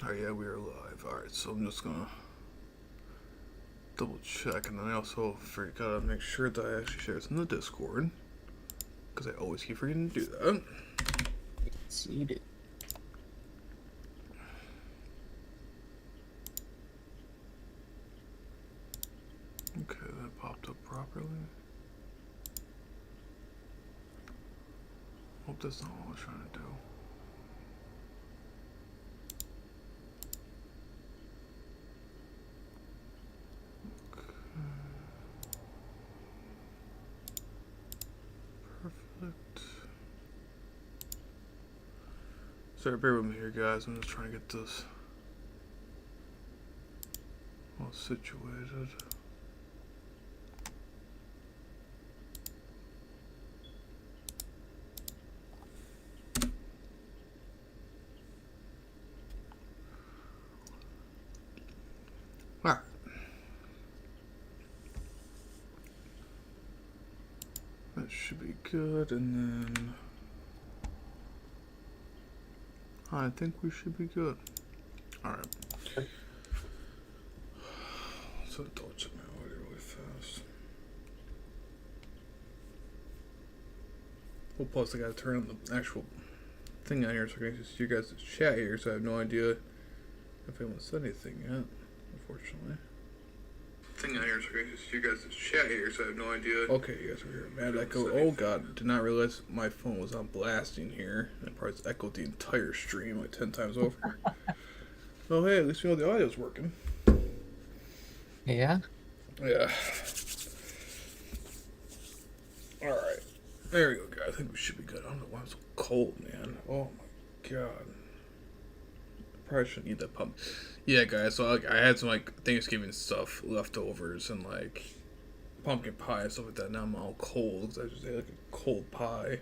Alright, yeah, we are live. Alright, so I'm just gonna double check, and then I also gotta make sure that I actually share this in the Discord, because I always keep forgetting to do that. Yes, you did. Okay, that popped up properly. Hope that's not what I was trying to do. Perfect. Sorry, bear with me here, guys. I'm just trying to get this all situated. Alright. That should be good, and then I think we should be good. Alright. So double check my audio really fast. Well, plus I gotta turn on the actual thing on here so I can see you guys' chat here, so I have no idea if anyone said anything yet, unfortunately. Thing on here so I can see you guys' chat here, so I have no idea. Okay, you guys are here. Mad echo. Oh god, did not realize my phone was on blasting here. I probably just echoed the entire stream like 10 times over. Oh hey, at least we know the audio's working. Yeah? Yeah. Alright. There we go, guys. I think we should be good. I don't know why I'm so cold, man. Oh my god. Probably shouldn't eat that pump. Yeah, guys, so I had some like Thanksgiving stuff leftovers and like pumpkin pie and stuff like that. Now I'm all cold because I just ate like a cold pie.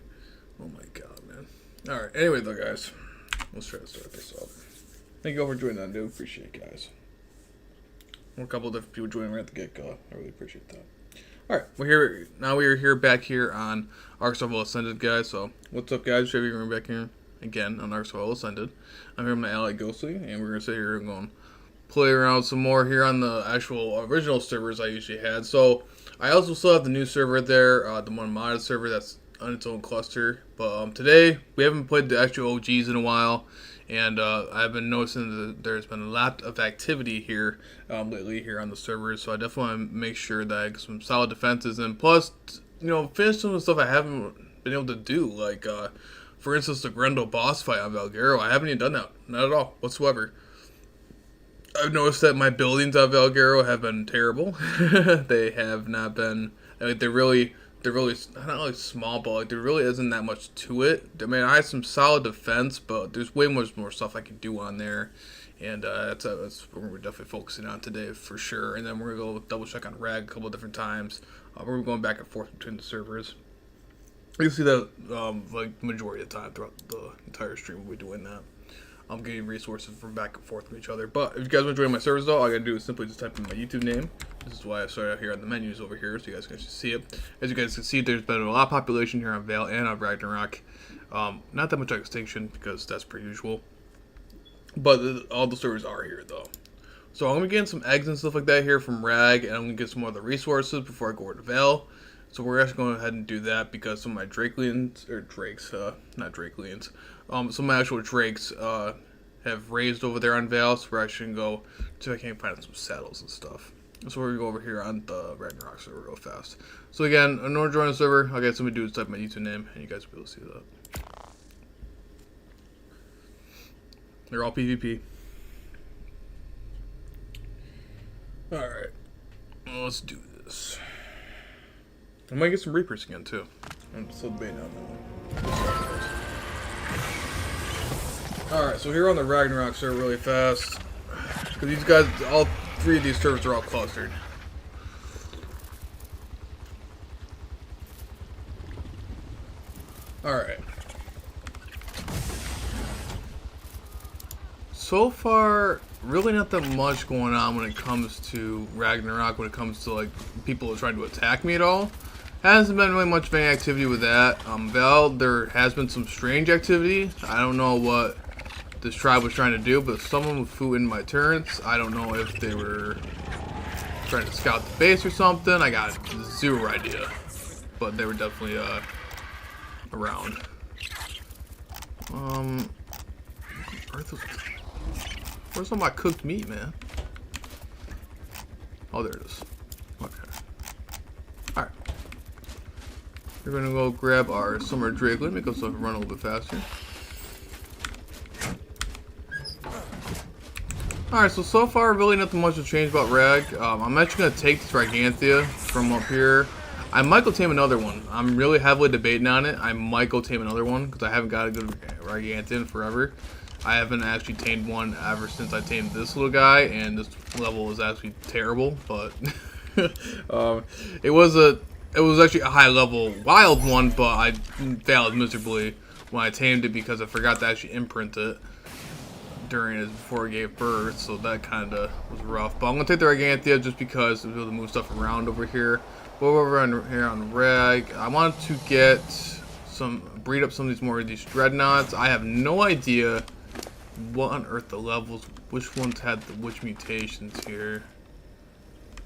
Oh my god, man. Alright, anyway though, guys. Let's try to start this up. Thank you all for joining on, dude. Appreciate it, guys. A couple of different people joining right at the get-go. I really appreciate that. Alright, we're here. Now we are here back here on Ark Survival Ascended, guys. So, what's up, guys? Chevy, we're back here again on Ark Survival Ascended. I'm here with my ally Ghostly, and we're going to sit here and go and play around some more here on the actual original servers I usually had. So, I also still have the new server there, the one modded server that's on its own cluster. But today, we haven't played the actual OGs in a while. And I've been noticing that there's been a lot of activity here lately here on the servers, so I definitely want to make sure that I get some solid defenses, and plus, you know, finish some of the stuff I haven't been able to do, like, for instance, the Grendel boss fight on Valguero. I haven't even done that, not at all, whatsoever. I've noticed that my buildings on Valguero have been terrible. They have not been, I mean, they're really not like small, but like there really isn't that much to it. I mean, I have some solid defense, but there's way much more stuff I can do on there, and that's what we're definitely focusing on today for sure. And then we're gonna go double check on Rag a couple of different times. We're going back and forth between the servers. You'll see that like majority of the time throughout the entire stream we'll be doing that. I'm getting resources from back and forth from each other. But if you guys want to join my servers, though, all I gotta do is simply just type in my YouTube name. This is why I started out here on the menus over here, so you guys can actually see it. As you guys can see, there's been a lot of population here on Val and on Ragnarok. Not that much extinction, because that's per usual. But all the servers are here, though. So I'm gonna get some eggs and stuff like that here from Rag, and I'm gonna get some other resources before I go over to Val. So we're actually going to go ahead and do that because some of my Drakelians, or Drakes, not Drakelians, some of my actual Drakes have raised over there on Val, so we're actually going to go see if I can't find some saddles and stuff. So we're going to go over here on the Ragnarok server real fast. So again, in order to join the server, I'll get somebody to do is type my YouTube name, and you guys will be able to see that. They're all PvP. Alright, well, let's do this. I might get some Reapers again, too. I'm still debating on that one. Alright, so here on the Ragnarok server really fast. Because these guys, all three of these servers are all clustered. Alright. So far, really not that much going on when it comes to Ragnarok, when it comes to, like, people trying to attack me at all. Hasn't been really much of any activity with that. Val, there has been some strange activity. I don't know what this tribe was trying to do, but someone flew in my turrets. I don't know if they were trying to scout the base or something. I got zero idea, but they were definitely around. Where's all my cooked meat, man? Oh, there it is. Okay. Alright. We're gonna go grab our summer drakelet, make us run a little bit faster. Alright, so far really nothing much to change about Rag. I'm actually gonna take this Giganthea from up here. I might go tame another one. I'm really heavily debating on it. I might go tame another one because I haven't got a good Giganthea in forever. I haven't actually tamed one ever since I tamed this little guy, and this level is actually terrible. But it was actually a high level wild one, but I failed miserably when I tamed it because I forgot to actually imprint it during it before it gave birth, so that kind of was rough. But I'm gonna take the Giganthea just because to be able to move stuff around over here. Go over here on Rag. I want to get breed up some of these dreadnoughts. I have no idea what on earth the levels, which ones had which mutations here,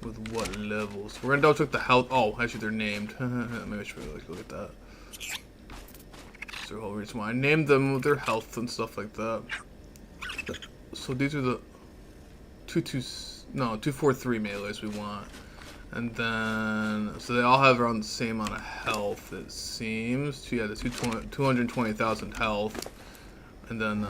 with what levels. We're gonna double check the health. Oh, actually they're named. Maybe I should really look at that. That's the whole reason why I named them with their health and stuff like that. So these are the 243 melees we want. And then, so they all have around the same amount of health, it seems. So yeah, the 220,000 health. And then the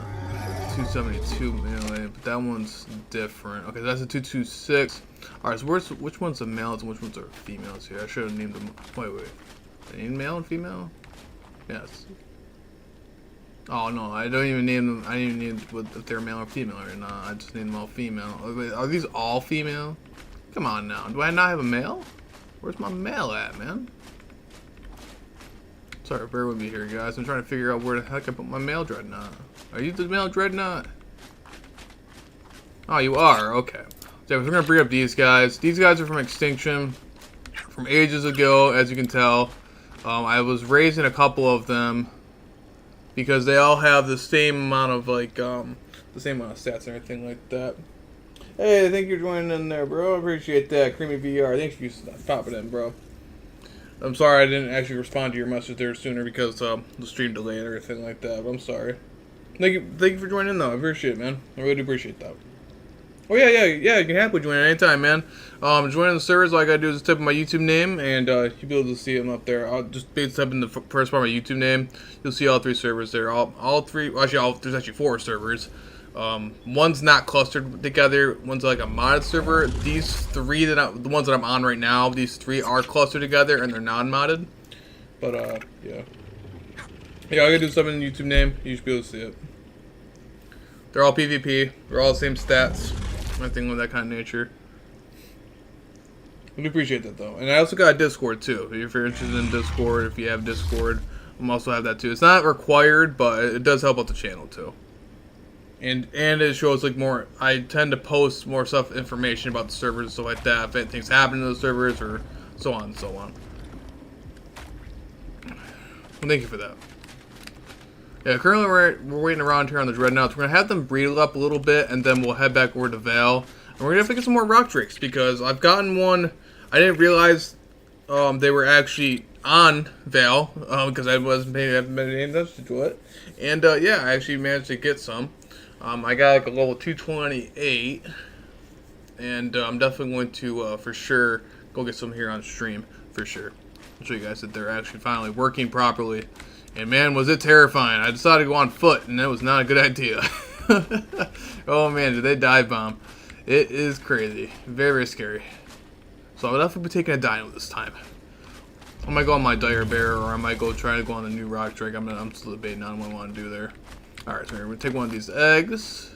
272 melee, but that one's different. Okay, that's a 226. Alright, so which one's the males and which ones are females here? I should have named them. Wait. They need male and female? Yes. Oh no, I don't even name them. I didn't even name if they're male or female or not. I just named them all female. Are these all female? Come on now. Do I not have a male? Where's my male at, man? Sorry, bear with me here, guys. I'm trying to figure out where the heck I put my male dreadnought. Are you the male dreadnought? Oh, you are. Okay. So we're gonna bring up these guys. These guys are from extinction, from ages ago, as you can tell. I was raising a couple of them because they all have the same amount of the same amount of stats and everything like that. Hey, thank you for joining in there, bro. I appreciate that. Creamy VR. Thanks for popping in, bro. I'm sorry I didn't actually respond to your message there sooner because the stream delay and everything like that. But I'm sorry. Thank you for joining in, though. I appreciate it, man. I really do appreciate that. Oh yeah. You can happily join anytime, man. Joining the servers, all I gotta do is type in my YouTube name, and you'll be able to see them up there. I'll just type in the first part of my YouTube name. You'll see all three servers there. All three. Well, there's actually 4 servers. One's not clustered together. One's like a modded server. These 3 the ones that I'm on right now, these 3 are clustered together and they're non-modded. But yeah, I gotta do something in the YouTube name. You should be able to see it. They're all PvP. They're all the same stats. Anything of that kind of nature. We appreciate that though. And I also got a Discord too. If you're interested in Discord, if you have Discord, I'm also have that too. It's not required, but it does help out the channel too. And it shows like more. I tend to post more information about the servers and stuff like that. If anything's happening to the servers or so on and so on. Well, thank you for that. Yeah, currently we're waiting around here on the Dreadnoughts. We're gonna have them breed up a little bit, and then we'll head back over to Val. And we're gonna have to get some more rock drakes because I've gotten one. I didn't realize they were actually on Val because I haven't been paying attention to it. And yeah, I actually managed to get some. I got like a level 228, and I'm definitely going to for sure go get some here on stream for sure. I'll show you guys that they're actually finally working properly. And man, was it terrifying. I decided to go on foot, and that was not a good idea. Oh man, did they dive bomb. It is crazy. Very, very scary. So I'll definitely be taking a dino this time. I might go on my dire bear, or I might go try to go on the new rock drake. I'm still debating on what I want to do there. Alright, so we're going to take one of these eggs.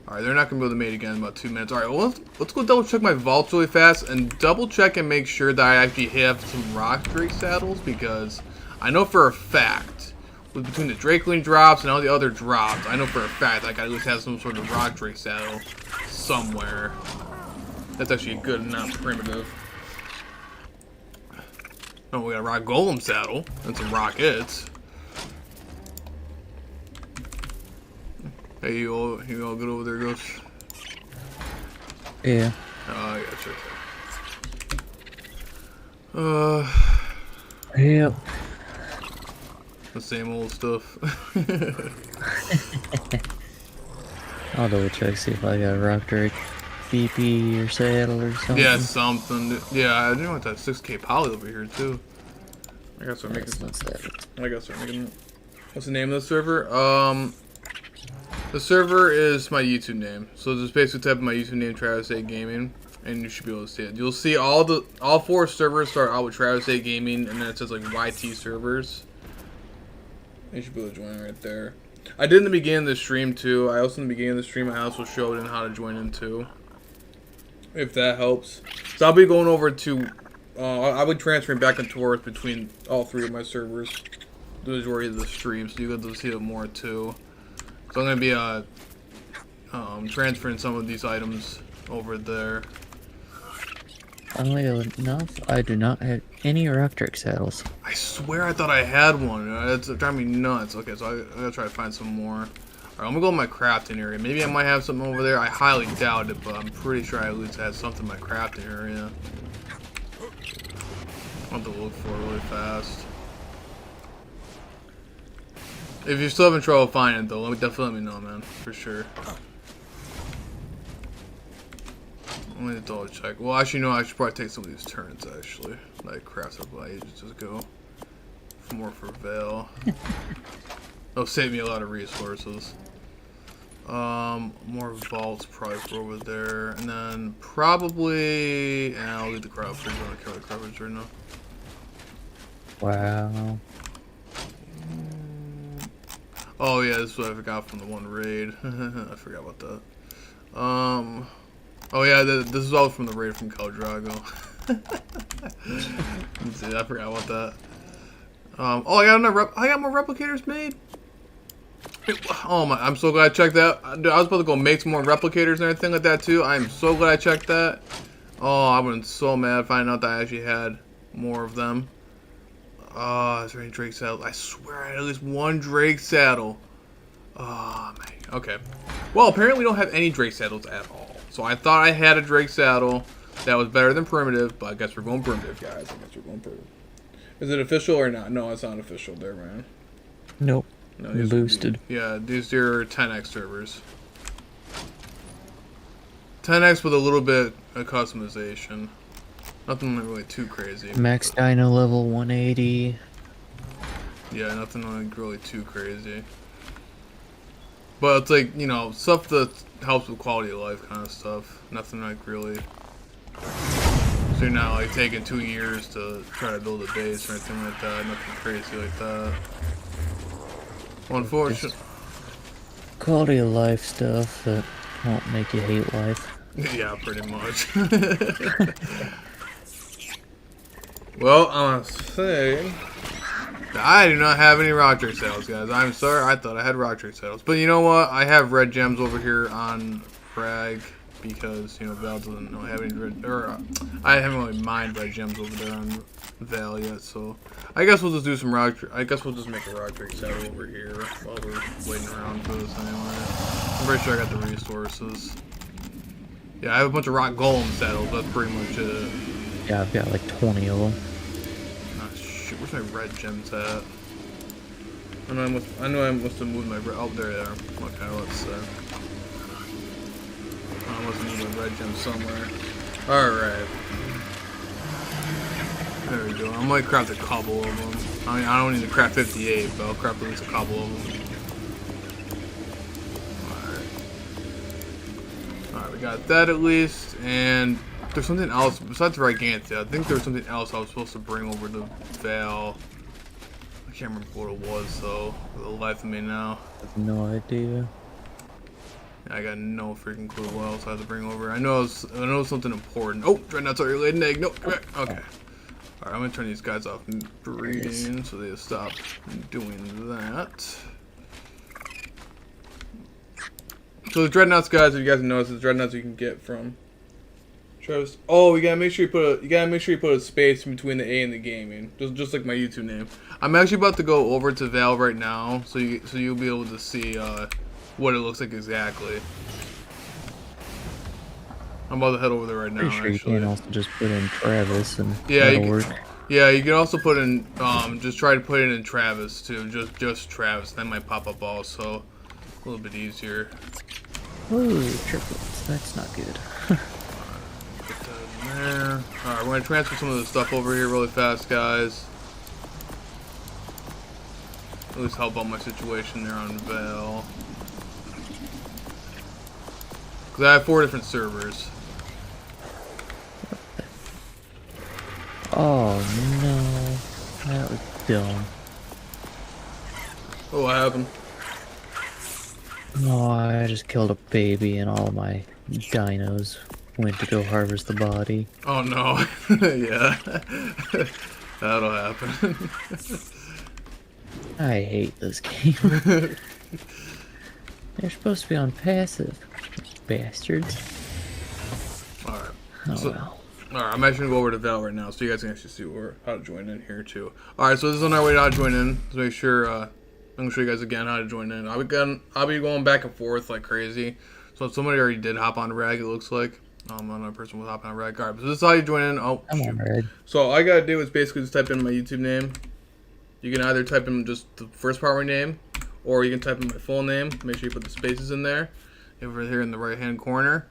Alright, they're not going to be able to mate again in about 2 minutes. Alright, well, let's go double check my vaults really fast, and double check and make sure that I actually have some rock drake saddles, because I know for a fact, between the Drakeling drops and all the other drops, I know for a fact I gotta at least have some sort of rock drake saddle somewhere. That's actually a good enough primitive. Oh, we got a rock golem saddle and some rockets. Hey, you all good over there, Ghost? Yeah. Oh, yeah, sure. Yep. The same old stuff. I'll double check, see if I got a rock drake BP or saddle or something. Yeah, something. Yeah, I didn't want that 6K poly over here too. I gotta start making. That's not saddle. I gotta start making. What's the name of the server? The server is my YouTube name. So just basically type in my YouTube name, Travis A Gaming, and you should be able to see it. You'll see all 4 servers start out with Travis A Gaming, and then it says like YT servers. You should be able to join right there. I did in the beginning of the stream too. I also in the beginning of the stream I also showed in how to join in too. If that helps. So I'll be going over to I'll be transferring back and forth between all 3 of my servers the majority of the stream, so you get to see it more too. So I'm gonna be transferring some of these items over there. Funnily enough, I do not have any rock drake saddles. I swear I thought I had one. It's driving me nuts. Okay, so I gotta try to find some more. Alright, I'm gonna go in my crafting area. Maybe I might have something over there. I highly doubt it, but I'm pretty sure I at least had something in my crafting area. I'll have to look for it really fast. If you're still having trouble finding it though, definitely let me know, man. For sure. Let me double check. Well, actually, no, I should probably take some of these turns, actually. Like, crafts up ages ago. More for Vale. It'll save me a lot of resources. More vaults probably for over there. And then probably... I'll leave the crowd for I don't care about the crowd right now. Wow. Oh yeah, this is what I forgot from the one raid. I forgot about that. Oh yeah, this is all from the raid from Khal Drago. Let's see, I forgot about that. Oh, I got more replicators made. Oh my, I'm so glad I checked that. Dude, I was about to go make some more replicators and everything like that too. I'm so glad I checked that. Oh, I would have been so mad finding out that I actually had more of them. Is there any Drake saddles? I swear I had at least 1 Drake saddle. Oh, man. Okay. Well, apparently we don't have any Drake saddles at all. So I thought I had a Drake saddle that was better than primitive, but I guess we're going primitive, guys. I guess we're going primitive. Is it official or not? No, it's not official there, man. Nope. No, Boosted. These are 10x servers. 10x with a little bit of customization. Nothing really too crazy. Max Dino level 180. Yeah, nothing like really too crazy. But it's like, you know, stuff that helps with quality of life kind of stuff. Nothing like really. So you're not like taking 2 years to try to build a base or anything like that. Nothing crazy like that. Well, unfortunately. Quality of life stuff that won't make you hate life. Yeah, pretty much. Well, I must say, I do not have any rock drake saddles, guys. I'm sorry, I thought I had rock drake saddles. But you know what? I have red gems over here on Frag because, you know, Val doesn't really have any red, or I haven't really mined red gems over there on Val yet, so I guess we'll just do some I guess we'll just make a rock drake saddle over here while we're waiting around for this anyway. I'm pretty sure I got the resources. Yeah, I have a bunch of rock golem saddles. That's pretty much it. Yeah, I've got like 20 of them. Ah, shoot, where's my red gems at? I know I must have moved my red. Oh, there they are. Okay, let's see. I must have moved my red gems somewhere. Alright. There we go. I might craft a couple of them. I mean, I don't need to craft 58, but I'll craft at least a couple of them. Alright, we got that at least, and there's something else besides Gigantia. I think there's something else I was supposed to bring over to Val. I can't remember what it was though, for the life of me now. I have no idea. I got no freaking clue what else I had to bring over. I know it's something important. Oh, Dreadnoughts already laid an egg. No, come back. Okay. Alright, I'm gonna turn these guys off breeding so they stop doing that. So the Dreadnoughts, guys, if you guys notice, the Dreadnoughts you can get from Travis. Oh, you gotta make sure you put a space in between the A and the gaming, just like my YouTube name. I'm actually about to go over to Valve right now, so you'll be able to see what it looks like exactly. I'm about to head over there right now. Pretty sure actually. you can also just put in Travis and Yeah, that'll work. Yeah, you can also put in, just try to put it in Travis too, just Travis. That might pop up also, a little bit easier. Ooh, triplets. That's not good. Put that in there. All right, we're gonna transfer some of this stuff over here really fast, guys. At least help out my situation there on Val. Cause I have 4 different servers. Oh no, that was dumb. Oh, what happened? Oh, I just killed a baby and all my dinos went to go harvest the body. Oh no, yeah, that'll happen. I hate this game. They're supposed to be on passive, bastards. All right. Oh So, well. Alright, I'm actually gonna go over to Val right now so you guys can actually see how to join in here too. Alright, so this is on our way to how to join in. Let's make sure, I'm gonna show you guys again how to join in. I'll be going back and forth like crazy. So somebody already did hop on Rag, it looks like. Another person will hop on Rag. Alright, so this is how you join in. Oh, I'm on Rag. So all I gotta do is basically just type in my YouTube name. You can either type in just the first part of my name, or you can type in my full name. Make sure you put the spaces in there, over here in the right hand corner.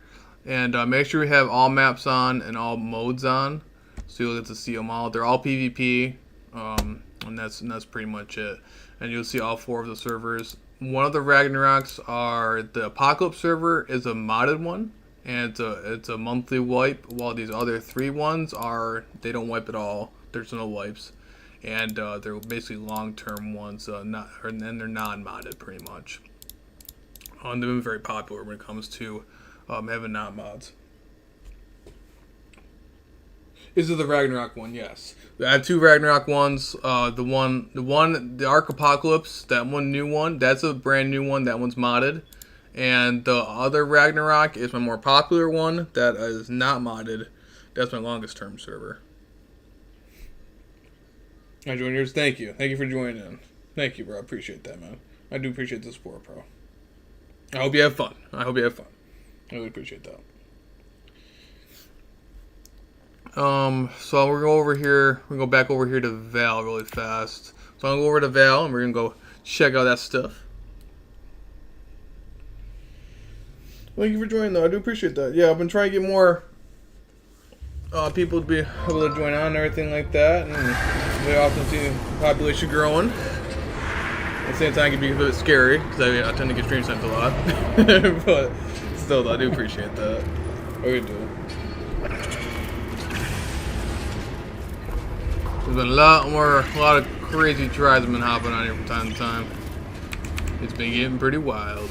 And make sure we have all maps on and all modes on, so you'll get to see them all. They're all PvP, and that's pretty much it. And you'll see all 4 of the servers. One of the Ragnaroks are the Apocalypse server is a modded one, and it's a monthly wipe. While these other 3 ones they don't wipe at all. There's no wipes, and they're basically long-term ones. And they're non-modded pretty much. They've been very popular when it comes to having not mods. This is the Ragnarok one, yes. I have 2 Ragnarok ones. The Ark Apocalypse, that one new one, that's a brand new one. That one's modded. And the other Ragnarok is my more popular one that is not modded. That's my longest term server. Hi, join yours. Thank you. Thank you for joining in. Thank you, bro. I appreciate that, man. I do appreciate the support, bro. I hope you have fun. I really appreciate that. So we're going over here. We're gonna go back over here to Val really fast. So I'm gonna go over to Val and we're gonna go check out that stuff. Thank you for joining, though. I do appreciate that. Yeah, I've been trying to get more people to be able to join on and everything like that, and we often see the population growing. At the same time, it can be a bit scary because I tend to get stream sniped a lot, but still, I do appreciate that. I really do. There's been a lot of crazy tries have been hopping on here from time to time. It's been getting pretty wild.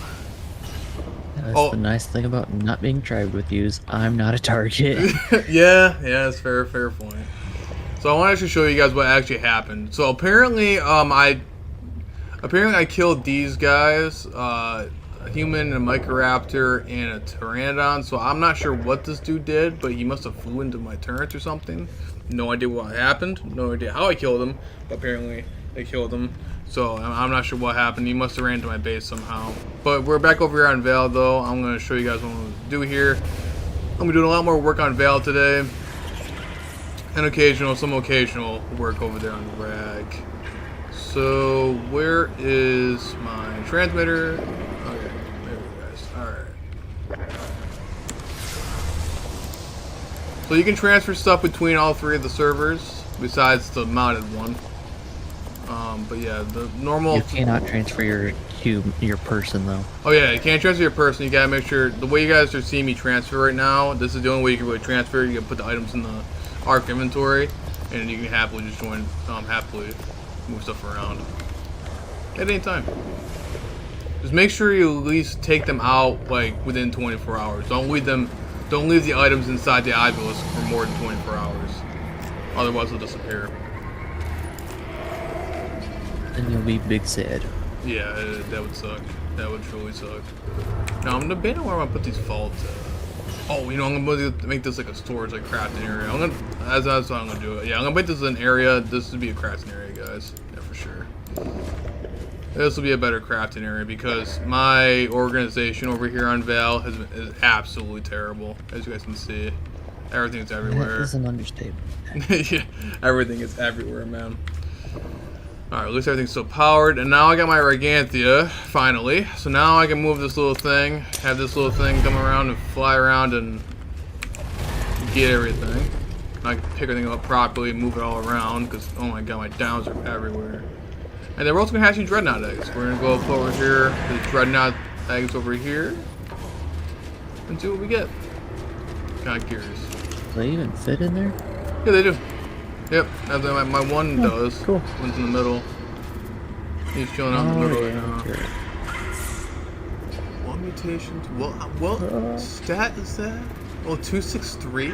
That's the nice thing about not being tribed with you is I'm not a target. yeah, that's fair point. So I want to actually show you guys what actually happened. So apparently, I killed these guys, a human, a Microraptor, and a Pteranodon. So I'm not sure what this dude did, but he must have flew into my turret or something. No idea what happened. No idea how I killed him. But apparently, I killed him. So I'm not sure what happened. He must have ran to my base somehow. But we're back over here on Val, though. I'm going to show you guys what I'm going to do here. I'm going to be doing a lot more work on Val today. And some occasional work over there on Rag. So where is my transmitter? Okay, there we go, guys. Alright. So you can transfer stuff between all 3 of the servers, besides the modded one. But yeah, the normal... You cannot transfer your person, though. Oh yeah, you can't transfer your person. You gotta make sure... The way you guys are seeing me transfer right now, this is the only way you can really transfer. You gotta put the items in the Arc inventory, and you can happily just join... happily move stuff around. At any time. Just make sure you at least take them out, like, within 24 hours. Don't leave the items inside the obelisk for more than 24 hours. Otherwise they'll disappear. Then you'll be big sad. Yeah, that would suck. That would truly suck. Now I'm debating where I'm gonna put these vaults at. Oh, I'm gonna make this like a storage, like crafting area. That's what I'm gonna do. Yeah, I'm gonna make this an area. This would be a crafting area, guys. Yeah, for sure. this will be a better crafting area because my organization over here on Val is absolutely terrible, as you guys can see. Everything's everywhere. That is an understatement. Yeah, everything is everywhere, man. Alright, at least everything's still powered. And now I got my Riganthia, finally. So now I can move this little thing, have this little thing come around and fly around and get everything. I can pick everything up properly and move it all around, because, oh my god, my downs are everywhere. And then we're also going to hatch these Dreadnought eggs. We're going to go up over here, the Dreadnought eggs over here, and see what we get. Kind of curious. Do they even fit in there? Yeah, they do. Yep, my one does. Cool. One's in the middle. He's chilling out in the middle right now. Okay. What mutations? What stat is that? Oh, 263?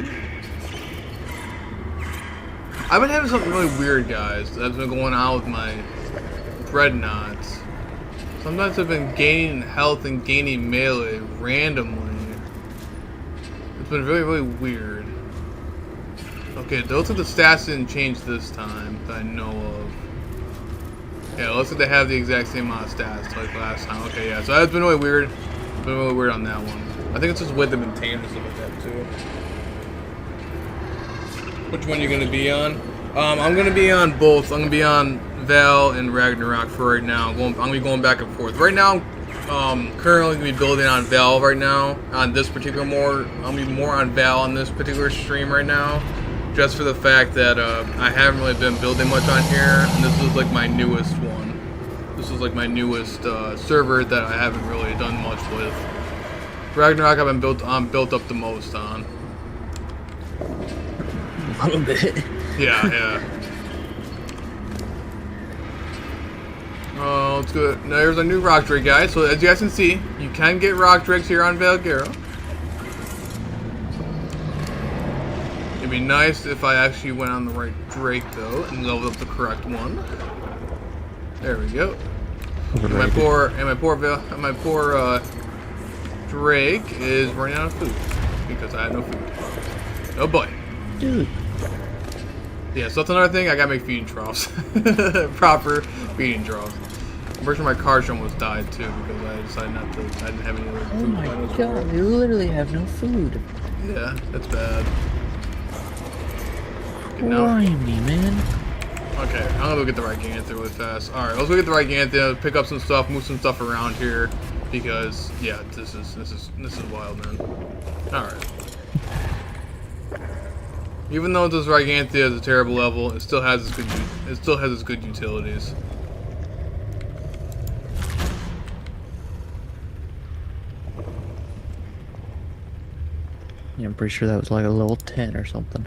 I've been having something really weird, guys, that's been going on with my Dreadnoughts. Sometimes I've been gaining health and gaining melee randomly. It's been really, really weird. Okay, those are the stats didn't change this time that I know of. Yeah, it looks like they have the exact same amount of stats like last time. Okay, yeah, so that's been really weird. It's been really weird on that one. I think it's just with them and tame and stuff like that too. Which one are you gonna be on? I'm gonna be on both. I'm gonna be on Val and Ragnarok for right now. I'm gonna be going back and forth. Right now, currently gonna be building on Val right now. On this particular I'm gonna be more on Val on this particular stream right now. Just for the fact that I haven't really been building much on here, and this is like my newest one. This is like my newest server that I haven't really done much with. Ragnarok I've been built up the most on. A little bit. Yeah, yeah. Oh, it's good. Now here's our new rock drake, guys. So as you guys can see, you can get rock drakes here on Valguero. It'd be nice if I actually went on the right drake though and leveled up the correct one. There we go. And my poor drake is running out of food because I have no food. Oh boy. Dude. Yeah, so that's another thing. I gotta make feeding troughs. Proper feeding troughs. I'm pretty sure my car almost died too because I decided not to. I didn't have any other food. Oh my god, you literally have no food. Yeah, that's bad. Why me, man? Okay, I'm gonna go get the Riganthia really fast. Alright, let's go get the Riganthia, pick up some stuff, move some stuff around here. Because yeah, this is wild, man. Alright. Even though this Riganthia is a terrible level, it still has its good utilities. Yeah, I'm pretty sure that was like a level 10 or something.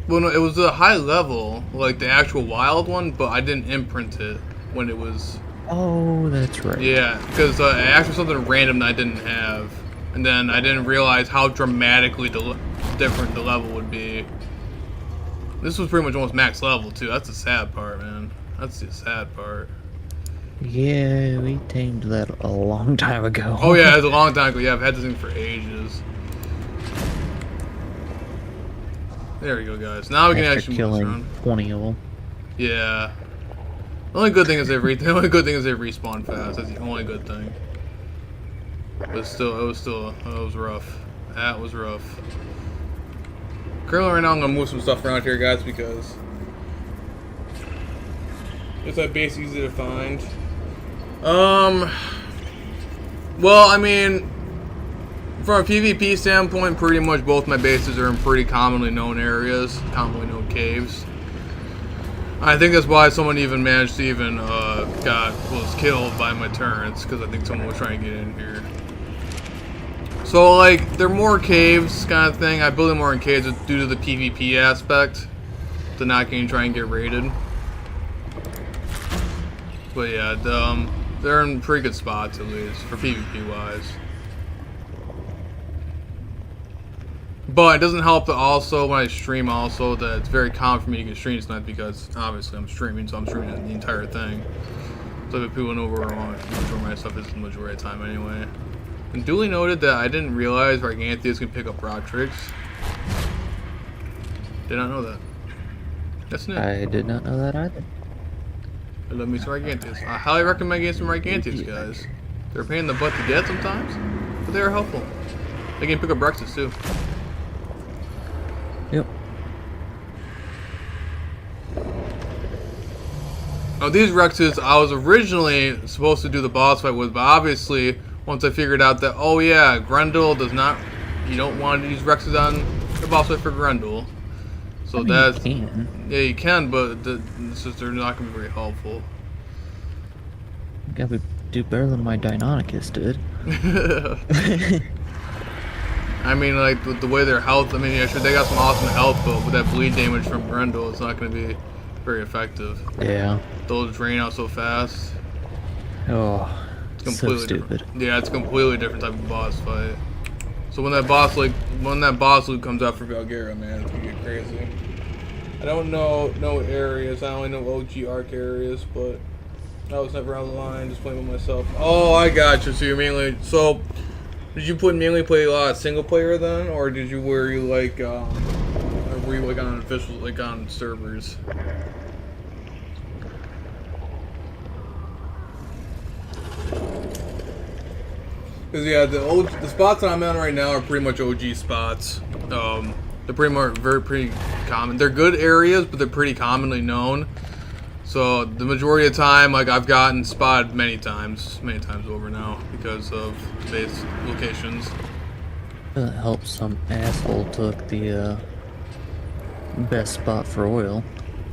Well, no, it was a high level, like the actual wild one, but I didn't imprint it when it was. Oh, that's right. Yeah, because I asked for something random that I didn't have, and then I didn't realize how dramatically different the level would be. This was pretty much almost max level too. That's the sad part, man. That's the sad part. Yeah, we tamed that a long time ago. Oh yeah, it was a long time ago. Yeah, I've had this thing for ages. There we go, guys. Now we can actually move around. 20 of them. Yeah. The only good thing is they respawn fast. That's the only good thing. But it was rough. That was rough. Currently, right now, I'm gonna move some stuff around here, guys, because it's that base easy to find. Well, I mean, from a PvP standpoint, pretty much both my bases are in pretty commonly known areas, commonly known caves. I think that's why someone even managed to even was killed by my turrets, because I think someone was trying to get in here. So like, they're more caves kind of thing. I build them more in caves due to the PvP aspect, to not try and get raided. But yeah, they're in pretty good spots at least for PvP wise. But it doesn't help that also when I stream also that it's very common for me to get stream sniped because obviously I'm streaming, so I'm streaming the entire thing. So that people know where my stuff is the majority of the time anyway. And duly noted that I didn't realize Riganthias can pick up rock tricks. Did not know that. That's new. I did not know that either. I love me some Gigantes. I highly recommend getting some Gigantes, guys. They're a pain in the butt to get sometimes, but they are helpful. They can pick up Rexes too. Yep. Now these Rexes, I was originally supposed to do the boss fight with, but obviously, once I figured out that, oh yeah, Grendel does not, you don't want to use Rexes on the boss fight for Grendel. So that's, you can. yeah, you can, but it's just, they're not going to be very helpful. Gotta do better than my Deinonychus did. I mean, like, with the way their health, I mean, yeah, sure, they got some awesome health, but with that bleed damage from Grendel, it's not going to be very effective. Yeah. Those drain out so fast. Oh, It's completely so stupid. different. Yeah, it's a completely different type of boss fight. So when that boss loot comes out for Valguero, man, it's gonna get crazy. I don't know no areas. I only know OG Arc areas, but I was never on the line, just playing with myself. Oh, I got you. So you're mainly did you mainly play a lot of single player then, or were you like on official, like on servers? Cause yeah, the spots that I'm on right now are pretty much OG spots. They're pretty common. They're good areas, but they're pretty commonly known. So the majority of the time, like I've gotten spotted many times over now because of base locations. Doesn't help some asshole took the best spot for oil.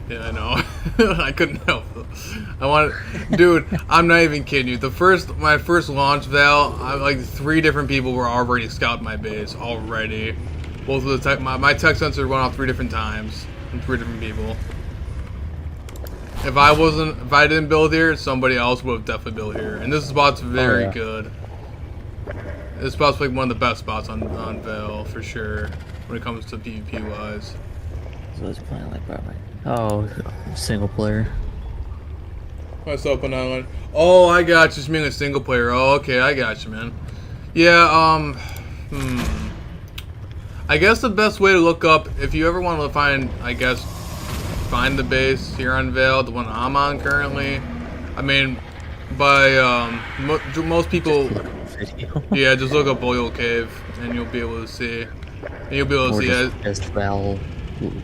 Yeah, I know. I couldn't help it. Dude, I'm not even kidding you. My first launch val, like 3 different people were already scouting my base already. Both of the my tech sensor went off 3 different times from 3 different people. If I didn't build here, somebody else would have definitely built here. And this spot's very good. This spot's like one of the best spots on Val for sure when it comes to PvP wise. So it's playing like probably. Oh, single player. Myself an island. Oh, I got you. Just mean a single player. Oh, okay, I got you, man. Yeah. I guess the best way to look up if you ever want to find the base here on Vale, the one I'm on currently. I mean, by most people, yeah, just look up Oil Cave and you'll be able to see. And you'll be able to see it. Best Vale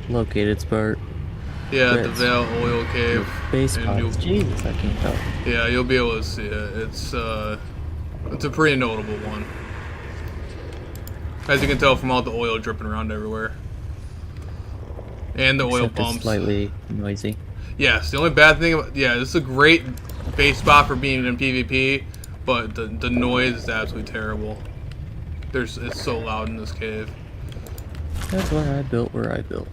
located spot. Yeah, the Vale Oil Cave. Base spots. Jesus, I can't tell. Yeah, you'll be able to see it. It's a pretty notable one. As you can tell from all the oil dripping around everywhere. And the oil pumps. It's slightly noisy. Yes, the only bad thing about this is a great base spot for being in PvP, but the noise is absolutely terrible. It's so loud in this cave. That's where I built where I built.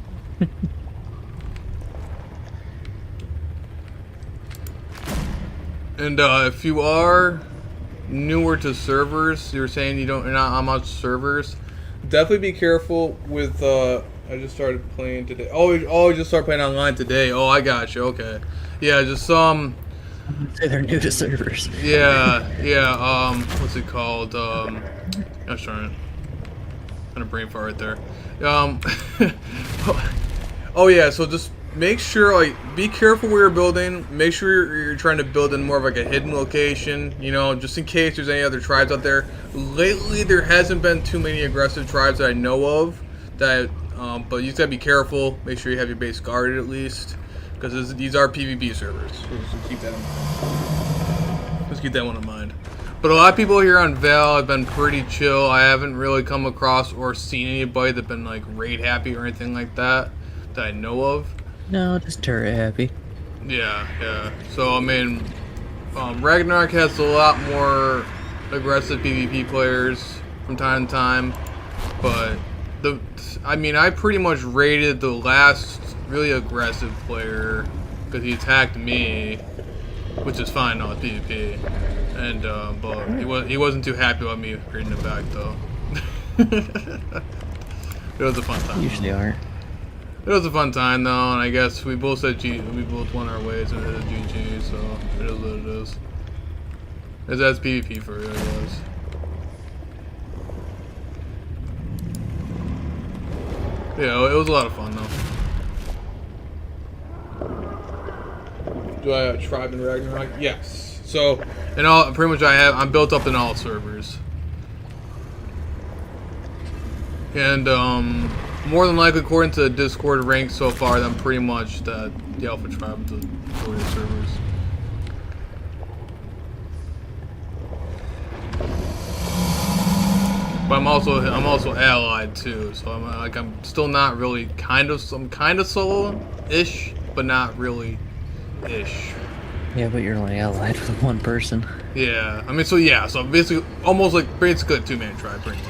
And if you are newer to servers, you're saying you're not on much servers, definitely be careful with I just started playing today. Oh, you just started playing online today. Oh, I got you. Okay. Yeah, just Say they're new to servers. yeah. What's it called? I was trying to brain fart right there. Oh yeah. So just make sure, like, be careful where you're building. Make sure you're trying to build in more of like a hidden location. You know, just in case there's any other tribes out there. Lately, there hasn't been too many aggressive tribes that I know of. But you just gotta be careful. Make sure you have your base guarded at least, because these are PvP servers. So just keep that in mind. Just keep that one in mind. But a lot of people here on Val have been pretty chill. I haven't really come across or seen anybody that's been like raid happy or anything like that I know of. No, just turret happy. Yeah. So I mean, Ragnarok has a lot more aggressive PvP players from time to time, but I pretty much raided the last really aggressive player because he attacked me, which is fine on PvP, and but he wasn't too happy about me raiding him back though. It was a fun time. Usually aren't. It was a fun time though, and I guess we both said we both won our ways and it is GG, so it is what it is. That's PvP for you, I guess. Yeah, it was a lot of fun though. Do I have tribe in Ragnarok? Yes. So, and all pretty much I'm built up in all servers. And more than likely, according to the Discord rank so far, I'm pretty much the Alpha tribe of the majority of servers. But I'm also allied too, so I'm still not really I'm kind of solo-ish, but not really ish. Yeah, but you're only allied with one person. Yeah, I mean, so yeah, so basically almost like basically a two-man tribe, pretty much.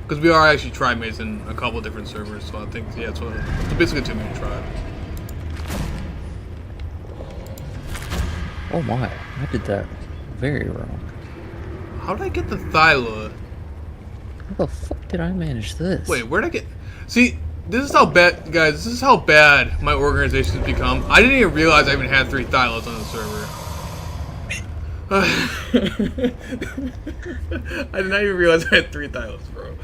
Because we are actually tribe mates in a couple of different servers, so I think yeah, it's basically a two-man tribe. Oh my, I did that very wrong. How did I get the Thyla? How the fuck did I manage this? Wait, where'd I get... See, this is how bad... Guys, this is how bad my organization has become. I didn't even realize I even had 3 Thylas on the server. I did not even realize I had 3 Thylas, bro.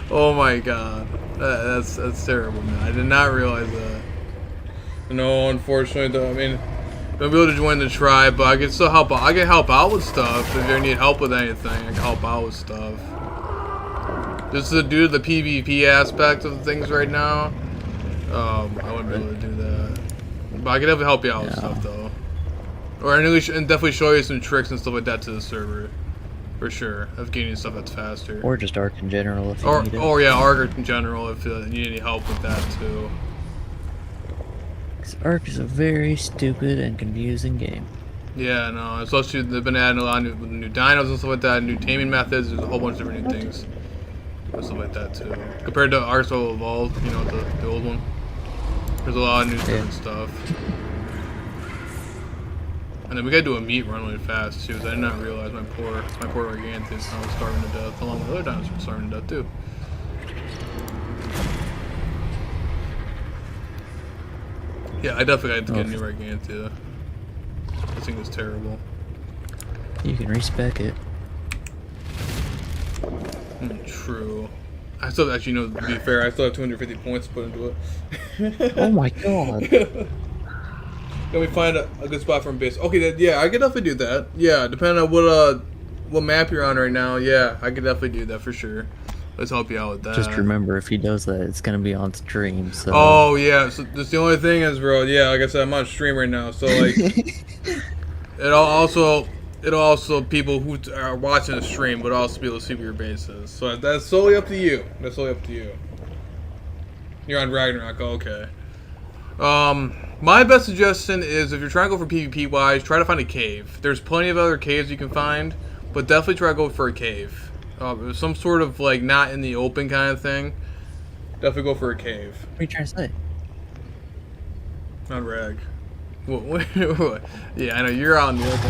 Oh my god. That's terrible, man. I did not realize that. No, unfortunately, though, I mean... I'll be able to join the tribe, but I can still help out. I can help out with stuff. If you need help with anything, I can help out with stuff. Just due to the PvP aspect of things right now, I wouldn't be able to do that. But I can definitely help you out with stuff, though. Or and definitely show you some tricks and stuff like that to the server. For sure. Of getting stuff that's faster. Or just Arc in general if you need it. Or yeah, Arc in general if you need any help with that, too. Arc is a very stupid and confusing game. Yeah, no. Especially they've been adding a lot of new dinos and stuff like that, new taming methods, there's a whole bunch of different new things. And stuff like that too. Compared to Arc Solo Evolved, you know, the old one. There's a lot of new different stuff. And then we gotta do a meat run really fast too, because I did not realize my poor Gargantuan was starving to death, along with other dinosaurs starving to death too. Yeah, I definitely had to get a new Gargantua. This thing is terrible. You can respec it. True. I still actually know, to be fair, I still have 250 points to put into it. Oh my god. Can we find a good spot from base? Okay, yeah, I could definitely do that. Yeah, depending on what map you're on right now, yeah, I could definitely do that for sure. Let's help you out with that. Just remember, if he does that, it's gonna be on stream, so... Oh, yeah, so that's the only thing is, bro, yeah, like I said, I'm on stream right now, so, like... It'll also people who are watching the stream would also be able to see what your base is. So that's solely up to you. That's solely up to you. You're on Ragnarok. Oh, okay. My best suggestion is if you're trying to go for PvP wise, try to find a cave. There's plenty of other caves you can find, but definitely try to go for a cave. Some sort of like not in the open kind of thing. Definitely go for a cave. What are you trying to say? Not Rag. What? Yeah, I know you're on the open.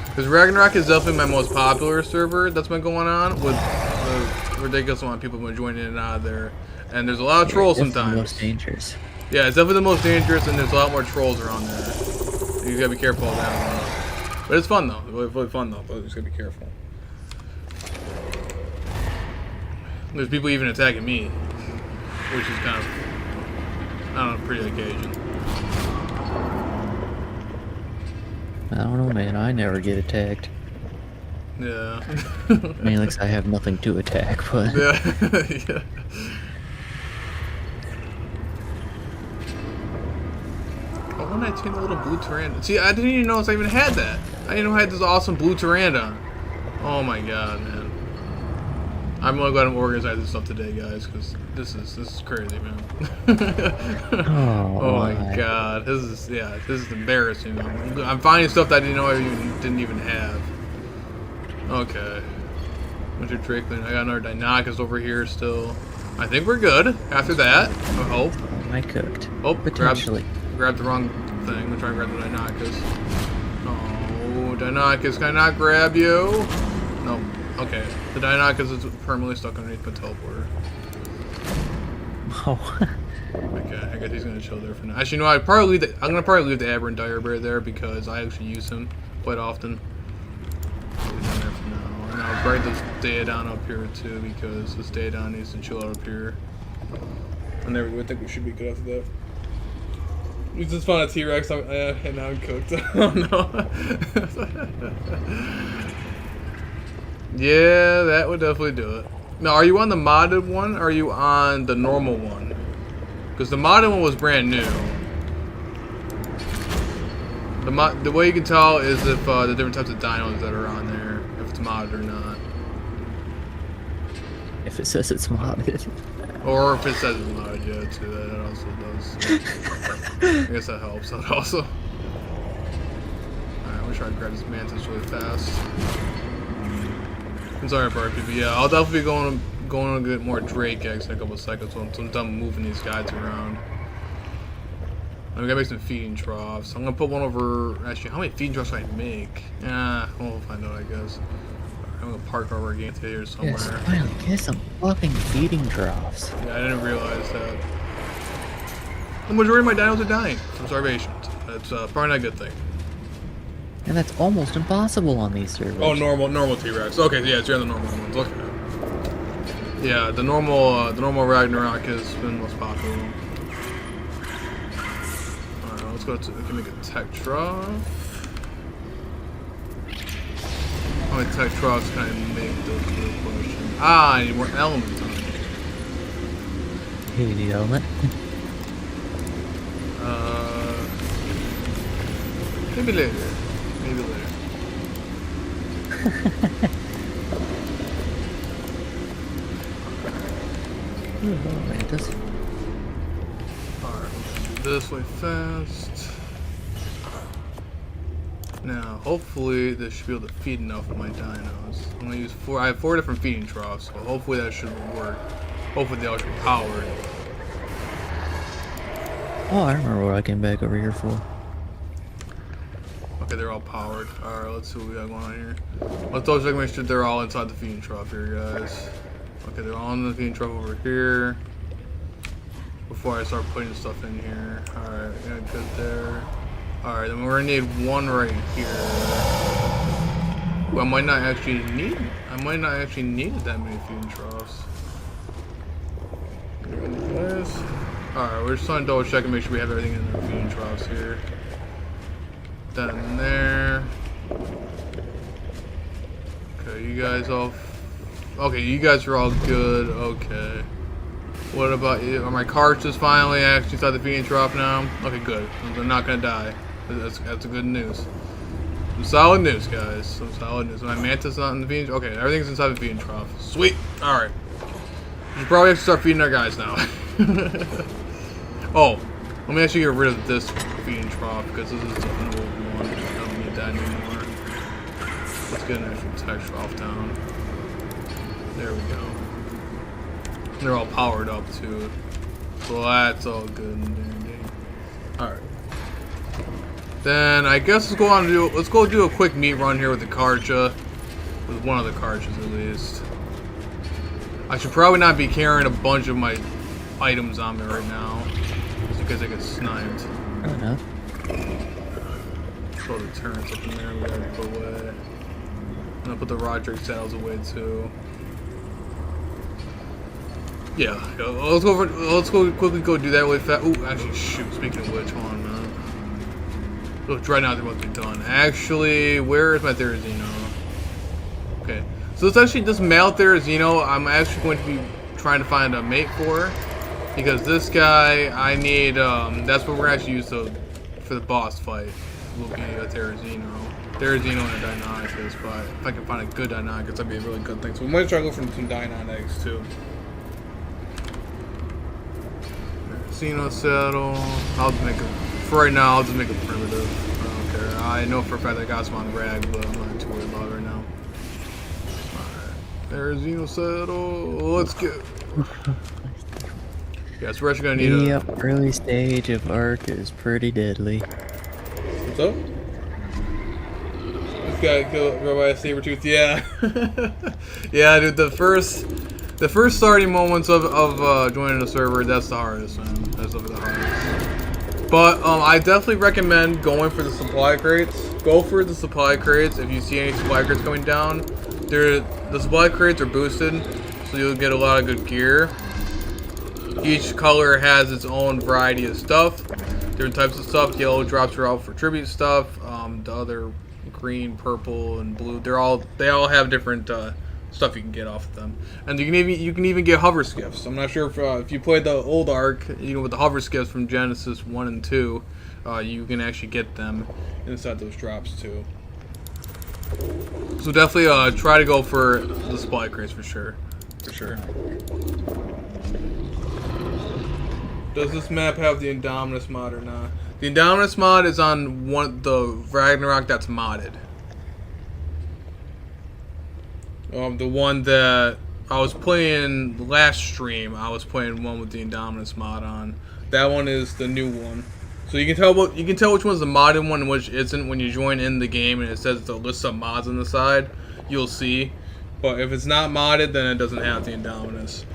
Because Ragnarok is definitely my most popular server that's been going on, with a ridiculous amount of people been joining in and out of there. And there's a lot of trolls sometimes. The most dangerous. Yeah, it's definitely the most dangerous, and there's a lot more trolls around there. So you gotta be careful of that. But it's fun though. It's really fun though, but you just gotta be careful. There's people even attacking me, which is kind of, I don't know, pretty occasion. I don't know, man. I never get attacked. Yeah. Mainly because I have nothing to attack, but... Yeah. Yeah. Oh, when I seen the little blue Tyrannodon. See, I didn't even notice I even had that. I didn't know I had this awesome blue Tyrannodon. Oh my god, man. I'm really glad I'm organizing this stuff today, guys, because this is crazy, man. Oh my god, this is embarrassing. I'm finding stuff that I didn't know I didn't even have. Okay, Winter Drakeling. I got another Deinonychus over here still. I think we're good after that. I hope. I cooked. Oh, potentially. Grabbed the wrong thing. I'm trying to grab the Deinonychus. Oh, Deinonychus, can I not grab you? No. Okay, the Deinonychus is permanently stuck underneath my teleporter. Oh. Okay, I guess he's gonna chill there for now. Actually, no, I'm gonna probably leave the Aberrant Dire Bear there because I actually use him quite often. Leave him there for now. And I'll bring this Daedon up here too because this Daedon needs to chill out up here. And there we go. I think we should be good after that. You just found a T-Rex and now I'm cooked. Oh no. Yeah, that would definitely do it. Now, are you on the modded one or are you on the normal one? Because the modded one was brand new. The way you can tell is if the different types of dinos that are on there, if it's modded or not. If it says it's modded. Or if it says it's modded, yeah, too. That also does. I guess that helps. That also. Alright, I'm gonna try to grab this mantis really fast. I'm sorry, Barbie, but yeah, I'll definitely be going to get more Drake eggs in a couple of seconds once I'm done moving these guys around. I'm gonna make some feeding troughs. I'm gonna put one over. Actually, how many feeding troughs do I make? We'll find out, I guess. I'm gonna park over again here somewhere. Yes, finally get some fucking feeding troughs. Yeah, I didn't realize that. The majority of my dinos are dying from starvations. That's probably not a good thing. And that's almost impossible on these servers. Oh, normal T-Rex. Okay, yeah, it's the normal ones. Okay. Yeah, the normal Ragnarok has been most popular. Alright, let's go to. We can make a tech trough. How many tech troughs can I make? Those good question. I need more element on it. Hey, you need element? Maybe later. Maybe later. Mantis. Alright, this way fast. Now, hopefully, this should be able to feed enough of my dinos. I'm gonna use I have 4 different feeding troughs, so hopefully that should work. Hopefully they all should be powered. Oh, I remember what I came back over here for. Okay, they're all powered. Alright, let's see what we got going on here. Let's double check, make sure they're all inside the feeding trough here, guys. Okay, they're all in the feeding trough over here. Before I start putting stuff in here. Alright, we got good there. Alright, then we're gonna need one right here. Well, I might not actually need that many feeding troughs. Alright, we're just trying to double check and make sure we have everything in our feeding troughs here. That in there. Okay, you guys all. Okay, you guys are all good. Okay. What about you? Are my cartridges finally actually inside the feeding trough now? Okay, good. They're not gonna die. That's good news. Some solid news, guys. Some solid news. My mantis not in the feeding. Okay, everything's inside the feeding trough. Sweet. All right. We should probably have to start feeding our guys now. Oh, let me actually get rid of this feeding trough because this is an old one. I don't need that anymore. Let's get an actual tech trough down. There we go. They're all powered up too, so that's all good and dandy. All right. Then I guess let's go do a quick meat run here with the Karcha, with one of the Karchas at least. I should probably not be carrying a bunch of my items on me right now, just because I get sniped. Fair enough. Throw the turrets up in there. We gotta put away. I'm gonna put the Roderick saddles away too. Yeah, let's go quickly go do that really fast. Ooh, actually, shoot. Speaking of which, hold on a minute. Oh, Dreadnoughts are about to be done. Actually, where is my Therizino? Okay, so it's actually this male Therizino. I'm actually going to be trying to find a mate for, because this guy I need. That's what we're actually use for the boss fight. Will be a Therizino and a Deinonychus. But if I can find a good Deinonychus, that'd be a really good thing. So we might try to go for some Deinonychus eggs too. Xeno saddle. I'll just make a. For right now, I'll just make a primitive. I don't care. I know for a fact I got some on rag, but I'm not too worried about it right now. Alright. There's Xeno saddle. Let's go. Yeah, so we're actually gonna need the early stage of Ark is pretty deadly. What's up? This guy killed by a saber tooth. Yeah. Yeah, dude. The first starting moments of joining a server, that's the hardest, man. That's the hardest. But I definitely recommend going for the supply crates. Go for the supply crates if you see any supply crates going down. The supply crates are boosted, so you'll get a lot of good gear. Each color has its own variety of stuff. different types of stuff. Yellow drops are out for tribute stuff. The other green, purple, and blue, they all have different stuff you can get off of them. And you can even get hover skiffs. I'm not sure if you played the old Ark, with the hover skiffs from Genesis 1 and 2, you can actually get them inside those drops too. So definitely try to go for the supply crates for sure. For sure. Does this map have the Indominus mod or not? The Indominus mod is on the Ragnarok that's modded. The one that I was playing last stream, I was playing one with the Indominus mod on. That one is the new one. So you can tell which one's the modded one and which isn't when you join in the game and it says the list of mods on the side. You'll see. But if it's not modded, then it doesn't have the Indominus.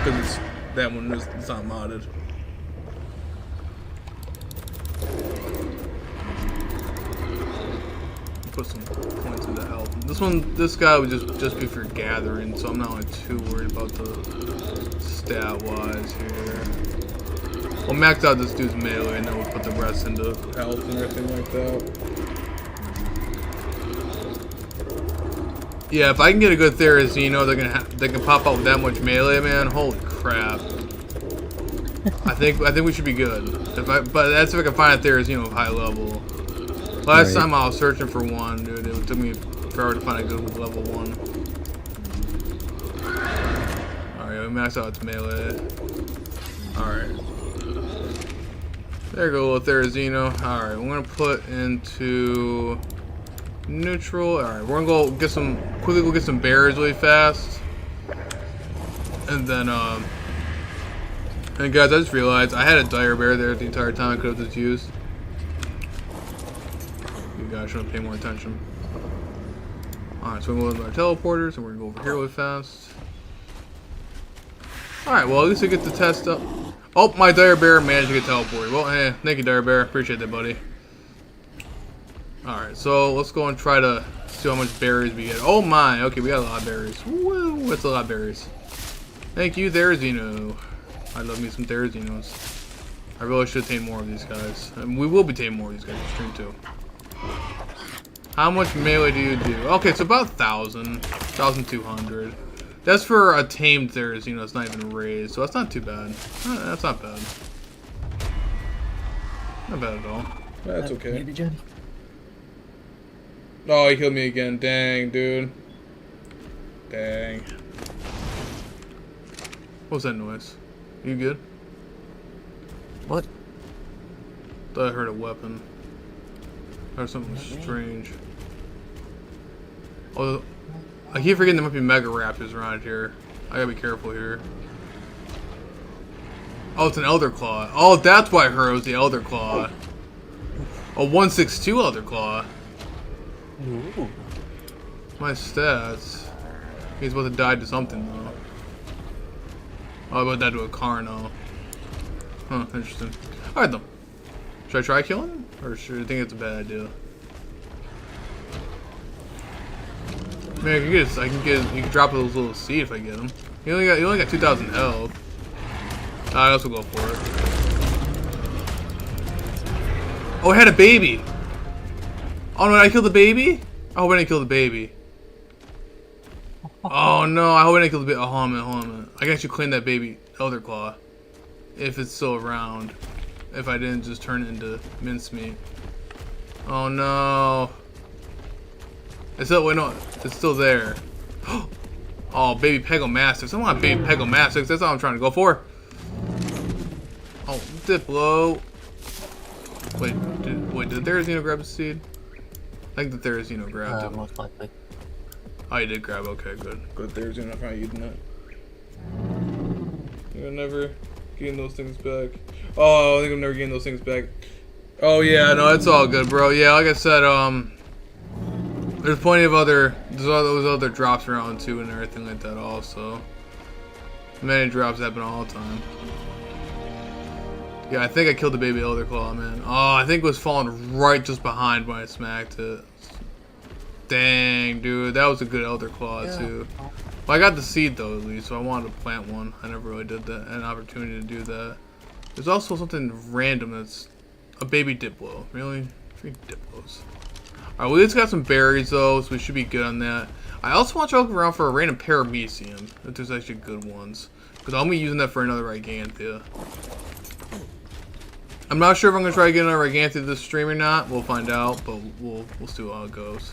Because that one it's not modded. Put some points into health. This guy would just be for gathering, so I'm not like too worried about the stat wise here. We'll max out this dude's melee, and then we'll put the rest into health and everything like that. Yeah, if I can get a good Therizino, they can pop out with that much melee, man. Holy crap! I think we should be good. But that's if I can find a Therizino of high level. Last time I was searching for one, dude, it took me forever to find a good level 1. Alright, we maxed out its melee. Alright. There you go, little Therizino. Alright, we're gonna put into neutral. Alright, we're gonna quickly go get some berries really fast. And then, and guys, I just realized I had a dire bear there the entire time I could have just used. You guys shouldn't pay more attention. Alright, so we're going to go to our teleporters and we're going to go over here really fast. Alright, well, at least I get to test up. Oh, my dire bear managed to get teleported. Well, hey, thank you, dire bear. Appreciate that, buddy. Alright, so let's go and try to see how much berries we get. Oh my, okay, we got a lot of berries. Woo, that's a lot of berries. Thank you, Therizino. I love me some Therizinos. I really should tame more of these guys. And we will be taming more of these guys in stream too. How much melee do you do? Okay, it's about 1,000, 1,200. That's for a tamed Therizino. It's not even raised, so that's not too bad. That's not bad. Not bad at all. That's okay. Oh, he killed me again. Dang, dude. Dang. What was that noise? You good? What? Thought I heard a weapon. Or something strange. Oh, I keep forgetting there might be Mega Raptors around here. I gotta be careful here. Oh, it's an Elder Claw. Oh, that's why I heard it was the Elder Claw. A 162 Elder Claw. Ooh. My stats. He's about to die to something though. Oh, about to die to a Carno. Huh, interesting. Alright then. Should I try killing him? Or should I think it's a bad idea? Man, you can drop those little seed if I get him. You only got 2,000 health. I also go for it. Oh, I had a baby. Oh no, I killed the baby? I hope I didn't kill the baby. Oh no, I hope I didn't kill the baby. Oh, hold on a minute. I can actually claim that baby Elder Claw. If it's still around. If I didn't just turn it into mincemeat. Oh no. It's still, wait, no, it's still there. Oh, baby Pegomastics. I want baby Pegomastics. That's all I'm trying to go for. Oh, Diplo. Wait, did Therizino grab the seed? I think the Therizino grabbed it. Most likely. Oh, you did grab. Okay, good. Good Therizino. I'm probably eating it. You're never getting those things back. Oh, I think I'm never getting those things back. Oh yeah, no, it's all good, bro. Yeah, like I said, there's plenty of those other drops around too and everything like that also. Many drops happen all the time. Yeah, I think I killed the baby Elder Claw, man. Oh, I think it was falling right just behind when I smacked it. Dang, dude, that was a good Elder Claw too. Well, I got the seed though at least, so I wanted to plant one. I never really did that, an opportunity to do that. There's also something random that's A baby Diplo. Really? 3 Diplos. Alright, we just got some berries though, so we should be good on that. I also want to look around for a random paramecium, if there's actually good ones. Because I'll be using that for another Giganthia. I'm not sure if I'm going to try to get another Giganthia this stream or not. We'll find out, but we'll see how it goes.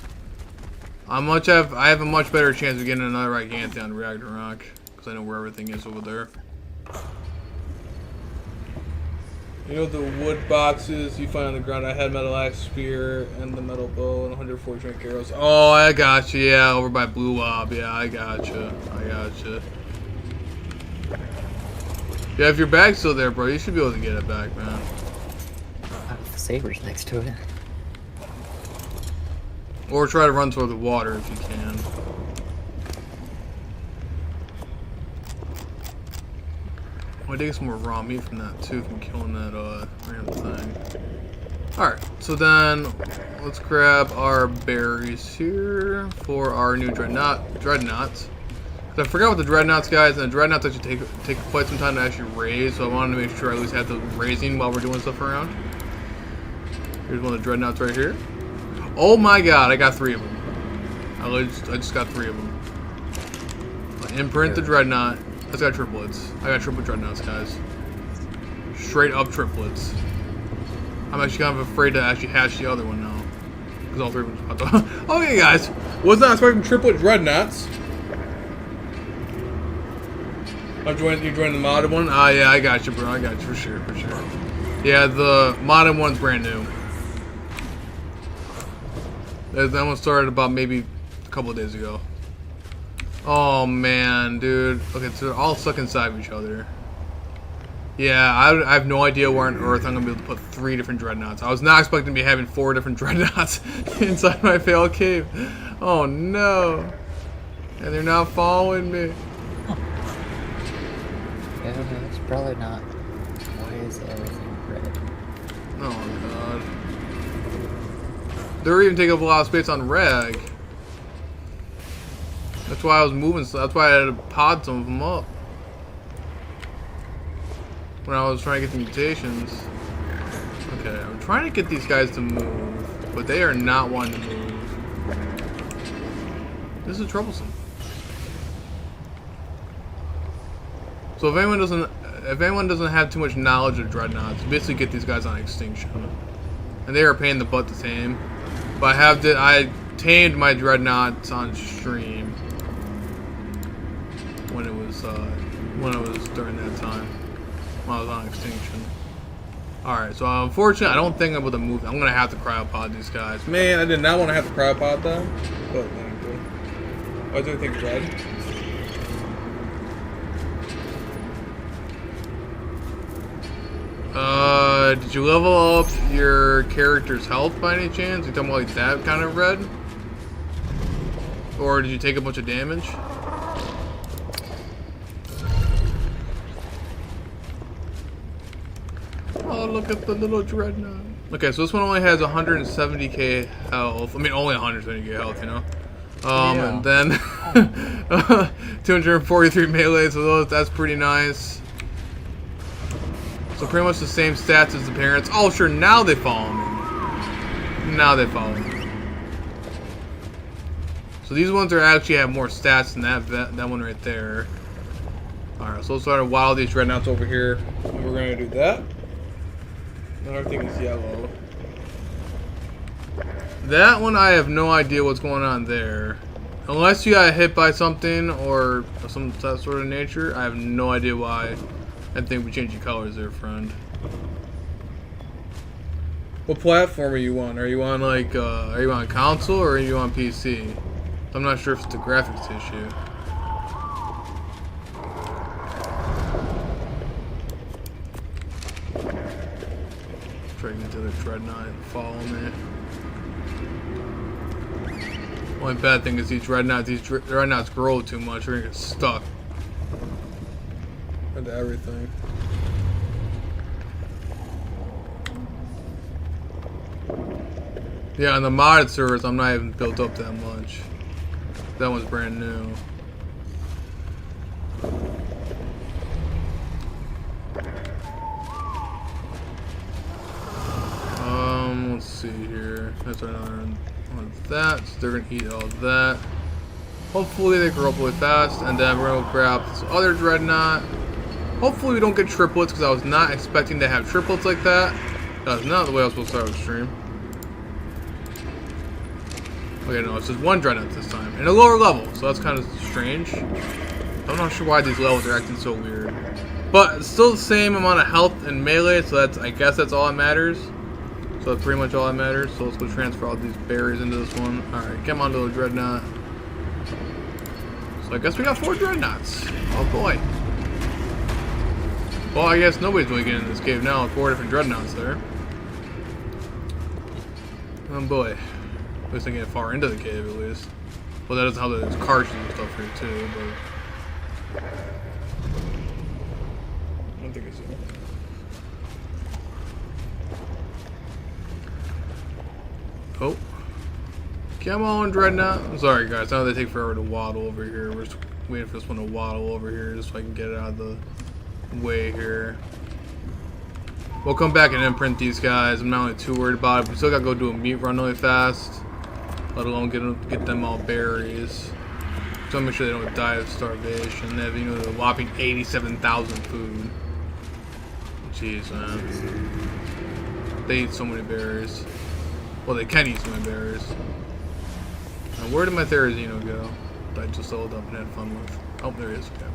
I have a much better chance of getting another Giganthia on Ragnarok. Because I know where everything is over there. You know the wood boxes you find on the ground? I had metal axe spear and the metal bow and 140 drink arrows. Oh, I got you. Yeah, over by Blue Wob. Yeah, I got you. I got you. Yeah, if your bag's still there, bro, you should be able to get it back, man. The saber's next to it. Or try to run toward the water if you can. I did get some more raw meat from that too, from killing that random thing. Alright, so then let's grab our berries here for our new dreadnoughts. I forgot about the dreadnoughts, guys, and the dreadnoughts actually take quite some time to actually raise, so I wanted to make sure I at least have the raising while we're doing stuff around. Here's one of the dreadnoughts right here. Oh my god, I got 3 of them. I just got 3 of them. I imprint the dreadnought. I got triplets. I got triplet dreadnoughts, guys. Straight up triplets. I'm actually kind of afraid to actually hatch the other one now. Because all 3 of them popped up. Okay, guys. Was not expecting triplet dreadnoughts. You joining the modded one? Ah, yeah, I got you, bro. I got you for sure, for sure. Yeah, the modded one's brand new. That one started about maybe a couple of days ago. Oh man, dude. Okay, so they're all stuck inside of each other. Yeah, I have no idea where on earth I'm gonna be able to put 3 different dreadnoughts. I was not expecting to be having 4 different dreadnoughts inside my failed cave. Oh no. And they're not following me. Yeah, it's probably not. Why is everything red? Oh god. They're even taking up a lot of space on rag. That's why I was moving, so that's why I had to pod some of them up. When I was trying to get the mutations. Okay, I'm trying to get these guys to move, but they are not wanting to move. This is troublesome. So if anyone doesn't have too much knowledge of dreadnoughts, basically get these guys on extinction. And they are a pain in the butt to tame. But I tamed my dreadnoughts on stream. When it was during that time. When I was on extinction. Alright, so unfortunately I don't think I'm able to move. I'm gonna have to cryopod these guys. Man, I did not want to have to cryopod them. But why do I think red? Did you level up your character's health by any chance? You talking about like that kind of red? Or did you take a bunch of damage? Oh, look at the little dreadnought. Okay, so this one only has 170k health. I mean, only 170k health, you know? Yeah. And then 243 melee, so that's pretty nice. So pretty much the same stats as the parents. Oh, sure, now they follow me. Now they follow me. So these ones are actually have more stats than that one right there. Alright, so let's start to wild these dreadnoughts over here. And we're going to do that. And everything is yellow. That one, I have no idea what's going on there. Unless you got hit by something or some that sort of nature, I have no idea why. I think we changed your colors there, friend. What platform are you on? Are you on like, are you on console or are you on PC? I'm not sure if it's a graphics issue. Try to get to the dreadnought and follow me. Only bad thing is these dreadnoughts grow too much. We're gonna get stuck into everything. Yeah, on the modded servers, I'm not even built up that much. That one's brand new. That's another one of that. So they're gonna eat all that. Hopefully they grow up really fast, and then we're gonna grab this other dreadnought. Hopefully we don't get triplets, because I was not expecting to have triplets like that. That's not the way I was supposed to start the stream. Okay, no, it's just one dreadnought this time, and a lower level, so that's kind of strange. I'm not sure why these levels are acting so weird, but it's still the same amount of health and melee, so that's, I guess that's all that matters. So that's pretty much all that matters. So let's go transfer all these berries into this one. All right, come on to the dreadnought. So I guess we got 4 dreadnoughts. Oh boy. Well, I guess nobody's really getting in this cave now. 4 different dreadnoughts there. Oh boy. At least I can get far into the cave at least. Well, that is how there's cartridges and stuff here too, but I don't think it's it. Oh. Come on, dreadnought. I'm sorry guys, I know they take forever to waddle over here. We're just waiting for this one to waddle over here just so I can get it out of the way here. We'll come back and imprint these guys. I'm not really too worried about it. We still gotta go do a meat run really fast. Let alone get them all berries. So make sure they don't die of starvation. They have, you know, the whopping 87,000 food. Jeez, man. They eat so many berries. Well, they can eat so many berries. Now, where did my Therizino go? That I just leveled up and had fun with. Oh, there he is. Okay.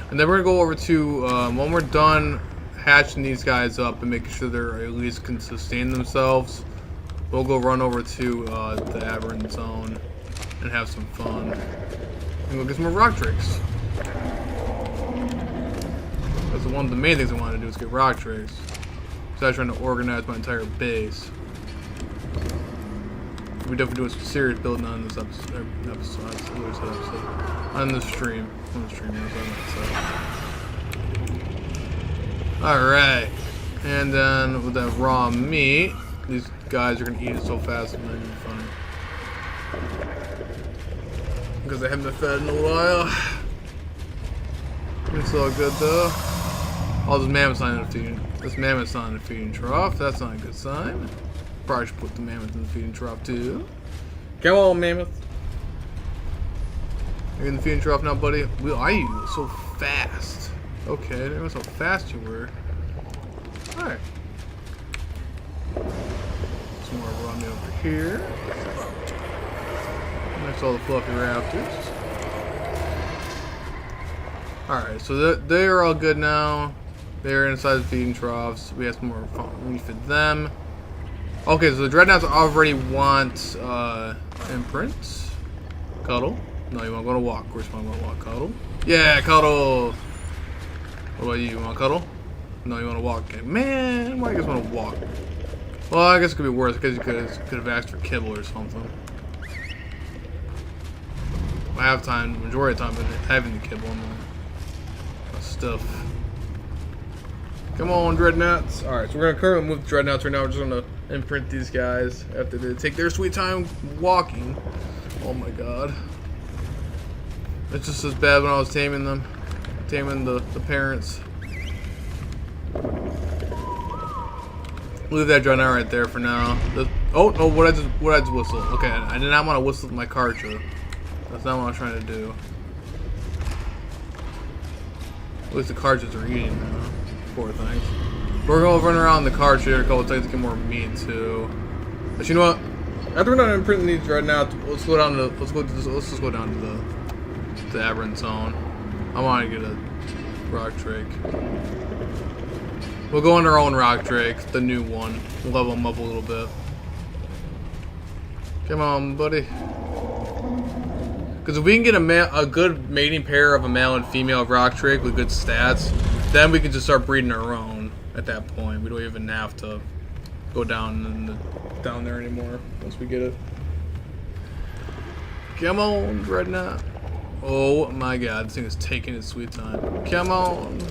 And then we're gonna go over to when we're done hatching these guys up and making sure they're at least can sustain themselves. We'll go run over to the Aberrant Zone and have some fun. And we'll get some more rock drakes. That's one of the main things I wanted to do is get rock drakes. So I was trying to organize my entire base. We definitely doing some serious building on this episode. On the stream. On the stream. Alright. And then with that raw meat, these guys are gonna eat it so fast it's not even funny. Because I haven't been fed in a while. It's all good though. Oh, this mammoth's not in a feeding. This mammoth's not in a feeding trough. That's not a good sign. Probably should put the mammoth in the feeding trough too. Come on, mammoth. You're in the feeding trough now, buddy. Why are you so fast? Okay, I didn't know how fast you were. Alright. Some more raw meat over here. Next, all the fluffy raptors. Alright, so they are all good now. They're inside the feeding troughs. We have some more meat for them. Okay, so the dreadnoughts already want imprints. Cuddle. No, you want to go to walk. Of course you want to walk. Cuddle. Yeah, cuddle. What about you? You want to cuddle? No, you want to walk. Okay. Man, why do you guys want to walk? Well, I guess it could be worse because you could have asked for kibble or something. I have time, majority of the time, but having the kibble and the stuff. Come on, dreadnoughts. Alright, so we're gonna currently move the dreadnoughts right now. We're just gonna imprint these guys after they take their sweet time walking. Oh my god. It's just as bad when I was taming them. Taming the parents. Leave that dreadnought right there for now. Oh no, what I just whistle. Okay, I did not want to whistle with my cartridge. That's not what I was trying to do. At least the cartridges are eating now. Poor things. We're gonna run around the cartridge here a couple times to get more meat too. But you know what? After we're done imprinting these dreadnoughts, let's go down to let's just go down to the Aberrant Zone. I want to get a rock drake. We'll go on our own rock drake, the new one. We'll level them up a little bit. Come on, buddy. Because if we can get a good mating pair of a male and female rock drake with good stats, then we can just start breeding our own at that point. We don't even have to go down there anymore once we get it. Come on, dreadnought. Oh my god, this thing is taking its sweet time. Come on.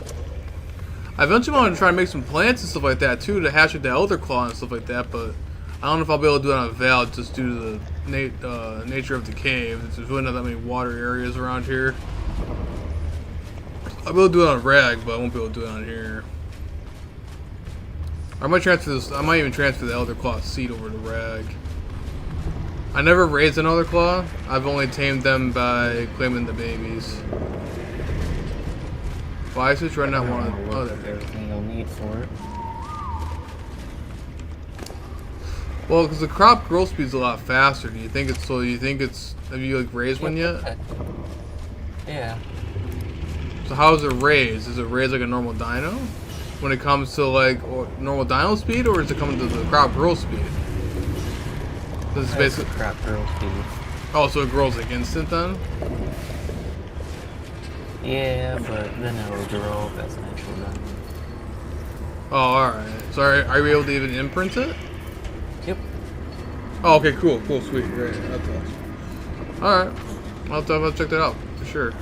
I eventually want to try and make some plants and stuff like that too to hatch with the Elder Claw and stuff like that, but I don't know if I'll be able to do it on a Val just due to the nature of the cave. There's really not that many water areas around here. I'll be able to do it on a rag, but I won't be able to do it on here. I might transfer this. I might even transfer the Elder Claw seed over to rag. I never raised another claw. I've only tamed them by claiming the babies. Why is this right now one? Oh, there. Everything you'll need for it. Well, because the crop growth speed's a lot faster. Do you think it's so? You think it's? Have you like raised one yet? Yeah. So how is it raised? Is it raised like a normal dino? When it comes to like normal dino speed, or is it coming to the crop growth speed? This is basically crop growth speed. Oh, so it grows like instant then? Yeah, but then it'll grow as an actual dino. Oh, alright. So are you able to even imprint it? Yep. Oh, okay, cool, sweet, great. That's awesome. Alright. I'll have to check that out, for sure.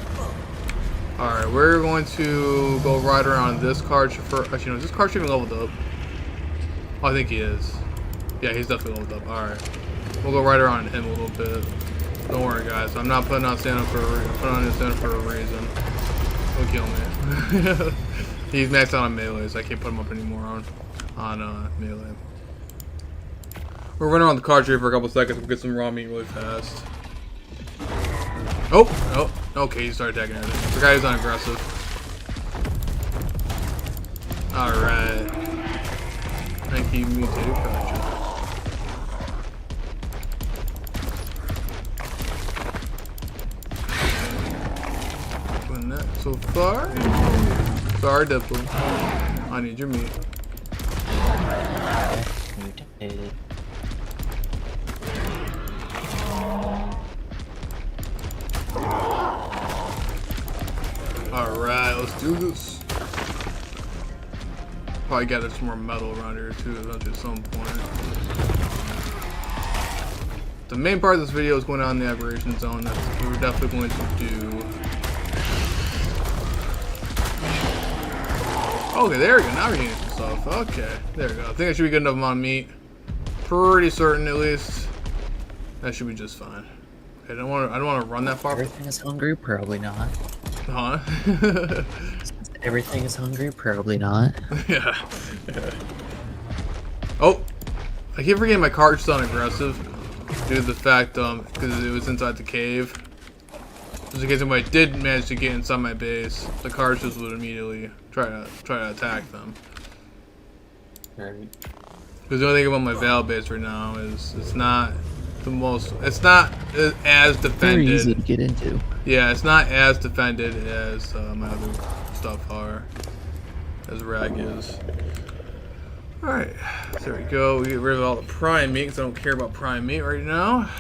Alright, we're going to go right around this card for actually no, this card should be leveled up. Oh, I think he is. Yeah, he's definitely leveled up. Alright. We'll go right around him a little bit. Don't worry guys, I'm not putting on Santa for a reason. I'm putting on Santa for a reason. Don't kill me. He's maxed out on melee, so I can't put him up anymore on melee. We're running around the card tree for a couple seconds. We'll get some raw meat really fast. Oh, okay, he started attacking everything. The guy who's not aggressive. Alright. Thank you, mutated project. Doing that so far. Sorry, Deadpool. I need your meat. Mutated. Alright, let's do this. Probably gather some more metal around here too, eventually at some point. The main part of this video is going on in the aberration zone. That's what we're definitely going to do. Okay, there we go. Now we're getting some stuff. Okay, there we go. I think that should be good enough amount of meat. Pretty certain, at least. That should be just fine. Okay, I don't want to run that far. Everything is hungry? Probably not. Huh? Everything is hungry? Probably not. Yeah. Oh, I keep forgetting my card's still aggressive due to the fact because it was inside the cave. Just in case anybody did manage to get inside my base, the card just would immediately try to attack them. Right. Because the only thing about my Val base right now is it's not as defended. Very easy to get into. Yeah, it's not as defended as my other stuff are, as Rag is. Alright, so there we go. We get rid of all the prime meat because I don't care about prime meat right now.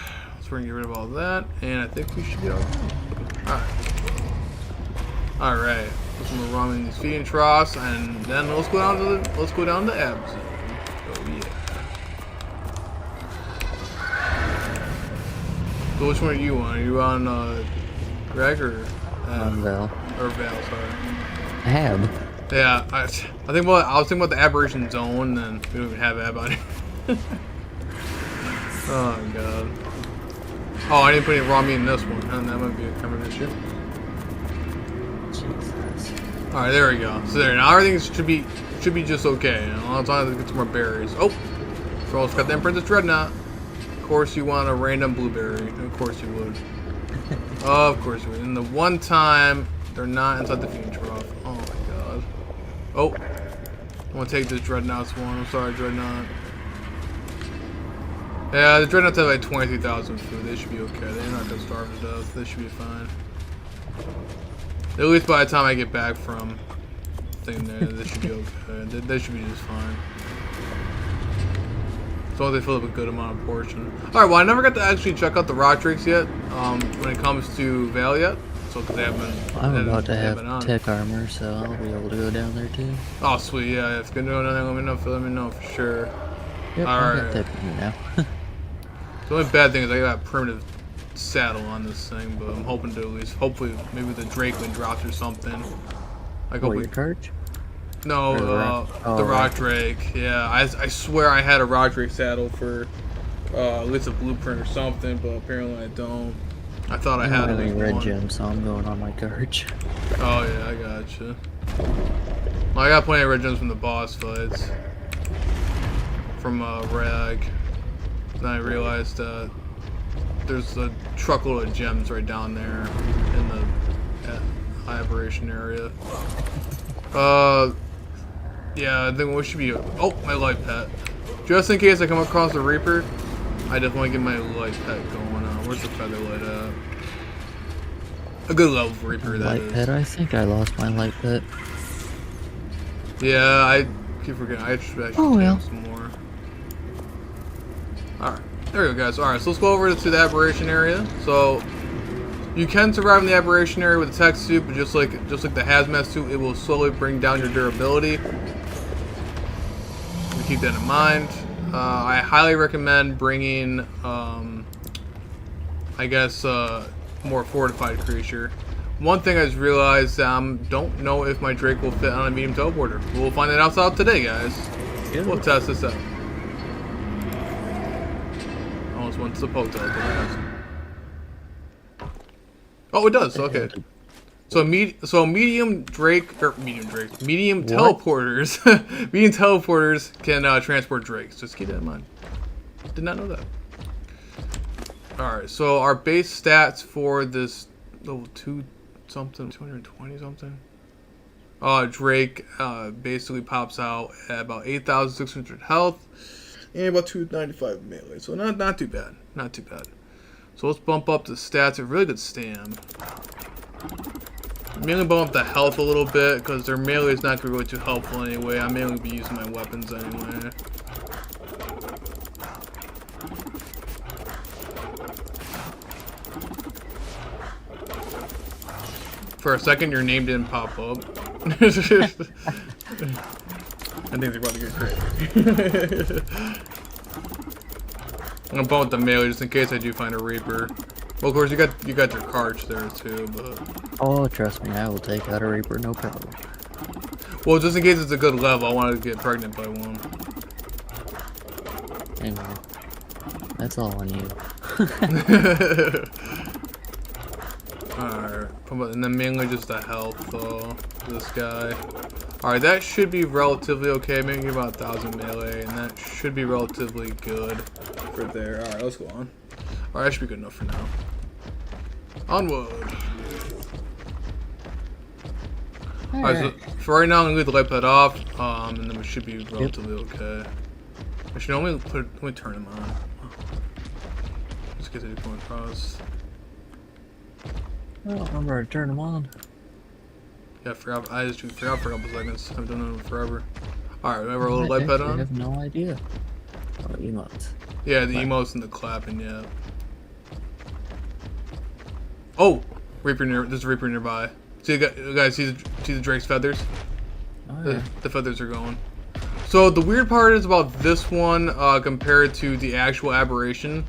So we're gonna get rid of all that, and I think we should be all good. Alright, put some more ramen in these feeding troughs, and then let's go down to Abs. Oh yeah. So which one are you on? Are you on Greg or Val? Or Val, sorry. Ab. Yeah, I was thinking about the aberration zone, and we don't even have Ab on here. Oh god. Oh, I didn't put any raw meat in this one, and that might be a kind of an issue. Jesus. Alright, there we go. So there, now everything should be just okay. You know, as long as I get some more berries. Oh! So let's got the Princess Dreadnought. Of course you want a random blueberry. Of course you would. Of course you would. And the one time they're not inside the feeding trough. Oh my god. Oh. I want to take this Dreadnought's one. I'm sorry, Dreadnought. Yeah, the Dreadnoughts have like 23,000 food. They should be okay. They're not gonna starve to death. They should be fine. At least by the time I get back from thing there, they should be okay. They should be just fine. As long as they fill up a good amount of portion. Alright, well I never got to actually check out the rock drakes yet, when it comes to Val yet. So cause they haven't I'm about to have tech armor, so I'll be able to go down there too. Oh sweet, yeah, if you're going down there, let me know for sure. Yep, Alright. I got tech armor now. The only bad thing is I got a primitive saddle on this thing, but I'm hoping to at least, hopefully, maybe the Drakeling drops or something. Like What, your charge? No, the rock drake. Yeah, I swear I had a rock drake saddle for at least a blueprint or something, but apparently I don't. I thought I had a red one. gem, so I'm going on my charge. Oh yeah, I gotcha. Well, I got plenty of red gems from the boss fights. From Rag. Then I realized that there's a truckload of gems right down there in the aberration area. Yeah, I think we should be. Oh, my light pet. Just in case I come across the Reaper, I definitely get my light pet going on. Where's the feather light at? A good level Reaper, that light is. pet? I think I lost my light pet. Yeah, I keep forgetting. I should Oh, well. some more. Alright, there we go, guys. Alright, so let's go over to the aberration area. So, you can survive in the aberration area with a tech suit, but just like the hazmat suit, it will slowly bring down your durability. So keep that in mind. I highly recommend bringing, I guess, more fortified creature. One thing I just realized, don't know if my Drake will fit on a medium teleporter. We'll find that out today, guys. Yeah. We'll test this out. I almost went to the poke teleporter. Oh, it does. Okay. So medium teleporters, medium teleporters can transport Drakes. Just keep that in mind. Did not know that. All right. So our base stats for this level 220 something. Drake basically pops out at about 8,600 health and about 295 melee. So not too bad. Not too bad. So let's bump up the stats. A really good stam. Mainly bump up the health a little bit because their melee is not going to be really too helpful anyway. I'm mainly be using my weapons anyway. For a second, your name didn't pop up. I think they're about to get crazy. I'm gonna bump the melee just in case I do find a Reaper. Well, of course you got your cards there too, but. Oh, trust me, I will take out a Reaper, no problem. Well, just in case it's a good level, I want to get pregnant by one. Anyway, that's all on you. Alright, and then mainly just the health, this guy. Alright, that should be relatively okay, maybe about 1,000 melee, and that should be relatively good for there. Alright, let's go on. Alright, that should be good enough for now. Onward! Alright, so for right now, I'm going to leave the light pad off, and then we should be relatively okay. I should only turn him on. Just in case I do come across. I don't remember to turn them on. Yeah, I forgot for a couple seconds. I haven't done it in forever. Alright, we have our little light pad on. I have no idea. Oh, emotes. Yeah, the emotes and the clapping, yeah. Oh! Reaper there's a Reaper nearby. See, guys, see the Drake's feathers? Oh, yeah. The feathers are going. So, the weird part is about this one, compared to the actual aberration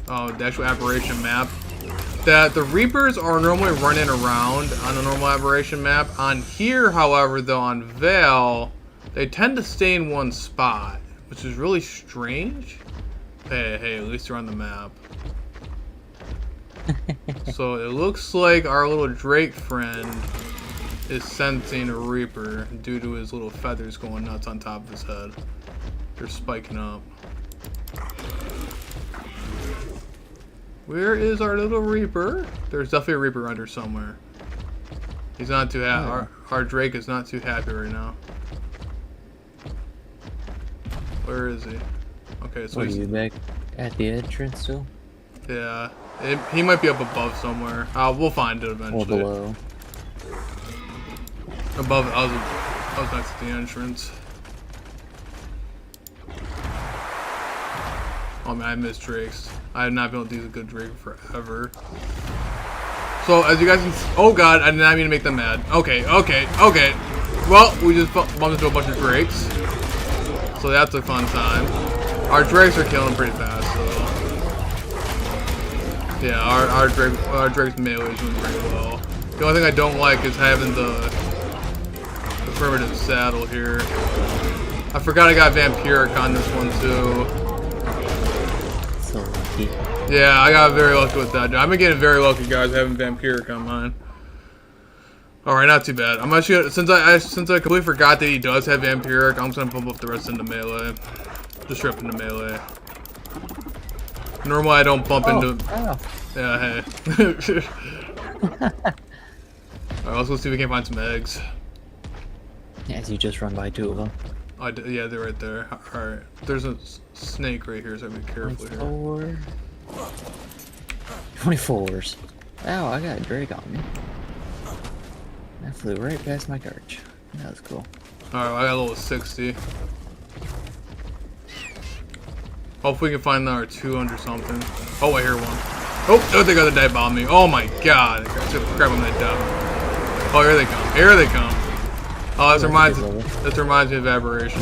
map, that the Reapers are normally running around on the normal aberration map. On here, however, though, on Val, they tend to stay in one spot, which is really strange. Hey, at least they're on the map. So it looks like our little Drake friend is sensing a Reaper due to his little feathers going nuts on top of his head. They're spiking up. Where is our little Reaper? There's definitely a Reaper under somewhere. He's not too happy. Our Drake is not too happy right now. Where is he? Okay, so he's back at the entrance still? Yeah. He might be up above somewhere. We'll find it eventually. Or below. Above, I was next to the entrance. Oh man, I miss Drakes. I have not been able to use a good Drake forever. So, as you guys can see, oh god, I did not mean to make them mad. Okay. Well, we just bumped into a bunch of Drakes. So that's a fun time. Our Drakes are killing pretty fast, so. Yeah, our Drake's melee is doing pretty well. The only thing I don't like is having the primitive saddle here. I forgot I got Vampiric on this one too. So lucky. Yeah, I got very lucky with that. I've been getting very lucky, guys, having Vampiric on mine. Alright, not too bad. I'm actually gonna, since I completely forgot that he does have Vampiric, I'm just gonna pump up the rest into melee. Just rip into melee. Normally I don't bump into. Oh. Yeah, hey. Alright, let's go see if we can find some eggs. As you just run by 2 of them. Yeah, they're right there. Alright, there's a snake right here, so be careful here. 24s. Ow, I got a Drake on me. That flew right past my cartridge. That was cool. Alright, I got a level 60. Hopefully we can find our 200 something. Oh, I hear one. Oh, they got the dive bomb me. Oh my god. Let's grab them that dumb. Oh, here they come. Here they come. Oh, this reminds me of Aberration.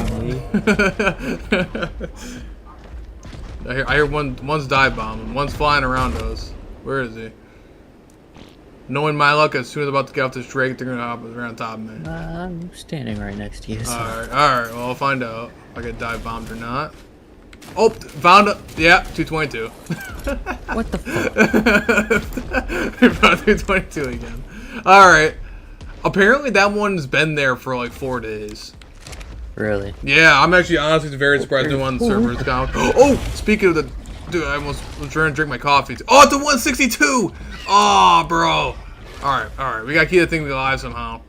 I hear one's dive bombing. One's flying around us. Where is he? Knowing my luck, as soon as I'm about to get off this Drake, they're gonna hop right on top of me. I'm standing right next to you. So. Alright. Well, I'll find out if I get dive bombed or not. Oh, found it. Yeah, 222. What the fuck? Found 222 again. Alright. Apparently that one's been there for like 4 days. Really? Yeah, I'm actually honestly very surprised no one on the server is down. Oh, speaking of the... Dude, I almost was trying to drink my coffee. Oh, it's a 162! Oh, bro. Alright. We gotta keep the thing alive somehow.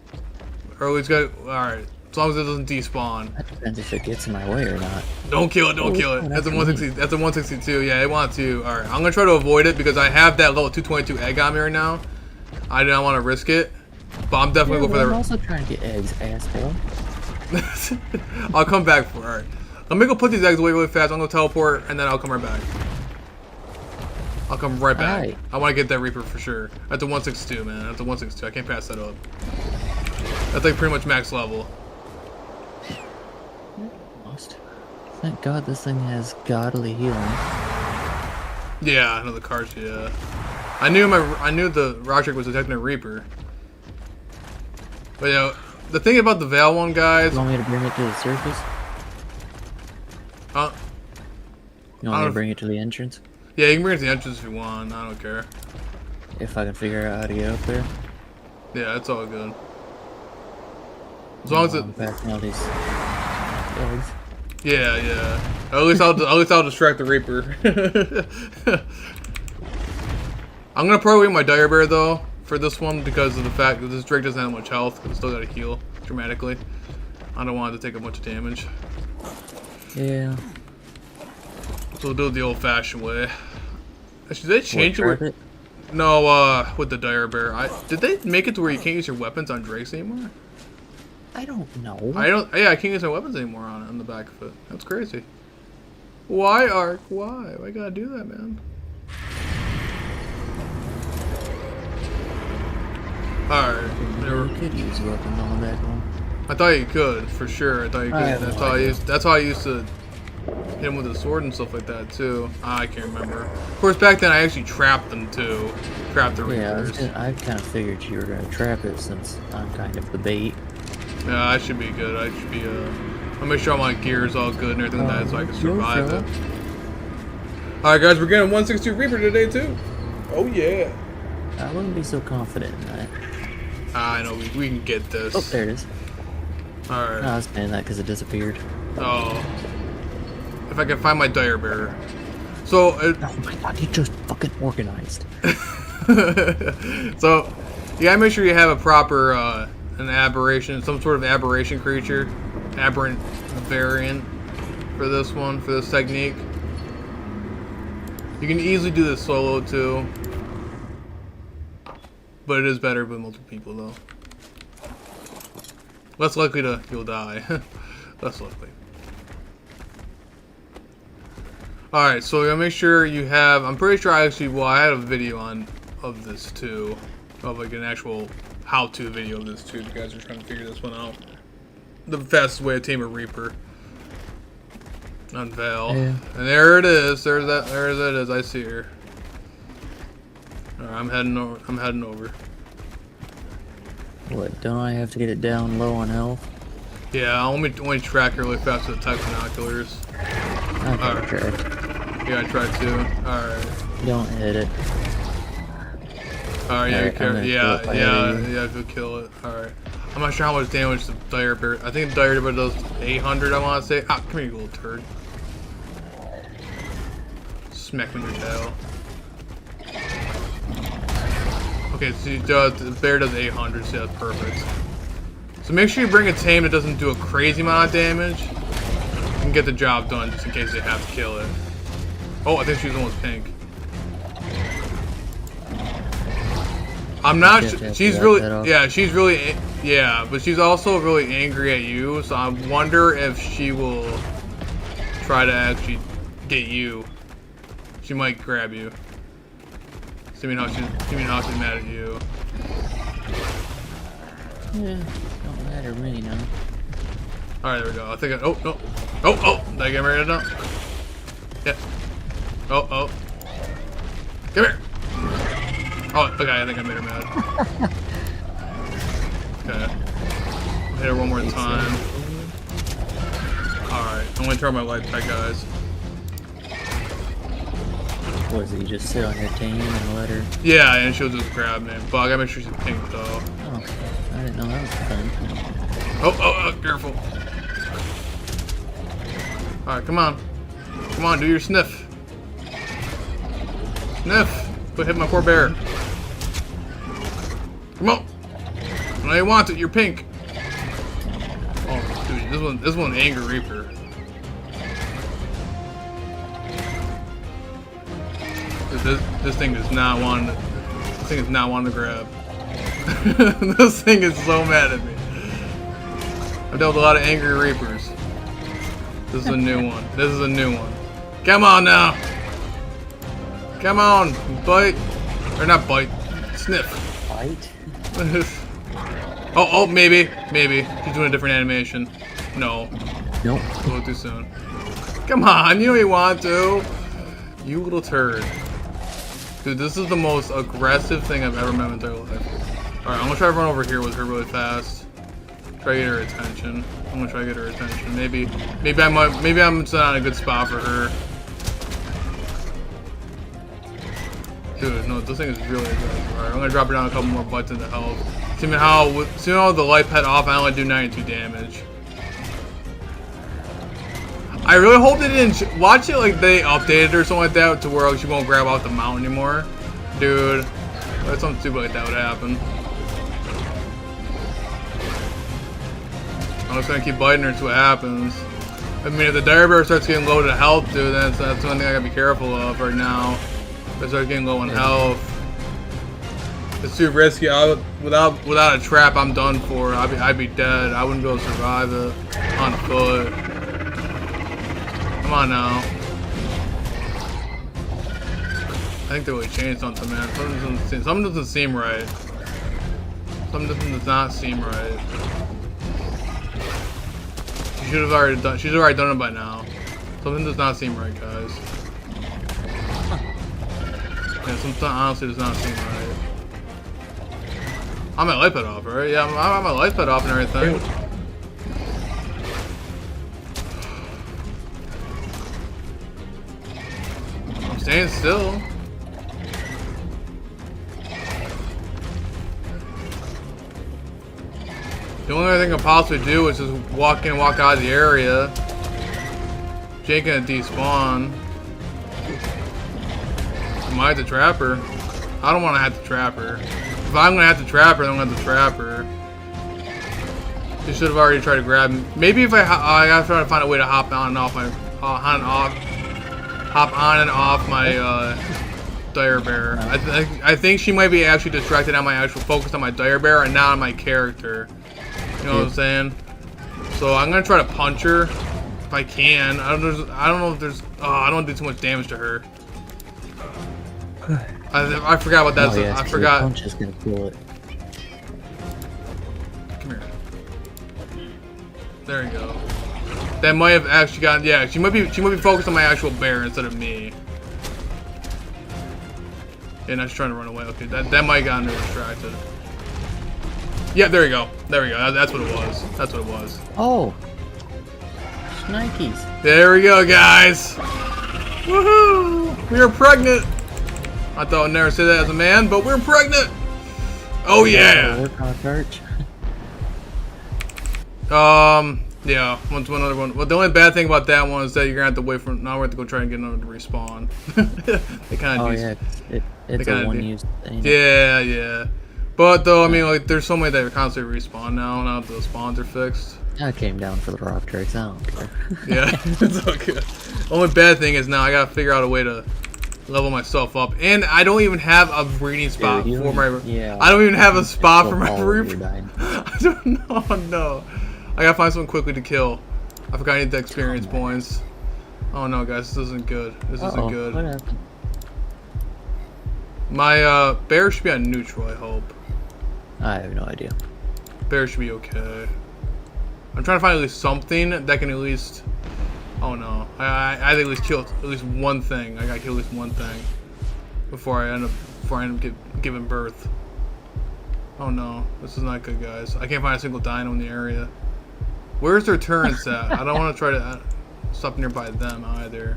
Or at least got... Alright. As long as it doesn't despawn. That depends if it gets in my way or not. Don't kill it, don't kill it. That's a 160. That's a 162. Yeah, it wants to. Alright, I'm gonna try to avoid it because I have that level 222 egg on me right now. I do not want to risk it. But I'm definitely going for the... I'm also trying to get eggs, asshole. I'll come back for it. Alright. Let me go put these eggs away really fast. I'm gonna teleport and then I'll come right back. I'll come right back. Right. I want to get that Reaper for sure. That's a 162, man. That's a 162. I can't pass that up. That's like pretty much max level. Almost. Thank God this thing has godly healing. Yeah, I know the cards. Yeah, I knew the rock trick was detecting a Reaper. But yeah, the thing about the Val one, guys. You want me to bring it to the surface? Huh? You want me to bring it to the entrance? Yeah, you can bring it to the entrance if you want. I don't care. If I can figure out how to get up there. Yeah, it's all good. As long as it. I'm packing all these eggs. Yeah. At least I'll distract the Reaper. I'm gonna probably get my Dire Bear though for this one because of the fact that this Drake doesn't have much health. Because it's still gotta heal dramatically. I don't want it to take a bunch of damage. Yeah. So we'll do it the old-fashioned way. Should they change it? No, with the Dire Bear. Did they make it to where you can't use your weapons on Drakes anymore? I don't know. Yeah, I can't use my weapons anymore on the back of it. That's crazy. Why, Ark? Why? Why gotta do that, man? Alright. You could use a weapon on the back one. I thought you could, for sure. I thought you could. That's how I used to hit him with a sword and stuff like that too. I can't remember. Of course, back then I actually trapped them too. Trapped the Reapers. Yeah, I kind of figured you were gonna trap it since I'm kind of the bait. Yeah, I should be good. I should be. I'll make sure all my gear is all good and everything like that, so I can survive it. All right, guys, we're getting 162 Reaper today too. Oh yeah. I wouldn't be so confident in that. I know we can get this. Oh, there it is. All right. No, I was saying that because it disappeared. Oh. If I can find my Dire Bear. So. Oh my God, he just fucking organized. So, you gotta make sure you have a proper an aberration, some sort of aberration creature, aberrant variant for this one, for this technique. You can easily do this solo too, but it is better with multiple people though. Less likely you'll die. Less likely. Alright, so you gotta make sure you have, I'm pretty sure I had a video of this too. Of like an actual how-to video of this too. If you guys are trying to figure this one out. The fastest way to tame a Reaper. On Val. Yeah. And there it is. There it is. I see her. Alright, I'm heading over. What, don't I have to get it down low on health? Yeah, let me track her really fast with the type binoculars. Okay, track. Yeah, I tried to. Alright. Don't hit it. Alright, yeah, Alright, if you'll kill it. Alright. I'm not sure how much damage the Dire Bear. I think the Dire Bear does 800, I want to say. Ah, come here, you little turd. smack me in your tail. Okay, so the bear does 800, so that's perfect. So make sure you bring a tame that doesn't do a crazy amount of damage. You can get the job done just in case they have to kill it. Oh, I think she's almost pink. I'm not sure. She's really, yeah, she's really, yeah, but she's also really angry at you, so I wonder if she will try to actually get you. She might grab you. See me how she's mad at you. Yeah, don't matter to me, no. Alright, there we go. I think oh, no. Oh, did I get married now? Yeah. Oh. Come here. Oh, okay, I think I made her mad. Okay. Hit her one more time. Alright, I'm gonna turn my light back, guys. What is it, you just sit on your team and let her... Yeah, and she'll just grab me. But I gotta make sure she's pink, though. Oh, I didn't know that was fun. Oh, careful. Alright, come on. Come on, do your sniff. Sniff! Quit hitting my poor bear. Come on! I know you want it, you're pink. Oh, dude, this one Anger Reaper. This thing is not wanting to, to grab. This thing is so mad at me. I've dealt with a lot of Angry Reapers. This is a new one. This is a new one. Come on now! Come on! Bite! Or not bite. Sniff. Bite? Oh, maybe. She's doing a different animation. No. Nope. A little too soon. Come on, you know you want to. You little turd. Dude, this is the most aggressive thing I've ever met in my entire life. Alright, I'm gonna try to run over here with her really fast. Try to get her attention. I'm gonna try to get her attention. Maybe I'm just not in a good spot for her. Dude, no, this thing is really aggressive. Alright, I'm gonna drop her down a couple more buttons to help. See how with the light pet off, I only do 92 damage. I really hope they didn't watch it like they updated or something like that to where she won't grab out the mount anymore. Dude, that's something stupid like that would happen. I'm just gonna keep biting her until what happens. I mean, if the dire bear starts getting low to health, dude, that's one thing I gotta be careful of right now. If I start getting low on health, it's too risky. Without a trap, I'm done for. I'd be dead. I wouldn't be able to survive it on foot. Come on now. I think they really changed something, man. Something doesn't seem right. Something does not seem right. She should have already done. She's already done it by now. Something does not seem right, guys. Yeah, something honestly does not seem right. I'm my light pet off, right? Yeah, I'm my light pet off and everything. Staying still. The only other thing I could possibly do is just walk in and walk out of the area. She ain't gonna despawn. I might have to trap her. I don't want to have to trap her. If I'm gonna have to trap her, then I'm gonna have to trap her. She should have already tried to grab me. Maybe if I gotta try to find a way to hop on and off my dire bear. I think she might be actually distracted on my actual focus on my dire bear and not on my character. You know what I'm saying? So I'm gonna try to punch her if I can. I don't know if there's. I don't want to do too much damage to her. I forgot what that's. I forgot. Punch is gonna kill it. Come here. There you go. That might have actually gotten. Yeah, she might be focused on my actual bear instead of me. And I'm just trying to run away. Okay, that might have gotten her distracted. Yeah, there you go. There we go. That's what it was. That's what it was. Oh. Shnikes. There we go, guys. Woohoo! We are pregnant. I thought I'd never say that as a man, but we're pregnant. Oh yeah. Work on a perch. Yeah, once one other one. Well, the only bad thing about that one is that you're gonna have to wait for. Now we have to go try and get another to respawn. They kind of. Oh yeah, it's a one-use thing. Yeah, yeah. But though, I mean, like, there's so many that are constantly respawn now that the spawns are fixed. I came down for the rock tricks. I don't care. Yeah, it's okay. Only bad thing is now I gotta figure out a way to level myself up, and I don't even have a breeding spot for my. Yeah. I don't even have a spot for my reaper. Dying. I don't know. No. I gotta find someone quickly to kill. I forgot I need the experience points. Oh no, guys, this isn't good. This isn't good. What happened? My bear should be on neutral, I hope. I have no idea. Bear should be okay. I'm trying to find at least something that can at least. Oh no, I think at least kill at least one thing. I gotta kill at least one thing before I end up giving birth. Oh no, this is not good, guys. I can't find a single dino in the area. Where's their turrets at? I don't want to try to stop nearby them either.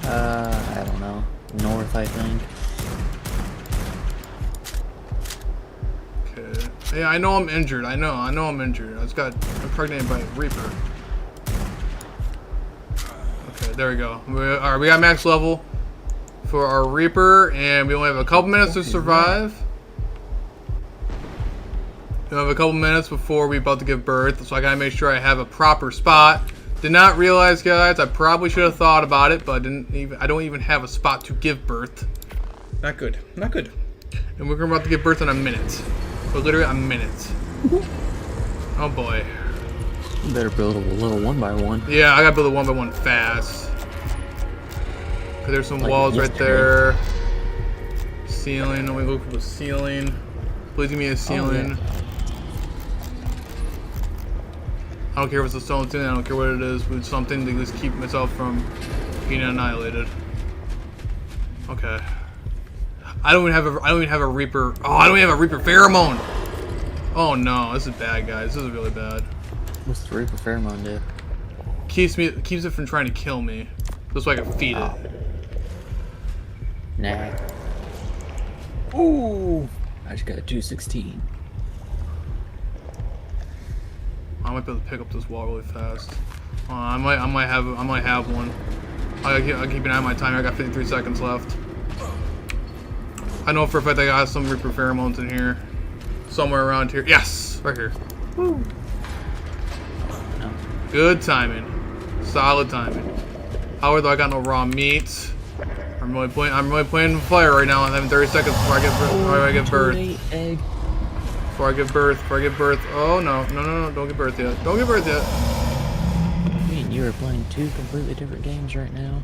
I don't know. North, I think. Okay. Yeah, I know I'm injured. I know I'm injured. I just got impregnated by a Reaper. Okay, there we go. Alright, we got max level for our Reaper, and we only have a couple minutes to survive. We have a couple minutes before we're about to give birth, so I gotta make sure I have a proper spot. Did not realize, guys, I probably should have thought about it, but I don't even have a spot to give birth. Not good. Not good. And we're about to give birth in a minute. But literally a minute. Oh boy. You better build a little 1x1. Yeah, I gotta build a 1x1 fast. Cause there's some walls right there. Ceiling. Let me look for the ceiling. Please give me a ceiling. Oh, yeah. I don't care if it's a stone ceiling. I don't care what it is. But it's something to just keep myself from being annihilated. Okay. I don't even have a Reaper. Oh, I don't even have a Reaper pheromone. Oh no, this is bad, guys. This is really bad. What's the Reaper pheromone do? Keeps it from trying to kill me. Just so I can feed it. Nah. Ooh. I just got a 216. I might be able to pick up this wall really fast. I might have one. I'll keep an eye on my timer. I got 53 seconds left. I know for a fact I got some Reaper pheromones in here, somewhere around here. Yes, right here. Woo. No. Good timing, solid timing. However, I got no raw meat. I'm really playing fire right now. I'm having 30 seconds before I give birth. Egg. Before I give birth. Oh no, don't give birth yet. Don't give birth yet. I mean, you are playing two completely different games right now.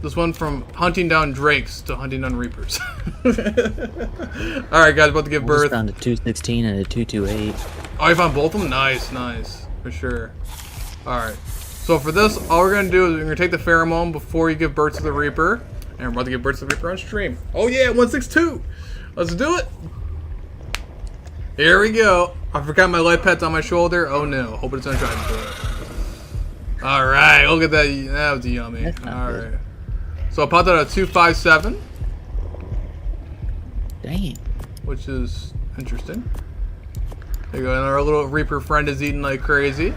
This one from hunting down drakes to hunting down reapers. Alright guys, about to give birth. I found a 216 and a 228. Oh, you found both of them? Nice, nice. For sure. Alright. So for this, all we're going to do is we're going to take the pheromone before you give birth to the Reaper. And we're about to give birth to the Reaper on stream. Oh yeah, 162! Let's do it! Here we go. I forgot my light pet's on my shoulder. Oh no, hope it's not trying to do it. Alright, look at that. That was yummy. Alright. So I popped out a 257. Dang. Which is interesting. There you go, and our little Reaper friend is eating like crazy.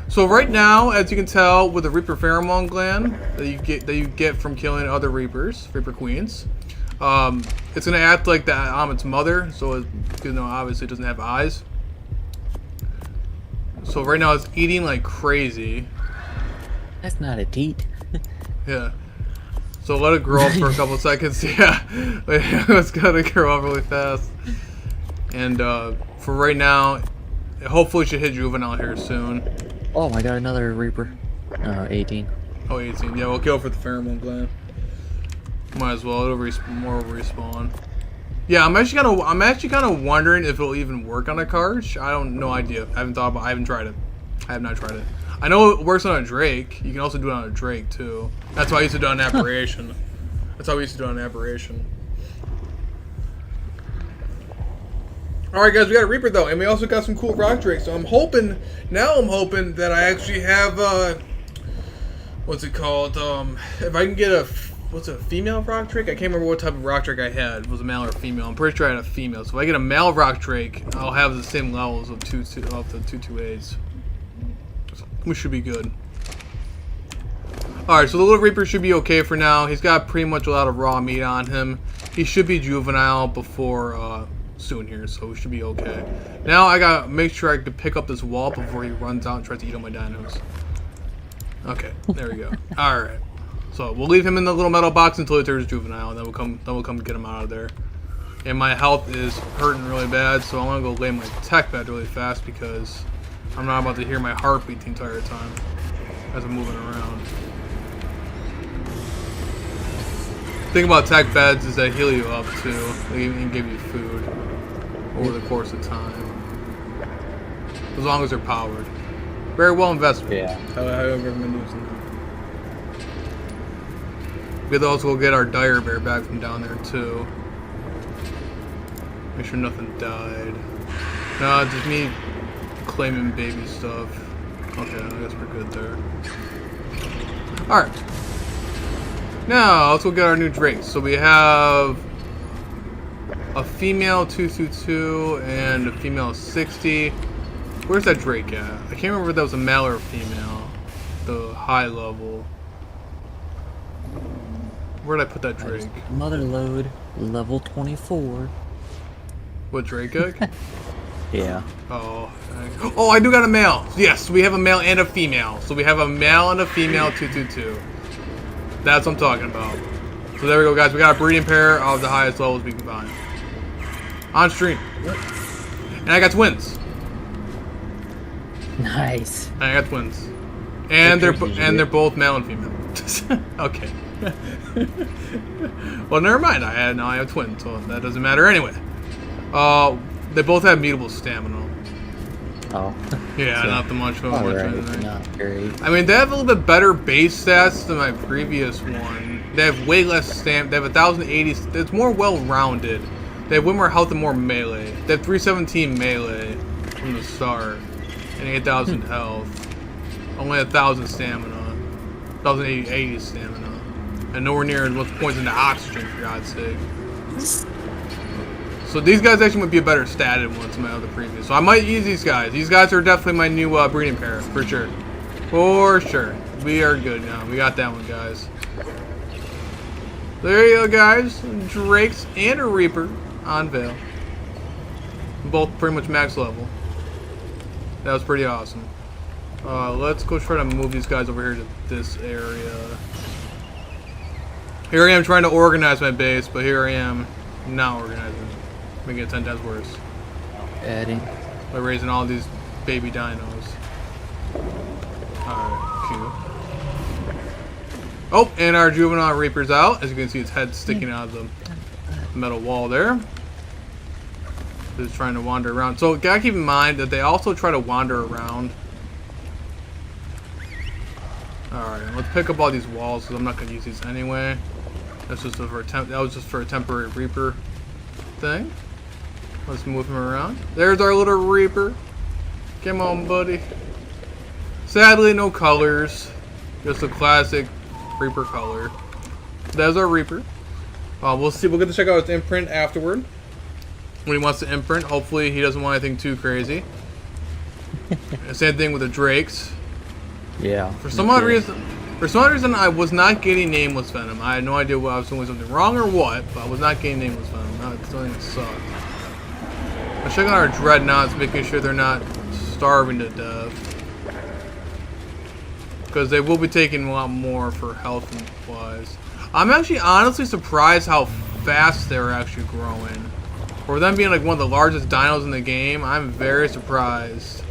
So right now, as you can tell, with the Reaper pheromone gland that you get from killing other Reapers, Reaper queens, it's gonna act like its mother. So it, obviously it doesn't have eyes. So right now it's eating like crazy. That's not a teat. Yeah. So let it grow up for a couple seconds. Yeah, it's gonna grow up really fast. And for right now, hopefully it should hit juvenile here soon. Oh, I got another Reaper. 18. Oh, 18. Yeah, we'll go for the pheromone gland. Might as well. It'll more respawn. Yeah, I'm actually kind of wondering if it'll even work on a card. I don't, no idea. I haven't tried it. I have not tried it. I know it works on a Drake. You can also do it on a Drake too. That's why I used to do it on an Aberration. That's how we used to do it on an Aberration. Alright guys, we got a Reaper though, and we also got some cool rock drakes. So I'm hoping that I actually have, what's it called? If I can get a what's a female rock drake? I can't remember what type of rock drake I had. It was a male or female. I'm pretty sure I had a female. So if I get a male rock drake, I'll have the same levels of the 228s. So we should be good. Alright, so the little Reaper should be okay for now. He's got pretty much a lot of raw meat on him. He should be juvenile before soon here, so we should be okay. Now I gotta make sure I can pick up this wall before he runs out and tries to eat all my dinos. Okay, there we go. Alright. So we'll leave him in the little metal box until he turns juvenile, and then we'll come get him out of there. And my health is hurting really bad, so I want to go lay my tech bed really fast because I'm not about to hear my heartbeat the entire time as I'm moving around. The thing about tech beds is they heal you up too. They even give you food over the course of time, as long as they're powered. Very well invested. Yeah. However, I've been using them. We could also go get our dire bear back from down there too. Make sure nothing died. Nah, just me claiming baby stuff. Okay, I guess we're good there. Alright. Now, let's go get our new drakes. So we have a female 222 and a female 60. Where's that drake at? I can't remember if that was a male or a female. The high level. Where did I put that drake? Mother load, level 24. What, drake egg? Yeah. Oh, oh, I do got a male. Yes, we have a male and a female. So we have a male and a female 222. That's what I'm talking about. So there we go, guys. We got a breeding pair of the highest levels we can find. On stream. And I got twins. Nice. And I got twins. And they're both male and female. Okay. Well, never mind. Now I have twins, so that doesn't matter anyway. They both have mutable stamina. Oh. Yeah, so, not the much of anything. Not great. I mean, they have a little bit better base stats than my previous one. They have way less stamina. They have 1,080. It's more well-rounded. They have way more health and more melee. They have 317 melee from the start and 8,000 health. Only 1,000 stamina. 1,080 stamina. And nowhere near as much points into oxygen, for God's sake. So these guys actually would be a better statted one to my other previous. So I might use these guys. These guys are definitely my new breeding pair, for sure. For sure. We are good now. We got that one, guys. There you go, guys. Drakes and a Reaper on Vale. Both pretty much max level. That was pretty awesome. Let's go try to move these guys over here to this area. Here I am trying to organize my base, but here I am not organizing. Making it 10 times worse. Adding. By raising all these baby dinos. Alright, cute. Oh, and our juvenile Reaper's out. As you can see, its head sticking out of the metal wall there. Just trying to wander around. So, gotta keep in mind that they also try to wander around. Alright, let's pick up all these walls because I'm not gonna use these anyway. That's just for that was just for a temporary Reaper thing. Let's move him around. There's our little Reaper. Come on, buddy. Sadly, no colors. Just a classic Reaper color. There's our Reaper. We'll see. We'll get to check out his imprint afterward. When he wants to imprint. Hopefully, he doesn't want anything too crazy. Same thing with the Drakes. Yeah. For some odd reason, I was not getting Nameless Venom. I had no idea what I was doing something wrong or what, but I was not getting Nameless Venom. That's something that sucked. I'm checking our Dreadnoughts, making sure they're not starving to death. Because they will be taking a lot more for health and supplies. I'm actually honestly surprised how fast they're actually growing. For them being like one of the largest dinos in the game, I'm very surprised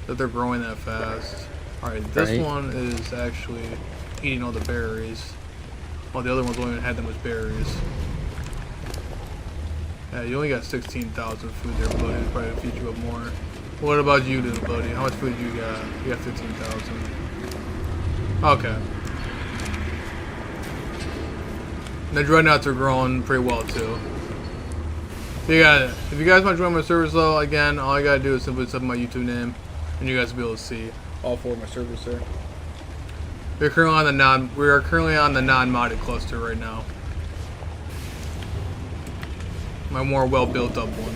that they're growing that fast. Alright, this one is actually eating all the berries. While the other ones don't even have that much berries. Yeah, you only got 16,000 food there, buddy. Probably feed you up more. What about you, little buddy? How much food you got? You got 15,000. Okay. The Dreadnoughts are growing pretty well, too. If you guys want to join my servers, though, again, all you gotta do is simply set my YouTube name, and you guys will be able to see all 4 of my servers there. We're currently on the non-modded cluster right now. My more well-built up one.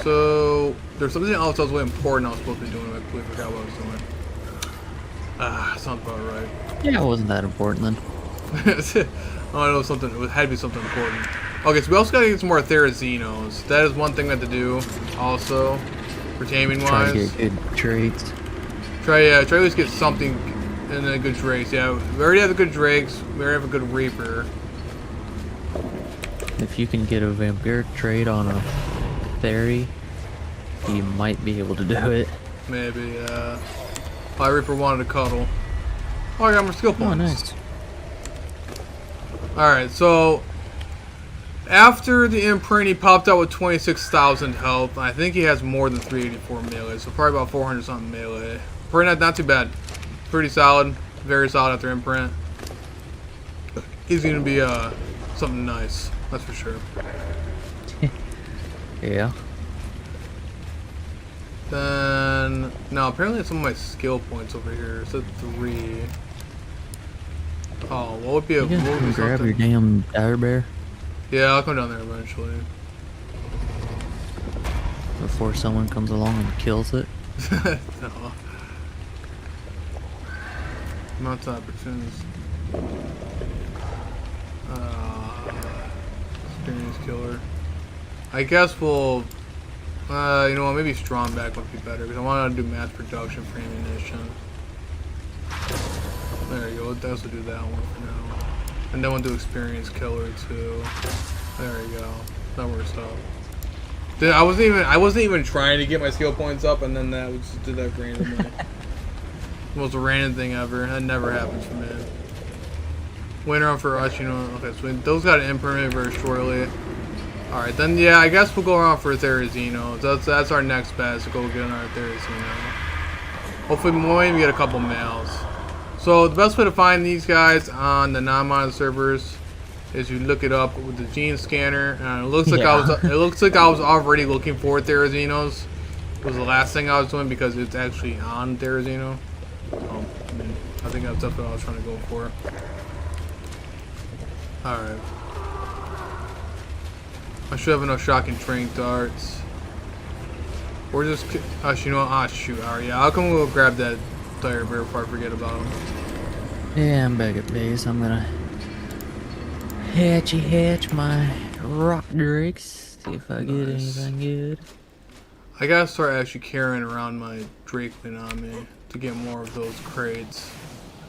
So there's something else that was really important I was supposed to be doing. I completely forgot what I was doing. Sounds about right. Yeah, it wasn't that important then. Oh, it was something. It had to be something important. Okay, so we also gotta get some more Therazinos. That is one thing we have to do. Also, for taming wise. Try to get good traits. Try at least get something and then good drakes. Yeah, we already have the good drakes. We already have a good reaper. If you can get a vampiric trait on a fairy, you might be able to do it. Maybe. My reaper wanted to cuddle. Oh, I got more skill points. Oh, nice. Alright, so after the imprint, he popped out with 26,000 health. I think he has more than 384 melee, so probably about 400 something melee. Pretty not too bad. Pretty solid. Very solid after imprint. He's gonna be something nice, that's for sure. Yeah. Then now apparently some of my skill points over here. It's at 3. Oh, what would be a You what would can be grab something? your damn dire bear Yeah, I'll come down there eventually. before someone comes along and kills it. No. Mount opportunities. Experience killer. I guess we'll. You know what? Maybe strong back would be better because I want to do mass production for ammunition. There you go. Let's do that one for now, and then we'll do experience killer too. There you go. That works out. Dude, I wasn't even trying to get my skill points up, and then that we just did that randomly. Most random thing ever. That never happens for me. Winter on for us, you know. Okay, so those got an impermanent very shortly. Alright, then yeah, I guess we'll go around for Therizino. That's our next bet, is to go get our Therizino. Hopefully we'll maybe get a couple males. So the best way to find these guys on the non-modded servers is you look it up with the gene scanner. And it looks like I was already looking for Therizinos. It was the last thing I was doing because it's actually on Therizino. I think that's what I was trying to go for. Alright. I should have enough shocking trank darts. Or just, you know what? Ah, shoot. Alright, yeah. I'll come go grab that dire bear before I forget about him. Yeah, I'm back at base. I'm gonna hatch my rock drakes. See if I get anything good. I gotta start actually carrying around my Drakeling on me to get more of those crates.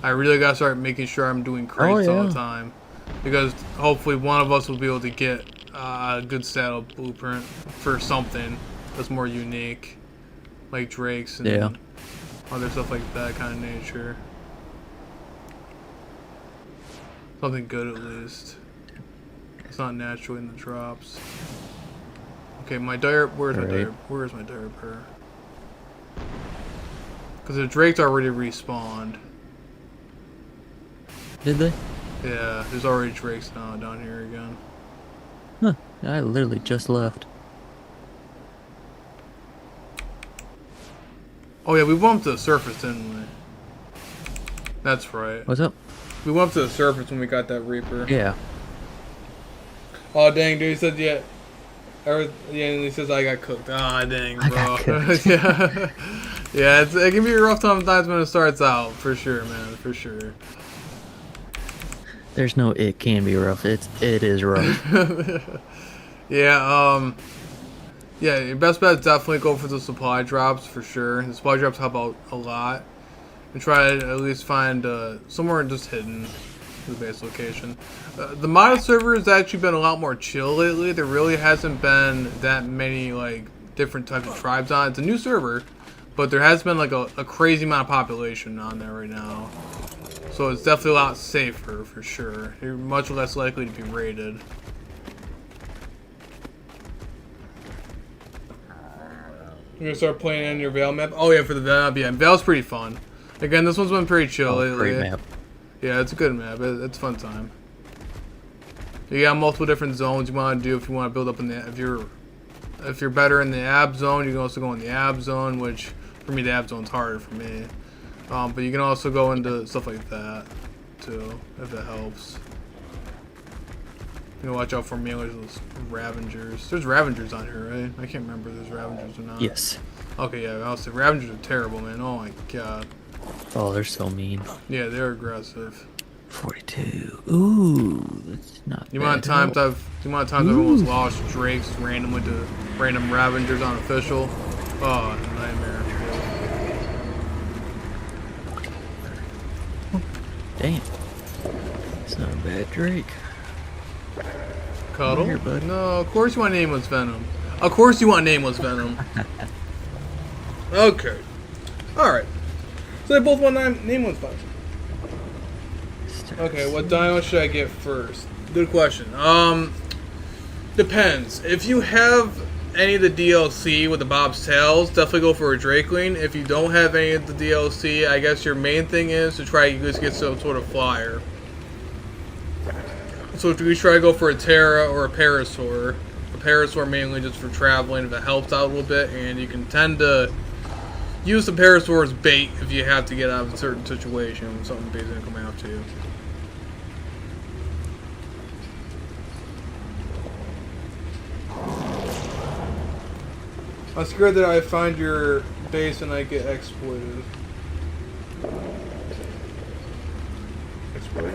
I really gotta start making sure I'm doing crates all the time. Because hopefully one of us will be able to get a good saddle blueprint for something that's more unique. Like drakes and other stuff like that kind of nature. Something good at least. It's not natural in the drops. Okay, my dire. Where's my dire? Where's my dire bear? Because the drakes already respawned. Did they? Yeah, there's already drakes now down here again. Huh. I literally just left. Oh yeah, we went up to the surface, didn't we? That's right. What's up? We went up to the surface when we got that Reaper. Yeah. Oh dang, dude, he said yeah. Yeah, and he says I got cooked. Ah, dang, bro. I got cooked. Yeah, yeah. It can be a rough sometimes when it starts out, for sure, man, for sure. There's no it can be rough. It is rough. Yeah, yeah, your best bet is definitely go for the supply drops for sure. The supply drops help out a lot. And try to at least find somewhere just hidden the base location. The modded server has actually been a lot more chill lately. There really hasn't been that many like different types of tribes on it. It's a new server, but there has been like a crazy amount of population on there right now. So it's definitely a lot safer for sure. You're much less likely to be raided. You're gonna start playing on your Vale map? Oh yeah, for the Vale map, yeah. Vale's pretty fun. Again, this one's been pretty chill lately. Great map. Yeah, it's a good map. It's a fun time. You got multiple different zones you want to do if you want to build up in the. If you're better in the ab zone, you can also go in the ab zone. Which for me, the ab zone's harder for me. But you can also go into stuff like that too, if it helps. You know, watch out for mealers, those Ravengers. There's Ravengers on here, right? I can't remember if there's Ravengers or not. Yes. Okay, yeah, I'll say Ravengers are terrible, man. Oh my god. Oh, they're so mean. Yeah, they're aggressive. 42. Ooh, that's not The bad. amount of times I've almost lost Drakes randomly to random Ravengers on official. Oh, nightmare. Damn. It's not a bad Drake. Cuddle? Here, bud. No, of course you want Nameless Venom. Of course you want Nameless Venom. Okay. Alright. So they both want Nameless Venom. Okay, what dino should I get first? Good question. Depends. If you have any of the DLC with the Bob's Tails, definitely go for a Drakeling. If you don't have any of the DLC, I guess your main thing is to try to just get some sort of flyer. So if you try to go for a Terra or a Parasaur, mainly just for traveling if it helps out a little bit, and you can tend to use the Parasaur as bait if you have to get out of a certain situation when something big's gonna come after you. I'm scared that I find your base and I get exploited. Exploited?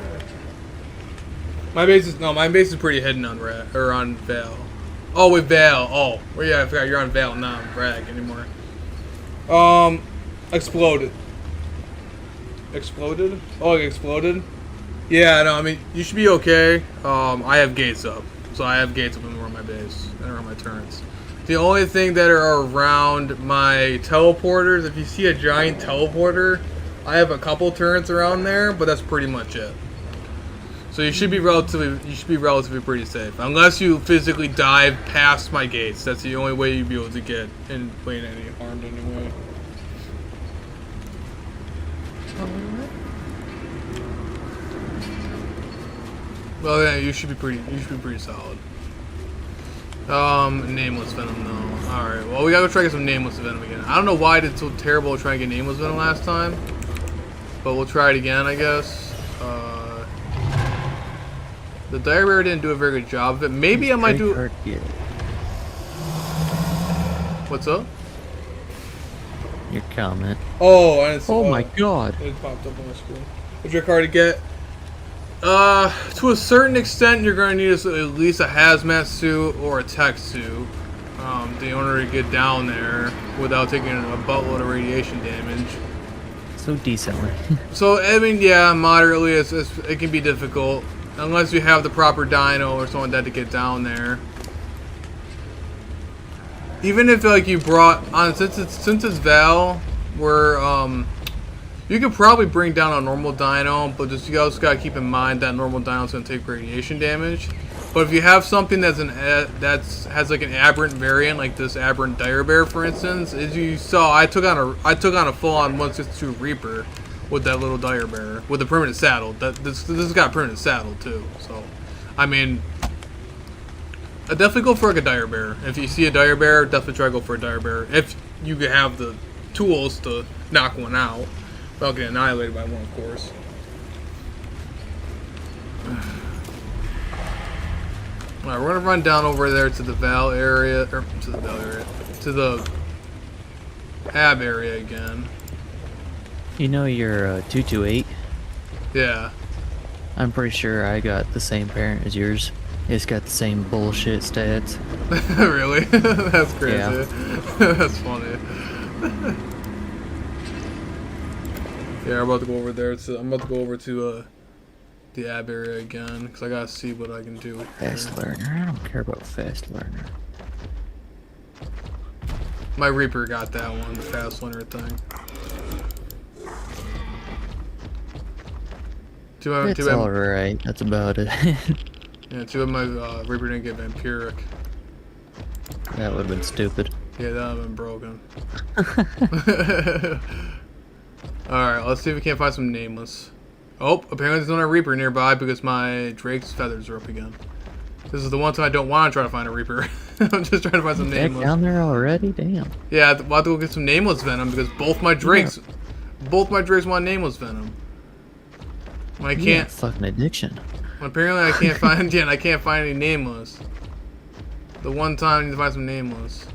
My base is pretty hidden on on Val. Oh, with Val. Oh, well, yeah, I forgot you're on Val, not on Bragg anymore. Exploded. Exploded? Oh, it exploded? Yeah, no, I mean, you should be okay. I have gates up. So I have gates up in my base and around my turrets. The only thing that are around my teleporters, if you see a giant teleporter, I have a couple turrets around there, but that's pretty much it. So you should be relatively pretty safe, unless you physically dive past my gates. That's the only way you'd be able to get in playing any harmed anyway. Well, yeah, you should be pretty solid. Nameless Venom though. Alright, well we gotta go try to get some Nameless Venom again. I don't know why I did so terrible trying to get Nameless Venom last time, but we'll try it again, I guess. The Diarrhea didn't do a very good job of it. Maybe I might do... What's up? Your comment. Oh, I didn't see, oh my god. It popped up on my screen. What's your card to get? To a certain extent, you're going to need at least a hazmat suit or a tech suit in order to get down there without taking a buttload of radiation damage. So decently. So, I mean, yeah, moderately, it can be difficult. Unless you have the proper dino or something like that to get down there. Even if, like, you brought on, since it's Val, where, you could probably bring down a normal dino, but you also gotta keep in mind that normal dino's gonna take radiation damage. But if you have something has like an aberrant variant, like this aberrant Dire Bear, for instance, as you saw, I took on a full-on 162 Reaper with that little Dire Bear with a permanent saddle. This has got a permanent saddle too. So, I mean, I definitely go for like a Dire Bear. If you see a Dire Bear, definitely try to go for a Dire Bear if you have the tools to knock one out. I'll get annihilated by one, of course. Alright, we're gonna run down over there to the Val area, to the Ab area again. You know your 228? Yeah. I'm pretty sure I got the same parent as yours. It's got the same bullshit stats. Really? That's crazy. Yeah. That's funny. Yeah, I'm about to go over there. I'm about to go over to the Ab area again because I gotta see what I can do. Fast learner. I don't care about fast learner. My Reaper got that one, the fast learner thing. It's alright. That's about it. Yeah, too bad my Reaper didn't get Vampiric. That would have been stupid. Yeah, that would have been broken. Alright, let's see if we can't find some Nameless. Oh, apparently there's not a Reaper nearby because my Drake's feathers are up again. This is the one time I don't want to try to find a Reaper. I'm just trying to find some Nameless. Down there already? Damn. Yeah, I'll have to go get some Nameless Venom because both my Drakes Both my drakes want nameless venom. When I You can't. got fucking addiction. Apparently, I can't find. Yeah, I can't find any nameless. The one time I need to find some nameless.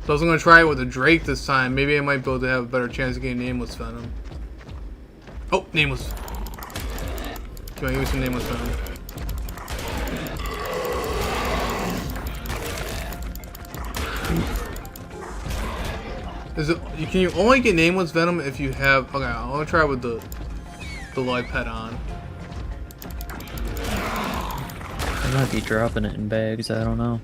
So I was gonna try it with a drake this time. Maybe I might be able to have a better chance of getting nameless venom. Oh, nameless. Come on, give me some nameless venom. Is it? Can you only get nameless venom if you have? Okay, I want to try it with the live pet on. I might be dropping it in bags. I don't know.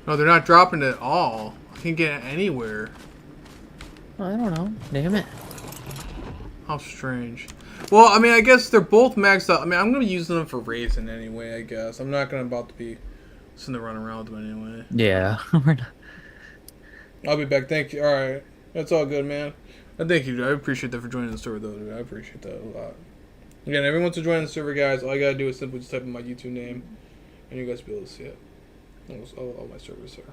No, they're not dropping it at all. I can't get it anywhere. I don't know. Damn it. How strange. Well, I mean, I guess they're both maxed out. I mean, I'm gonna be using them for raising anyway. I guess I'm not gonna about to be sitting there running around with them anyway. Yeah. We're not. I'll be back. Thank you. All right, that's all good, man. And thank you, dude. I appreciate that for joining the server, though, dude. I appreciate that a lot. Again, everyone to join the server, guys. All you gotta do is simply just type in my YouTube name, and you guys will be able to see it. All my servers there.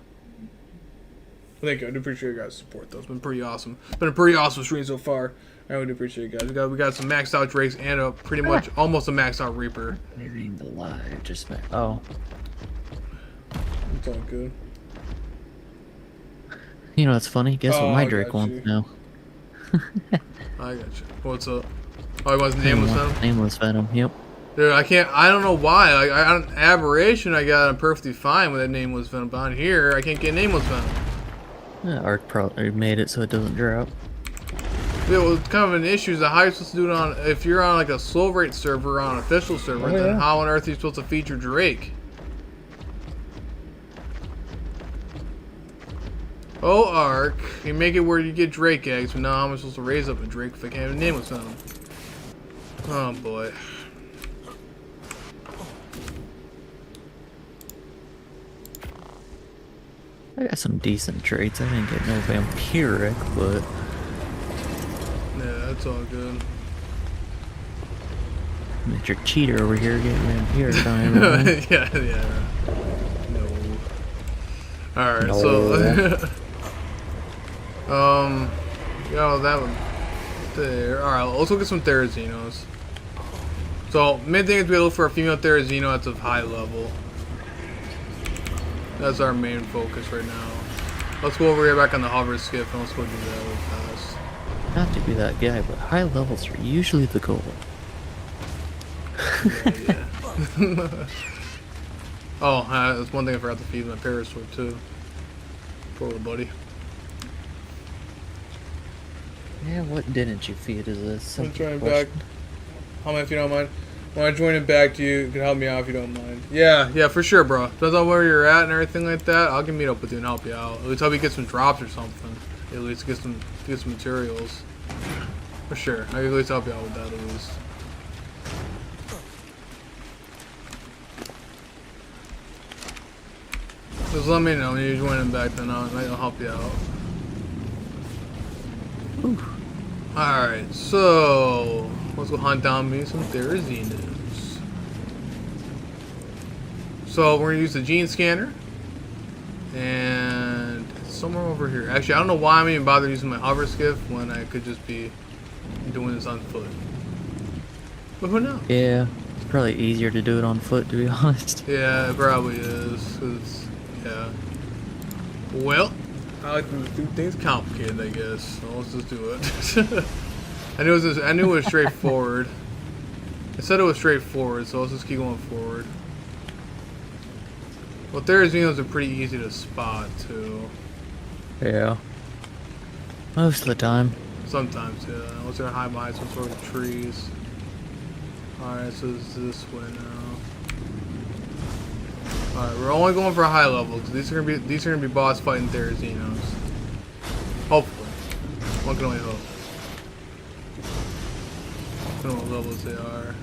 Thank you. I do appreciate your guys' support, though. It's been pretty awesome. It's been a pretty awesome stream so far. I really do appreciate you guys. We got some maxed out drakes and a pretty much almost a maxed out reaper. Maybe the live just. Oh. It's all good. You know what's funny? Guess what my I drake got wants you. now? I got you. What's up? Oh, he wants nameless venom? Nameless venom. Yep. Dude, I can't. I don't know why. Like, on Aberration, I got him perfectly fine with that nameless venom. But on here, I can't get nameless venom. Yeah, Arc probably made it so it doesn't drop. Yeah, well, it's kind of an issue is how you're supposed to do it on. If you're on like a slow rate server, on an official server, then yeah. how on earth are you supposed to feature Drake? Oh, Ark, you make it where you get Drake eggs, but now how am I supposed to raise up a Drake if I can't have a nameless venom? Oh boy. I got some decent traits. I didn't get no vampiric, but Yeah, that's all good. Mr. Cheater over here getting vampiric on everything. yeah. No. Alright, No. so yeah, that one there. Alright, let's look at some Therazinos. So main thing is we look for a female Therazino that's of high level. That's our main focus right now. Let's go over here back on the hover skiff and let's go do that real fast. Not to be that guy, but high levels are usually the goal. Yeah. Oh, that's one thing I forgot to feed my Parasaur too. Poor little buddy. Yeah, what didn't you feed is this? I'm trying back. How many if you don't mind? When I join it back to you, you can help me out if you don't mind. Yeah, for sure, bro. Depends on where you're at and everything like that. I can meet up with you and help you out. At least help you get some drops or something. At least get some materials. For sure. I can at least help you out with that at least. Just let me know when you're joining back, then I'll help you out. Alright, so let's go hunt down me some Therazinos. So we're gonna use the gene scanner. And it's somewhere over here. Actually, I don't know why I'm even bothering using my hover skiff when I could just be doing this on foot. But who knows? Yeah, it's probably easier to do it on foot, to be honest. Yeah, it probably is. 'Cause, yeah. Well, I like to do things complicated, I guess. So let's just do it. I knew it was straightforward. It said it was straightforward, so let's just keep going forward. Well, Therazinos are pretty easy to spot too. Yeah. Most of the time. Sometimes, yeah. Unless they're high behind some sort of trees. Alright, so it's this way now. Alright, we're only going for a high level, because these are gonna be boss fighting Therazinos. Hopefully. One can only hope. I don't know what levels they are.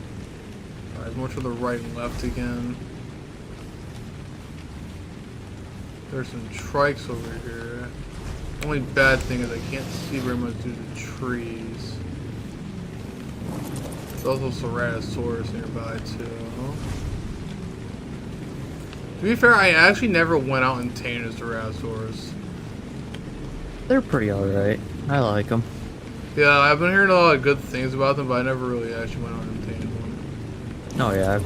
Alright, more to the right and left again. There's some trikes over here. Only bad thing is I can't see very much through the trees. There's also Ceratosaurus nearby too. To be fair, I actually never went out and tamed a Ceratosaurus. They're pretty alright. I like them. Yeah, I've been hearing a lot of good things about them, but I never really actually went on and tamed one. Oh yeah,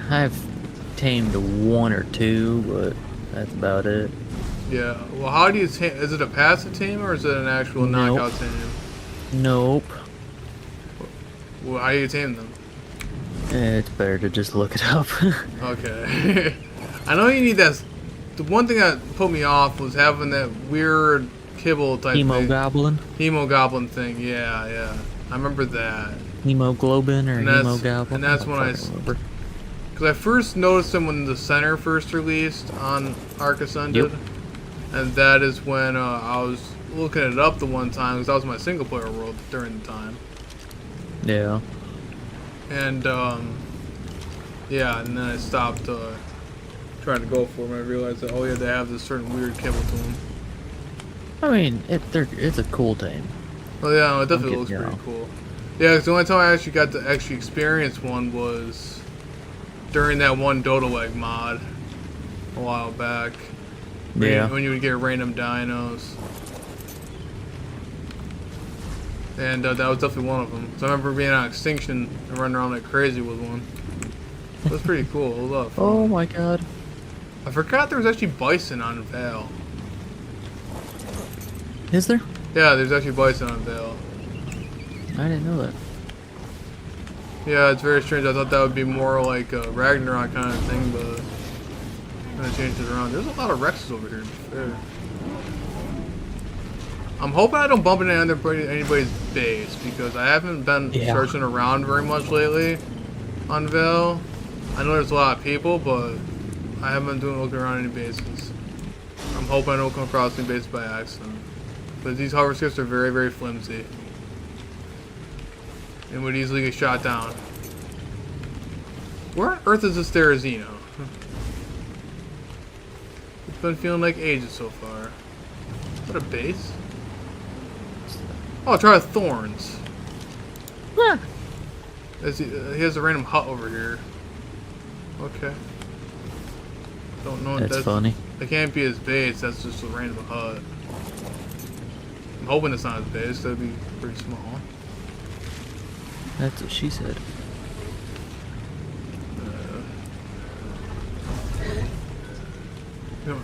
I've tamed one or two, but that's about it. Yeah. Well, how do you tame? Is it a passive tame or is it an actual Nope. knockout tame? Nope. Well, how do you tame them? It's better to just look it up. Okay. I know you need that. The one thing that put me off was having that weird kibble type thing. Hemogoblin? Hemogoblin thing. Yeah, yeah. I remember that. Hemoglobin or hemogoblin? And that's when because I first noticed them when the center first released on Ark Ascended. Yep. And that is when I was looking it up the one time because that was my single player world during the time. Yeah. And yeah, and then I stopped trying to go for them. I realized that they have this certain weird kibble to them. I mean, it's a cool tame. Oh yeah, no, it definitely looks pretty cool. Yeah, 'cause the only time I actually got to experience one was during that one Dodoleg mod a while back. Yeah. When you would get random dinos. And that was definitely one of them. So I remember being on Extinction and running around like crazy with one. It was pretty cool. It was a lot of fun. Oh my god. I forgot there was actually bison on Vale. Is there? Yeah, there's actually bison on Vale. I didn't know that. Yeah, it's very strange. I thought that would be more like a Ragnarok kind of thing, but kind of changed it around. There's a lot of Rexes over here, to be fair. I'm hoping I don't bump into anybody's base, because I haven't been searching around very much lately on Vale. I know there's a lot of people, but I haven't been looking around any bases. I'm hoping I don't come across any bases by accident. But these hover skips are very, very flimsy. And would easily get shot down. Where on earth is this Therizino? It's been feeling like ages so far. What a base? Oh, try with thorns. Yeah. He has a random hut over here. Okay. Don't know. That's funny. That can't be his base. That's just a random hut. I'm hoping it's not his base. That'd be pretty small. That's what she said.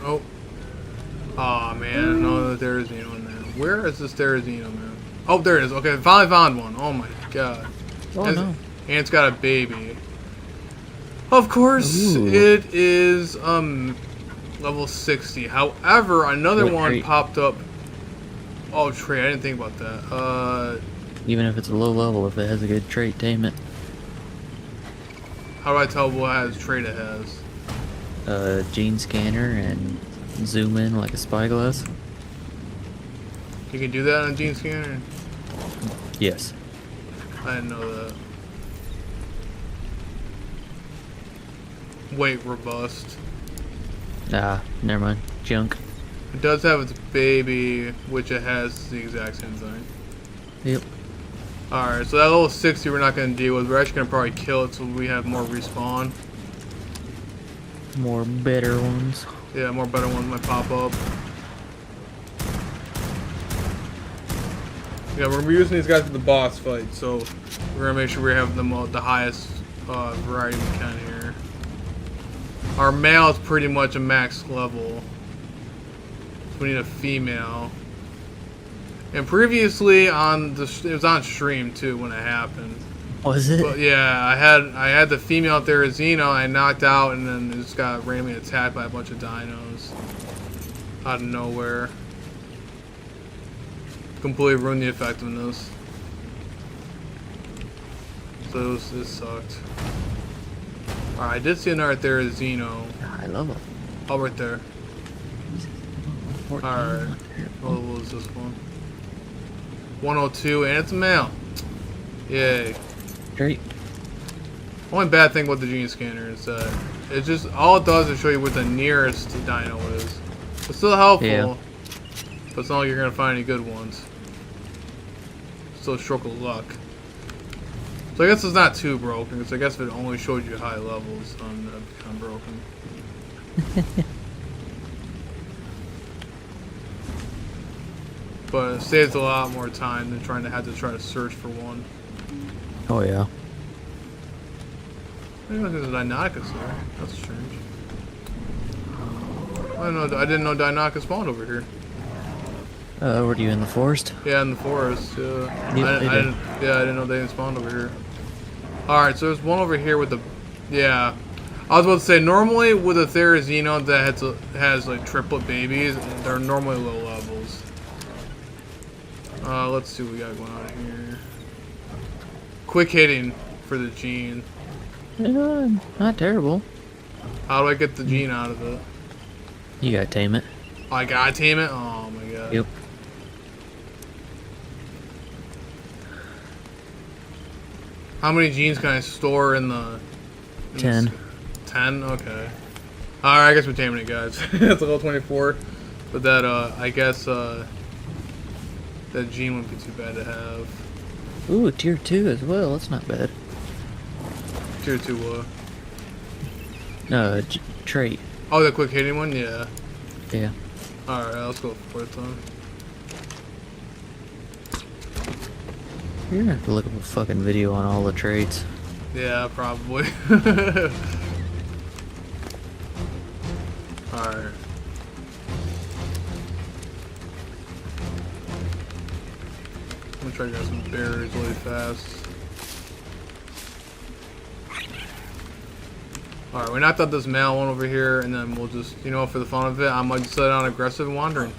Oh. Aw, man. No, there is one there. Where is this Therizino, man? Oh, there it is. Okay, finally found one. Oh my god. Oh no. And it's got a baby. Of course, Ooh. it is level 60. However, another one popped up. Oh, trait. I didn't think about that. Even if it's a low level, if it has a good trait, tame it. How do I tell what has trait it has? Gene scanner and zoom in like a spyglass. You can do that on a gene scanner? Yes. I didn't know that. Weight robust. Ah, never mind. Junk. It does have its baby, which it has the exact same thing. Yep. Alright, so that level 60 we're not going to deal with. We're actually going to probably kill it so we have more respawn. More better ones. Yeah, more better ones might pop up. Yeah, we're using these guys for the boss fight, so we're going to make sure we have the highest variety we can here. Our male is pretty much a max level. So we need a female. And previously it was on stream too when it happened. Was it? But yeah, I had the female Therizino I knocked out, and then it just got randomly attacked by a bunch of dinos out of nowhere. Completely ruined the effectiveness. So it sucked. Alright, I did see another Therizino. I love it. Oh, right there. Alright. What was this one? 102, and it's a male. Yay. Great. Only bad thing about the gene scanner is that all it does is show you what the nearest dino is. It's still helpful, but it's not like you're gonna find any good ones. Still a stroke of luck. So I guess it's not too broken, because I guess if it only showed you high levels, that'd be kind of broken. but it saves a lot more time than trying to have to try to search for one. Oh yeah. I didn't know there's a Deinonychus there. That's strange. I didn't know Deinonychus spawned over here. Were you in the forest? Yeah, in the forest. Yeah. Yep, they did. I didn't know they didn't spawn over here. Alright, so there's one over here with the... Yeah. I was about to say, normally with a Therizino that has like triplet babies, they're normally low levels. Let's see what we got going on here. Quick hitting for the gene. Not terrible. How do I get the gene out of it? You gotta tame it. Oh, I gotta tame it? Oh my god. Yep. How many genes can I store in the... 10. 10? Okay. Alright, I guess we're taming it, guys. It's level 24. But that, I guess, that gene wouldn't be too bad to have. Ooh, tier 2 as well. That's not bad. Tier 2 what? Trait. Oh, the quick hitting one? Yeah. Yeah. Alright, let's go for it then. You're gonna have to look up a fucking video on all the traits. Yeah, probably. Alright. I'm gonna try to get some berries really fast. Alright, we knocked out this male one over here, and then we'll just, you know, for the fun of it, I might just set on aggressive and wandering.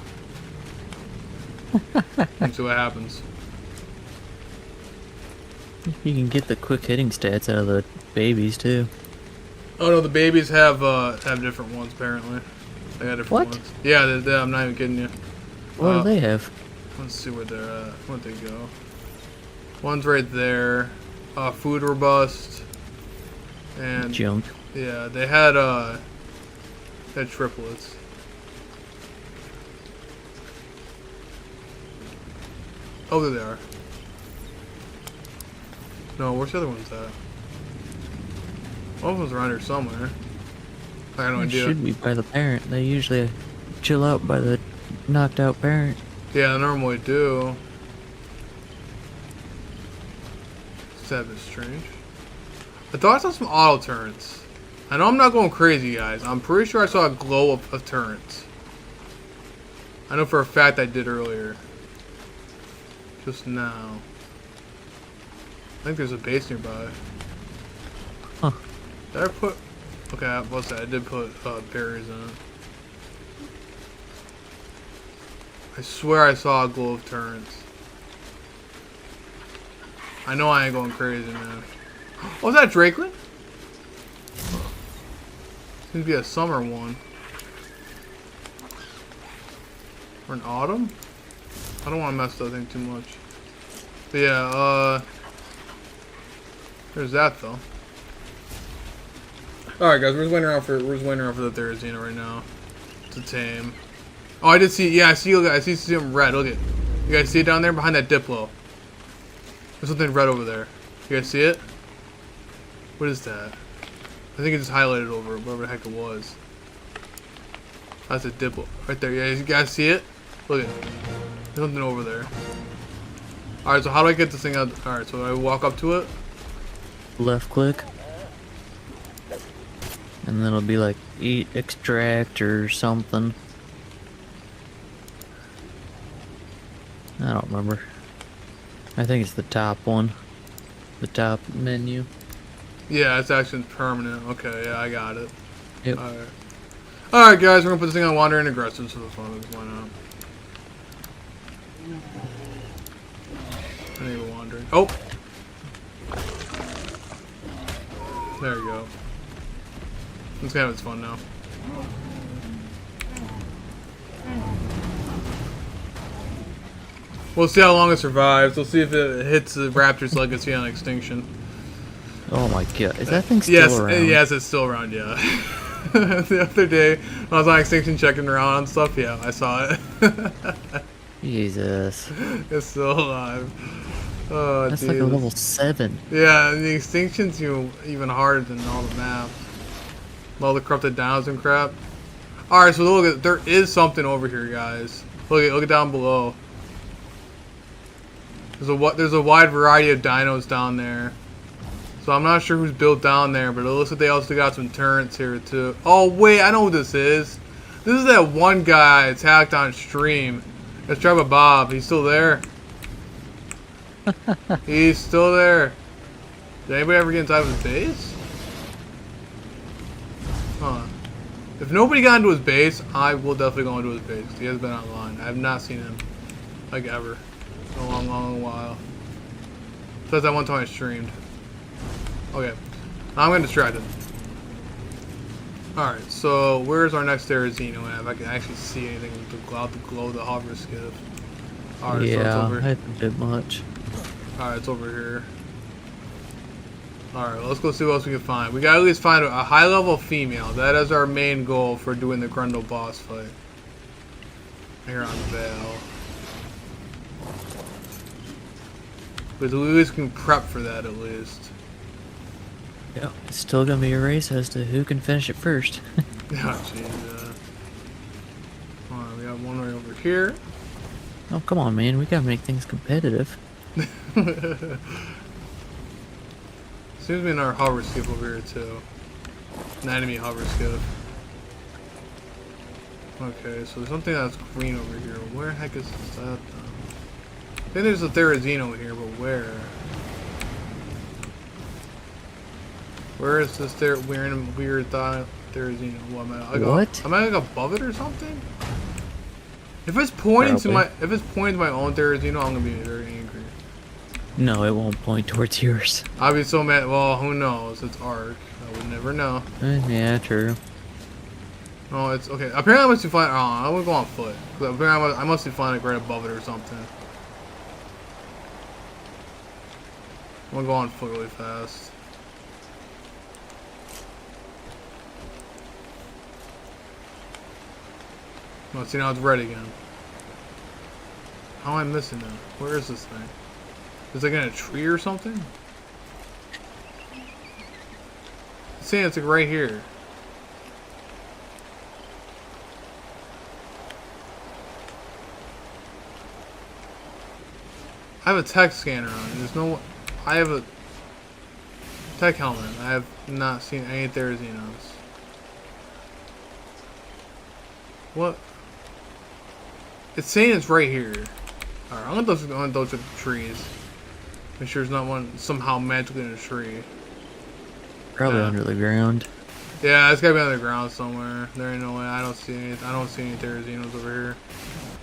And see what happens. You can get the quick hitting stats out of the babies too. Oh no, the babies have different ones apparently. They got different What? ones. Yeah, I'm not even kidding you. What do they have? Let's see where they're at. Where'd they go? One's right there. Food robust. And Junk. yeah, they had triplets. Oh, there they are. No, where's the other ones at? One of them's around here somewhere. I got no It idea. should be by the parent. They usually chill out by the knocked out parent. Yeah, I normally do. It's a bit strange. I thought I saw some auto turrets. I know I'm not going crazy, guys. I'm pretty sure I saw a glow of turrets. I know for a fact I did earlier. Just now. I think there's a base nearby. Huh. Did I put... Okay, what's that? I did put berries in it. I swear I saw a glow of turrets. I know I ain't going crazy, man. Oh, is that Drakeland? Seems to be a summer one. Or an autumn? I don't want to mess that thing too much. But yeah, there's that though. Alright guys, we're just waiting around for the Therizino right now. To tame. Oh, I did see, yeah, I see some red, look at. You guys see it down there behind that Diplo? There's something red over there. You guys see it? What is that? I think it just highlighted over it, whatever the heck it was. That's a Diplo. Right there, yeah, you guys see it? Look at it. There's something over there. Alright, so how do I get this thing out? Alright, so I walk up to it. Left click. And then it'll be like eat extract or something. I don't remember. I think it's the top one. The top menu. Yeah, it's actually permanent. Okay, yeah, I got it. Yep. Alright. Alright, guys, we're gonna put this thing on wandering aggressive so the fun of it. Why not? I need to wandering. Oh! There we go. Let's have its fun now. We'll see how long it survives. We'll see if it hits the Raptor's legacy on extinction. Oh my god, is that thing still around? Yes, it's still around, yeah. The other day, when I was on extinction checking around and stuff, yeah, I saw it. Jesus. It's still alive. Oh, That's geez. like a level 7. Yeah, and the extinction's even harder than all the maps. All the corrupted downs and crap. Alright, so look at, there is something over here, guys. Look at down below. There's a wide variety of dinos down there. So I'm not sure who's built down there, but it looks like they also got some turrets here too. Oh wait, I know what this is. This is that one guy attacked on stream. Let's try with Bob. He's still there. He's still there. Did anybody ever get inside of his base? Huh. If nobody got into his base, I will definitely go into his base. He has been online. I have not seen him, like, ever. In a long, long while. Besides that one time I streamed. Okay. I'm gonna distract him. Alright, so where's our next Terrazino at? If I can actually see anything with the glow of the hover skiff. Alright, yeah, so it's over. I haven't did much. Alright, it's over here. Alright, let's go see what else we can find. We gotta at least find a high level female. That is our main goal for doing the Grundle boss fight. Here on Vale. But at least we can prep for that at least. Yeah, it's still gonna be a race as to who can finish it first. Oh, jeez. Alright, we got one right over here. Oh, come on, man. We gotta make things competitive. Seems to be another hover skiff over here, too. An enemy hover skiff. Okay, so there's something that's green over here. Where the heck is that, though? I think there's a Therizino here, but where? Where is this weird thought Therizino? What? Am I like above it or something? If it's pointing to my own Therizino, I'm gonna be very angry. No, it won't point towards yours. I'll be so mad. Well, who knows? It's Ark. I would never know. Yeah, true. Oh, it's okay. Apparently, I must be flying. Oh, I would go on foot. Apparently, I must be flying like right above it or something. I'm gonna go on foot really fast. Oh, see, now it's red again. How am I missing it? Where is this thing? Is it like in a tree or something? See, it's like right here. I have a tech scanner on. There's no. I have a tech helmet. I have not seen any Therazinos. What? It's saying it's right here. Alright, I'm gonna go to the trees. Make sure there's not one somehow magically in a tree. Probably under the ground. Yeah, it's gotta be underground somewhere. There ain't no way. I don't see any Therazinos over here.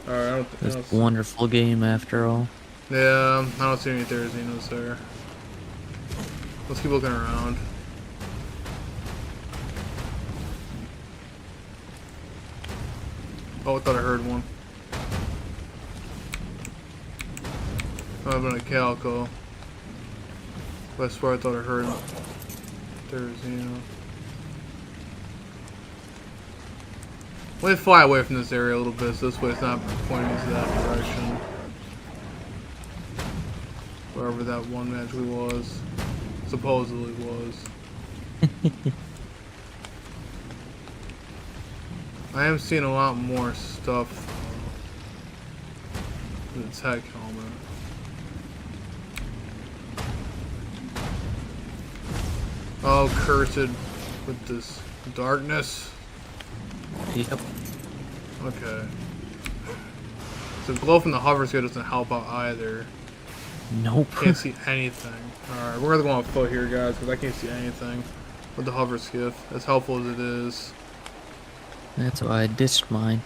Alright, It's a wonderful game after all. Yeah, I don't see any Therazinos there. Let's keep looking around. Oh, I thought I heard one. I've been a Calico. But I swear I thought I heard Therizino. Let me fly away from this area a little bit so this way it's not pointing into that direction. Wherever that one magically was. Supposedly was. I am seeing a lot more stuff though. The tech helmet. Oh, cursed with this darkness. Yep. Okay. So glow from the hover skill doesn't help out either. Nope. Can't see anything. Alright, we're gonna go on foot here, guys, because I can't see anything with the hover skiff, as helpful as it is. That's why I ditched mine.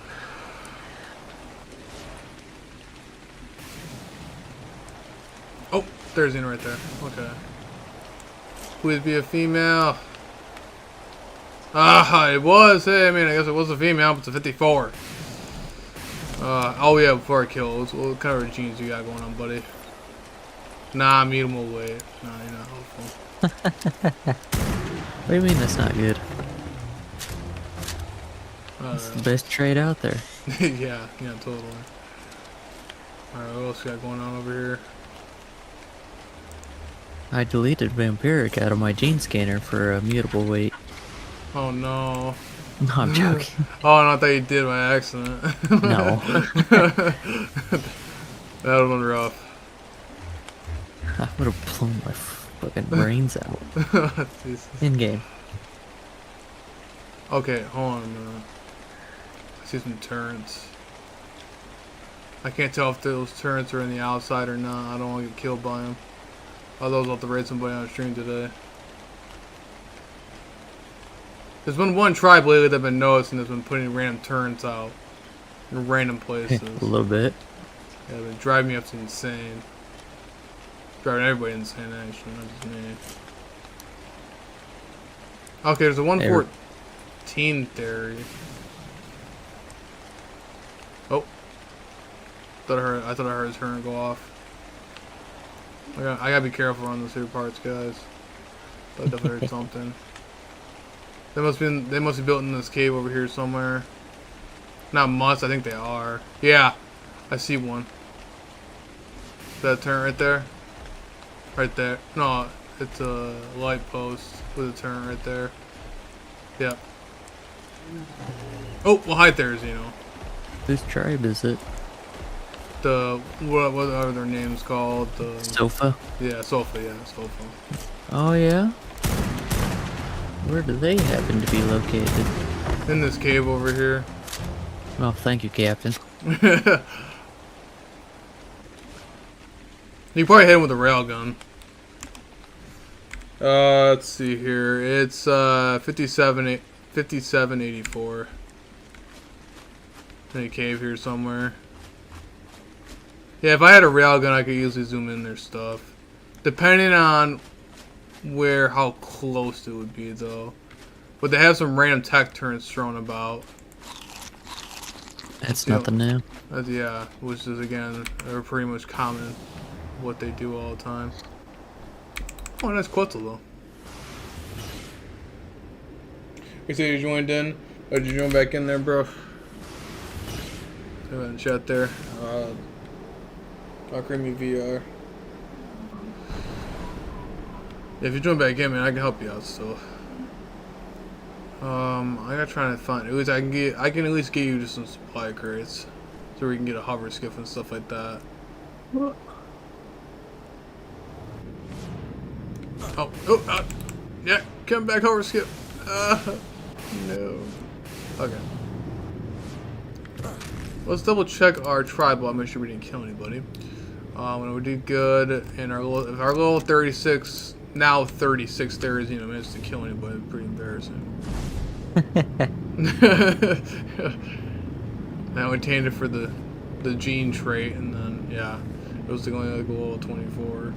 Oh, there's in right there. Okay. Please be a female. Ah, it was. Hey, I mean, I guess it was a female, but it's a 54. Oh yeah, before I kill, what kind of routines you got going on, buddy? Nah, mutable weight. Nah, you're not helpful. What do you mean that's not good? That's the best trade out there. yeah, totally. Alright, what else we got going on over here? I deleted vampiric out of my gene scanner for a mutable weight. Oh no. No, I'm joking. Oh, no, I thought you did by accident. No. That would've been rough. I would have blown my fucking brains out. Jesus. In game. Okay, hold on a minute. I see some turrets. I can't tell if those turrets are in the outside or not. I don't want to get killed by them. Otherwise I'll have to raid somebody on the stream today. There's been one tribe lately that I've been noticing that's been putting random turrets out in random places. A little bit. Yeah, they're driving me up to insane. Driving everybody insane, actually, not just me. Okay, there's a 114 theory. Oh. I thought I heard his turn go off. I gotta be careful on those two parts, guys. I definitely heard something. They must be built in this cave over here somewhere. Not must, I think they are. Yeah, I see one. That turn right there? Right there. No, it's a light post with a turn right there. Yep. Oh, well, hi there, Zeno. Whose tribe is it? What are their names called? Sofa? Yeah, Sofa, yeah, Sofa. Oh, yeah? Where do they happen to be located? In this cave over here. Well, thank you, Captain. You probably hit him with a railgun. Let's see here. It's 5784. In a cave here somewhere. Yeah, if I had a railgun, I could easily zoom in their stuff. Depending on how close it would be, though. But they have some random tech turrets thrown about. That's nothing new. Yeah, which is, again, they're pretty much common. What they do all the time. Oh, nice Quetzal, though. You say you joined in? Or did you join back in there, bro? Go ahead and chat there. Talk me VR. Yeah, if you join back in, man, I can help you out still. I gotta try to find. At least I can at least get you just some supply crates, so we can get a hover skiff and stuff like that. Yeah, come back, hover skiff. No. Okay. Let's double check our tribal. Make sure we didn't kill anybody. When we did good, and our little 36, now 36 theories, managed to kill anybody. Pretty embarrassing. Now we tamed it for the gene trait, and then yeah, it was only like a little 24.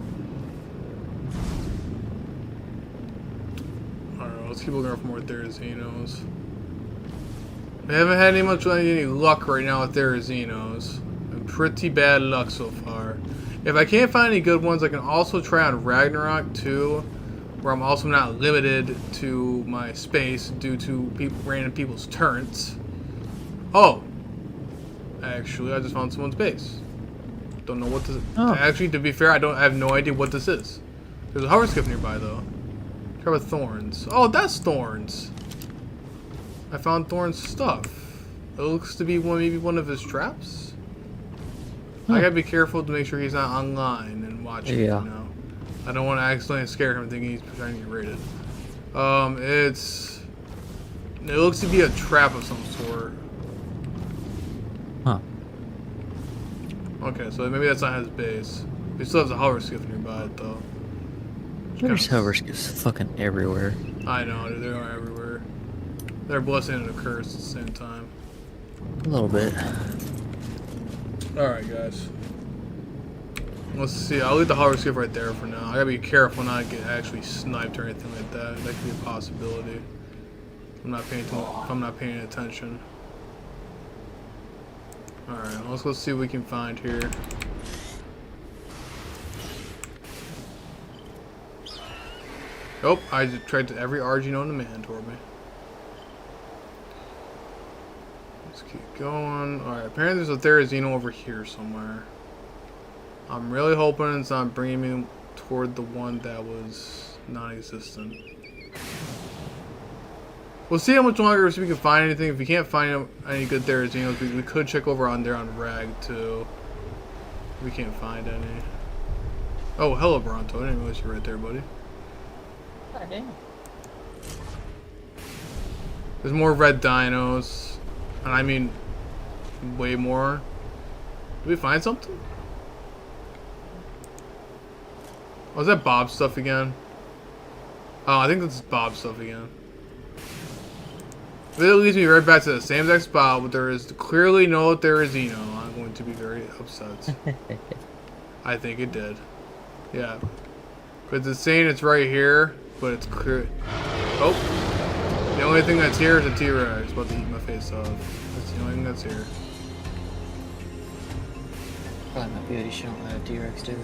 Alright, let's keep looking for more Therazinos. We haven't had any luck right now with Therazinos. Pretty bad luck so far. If I can't find any good ones, I can also try on Ragnarok too, where I'm also not limited to my space due to random people's turrets. Oh, actually, I just found someone's base. Don't know what this is. Oh. Actually, to be fair, I have no idea what this is. There's a hover skiff nearby though. Cover with thorns. Oh, that's thorns. I found Thorn's stuff. It looks to be maybe one of his traps. I gotta be careful to make sure he's not online and watching. Yeah. I don't want to accidentally scare him thinking he's trying to get raided. It looks to be a trap of some sort. Huh. Okay, so maybe that's not his base. He still has a hover skiff nearby, though. There's hover skiffs fucking everywhere. I know, dude, they are everywhere. They're a blessing and a curse at the same time. A little bit. Alright, guys. Let's see. I'll leave the hover skiff right there for now. I gotta be careful not to get actually sniped or anything like that. That could be a possibility. If I'm not paying attention. Alright, let's go see what we can find here. Oh, I just tried to every RG known to man toward me. Let's keep going. Alright, apparently there's a Therizino over here somewhere. I'm really hoping it's not bringing me toward the one that was non-existent. We'll see how much longer we can find anything. If we can't find any good Therizinos, we could check over on there on Rag too. We can't find any. Oh, hello, Bronto. I didn't realize you were right there, buddy. Oh, damn. There's more red dinos. And I mean, way more. Did we find something? Oh, is that Bob's stuff again? Oh, I think this is Bob's stuff again. If it leads me right back to the same exact spot, but there is clearly no Therizino. I'm going to be very upset. I think it did. Yeah. Because it's saying it's right here, but it's clear. Oh. The only thing that's here is a T-Rex about to eat my face off. That's the only thing that's here. Probably not good. He's showing a T-Rex too.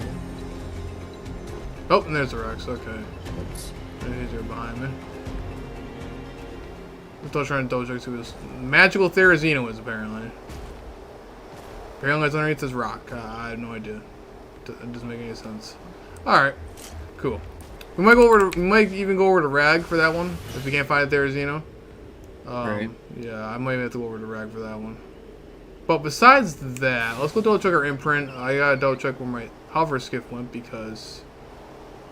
Oh, and there's the Rex. Okay. Oops. He's here behind me. I'm still trying to double check who this magical Therizino is, apparently. Apparently it's underneath this rock. I have no idea. It doesn't make any sense. Alright. Cool. We might even go over to Rag for that one, if we can't find a Therizino. Right. Yeah, I might have to go over to Rag for that one. But besides that, let's go double check our imprint. I gotta double check where my hover skiff went because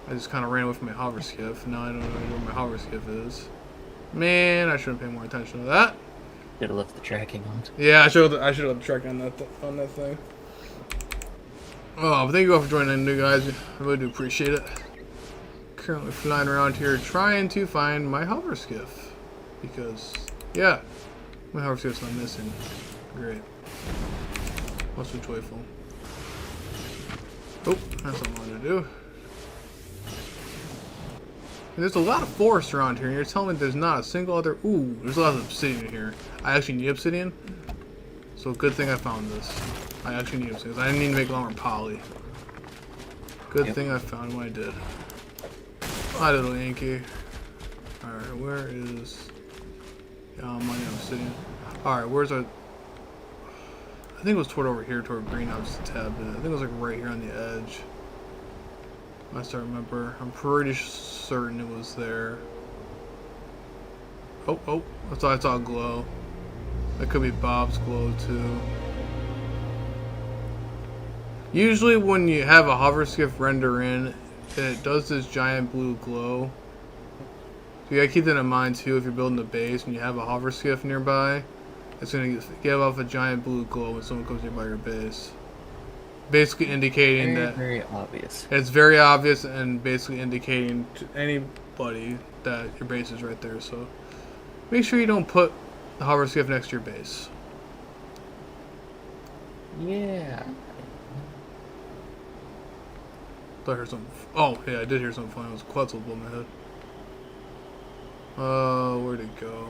I just kind of ran away from my hover skiff. Now I don't know where my hover skiff is. Man, I shouldn't pay more attention to that. Should have left the tracking on. Yeah, I should have left the tracking on that thing. Oh, but thank you all for joining in, new guys. I really do appreciate it. Currently flying around here trying to find my hover skiff because, yeah, my hover skiff's not missing. Great. What's so joyful? Oh, that's what I wanted to do. And there's a lot of forest around here, and you're telling me there's not a single other... Ooh, there's a lot of obsidian here. I actually need obsidian, so good thing I found this. I actually need obsidian, because I didn't need to make longer poly. Good thing I found what I did. Hi, little Yankee. Alright, where is... Yeah, I'm on obsidian. Alright, where's our... I think it was toward over here, toward greenhouse tab. I think it was like right here on the edge. I still remember. I'm pretty certain it was there. Oh, I thought I saw a glow. That could be Bob's glow too. Usually when you have a hover skiff render in, it does this giant blue glow. So you gotta keep that in mind too if you're building a base and you have a hover skiff nearby. It's gonna give off a giant blue glow when someone comes nearby your base. Basically indicating that very obvious. it's very obvious and basically indicating to anybody that your base is right there. So make sure you don't put the hover skiff next to your base. Yeah. I heard something. Oh yeah, I did hear something flying. It was Quetzal above my head. Where'd it go?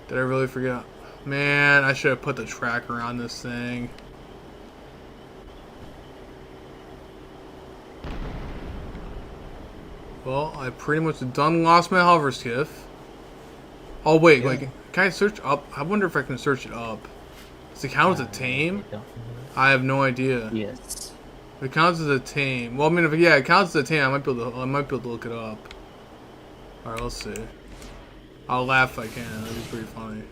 Did I really forget? Man, I should have put the tracker on this thing. Well, I pretty much done lost my hover skiff. Oh wait, Yeah. like, can I search up? I wonder if I can search it up. Does it count as a tame? I have no idea. Yes. If it counts as a tame. Well, I mean, if it counts as a tame, I might be able to look it up. All right, let's see. I'll laugh if I can. That'd be pretty funny.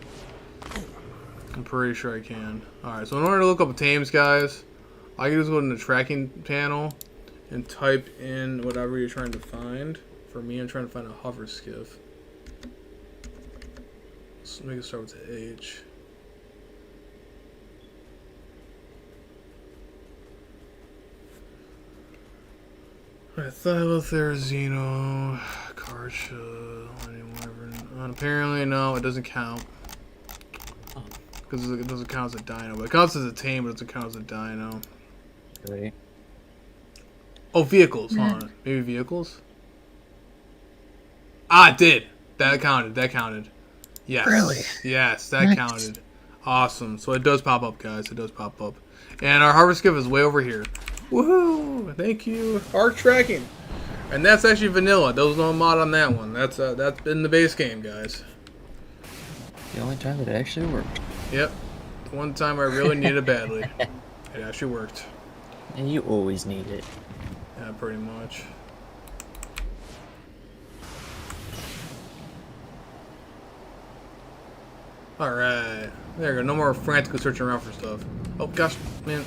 I'm pretty sure I can. All right, so in order to look up tames, guys, I can just go to the tracking panel and type in whatever you're trying to find. For me, I'm trying to find a hover skiff. Let's make it start with the H. Alright, Therizino, Karcha, apparently, no, it doesn't count. Because it doesn't count as a dino. But it counts as a tame, but it doesn't count as a dino. Right. Oh, vehicles. Hold on. Maybe vehicles? Ah, it did. That counted. That counted. Yes. Really? Yes, that counted. Awesome. So it does pop up, guys. It does pop up. And our hover skiff is way over here. Woohoo! Thank you. Arc tracking. And that's actually vanilla. There was no mod on that one. That's been the base game, guys. The only time that it actually worked. Yep. The one time I really needed it badly. It actually worked. And you always need it. Yeah, pretty much. Alright. There you go. No more frantically searching around for stuff. Oh, gosh, man.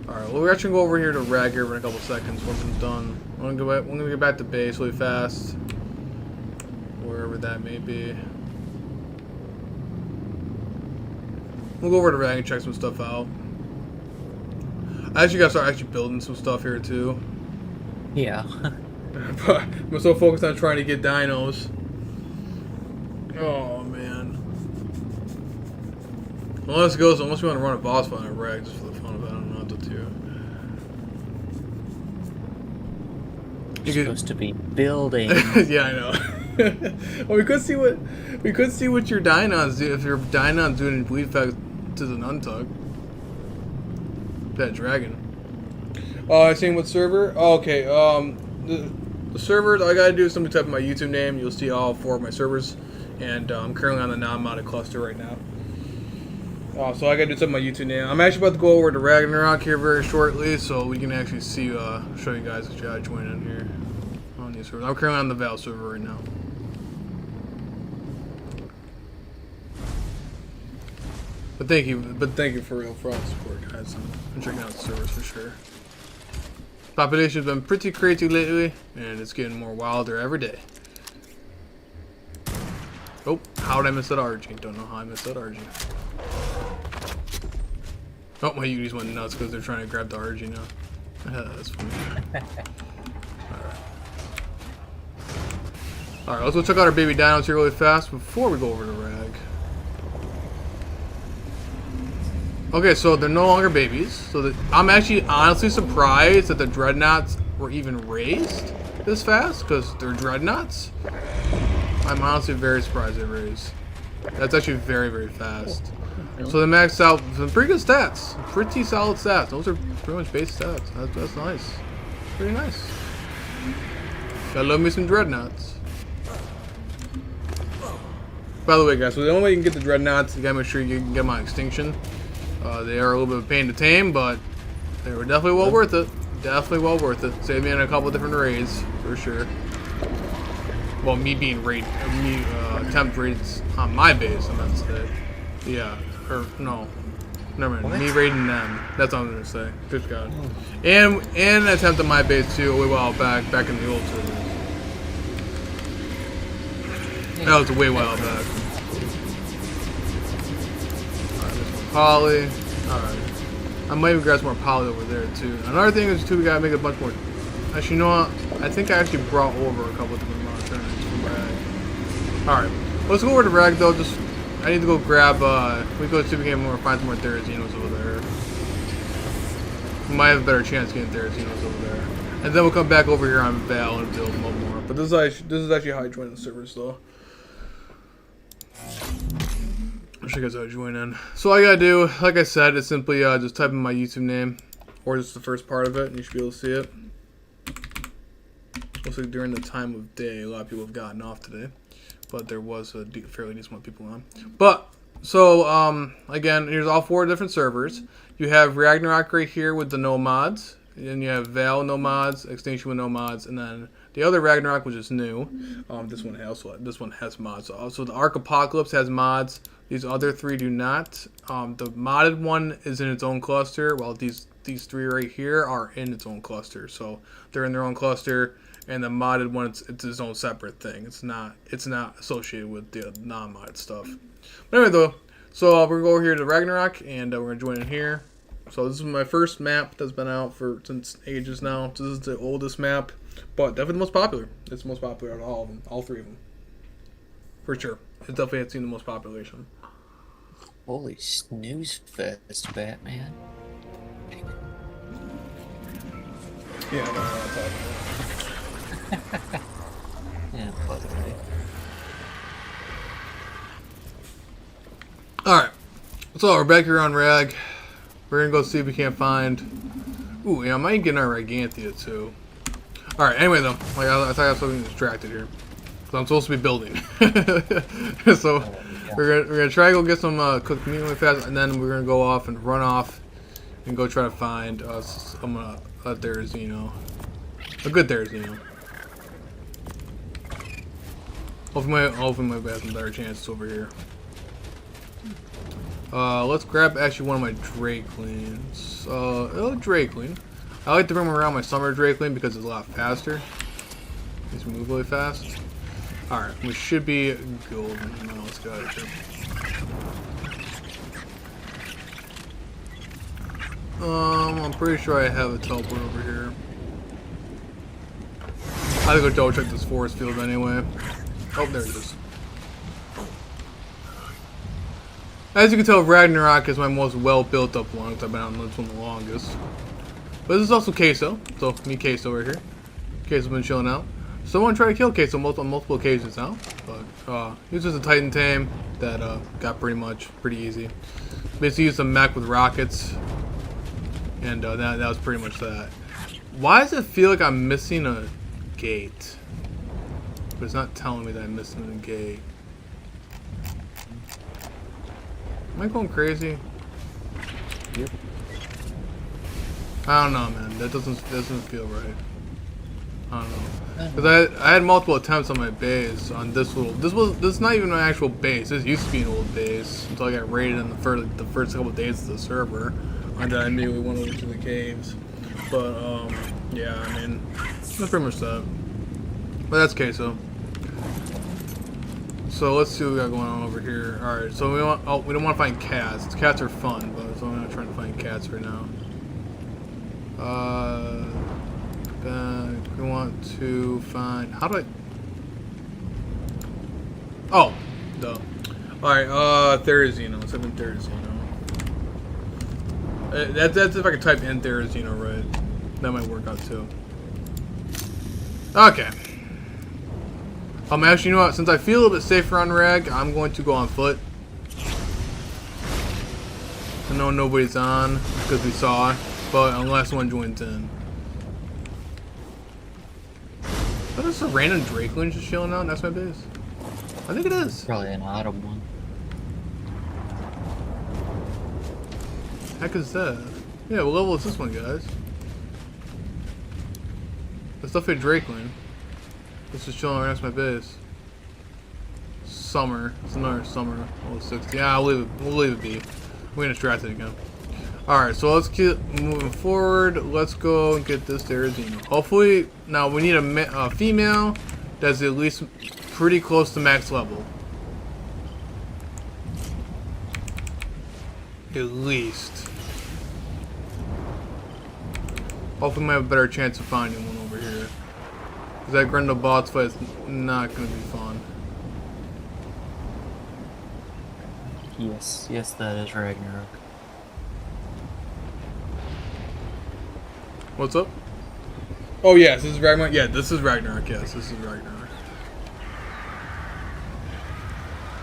Alright, well, we're actually gonna go over here to Rag here in a couple seconds once I'm done. I'm gonna get back to base really fast. Wherever that may be. We'll go over to Rag and check some stuff out. I actually gotta start actually building some stuff here too. Yeah. But I'm so focused on trying to get dinos. Oh man. Unless we want to run a boss fight on Rag just for the fun of it, I don't know what to do. You're supposed to be building. Yeah, I know. Well, we could see what your Dynons do if your Dynons doing bleed effect to the Nuntug. That dragon. Same with server. Oh, okay. The servers. All I gotta do is simply type in my YouTube name. You'll see all 4 of my servers, and I'm currently on the non-modded cluster right now. So I gotta do something on my YouTube name. I'm actually about to go over to Ragnarok here very shortly, so we can actually see, show you guys what you gotta join in here on these servers. I'm currently on the Val server right now. But thank you for all the support, guys. I'm checking out the servers for sure. Population's been pretty crazy lately, and it's getting more wilder every day. Oh, how did I miss that RG? Don't know how I missed that RG. Oh, my UDs went nuts because they're trying to grab the RG now. That's funny. Alright, let's go check out our baby dinos here really fast before we go over to Rag. Okay, so they're no longer babies. So I'm actually honestly surprised that the dreadnoughts were even raised this fast because they're dreadnoughts. I'm honestly very surprised they raised. That's actually very, very fast. So they maxed out some pretty good stats. Pretty solid stats. Those are pretty much base stats. That's nice. Pretty nice. Gotta love me some dreadnoughts. By the way, guys, so the only way you can get the dreadnoughts, you gotta make sure you can get them on extinction. They are a little bit of a pain to tame, but they were definitely well worth it. Definitely well worth it. Saved me in a couple different raids, for sure. Well, me being attempt raids on my base, I'm about to say. Yeah, or no. Never mind. What? Me raiding them. That's what I'm gonna say. Good God. And an attempt on my base too, a while back in the old server. That was a way while back. Poly. Alright. I might even grab some more poly over there too. Another thing is too, we gotta make a bunch more. Actually, you know what? I think I actually brought over a couple different monsters from Rag. Alright. Let's go over to Rag though. I need to go grab we go to game more, find some more Therazinos over there. We might have a better chance getting Therazinos over there. And then we'll come back over here on Val and build a little more. But this is actually how I join the servers though. I'll show you guys how to join in. So all I gotta do, like I said, is simply just type in my YouTube name, or just the first part of it, and you should be able to see it. Looks like during the time of day, a lot of people have gotten off today, but there was a fairly decent amount of people on. But so again, here's all 4 different servers. You have Ragnarok right here with the no mods, and then you have Val no mods, Extinction with no mods, and then the other Ragnarok, which is new. This one has mods. So the Ark Apocalypse has mods. These other 3 do not. The modded one is in its own cluster, while these 3 right here are in its own cluster. So they're in their own cluster, and the modded one it's its own separate thing. It's not associated with the non-modded stuff. But anyway, though, so we're gonna go over here to Ragnarok, and we're gonna join in here. So this is my first map that's been out since ages now. So this is the oldest map, but definitely the most popular. It's the most popular out of all of them, all 3 of them, for sure. It's definitely had seen the most population. Holy snooze fest, Batman. Yeah, I know what I'm talking about. Yeah, by the way. Alright. So we're back here on Rag. We're gonna go see if we can't find. Ooh, yeah, I might get our Gigantia too. Alright, anyway though. Like I thought I was getting distracted here. So I'm supposed to be building. So we're gonna try to go get some cooked meat really fast, and then we're gonna go off and run off and go try to find a Therizino. A good Therizino. Hopefully we have some better chances over here. Let's grab actually one of my Drakelings. Drakeling. I like to bring around my summer Drakeling because it's a lot faster. These move really fast. Alright, we should be golden. Now let's go out of here. I'm pretty sure I have a teleport over here. I have to go double check this forest field anyway. Oh, there it is. As you can tell, Ragnarok is my most well built up one because I've been on this one the longest. But this is also Queso, so me Queso right here. Queso's been chilling out. Someone tried to kill Queso on multiple occasions now, but he was just a Titan tame that got pretty easy. Basically used a mech with rockets, and that was pretty much that. Why does it feel like I'm missing a gate? But it's not telling me that I'm missing a gate. Am I going crazy? Yep. I don't know, man. That doesn't feel right. I don't know. Because I had multiple attempts on my base on this little. This is not even my actual base. This used to be an old base until I got raided in the first couple of days of the server, and then I immediately went over to the caves. But yeah, I mean, that's pretty much that. But that's Queso. So let's see what we got going on over here. Alright, so we don't want to find cats. Cats are fun, but so I'm not trying to find cats right now. We want to find, how do I, oh, duh. Alright, Therizino, let's type in Therizino. That's if I could type in Therizino right. That might work out too. Okay. Actually, you know what? Since I feel a little bit safer on Rag, I'm going to go on foot. I know nobody's on because we saw, but unless one joins in. Is this a random Drakeling just chilling out? That's my base. I think it is. Probably an autumn one. Heck is that? Yeah, what level is this one, guys? That's definitely a Drakeling. This is chilling right next to my base. Summer. It's another summer. Level 60. Yeah, we'll leave it be. We're gonna strat it again. Alright, so let's keep moving forward. Let's go and get this Therizino. Hopefully, now we need a female that's at least pretty close to max level. At least. Hopefully we have a better chance of finding one over here. Because that Grendel boss fight is not going to be fun. Yes, that is Ragnarok. What's up? Oh yes, this is Ragnarok. Yeah, this is Ragnarok. Yes, this is Ragnarok.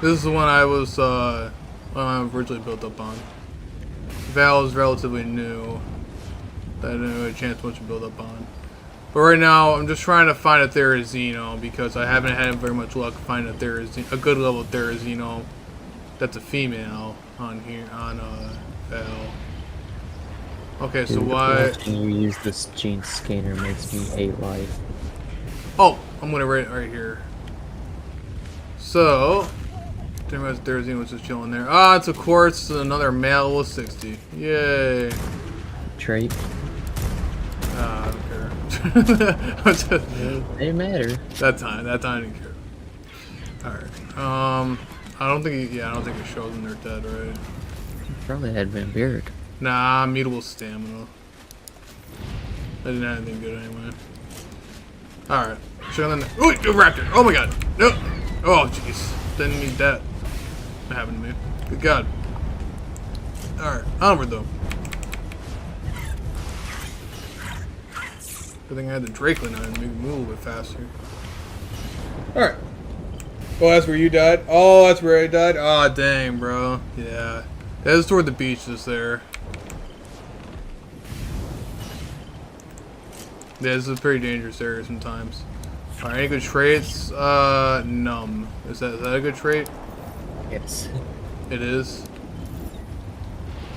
This is the one I was originally built up on. Val is relatively new. That I didn't have a chance much to build up on. But right now, I'm just trying to find a Therizino because I haven't had very much luck finding a good level Therizino that's a female on here on Val. Okay, so why? Watching you use this gene scanner makes me hate life. Oh, I'm gonna write it right here. So, Therizino was just chilling there. Ah, it's of course another male level 60. Yay! Trait. I don't care. They matter. That time I didn't care. Alright. I don't think it shows when they're dead, right? Probably had vampiric. Nah, mutable stamina. I didn't have anything good anyway. Alright. Ooh, a raptor! Oh my god! No! Oh jeez. Didn't need that. That happened to me. Good god. Alright, onward though. Good thing I had the Drakeling on to make me move a little bit faster. Alright. Oh, that's where you died? Oh, that's where I died? Oh, dang, bro. Yeah. That is toward the beach just there. Yeah, this is a pretty dangerous area sometimes. Alright, any good traits? Numb. Is that a good trait? Yes. It is.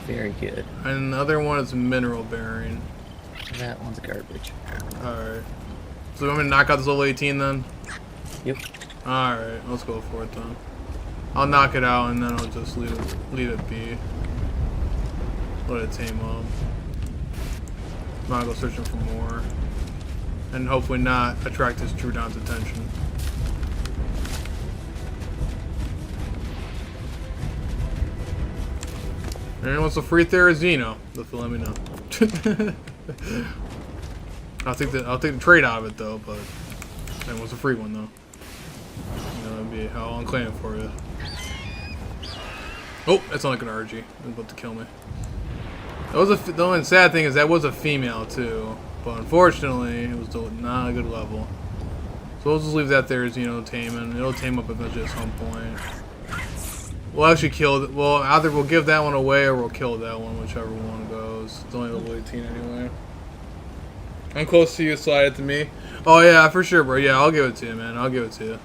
Very good. And the other one is mineral bearing. That one's garbage. Alright. So I'm gonna knock out this level 18 then? Yep. Alright, let's go for it then. I'll knock it out and then I'll just leave it be. Let it tame up. I'll go searching for more. And hopefully not attract this Troodon's attention. Anyone wants a free Therizino? Let me know. I'll take the trade out of it though, but anyone wants a free one though. You know, that'd be I'll unclaim it for you. Oh, that's not like an RG. It's about to kill me. That was the only sad thing is that was a female too, but unfortunately it was not a good level. So we'll just leave that there as taming. It'll tame up eventually at some point. We'll actually kill it. Well, either we'll give that one away or we'll kill that one, whichever one goes. It's only level 18 anyway. I'm close to you, slide it to me. Oh yeah, for sure, bro. Yeah, I'll give it to you, man. I'll give it to you.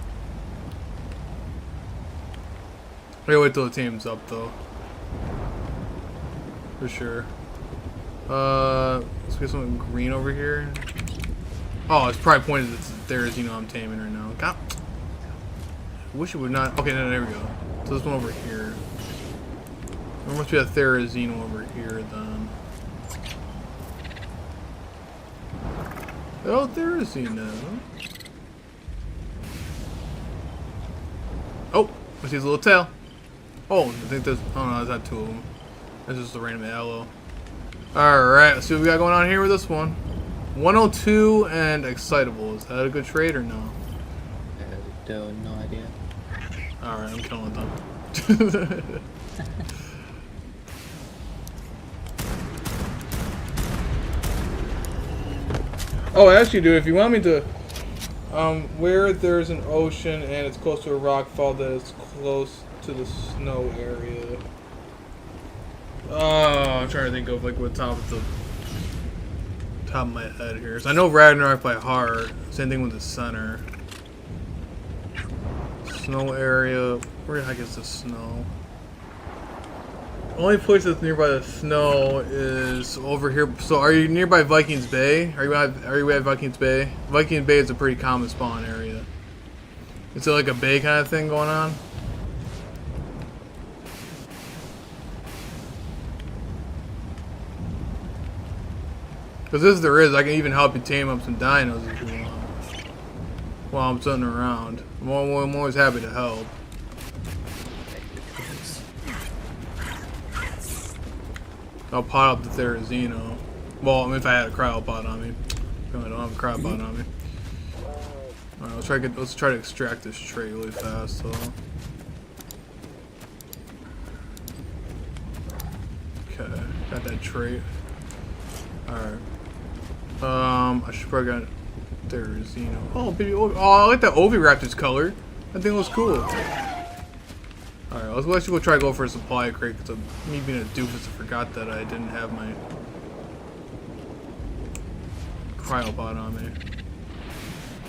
I gotta wait till the team's up though. For sure. Let's get something green over here. Oh, it's probably pointed that there's, I'm taming right now. God. I wish it would not. Okay, no, there we go. So this one over here. There must be a Therizino over here then. Oh, Therizino. Oh, I see his little tail. Oh, I think there's. Oh no, there's not two of them. That's just a random yellow. Alright, let's see what we got going on here with this one. 102 and excitable. Is that a good trade or no? No idea. Alright, I'm killing them. Oh, actually, dude, if you want me to, where there's an ocean and it's close to a rock fall that is close to the snow area. Oh, I'm trying to think of like what top of my head here. So I know Ragnarok by heart. Same thing with the center. Snow area. Where the heck is the snow? Only place that's nearby the snow is over here. So are you nearby Vikings Bay? Are you at Vikings Bay? Vikings Bay is a pretty common spawn area. Is it like a bay kind of thing going on? Because if there is, I can even help you tame up some dinos if you want. While I'm sitting around. I'm always happy to help. I'll pot up the Therizino. Well, I mean, if I had a cryopod on me. I don't have a cryopod on me. Alright, let's try to extract this trait really fast, so. Okay, got that trait. Alright. I should probably got Therizino. Oh, baby. Oh, I like that Oviraptor's color. That thing looks cool. Alright, let's actually try to go for a supply crate because me being a doofus, I forgot that I didn't have my cryopod on me.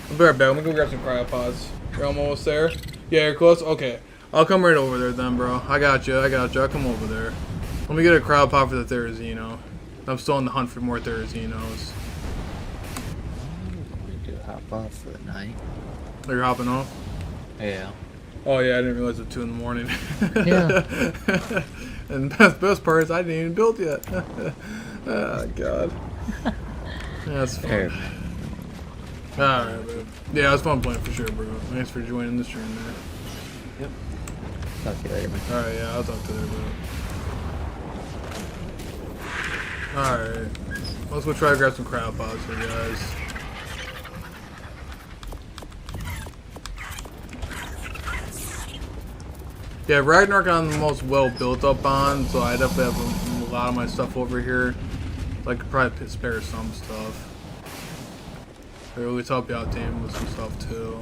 I'll be right back. I'm gonna go grab some cryopods. You're almost there? Yeah, you're close? Okay. I'll come right over there then, bro. I got you. I'll come over there. Let me get a cryopod for the Therizino. I'm still on the hunt for more Therizinos. We do hop off for the night. Oh, you're hopping off? Yeah. Oh yeah, I didn't realize it was 2 in the morning. Yeah. And the best part is I didn't even build yet. Oh god. That's fun. Alright, bro. Yeah, it was fun playing for sure, bro. Thanks for joining the stream there. Yep. Talk to you later, man. Alright, yeah, I'll talk to you later, bro. Alright. Let's go try to grab some cryopods for you guys. Yeah, Ragnarok I'm the most well built up on, so I definitely have a lot of my stuff over here. So I could probably spare some stuff. I really help you out taming with some stuff too.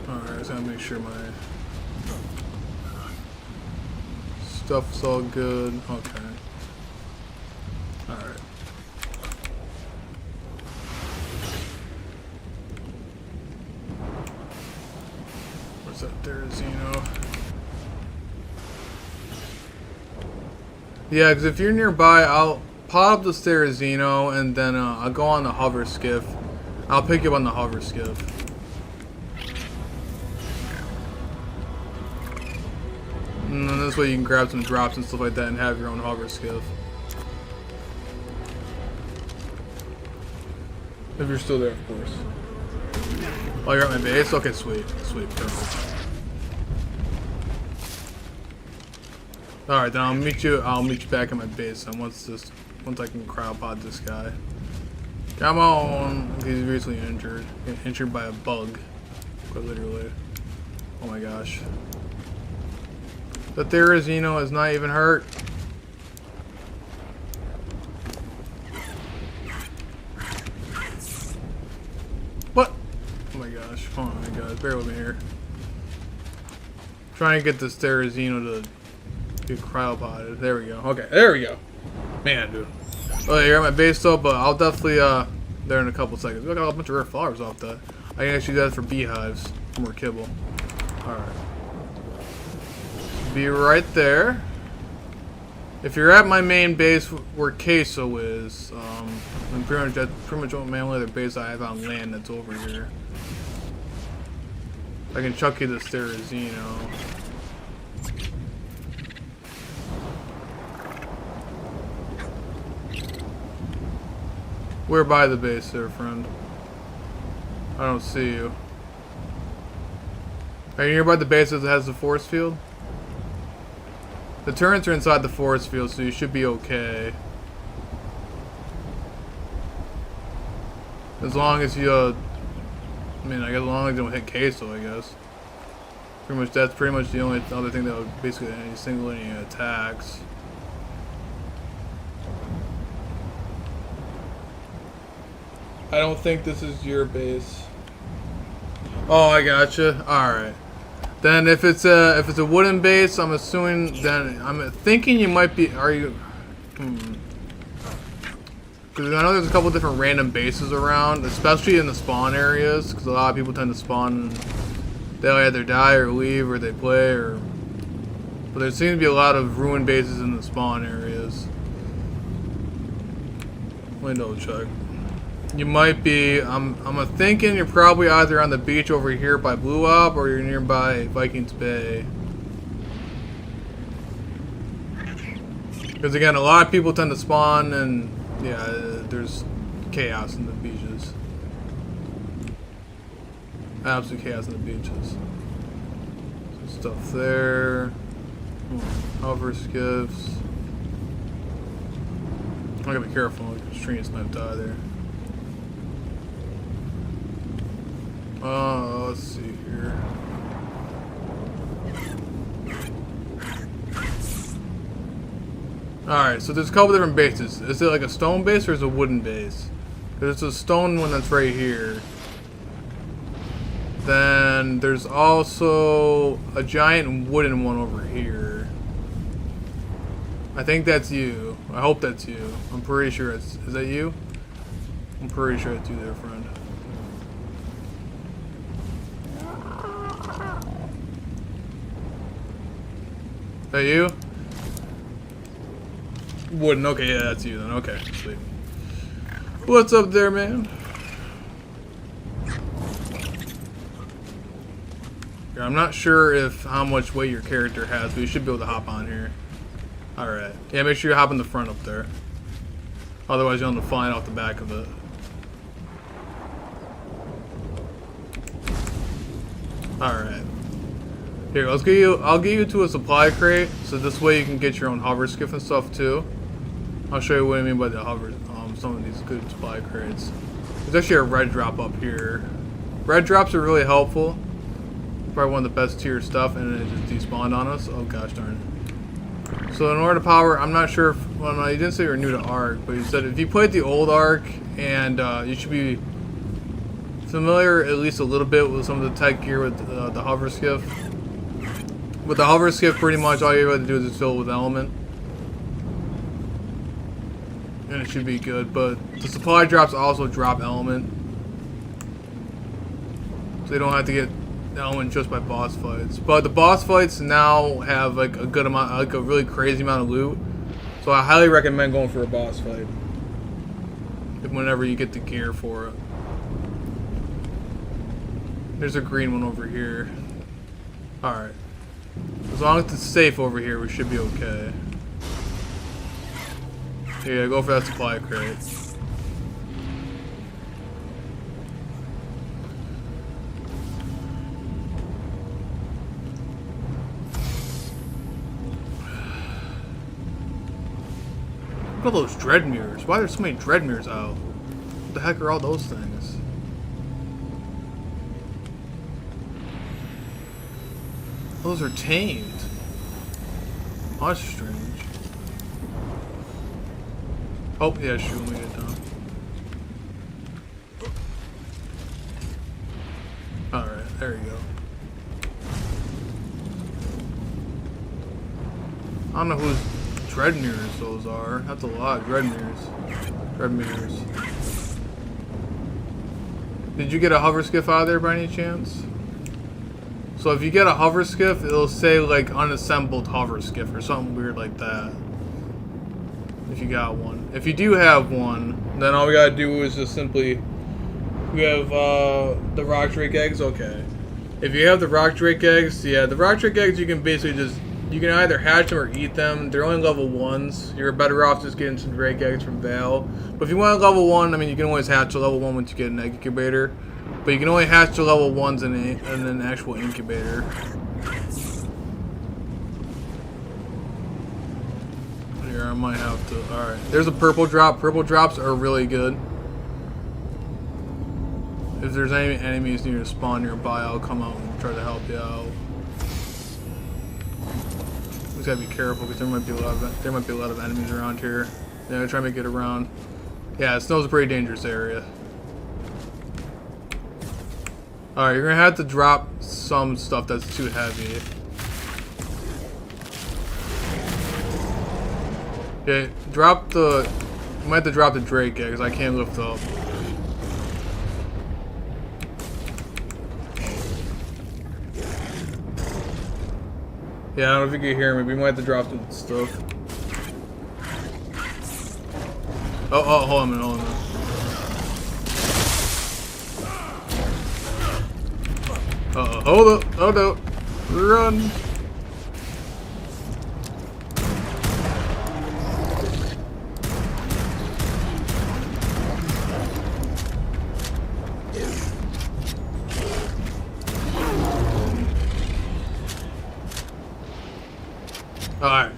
Alright, just gotta make sure my stuff's all good. Okay. Alright. Where's that Therizino? Yeah, because if you're nearby, I'll pop up the Therizino and then I'll go on the hover skiff I'll pick you up on the hover skiff. And then this way you can grab some drops and stuff like that and have your own hover skiff. If you're still there, of course. Oh, you're at my base? Okay, sweet. Sweet, perfect. Alright, then I'll meet you back at my base and once I can cryopod this guy. Come on! He's recently injured. Injured by a bug. Quite literally. Oh my gosh. The Therizino is not even hurt. What? Oh my gosh. Hold on, guys. Bear with me here. Trying to get this Therizino to get cryopoded. There we go. Okay, there we go. Man, dude. Oh, you're at my base though, but I'll definitely, there in a couple seconds. We got a bunch of rare flowers off that. I can actually do that for beehives. For more kibble. Alright. Be right there. If you're at my main base where Queso is, then that's pretty much my only other base I have on land that's over here. I can chuck you this Therizino. We're by the base there, friend. I don't see you. Are you nearby the base that has the force field? The turrets are inside the force field, so you should be okay. As long as you, I mean, I guess as long as you don't hit Queso, I guess. That's pretty much the only other thing that would basically single any attacks. I don't think this is your base. Oh, I gotcha. Alright. Then if it's a wooden base, I'm assuming then I'm thinking you might be. Are you? Because I know there's a couple different random bases around, especially in the spawn areas. Because a lot of people tend to spawn. They'll either die or leave, or they play, or. But there seems to be a lot of ruined bases in the spawn areas. Window check. You might be, I'm thinking you're probably either on the beach over here by Blue Op or you're nearby Vikings Bay. Because again, a lot of people tend to spawn and yeah, there's chaos in the beaches. Absolute chaos in the beaches. Some stuff there. Hover skiffs. I gotta be careful, the streams might die there. Let's see here. Alright, so there's a couple different bases. Is it like a stone base or is it a wooden base? Because it's a stone one that's right here. Then there's also a giant wooden one over here. I think that's you. I hope that's you. I'm pretty sure it's... Is that you? I'm pretty sure it's you there, friend. Is that you? Wooden. Okay, yeah, that's you then. Okay, sweet. What's up there, man? Yeah, I'm not sure if how much weight your character has, but you should be able to hop on here. Alright. Yeah, make sure you hop in the front up there. Otherwise you'll end up flying off the back of it. Alright. Here, I'll get you to a supply crate, so this way you can get your own hover skiff and stuff too. I'll show you what I mean by the hover, some of these good supply crates. There's actually a red drop up here. Red drops are really helpful. Probably one of the best tier stuff, and it just despawned on us. Oh gosh darn. So in order to power, I'm not sure if, well no, you didn't say you were new to Ark, but you said if you played the old Ark, and you should be familiar at least a little bit with some of the tech gear with the hover skiff. With the hover skiff, pretty much all you have to do is just fill it with element. And it should be good, but the supply drops also drop element. So you don't have to get element just by boss fights. But the boss fights now have like a good amount, like a really crazy amount of loot. So I highly recommend going for a boss fight. Whenever you get the gear for it. There's a green one over here. Alright. As long as it's safe over here, we should be okay. Yeah, go for that supply crate. Look at those dread mirrors. Why are there so many dread mirrors out? What the heck are all those things? Those are tamed. Oh, that's strange. Oh, yeah, shoot, let me get down. Alright, there you go. I don't know whose dread mirrors those are. That's a lot of dread mirrors. Dread mirrors. Did you get a hover skiff out of there by any chance? So if you get a hover skiff, it'll say like unassembled hover skiff or something weird like that. If you got one. If you do have one, then all we gotta do is just simply... We have the rock drake eggs? Okay. If you have the rock drake eggs, yeah, the rock drake eggs you can basically just... You can either hatch them or eat them. They're only level 1s. You're better off just getting some drake eggs from Val. But if you want a level 1, I mean, you can always hatch a level 1 once you get an egg incubator. But you can only hatch to level 1s in an actual incubator. Here, I might have to... Alright, there's a purple drop. Purple drops are really good. If there's any enemies near to spawn nearby, I'll come out and try to help you out. Just gotta be careful because there might be a lot of enemies around here. Yeah, try to make it around. Yeah, snow's a pretty dangerous area. Alright, you're gonna have to drop some stuff that's too heavy. Okay, drop the... You might have to drop the drake egg because I can't lift up. Yeah, I don't know if you can hear me, but we might have to drop the stuff. Oh, hold on a minute, hold on a minute. Hold up, run. Alright.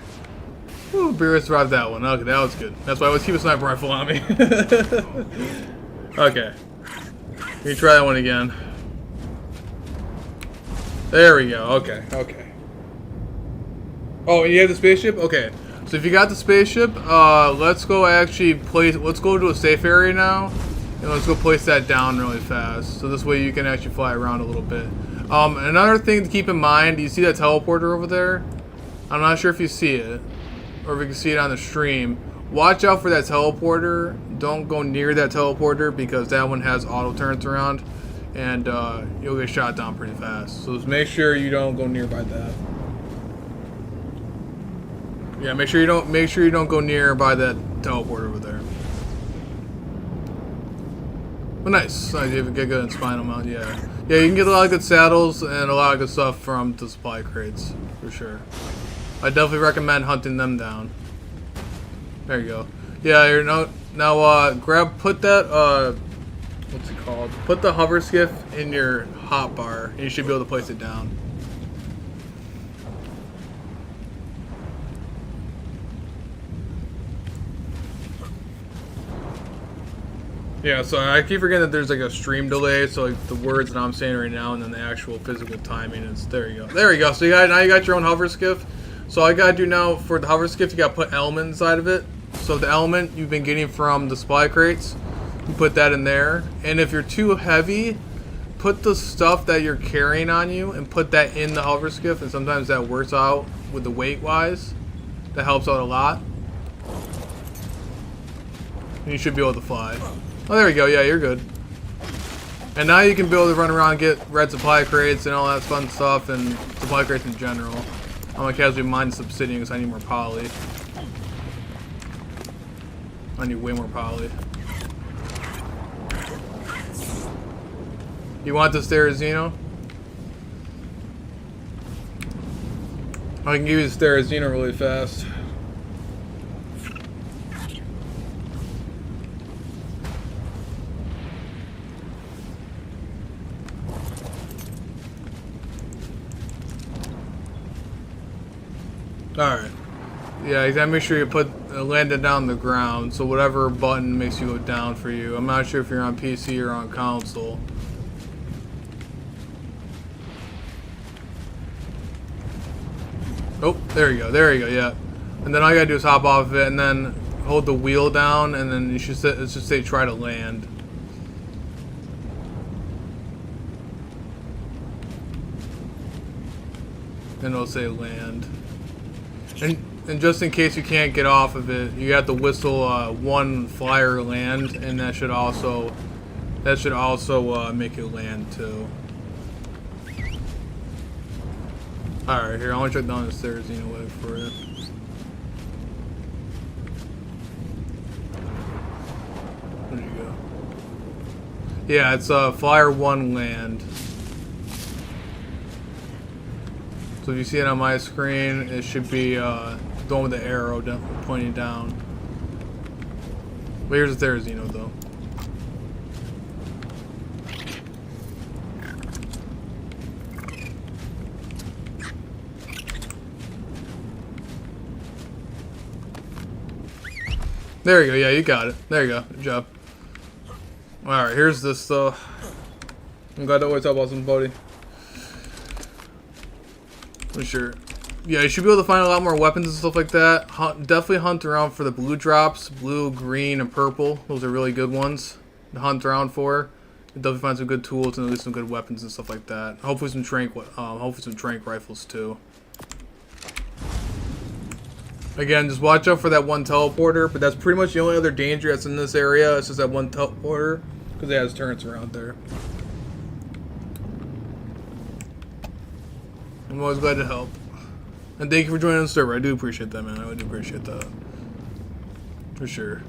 Ooh, Beerus survived that one. Okay, that was good. That's why I always keep a sniper rifle on me. Okay. Let me try that one again. There we go. Okay, okay. Oh, and you have the spaceship? Okay. So if you got the spaceship, let's go actually place... Let's go to a safe area now. And let's go place that down really fast. So this way you can actually fly around a little bit. Another thing to keep in mind, you see that teleporter over there? I'm not sure if you see it. Or if you can see it on the stream. Watch out for that teleporter. Don't go near that teleporter because that one has auto turns around. And you'll get shot down pretty fast. So just make sure you don't go nearby that. Yeah, make sure you don't go nearby that teleporter over there. But nice. You get good in spinal mount, yeah. Yeah, you can get a lot of good saddles and a lot of good stuff from the supply crates, for sure. I definitely recommend hunting them down. There you go. Yeah, you're now put that what's it called? Put the hover skiff in your hotbar and you should be able to place it down. Yeah, so I keep forgetting that there's like a stream delay, so like the words that I'm saying right now and then the actual physical timing is there you go. There you go. So now you got your own hover skiff. So all you gotta do now for the hover skiff, you gotta put element inside of it. So the element you've been getting from the supply crates, you put that in there. And if you're too heavy, put the stuff that you're carrying on you and put that in the hover skiff, and sometimes that works out with the weight wise. That helps out a lot. And you should be able to fly. Oh, there we go. Yeah, you're good. And now you can be able to run around and get red supply crates and all that fun stuff and supply crates in general. I'm gonna casually mine this obsidian because I need more poly. I need way more poly. You want this Therizino? I can give you this Therizino really fast. Alright. Yeah, you gotta make sure you put land it down the ground, so whatever button makes you go down for you. I'm not sure if you're on PC or on console. Oh, there you go, yeah. And then all you gotta do is hop off of it and then hold the wheel down and then you should it should say try to land. And it'll say land. And just in case you can't get off of it, you have to whistle one flyer land, and that should also make it land too. All right, here I want to check down the stairs. You know, wait for it. Where'd you go? Yeah, it's flyer one land. So if you see it on my screen, it should be the one with the arrow pointing down. But here's the Therizino though. There you go, yeah, you got it. There you go, good job. Alright, here's this though. I'm glad to always help out somebody. For sure. Yeah, you should be able to find a lot more weapons and stuff like that. Definitely hunt around for the blue drops. Blue, green, and purple. Those are really good ones to hunt around for. You definitely find some good tools and at least some good weapons and stuff like that. Hopefully some trank rifles too. Again, just watch out for that one teleporter, but that's pretty much the only other danger that's in this area. It's just that one teleporter because it has turrets around there. I'm always glad to help. And thank you for joining the server. I do appreciate that, man. I do appreciate that. For sure.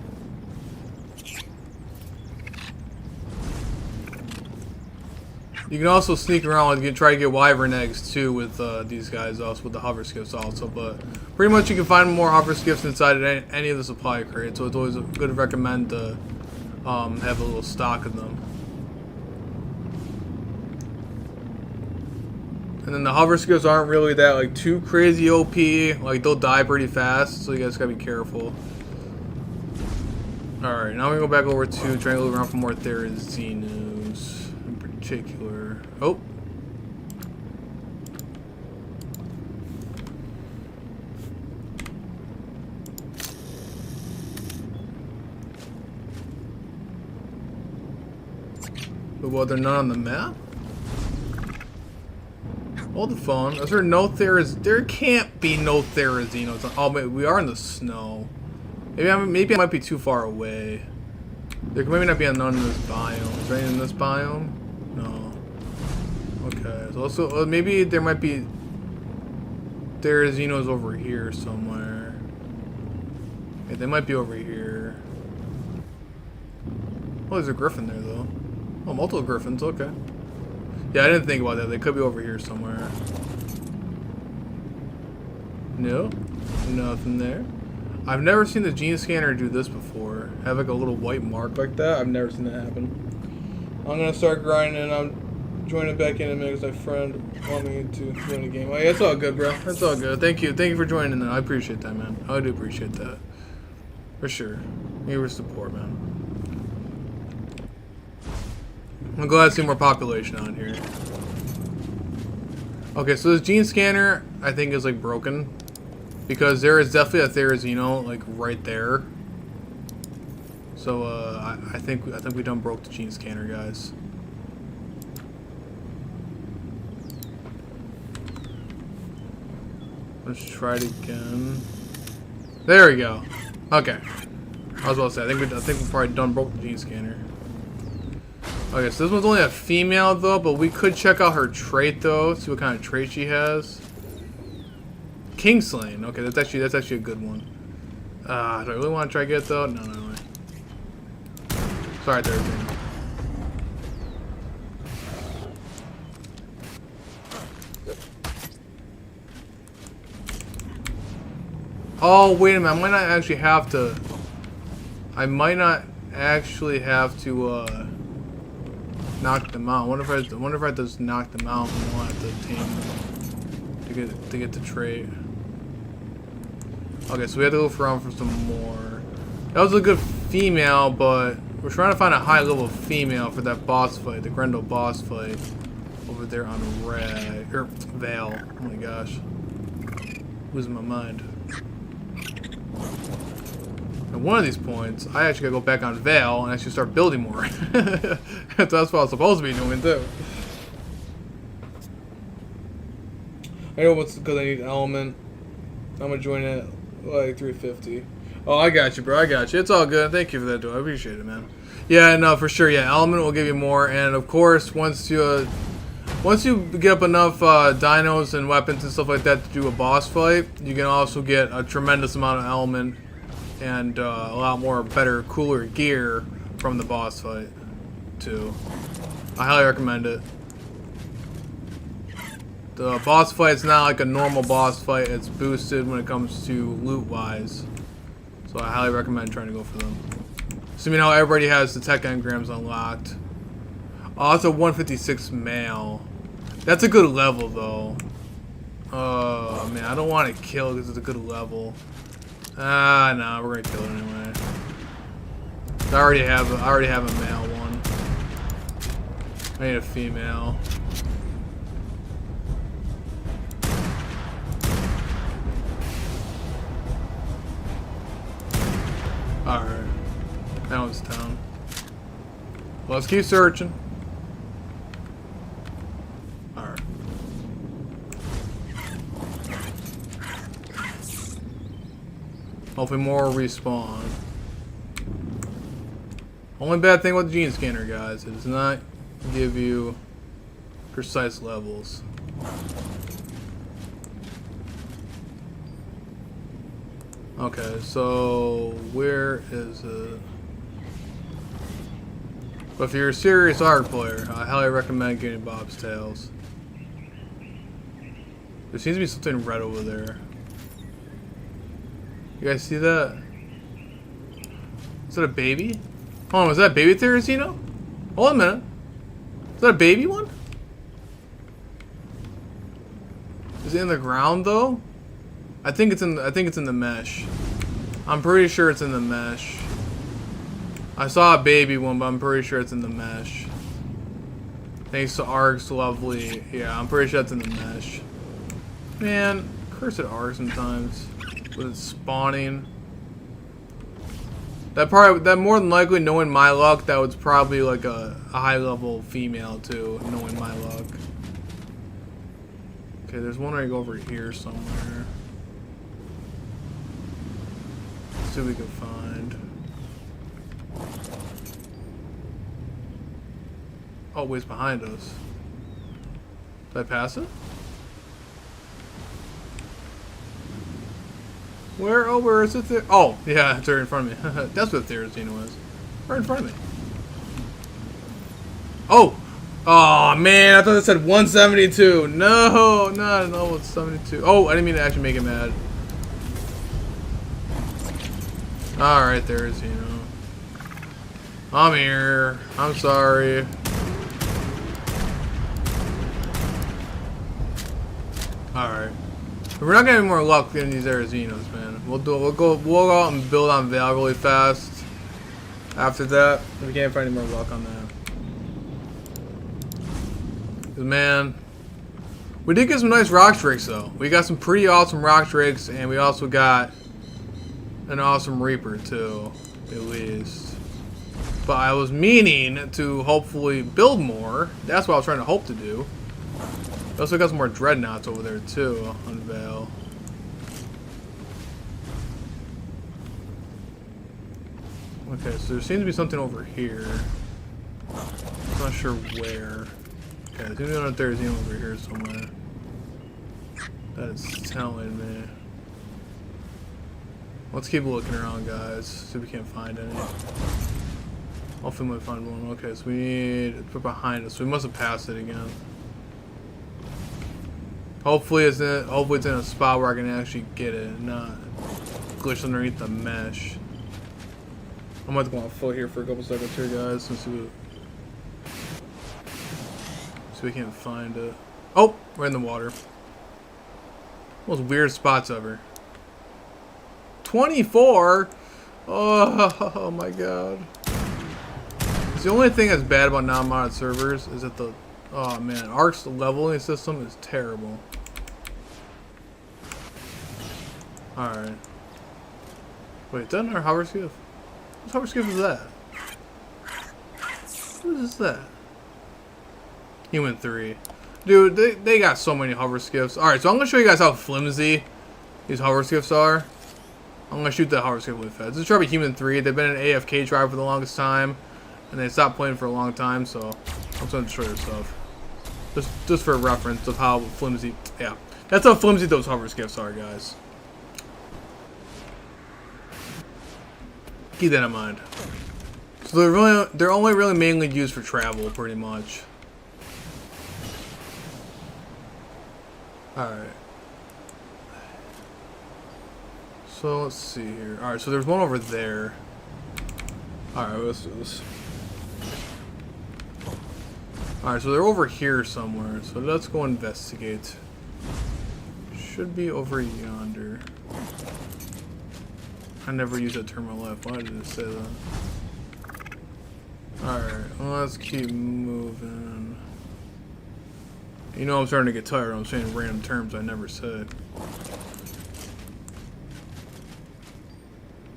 You can also sneak around and try to get wyvern eggs too with these guys, also with the hover skiffs also. But pretty much you can find more hover skiffs inside of any of the supply crates. So it's always good to recommend to have a little stock of them. And then the hover skiffs aren't really that like too crazy OP. Like they'll die pretty fast, so you guys gotta be careful. Alright, now we go back over to trying to look around for more Therizinos in particular. Oh. But well, they're not on the map? Hold the phone. Is there no There can't be no Therizinos. Oh, maybe we are in the snow. Maybe I might be too far away. There can maybe not be none in this biome. Is there any in this biome? No. Okay. So also, maybe there might be Therizinos over here somewhere. Yeah, they might be over here. Oh, there's a griffin there though. Oh, multiple griffins. Okay. Yeah, I didn't think about that. They could be over here somewhere. No, nothing there. I've never seen the gene scanner do this before. Have like a little white mark like that. I've never seen that happen. I'm gonna start grinding and I'm joining back in a minute because my friend wanted me to join the game. Oh, yeah, it's all good, bro. It's all good. Thank you for joining. I appreciate that, man. I do appreciate that. For sure. Thank you for support, man. I'm glad to see more population on here. Okay, so this gene scanner, I think, is like broken. Because there is definitely a Therizino, like, right there. So, I think we done broke the gene scanner, guys. Let's try it again. There we go. Okay. I was about to say, I think we probably done broke the gene scanner. Okay, so this one's only a female though, but we could check out her trait though, see what kind of trait she has. Kingslaying. Okay, that's actually a good one. Do I really want to try to get it though? No, no, no. Sorry, there. Oh, wait a minute. I might not actually have to... I might not actually have to, knock them out. I wonder if I just knock them out and we'll have to tame them to get the trait. Okay, so we have to look around for some more. That was a good female, but we're trying to find a high level female for that boss fight, the Grendel boss fight. Over there on Vale. Oh my gosh. Losing my mind. At one of these points, I actually gotta go back on Vale and actually start building more. That's what I was supposed to be doing too. I know what's because I need element. I'm gonna join it like 350. Oh, I got you, bro. I got you. It's all good. Thank you for that, dude. I appreciate it, man. Yeah, no, for sure. Yeah, element will give you more, and of course, once you get up enough dinos and weapons and stuff like that to do a boss fight, you can also get a tremendous amount of element and a lot more better, cooler gear from the boss fight, too. I highly recommend it. The boss fight's not like a normal boss fight. It's boosted when it comes to loot-wise. So I highly recommend trying to go for them. Assuming how everybody has the tech engrams unlocked. Oh, that's a 156 male. That's a good level, though. Oh, man, I don't want to kill because it's a good level. Ah, nah, we're gonna kill it anyway. I already have a male one. I need a female. Alright. That one's down. Well, let's keep searching. Alright. Hopefully more respawn. Only bad thing with the gene scanner, guys, it does not give you precise levels. Okay, so where is it? But if you're a serious art player, I highly recommend getting Bob's Tales. There seems to be something red over there. You guys see that? Is that a baby? Hold on, was that a baby Therizino? Hold on a minute. Is that a baby one? Is it in the ground though? I think it's in the mesh. I'm pretty sure it's in the mesh. I saw a baby one, but I'm pretty sure it's in the mesh. Thanks to Arg's lovely. Yeah, I'm pretty sure that's in the mesh. Man, cursed Arg sometimes. With it spawning. That more than likely, knowing my luck, that was probably like a high level female too, knowing my luck. Okay, there's one right over here somewhere. Let's see what we can find. Oh, wait, it's behind us. Did I pass it? Where? Oh, where is it? There? Oh, yeah, it's right in front of me. That's what Therizino was. Right in front of me. Oh! Oh, man, I thought it said 172. No, no, it's 72. Oh, I didn't mean to actually make it mad. Alright, Therizino. I'm here. I'm sorry. Alright. We're not getting more luck than these Therizinos, man. We'll go out and build on Val really fast. After that, we can't find any more luck on that. 'Cause, man, we did get some nice rock drakes though. We got some pretty awesome rock drakes, and we also got an awesome Reaper too, at least. But I was meaning to hopefully build more. That's what I was trying to hope to do. I also got some more dreadnoughts over there too on Vale. Okay, so there seems to be something over here. I'm not sure where. Okay, there's gonna be another Therizino over here somewhere. That's telling me. Let's keep looking around, guys. See if we can't find any. Hopefully we might find one. Okay, so we need to put behind us. So we must have passed it again. Hopefully it's in a spot where I can actually get it and not glitched underneath the mesh. I'm going to go on foot here for a couple seconds here, guys, and see if we can find it. Oh, right in the water. Most weird spots ever. 24? Oh my god. It's the only thing that's bad about non-modded servers is that the... Oh man, Ark's leveling system is terrible. Alright. Wait, doesn't our hover skiff? What hover skiff is that? What is that? Human 3. Dude, they got so many hover skiffs. Alright, so I'm going to show you guys how flimsy these hover skiffs are. I'm going to shoot that hover skiff with fed. This is probably Human 3. They've been an AFK drive for the longest time. And they stopped playing for a long time, so I'm just going to destroy their stuff. Just for reference of how flimsy... Yeah, that's how flimsy those hover skiffs are, guys. Keep that in mind. So they're only really mainly used for travel, pretty much. Alright. So let's see here. Alright, so there's one over there. Alright, let's do this. Alright, so they're over here somewhere. So let's go investigate. Should be over yonder. I never used that term in my life. Why did it say that? Alright, well, let's keep moving. You know I'm starting to get tired. I'm saying random terms I never said.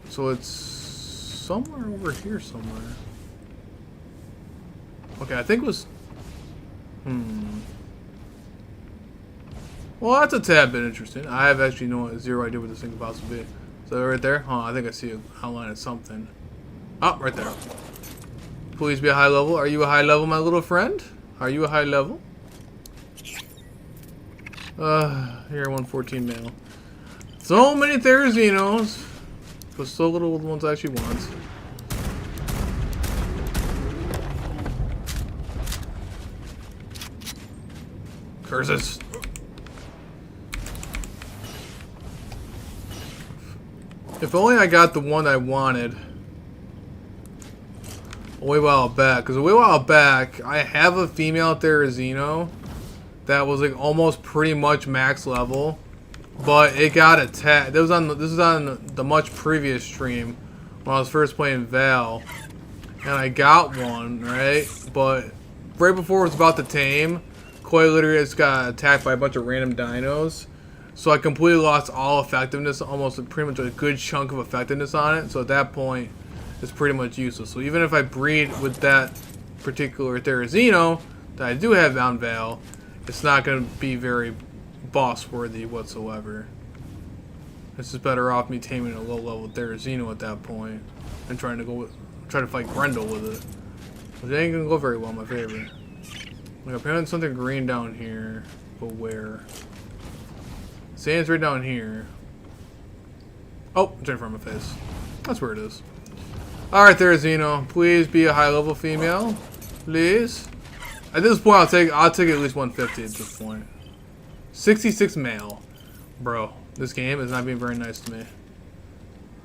So it's somewhere over here somewhere. Okay, I think it was... Well, that's a tad bit interesting. I have actually zero idea what this thing could possibly be. So right there? Oh, I think I see an outline of something. Oh, right there. Please be a high level. Are you a high level, my little friend? Are you a high level? Here, 114 male. So many Therazinos, but so little of the ones I actually want. Curses. If only I got the one I wanted a way while back. Because a way while back, I have a female Therizino that was like almost pretty much max level, but it got attacked. This is on the much previous stream when I was first playing Val, and I got one, right? But right before it was about to tame, Koi literally just got attacked by a bunch of random dinos. So I completely lost all effectiveness, almost pretty much a good chunk of effectiveness on it. So at that point, it's pretty much useless. So even if I breed with that particular Therizino that I do have on Val, it's not going to be very boss-worthy whatsoever. This is better off me taming a low-level Therizino at that point and trying to fight Grendel with it. But it ain't going to go very well in my favor. Like, apparently something green down here, but where? Sand's right down here. Oh, it's right in front of my face. That's where it is. Alright, Therizino, please be a high-level female. Please. At this point, I'll take at least 150 at this point. 66 male. Bro, this game is not being very nice to me.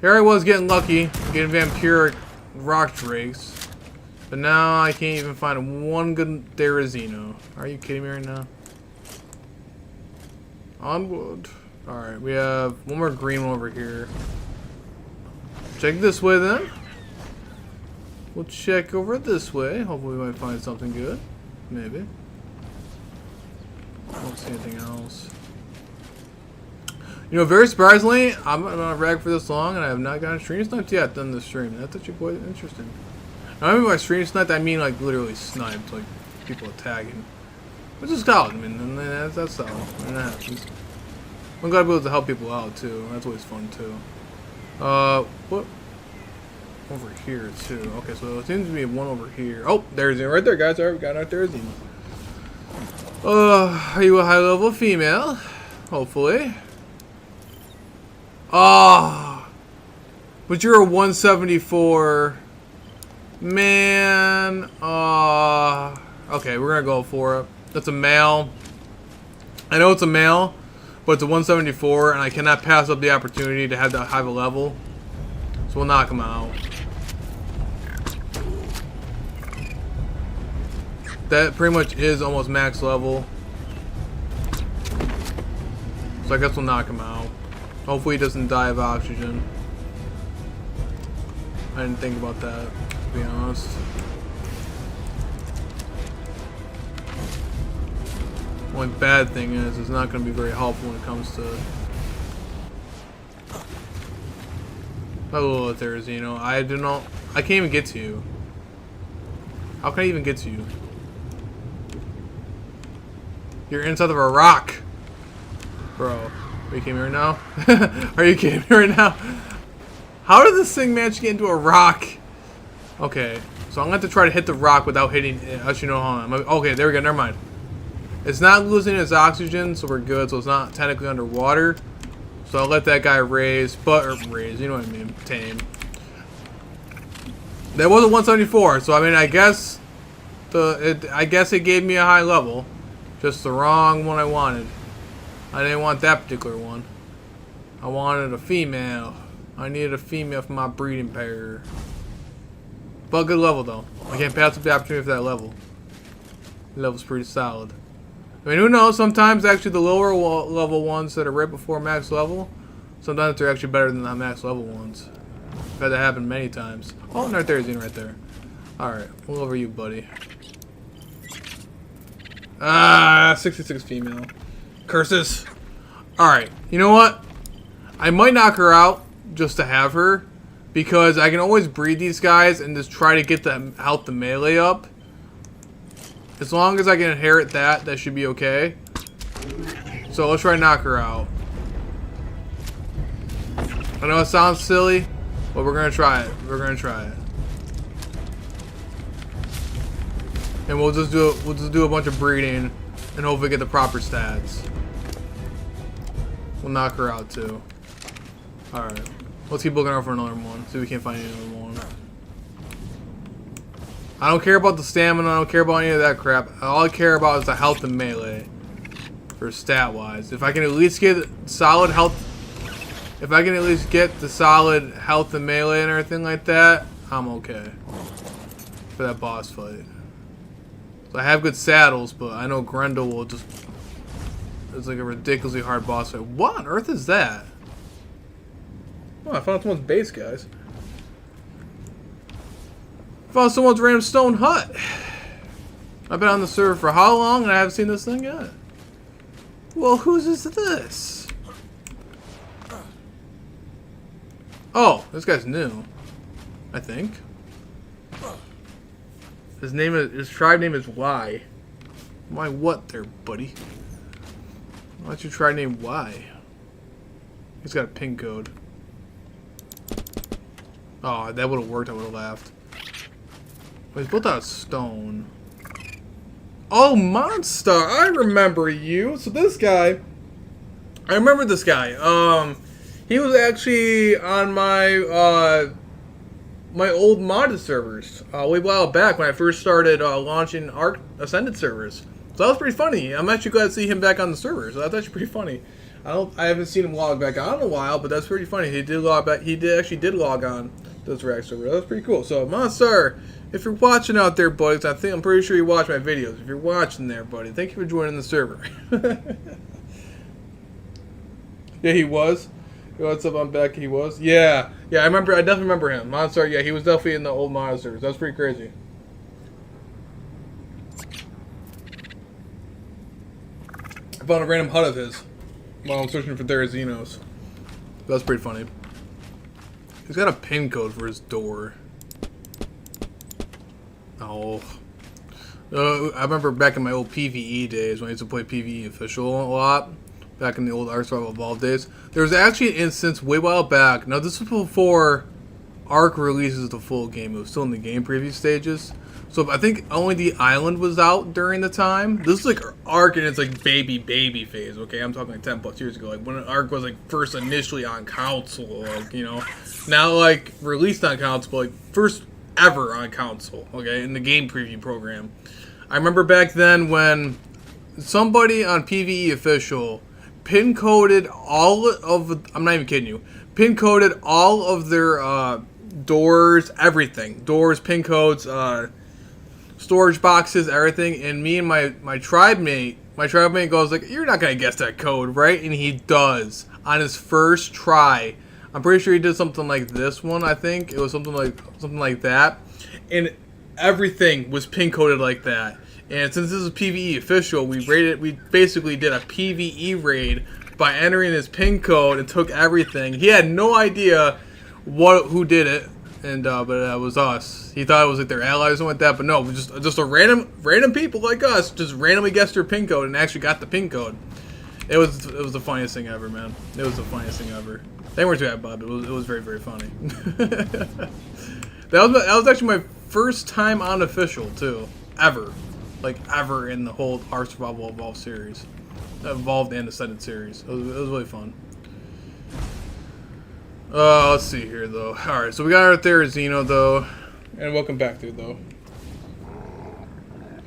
Here I was getting lucky, getting vampiric rock drakes. But now I can't even find one good Therizino. Are you kidding me right now? Onward. Alright, we have one more green one over here. Check this way then. We'll check over this way. Hopefully we might find something good. Maybe. I don't see anything else. You know, very surprisingly, I'm not rag for this long, and I have not gotten stream sniped yet on this stream. That's actually quite interesting. Now, I mean by stream sniped, I mean like literally sniped, like people attacking. Which is solid. I mean, that's solid. And that happens. I'm glad to be able to help people out too. That's always fun too. What? Over here too. Okay, so it seems to be one over here. Oh, there's it right there, guys. Alright, we got our Therizino. Are you a high level female? Hopefully. Ah, but you're a 174. Man. Okay, we're gonna go for it. That's a male. I know it's a male, but it's a 174, and I cannot pass up the opportunity to have that high of a level. So we'll knock him out. That pretty much is almost max level. So I guess we'll knock him out. Hopefully he doesn't die of oxygen. I didn't think about that, to be honest. Only bad thing is it's not going to be very helpful when it comes to... Hello there, Zeno. I can't even get to you. How can I even get to you? You're inside of a rock. Bro, are you kidding me right now? Are you kidding me right now? How did this thing manage to get into a rock? Okay, so I'm going to have to try to hit the rock without hitting it. Actually, no, hold on. Okay, there we go. Never mind. It's not losing its oxygen, so we're good. So it's not technically underwater. So I'll let that guy raise, you know what I mean, tame. That was a 174, so I mean, I guess it gave me a high level, just the wrong one I wanted. I didn't want that particular one. I wanted a female. I needed a female for my breeding pair. But good level though. I can't pass up the opportunity for that level. The level's pretty solid. I mean, who knows? Sometimes actually the lower level ones that are right before max level, sometimes they're actually better than the max level ones. I've had that happen many times. Oh, right there, Zine, right there. Alright, we'll over you, buddy. Ah, 66 female. Curses. Alright, you know what? I might knock her out just to have her, because I can always breed these guys and just try to get the health to melee up. As long as I can inherit that, that should be okay. So let's try to knock her out. I know it sounds silly, but we're gonna try it. We're gonna try it. And we'll just do a bunch of breeding and hopefully get the proper stats. We'll knock her out too. Alright. Let's keep looking out for another one. See if we can't find another one. I don't care about the stamina, I don't care about any of that crap. All I care about is the health and melee. For stat wise. If I can at least get solid health, if I can at least get the solid health and melee and everything like that, I'm okay. For that boss fight. So I have good saddles, but I know Grendel will just... It's like a ridiculously hard boss fight. What on earth is that? Oh, I found someone's base, guys. Found someone's random stone hut. I've been on the server for how long and I haven't seen this thing yet? Well, whose is this? Oh, this guy's new. I think. His tribe name is Y. Why what there, buddy? Why'd you try name Y? He's got a pin code. Oh, that would have worked, I would have laughed. But he's built out of stone. Oh, Monster! I remember you! So this guy... I remember this guy. He was actually on my, my old modded servers. Way while back when I first started launching Arc Ascended servers. So that was pretty funny. I'm actually glad to see him back on the server. So that's actually pretty funny. I haven't seen him log back on in a while, but that's pretty funny. He did log back. He actually did log on those React server. That was pretty cool. So Monster, if you're watching out there, buddies, I'm pretty sure you watch my videos. If you're watching there, buddy, thank you for joining the server. Yeah, he was. What's up? I'm back. He was. Yeah. I definitely remember him. Monster. Yeah, he was definitely in the old mod servers. That was pretty crazy. I found a random hut of his while I'm searching for Therazinos. That's pretty funny. He's got a pin code for his door. Oh. I remember back in my old PvE days when I used to play PvE official a lot. Back in the old Ark Survival Evolved days. There was actually an instance way while back. Now this was before Ark releases the full game. It was still in the game preview stages. So I think only the island was out during the time. This is like Ark in its like baby phase. Okay, I'm talking like 10 plus years ago. Like when Ark was like first initially on console. Like, you know, not like released on console, but like first ever on console. Okay, in the game preview program. I remember back then when somebody on PvE official pin coded all of. I'm not even kidding you. Pin coded all of their doors, everything. Doors, pin codes, storage boxes, everything. And me and my tribe mate goes like, "You're not gonna guess that code, right?" And he does on his first try. I'm pretty sure he did something like this one. I think it was something like that, and everything was pin coded like that. And since this is PvE official, we basically did a PvE raid by entering his pin code and took everything. He had no idea who did it, and but that was us. He thought it was like their allies or something like that, but no, just a random people like us just randomly guessed their pin code and actually got the pin code. It was the funniest thing ever, man. It was the funniest thing ever. They weren't too bad, Bob. It was very, very funny. that was actually my first time on official too, ever, like ever in the whole Ark Survival Evolved series, Evolved and Ascended series. It was really fun. Let's see here though. All right, so we got our Therizino though, and welcome back, dude. Though.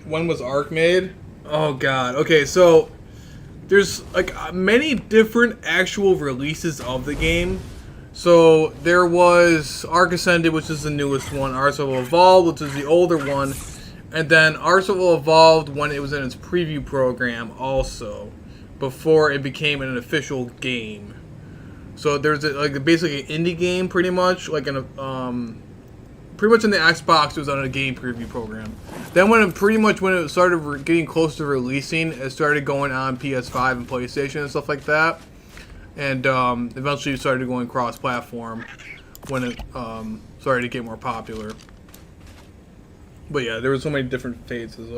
When was Ark made? Oh God. Okay, so. There's like many different actual releases of the game. So there was Ark Ascended, which is the newest one, Ark Survival Evolved, which is the older one, and then Ark Survival Evolved when it was in its preview program also, before it became an official game. So there's like basically an indie game, pretty much like pretty much in the Xbox, it was on a game preview program. Then when it started getting close to releasing, it started going on PS5 and PlayStation and stuff like that. And eventually it started going cross-platform when it started to get more popular. But yeah, there were so many different phases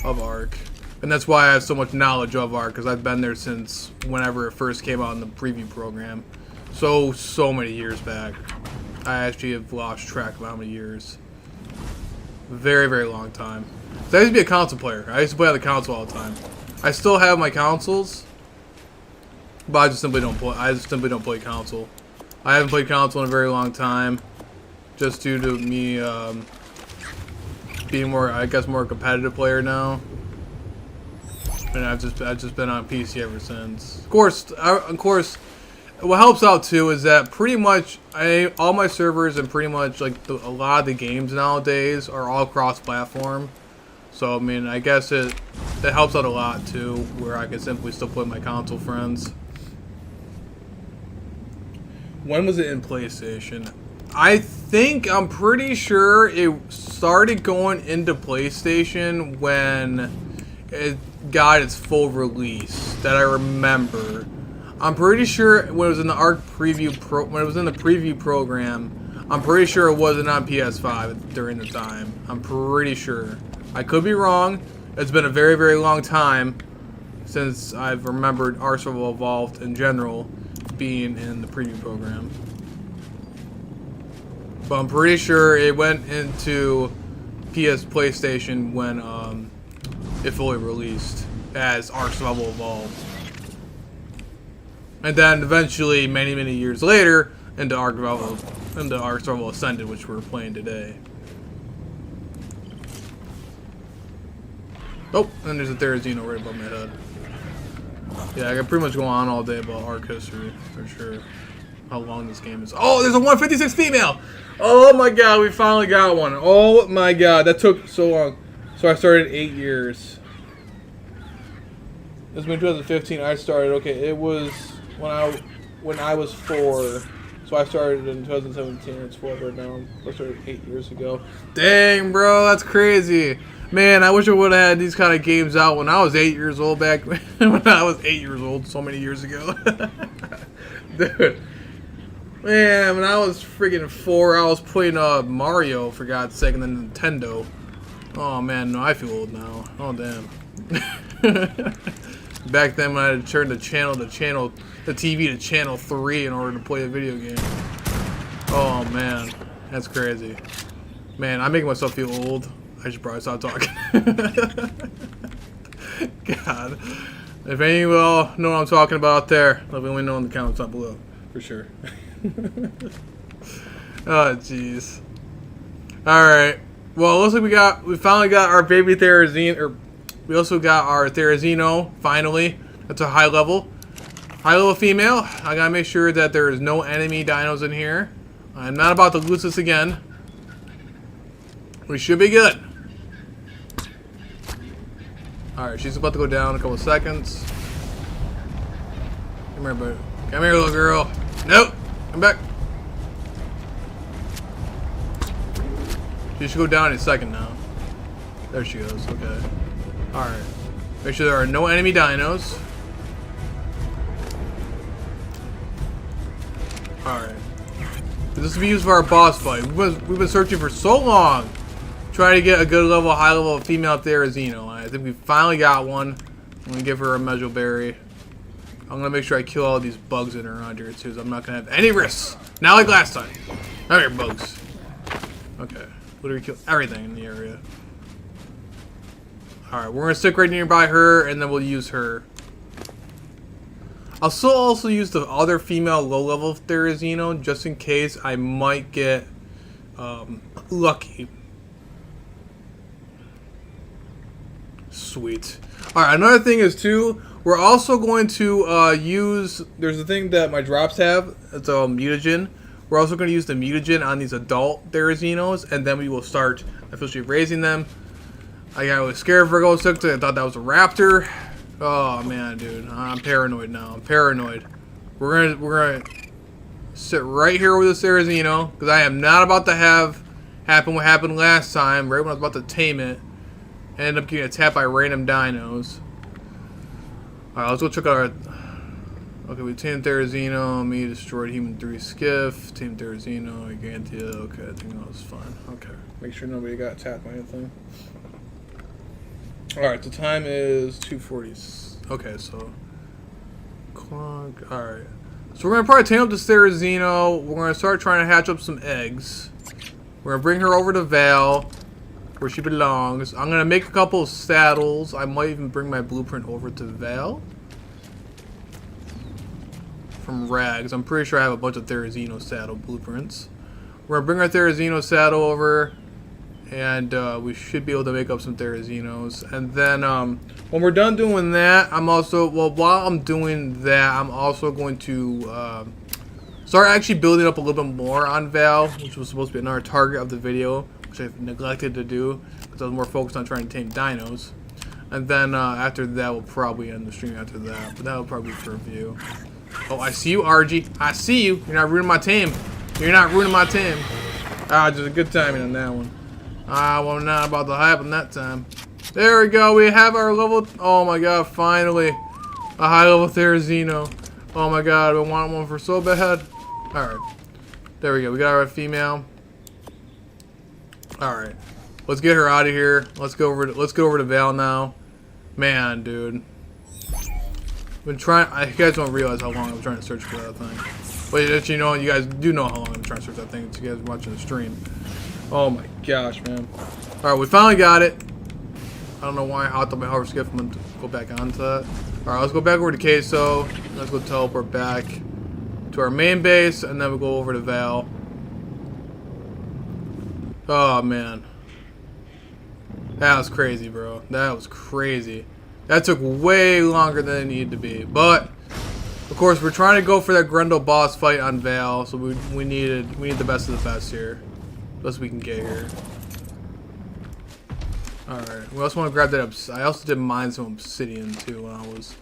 of Ark. And that's why I have so much knowledge of Ark, because I've been there since whenever it first came out in the preview program. So many years back. I actually have lost track of how many years. Very, very long time. So I used to be a console player. I used to play on the console all the time. I still have my consoles, but I just simply don't play console. I haven't played console in a very long time, just due to me being more a competitive player now. And I've just been on PC ever since. Of course. What helps out too is that pretty much all my servers and pretty much like a lot of the games nowadays are all cross-platform. So I mean, I guess that helps out a lot too, where I can simply still play with my console friends. When was it in PlayStation? I'm pretty sure it started going into PlayStation when it got its full release. That I remember. I'm pretty sure when it was in the Ark preview program, I'm pretty sure it wasn't on PS5 during the time. I'm pretty sure. I could be wrong. It's been a very, very long time since I've remembered Ark Survival Evolved in general being in the preview program. But I'm pretty sure it went into PlayStation when it fully released as Ark Survival Evolved. And then eventually, many, many years later, into Ark Survival Ascended, which we're playing today. Oh, and there's a Therizino right above my head. Yeah, I can pretty much go on all day about Ark history, for sure. How long this game is. Oh, there's a 156 female! Oh my god, we finally got one. Oh my god, that took so long. So I started 8 years. This was in 2015, I started, okay, it was when I was 4, so I started in 2017. It's 4 right now. I started 8 years ago. Dang, bro, that's crazy. Man, I wish I would have had these kind of games out when I was 8 years old back when I was 8 years old so many years ago. Dude, man, when I was freaking 4, I was playing Mario for God's sake, and then Nintendo. Oh man, no, I feel old now. Oh damn. Back then when I had to turn the TV to channel 3 in order to play a video game. Oh man, that's crazy. Man, I'm making myself feel old. I should probably stop talking. God. If any of you all know what I'm talking about out there, let me know in the comments down below. For sure. Oh, jeez. Alright. Well, it looks like we finally got our baby Therizino, we also got our Therizino, finally. That's a high level. High level female. I gotta make sure that there is no enemy dinos in here. I'm not about to lose this again. We should be good. Alright, she's about to go down in a couple of seconds. Come here, buddy. Come here, little girl. Nope. Come back. She should go down in a second now. There she goes. Okay. Alright. Make sure there are no enemy dinos. Alright. This will be used for our boss fight. We've been searching for so long. Trying to get a good level, high level female up there as Xeno. I think we finally got one. I'm gonna give her a Measure Berry. I'm gonna make sure I kill all these bugs that are around here too, so I'm not gonna have any risks. Not like last time. Come here, bugs. Okay. Literally kill everything in the area. Alright, we're gonna stick right nearby her and then we'll use her. I'll still also use the other female low level Therizino just in case I might get lucky. Sweet. Alright, another thing is too, we're also going to use, there's a thing that my drops have, it's a mutagen. We're also going to use the mutagen on these adult Therizinos, and then we will start officially raising them. I got really scared for a couple seconds. I thought that was a raptor. Oh man, dude, I'm paranoid now. I'm paranoid. We're gonna sit right here with this Therizino because I am not about to have happen what happened last time. Right when I was about to tame it, I ended up getting attacked by random dinos. All right, let's go check out our. Okay, we tamed Therizino. Me destroyed Human 3 Skiff. Tamed Therizino. Gigantia. Okay, I think that was fine. Okay, make sure nobody got attacked by anything. Alright, the time is 2:40. Okay, so clock. Alright. So we're gonna probably tame up this Therizino. We're gonna start trying to hatch up some eggs. We're gonna bring her over to Val, where she belongs. I'm gonna make a couple of saddles. I might even bring my blueprint over to Val. From Rags. I'm pretty sure I have a bunch of Therizino saddle blueprints. We're gonna bring our Therizino saddle over. And we should be able to make up some Therizinos. And then when we're done doing that, I'm also, well, while I'm doing that, I'm also going to start actually building up a little bit more on Val, which was supposed to be another target of the video, which I've neglected to do because I was more focused on trying to tame dinos. And then after that, we'll probably end the stream after that. But that'll probably be for a view. Oh, I see you, RG. I see you. You're not ruining my team. You're not ruining my team. Ah, just a good timing on that one. Well, not about to happen that time. There we go. We have our level. Oh my god, finally. A high level Therizino. Oh my god, I've been wanting one for so bad. Alright. There we go. We got our female. Alright. Let's get her out of here. Let's go over to Val now. Man, dude. Been trying. You guys don't realize how long I've been trying to search for that thing. But you know, you guys do know how long I've been trying to search that thing. It's you guys watching the stream. Oh my gosh, man. Alright, we finally got it. I don't know why I hopped up my hover skiff. I'm going to go back onto that. Alright, let's go back over to Queso. Let's go teleport back to our main base. And then we'll go over to Val. Oh, man. That was crazy, bro. That was crazy. That took way longer than it needed to be. But, of course, we're trying to go for that Grendel boss fight on Val. So we need the best of the best here. Best we can get here. Alright, we also want to grab that. I also did mine some obsidian too when I was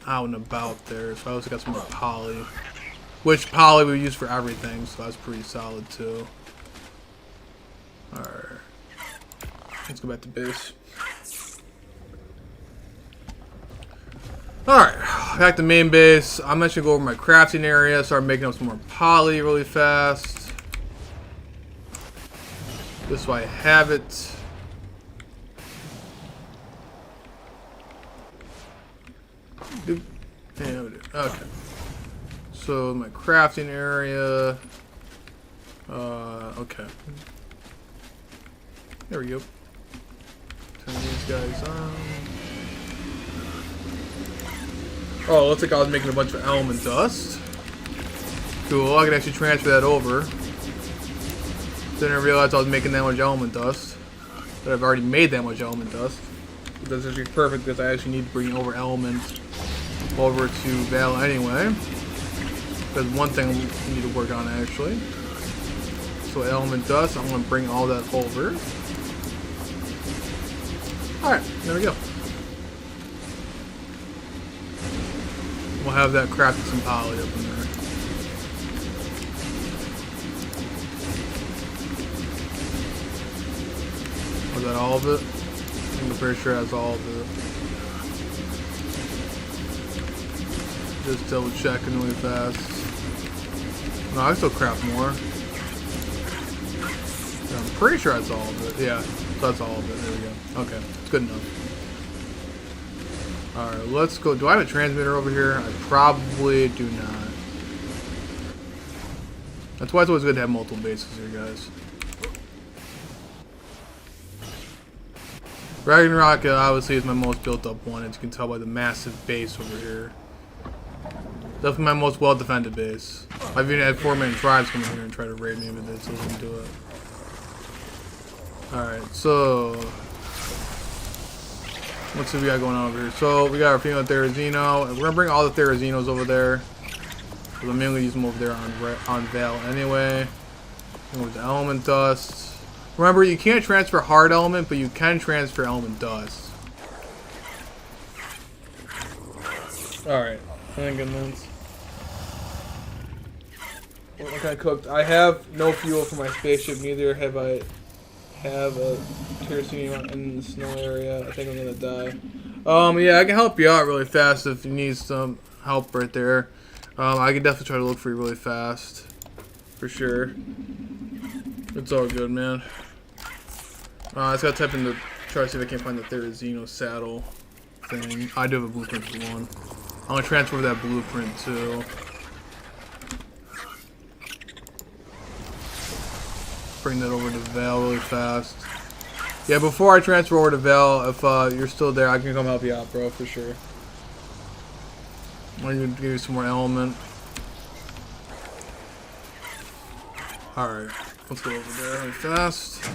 out and about there. So I also got some more poly. Which poly we use for everything, so that's pretty solid too. Alright. Let's go back to base. Alright, back to main base. I'm actually going to go over my crafting area, start making up some more poly really fast. This way I have it. Okay. So my crafting area. Okay. There we go. Turn these guys on. Oh, it looks like I was making a bunch of element dust. Cool, I can actually transfer that over. Didn't realize I was making that much element dust. But I've already made that much element dust. That's actually perfect because I actually need to bring over element over to Val anyway. There's one thing we need to work on actually. So element dust, I'm gonna bring all that over. Alright, there we go. We'll have that crafted some poly up in there. Was that all of it? I'm pretty sure that's all of it. Just double checking really fast. No, I can still craft more. Yeah, I'm pretty sure that's all of it. Yeah, so that's all of it. There we go. Okay, it's good enough. Alright, let's go. Do I have a transmitter over here? I probably do not. That's why it's always good to have multiple bases here, guys. Ragnarok obviously is my most built up one, as you can tell by the massive base over here. Definitely my most well defended base. I've even had 4-man tribes come in here and try to raid me, but they still didn't do it. Alright, so let's see what we got going on over here. So we got our female Therizino, and we're gonna bring all the Therizinos over there. Because I'm mainly using them over there on Val anyway. And with the element dust. Remember, you can't transfer hard element, but you can transfer element dust. Alright, thank goodness. What kind of cooked? I have no fuel for my spaceship, neither have I have a Terracini in the snow area. I think I'm gonna die. Yeah, I can help you out really fast if you need some help right there. I can definitely try to look for you really fast. For sure. It's all good, man. I just gotta type in the, try to see if I can't find the Therizino saddle thing. I do have a blueprint for one. I'm gonna transfer that blueprint too. Bring that over to Val really fast. Yeah, before I transfer over to Val, if you're still there, I can come help you out, bro, for sure. I'm gonna give you some more element. Alright, let's go over there really fast.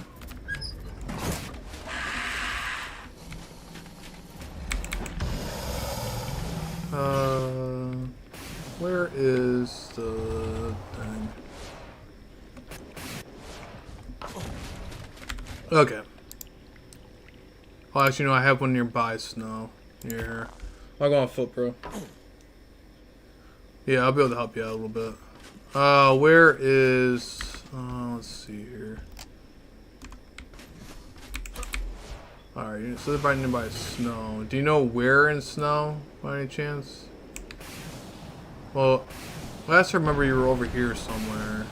Where is the thing? Okay. Oh, actually, no, I have one nearby, Snow. Near here. I'll go on foot, bro. Yeah, I'll be able to help you out a little bit. Where is... let's see here. Alright, so they're nearby Snow. Do you know where in Snow, by any chance? Well, last I remember you were over here somewhere.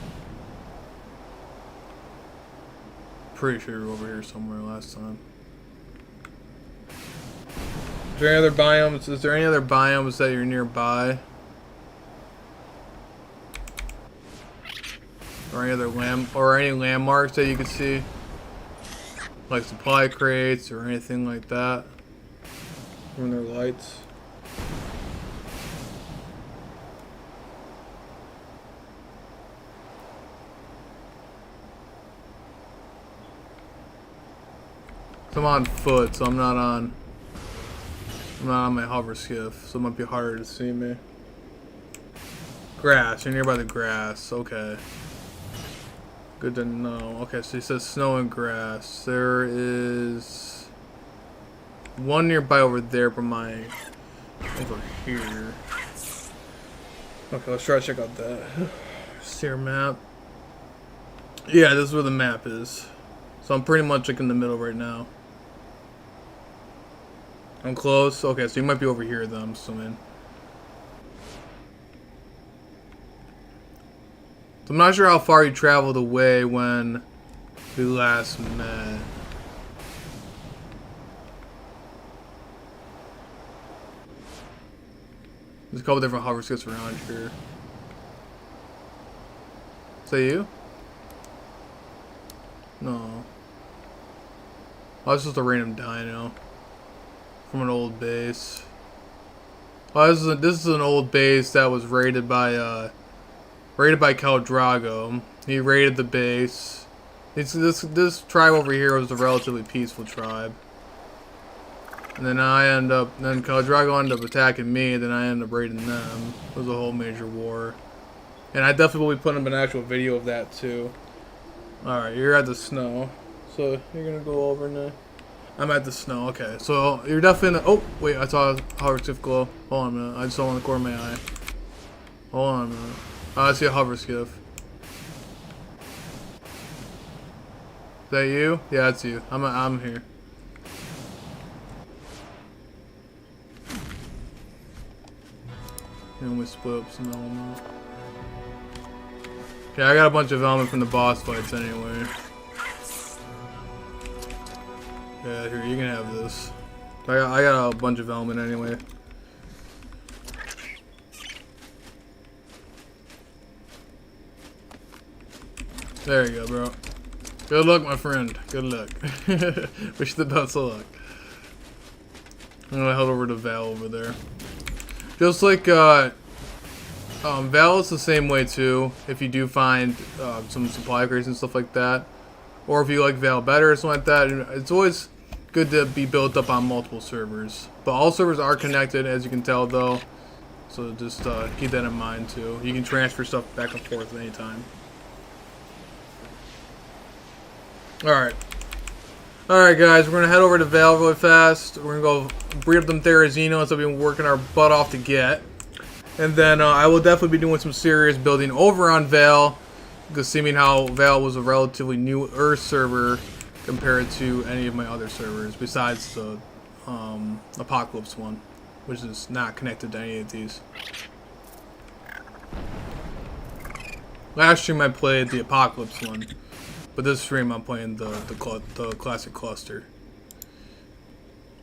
Pretty sure you were over here somewhere last time. Is there any other biomes? Is there any other biomes that you're nearby? Or any other any landmarks that you could see? Like supply crates or anything like that? When there are lights. I'm on foot, so I'm not on my hover skiff, so it might be harder to see me. Grass, you're nearby the grass, okay. Good to know. Okay, so he says snow and grass. There is one nearby over there, but I think over here. Okay, let's try to check out that. See our map. Yeah, this is where the map is. So I'm pretty much like in the middle right now. I'm close. Okay, so you might be over here then, I'm assuming. So I'm not sure how far you traveled away when we last met. There's a couple different hover skips around here. Is that you? No. Oh, it's just a random dino. From an old base. Oh, this is an old base that was raided by Khal Drago. He raided the base. This tribe over here was a relatively peaceful tribe. And then then Caldrago ended up attacking me, then I ended up raiding them. It was a whole major war. And I definitely will be putting up an actual video of that too. Alright, you're at the snow. So you're gonna go over now. I'm at the snow, okay. So you're definitely in the, oh, wait, I saw a hover skiff glow. Hold on a minute, I just saw in the corner of my eye. Hold on a minute. Oh, I see a hover skiff. Is that you? Yeah, that's you. I'm here. And we split up some element. Yeah, I got a bunch of element from the boss fights anyway. Yeah, here, you can have this. I got a bunch of element anyway. There you go, bro. Good luck, my friend. Good luck. Wish you the best of luck. I'm gonna head over to Val over there. Just like, Val is the same way too. If you do find some supply crates and stuff like that, or if you like Val better or something like that, it's always good to be built up on multiple servers. But all servers are connected, as you can tell, though. So just keep that in mind too. You can transfer stuff back and forth at any time. Alright. Alright guys, we're going to head over to Val really fast. We're going to go breed up them Therizzinos that we've been working our butt off to get. And then I will definitely be doing some serious building over on Val. Because seeming how Val was a relatively new Earth server compared to any of my other servers. Besides the Apocalypse one. Which is not connected to any of these. Last stream I played the Apocalypse one. But this stream I'm playing the classic cluster.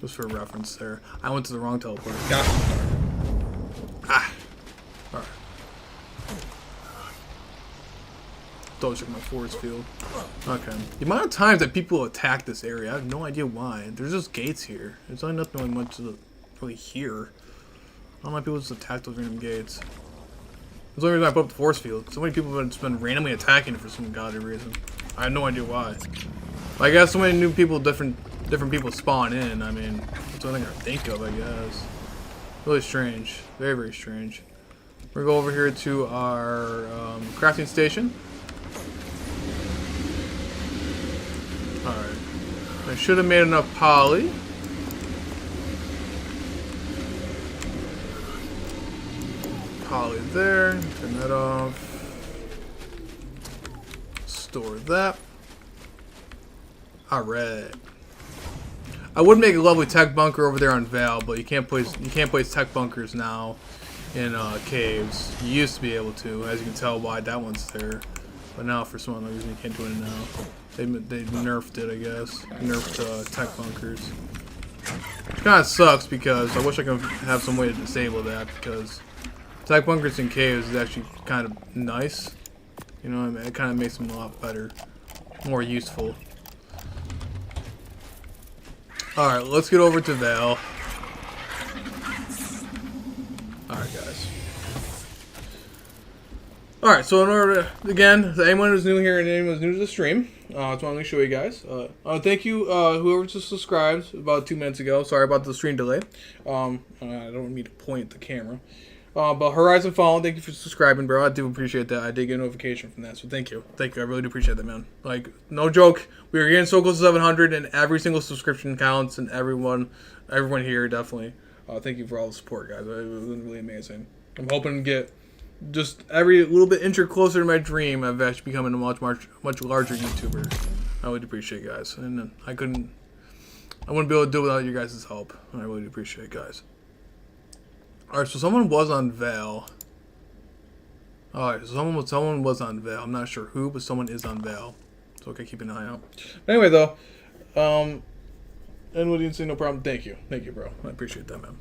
Just for reference there. I went to the wrong teleport. Got it. Ah. Alright. Don't check my force field. Okay. The amount of times that people attack this area, I have no idea why. There's just gates here. There's really nothing really much to really here. I don't know why people just attack those random gates. That's the only reason I put up the force field. So many people have just been randomly attacking it for some godly reason. I have no idea why. I guess so many new people, different people spawn in. I mean, that's the only thing I think of, I guess. Really strange. Very, very strange. We're going to go over here to our crafting station. Alright. I should have made enough poly. Poly there. Turn that off. Store that. Alright. I would make a lovely tech bunker over there on Val, but you can't place tech bunkers now in caves. You used to be able to, as you can tell why that one's there. But now for some other reason you can't do it now. They nerfed it, I guess. Nerfed tech bunkers. Which kind of sucks because I wish I could have some way to disable that, because tech bunkers in caves is actually kind of nice. You know what I mean? It kind of makes them a lot better. More useful. Alright, let's get over to Val. Alright, guys. Alright, so in order to, again, to anyone who's new here and anyone who's new to the stream, I just want to show you guys. Thank you, whoever just subscribed about 2 minutes ago. Sorry about the stream delay. I don't mean to point the camera. But Horizon Fallen, thank you for subscribing, bro. I do appreciate that. I did get a notification from that, so thank you. Thank you. I really do appreciate that, man. Like, no joke. We are getting so close to 700, and every single subscription counts, and everyone here, definitely. Thank you for all the support, guys. It was really amazing. I'm hoping to get just every little bit inch closer to my dream of actually becoming a much larger YouTuber. I would appreciate it, guys. And I wouldn't be able to do it without you guys' help. I really do appreciate it, guys. Alright, so someone was on Val. Alright, so someone was on Val. I'm not sure who, but someone is on Val. So okay, keep an eye out. Anyway, though, and what didn't say no problem. Thank you, bro. I appreciate that, man.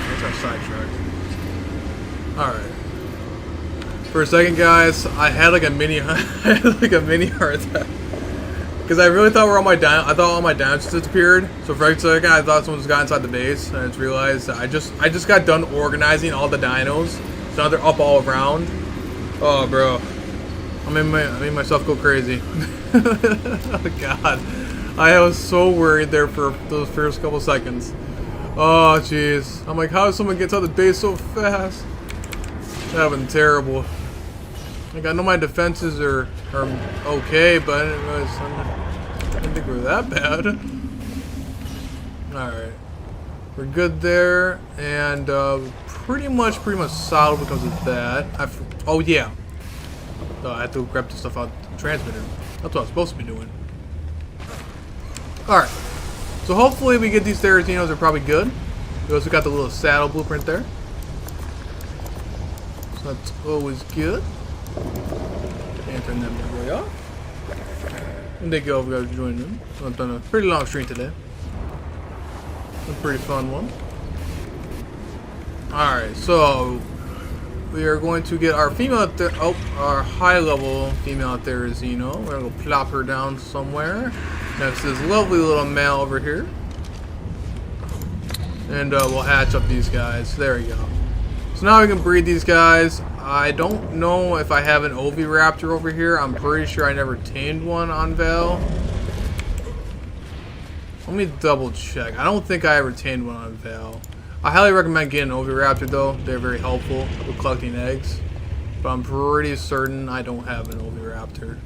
That's our sidetrack. Alright. For a second, guys, I had like a mini heart attack. Because I really thought all my dinos disappeared. So for a second, I thought someone just got inside the base, and I just realized that I just got done organizing all the dinos. So now they're up all around. Oh, bro. I made myself go crazy. Oh god. I was so worried there for those first couple seconds. Oh jeez. I'm like, how does someone get to the base so fast? That would have been terrible. Like, I know my defenses are okay, but I didn't think we were that bad. Alright. We're good there, and pretty much solid when it comes to that. Oh yeah. I have to grab the stuff out the transmitter. That's what I'm supposed to be doing. Alright. So hopefully we get these Therazinos are probably good. We also got the little saddle blueprint there. So that's always good. And turn them way off. And they go over to join them. So I've done a pretty long stream today. A pretty fun one. Alright, so we are going to get our female our high level female Therizino. We're gonna go plop her down somewhere. Next to this lovely little male over here. And we'll hatch up these guys. There we go. So now we can breed these guys. I don't know if I have an Oviraptor over here. I'm pretty sure I never tamed one on Val. Let me double check. I don't think I ever tamed one on Val. I highly recommend getting an Oviraptor though. They're very helpful with collecting eggs. But I'm pretty certain I don't have an Oviraptor.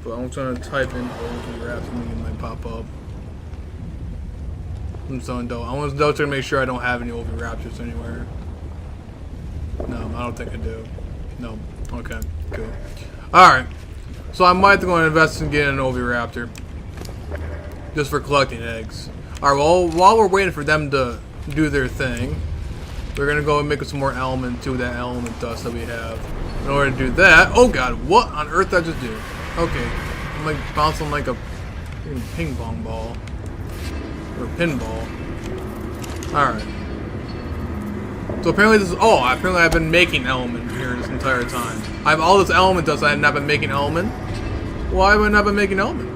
But I'm trying to type in Oviraptor and it might pop up. I'm so dope. I want to double check to make sure I don't have any Oviraptors anywhere. No, I don't think I do. No. Okay, cool. Alright. So I might go and invest in getting an Oviraptor. Just for collecting eggs. Alright, well, while we're waiting for them to do their thing, we're gonna go and make some more element to that element dust that we have. In order to do that, oh god, what on earth did I just do? Okay, I'm like bouncing like a ping pong ball. Or pinball. Alright. So apparently this is, apparently I've been making element here this entire time. I have all this element dust, I have not been making element. Why have I not been making element?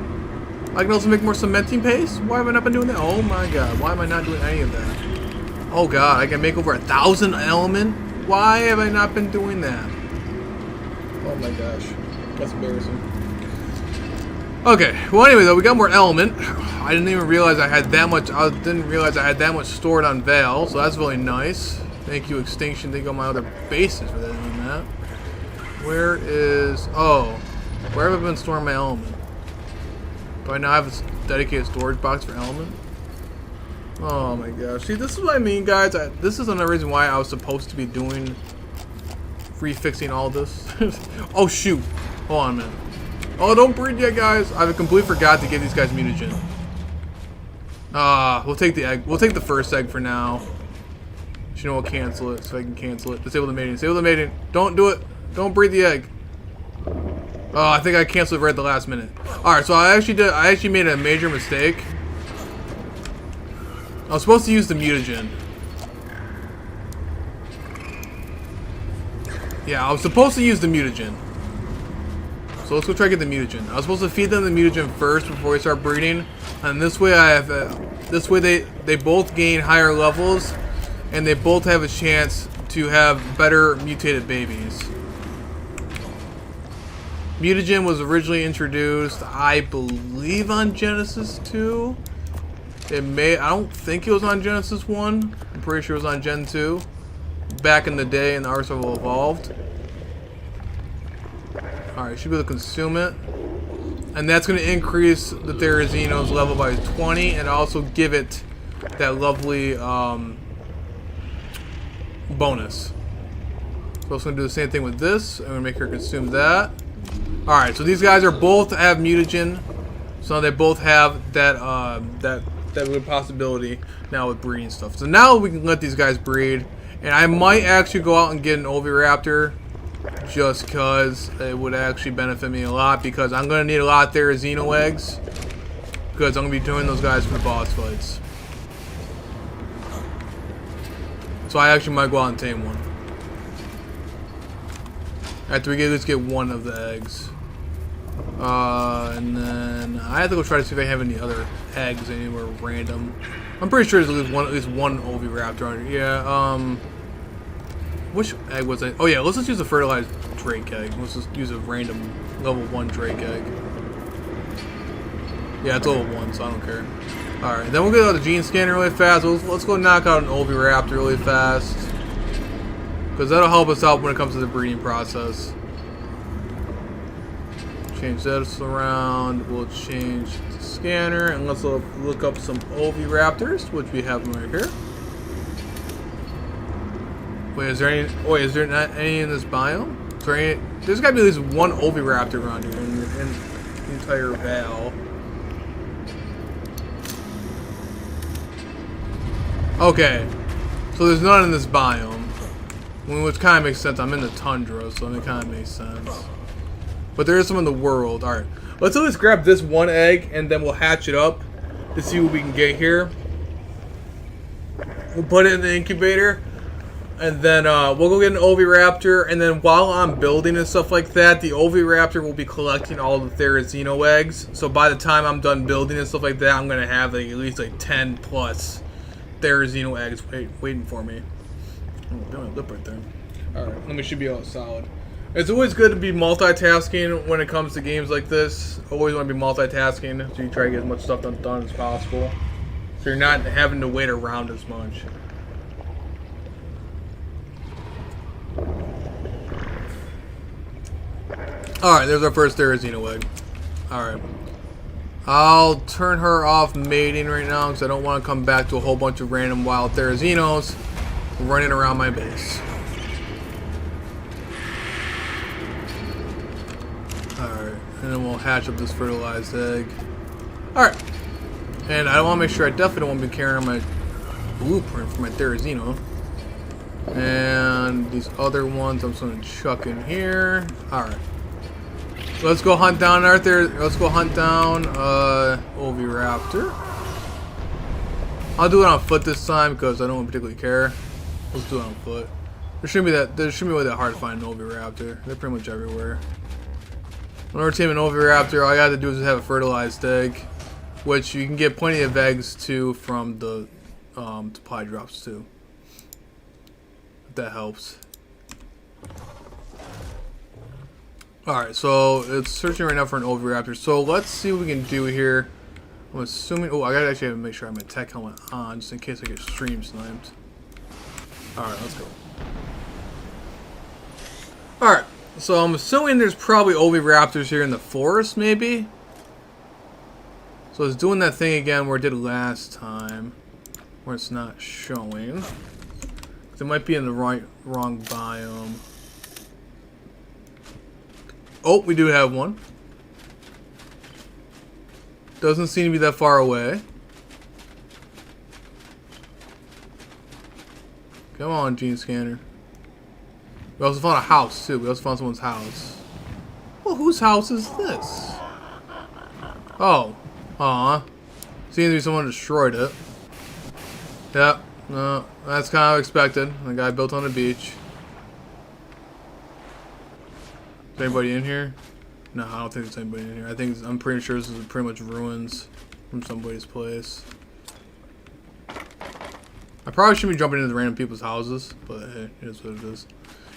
I can also make more cementing paste? Why have I not been doing that? Oh my god, why am I not doing any of that? Oh god, I can make over 1,000 element? Why have I not been doing that? Oh my gosh, that's embarrassing. Okay, well anyway though, we got more element. I didn't even realize I had that much, stored on Val, so that's really nice. Thank you, Extinction. Thank you on my other bases for doing that. Where have I been storing my element? Do I now have a dedicated storage box for element? Oh my gosh. See, this is what I mean, guys. This is another reason why I was supposed to be doing refixing all this. Oh shoot. Hold on a minute. Oh, don't breed yet, guys. I completely forgot to give these guys mutagen. We'll take the egg. We'll take the first egg for now. You know, we'll cancel it, so I can cancel it. Disable the mating. Disable the mating. Don't do it. Don't breed the egg. Oh, I think I canceled it right at the last minute. Alright, so I actually made a major mistake. I was supposed to use the mutagen. Yeah, I was supposed to use the mutagen. So let's go try to get the mutagen. I was supposed to feed them the mutagen first before we start breeding. And this way they both gain higher levels. And they both have a chance to have better mutated babies. Mutagen was originally introduced, I believe, on Genesis 2. I don't think it was on Genesis 1. I'm pretty sure it was on Gen 2. Back in the day in the Arsenal Evolved. Alright, should be able to consume it. And that's going to increase the Therizino's level by 20 and also give it that lovely bonus. So it's going to do the same thing with this. I'm going to make her consume that. Alright, so these guys are both have mutagen. So they both have that that good possibility now with breeding stuff. So now we can let these guys breed. And I might actually go out and get an Oviraptor. Just because it would actually benefit me a lot. Because I'm going to need a lot of Therizino eggs. Because I'm going to be doing those guys for the boss fights. So I actually might go out and tame one. After we let's get one of the eggs. And then I have to go try to see if I have any other eggs anywhere random. I'm pretty sure there's at least one Oviraptor on it. Yeah, which egg was it? Oh yeah, let's just use the fertilized Drake egg. Let's just use a random level 1 Drake egg. Yeah, it's level 1, so I don't care. Alright, then we'll get out the gene scanner really fast. Let's go knock out an Oviraptor really fast. Because that'll help us out when it comes to the breeding process. Change this around. We'll change the scanner. And let's look up some Oviraptors, which we have them right here. Wait, is there not any in this biome? There's gotta be at least one Oviraptor around here in the entire Val. Okay, so there's none in this biome, which kind of makes sense. I'm in the tundra, so it kind of makes sense. But there is some in the world. All right, let's at least grab this one egg, and then we'll hatch it up to see what we can get here. We'll put it in the incubator, and then we'll go get an Oviraptor. And then while I'm building and stuff like that, the Oviraptor will be collecting all the Therizino eggs. So by the time I'm done building and stuff like that, I'm gonna have like, at least like 10 plus Therizino eggs waiting for me. Oh, got my lip right there. Alright, then we should be all solid. It's always good to be multitasking when it comes to games like this. Always want to be multitasking, so you try to get as much stuff done as possible. So you're not having to wait around as much. Alright, there's our first Therizino egg. Alright. I'll turn her off mating right now because I don't want to come back to a whole bunch of random wild Therizinos running around my base. Alright, and then we'll hatch up this fertilized egg. Alright, and I want to make sure I definitely don't want to be carrying my blueprint for my Therizino. And these other ones I'm just going to chuck in here. Alright. Let's go hunt down let's go hunt down Oviraptor. I'll do it on foot this time because I don't particularly care. Let's do it on foot. There shouldn't be really that hard to find an Oviraptor. They're pretty much everywhere. Whenever teaming an Oviraptor, all you have to do is have a fertilized egg, which you can get plenty of eggs too from the supply drops too. If that helps. Alright, so it's searching right now for an Oviraptor. So let's see what we can do here. I'm assuming... Oh, I gotta actually have to make sure I have my tech helmet on, just in case I get stream sniped. Alright, let's go. Alright, so I'm assuming there's probably Oviraptors here in the forest, maybe? So it's doing that thing again where it did last time, where it's not showing. It might be in the wrong biome. Oh, we do have one. Doesn't seem to be that far away. Come on, gene scanner. We also found a house, too. We also found someone's house. Well, whose house is this? Oh. Aw. Seems to be someone destroyed it. Yep. No, that's kind of expected. The guy built on the beach. Is anybody in here? No, I don't think there's anybody in here. I'm pretty sure this is pretty much ruins from somebody's place. I probably shouldn't be jumping into random people's houses, but hey, it is what it is.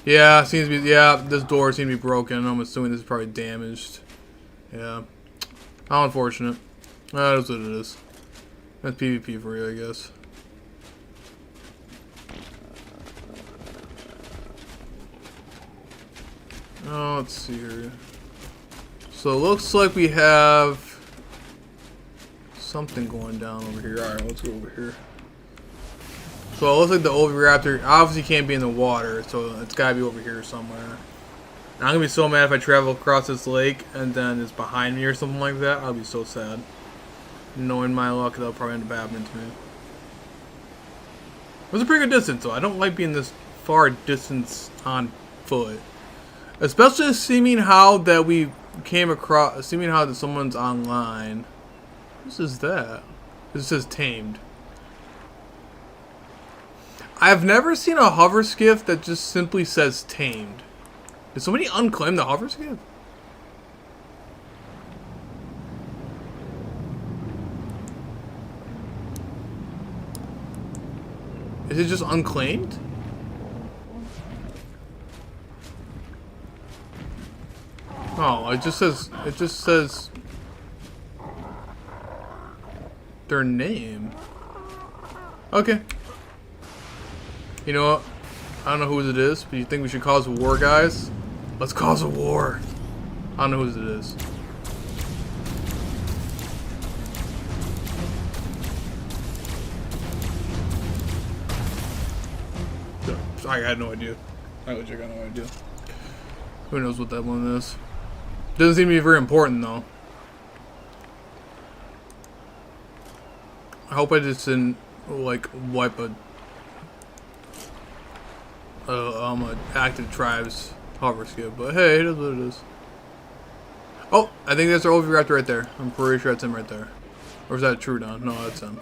Yeah, seems to be. Yeah, this door seems to be broken. I'm assuming this is probably damaged. Yeah, how unfortunate. That is what it is. That's PvP for you, I guess. Oh, let's see here. So it looks like we have something going down over here. Alright, let's go over here. So it looks like the Oviraptor obviously can't be in the water, so it's gotta be over here somewhere. And I'm gonna be so mad if I travel across this lake and then it's behind me or something like that. I'll be so sad. Knowing my luck, that'll probably end up happening to me. It was a pretty good distance, though. I don't like being this far distance on foot. Especially seeming how that we came across, seeming how that someone's online. What is that? It says tamed. I've never seen a hover skiff that just simply says tamed. Did somebody unclaim the hover skiff? Is it just unclaimed? Oh, it just says their name. Okay. You know what? I don't know whose it is, but you think we should cause a war, guys? Let's cause a war. I don't know whose it is. I had no idea. I legit got no idea. Who knows what that one is? Doesn't seem to be very important though. I hope I just didn't like wipe a active tribes hover skip, but hey, it is what it is. Oh, I think that's our Oviraptor right there. I'm pretty sure that's him right there. Or is that a Trudon? No, that's him.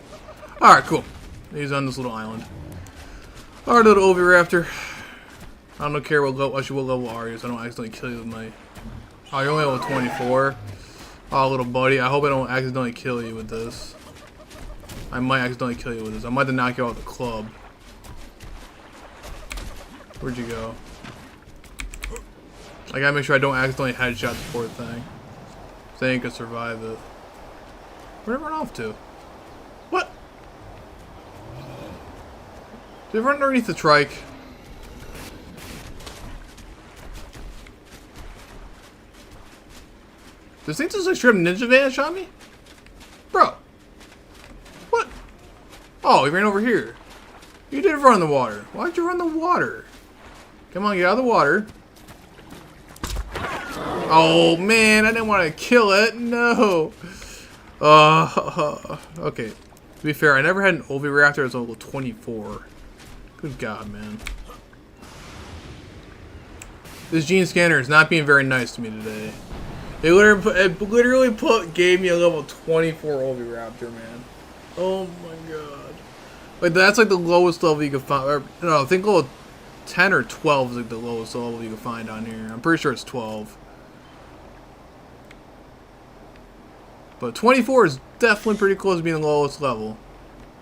Alright, cool. He's on this little island. Our little Oviraptor. I don't care what level, actually what level are you, so I don't accidentally kill you with my... Oh, you're only level 24. Oh, little buddy, I hope I don't accidentally kill you with this. I might accidentally kill you with this. I might have to knock you out with the club. Where'd you go? I gotta make sure I don't accidentally headshot the poor thing. So they ain't gonna survive it. Where'd it run off to? What? Did it run underneath the trike? This thing just like straight up ninja vanish on me? Bro. What? Oh, he ran over here. You did run in the water. Why'd you run in the water? Come on, get out of the water. Oh man, I didn't want to kill it. No. Okay. To be fair, I never had an Oviraptor that's level 24. Good God, man. This gene scanner is not being very nice to me today. It literally gave me a level 24 Oviraptor, man. Oh my God. Like that's like the lowest level you can find. Or, no, I think level 10 or 12 is like the lowest level you can find on here. I'm pretty sure it's 12. But 24 is definitely pretty close to being the lowest level.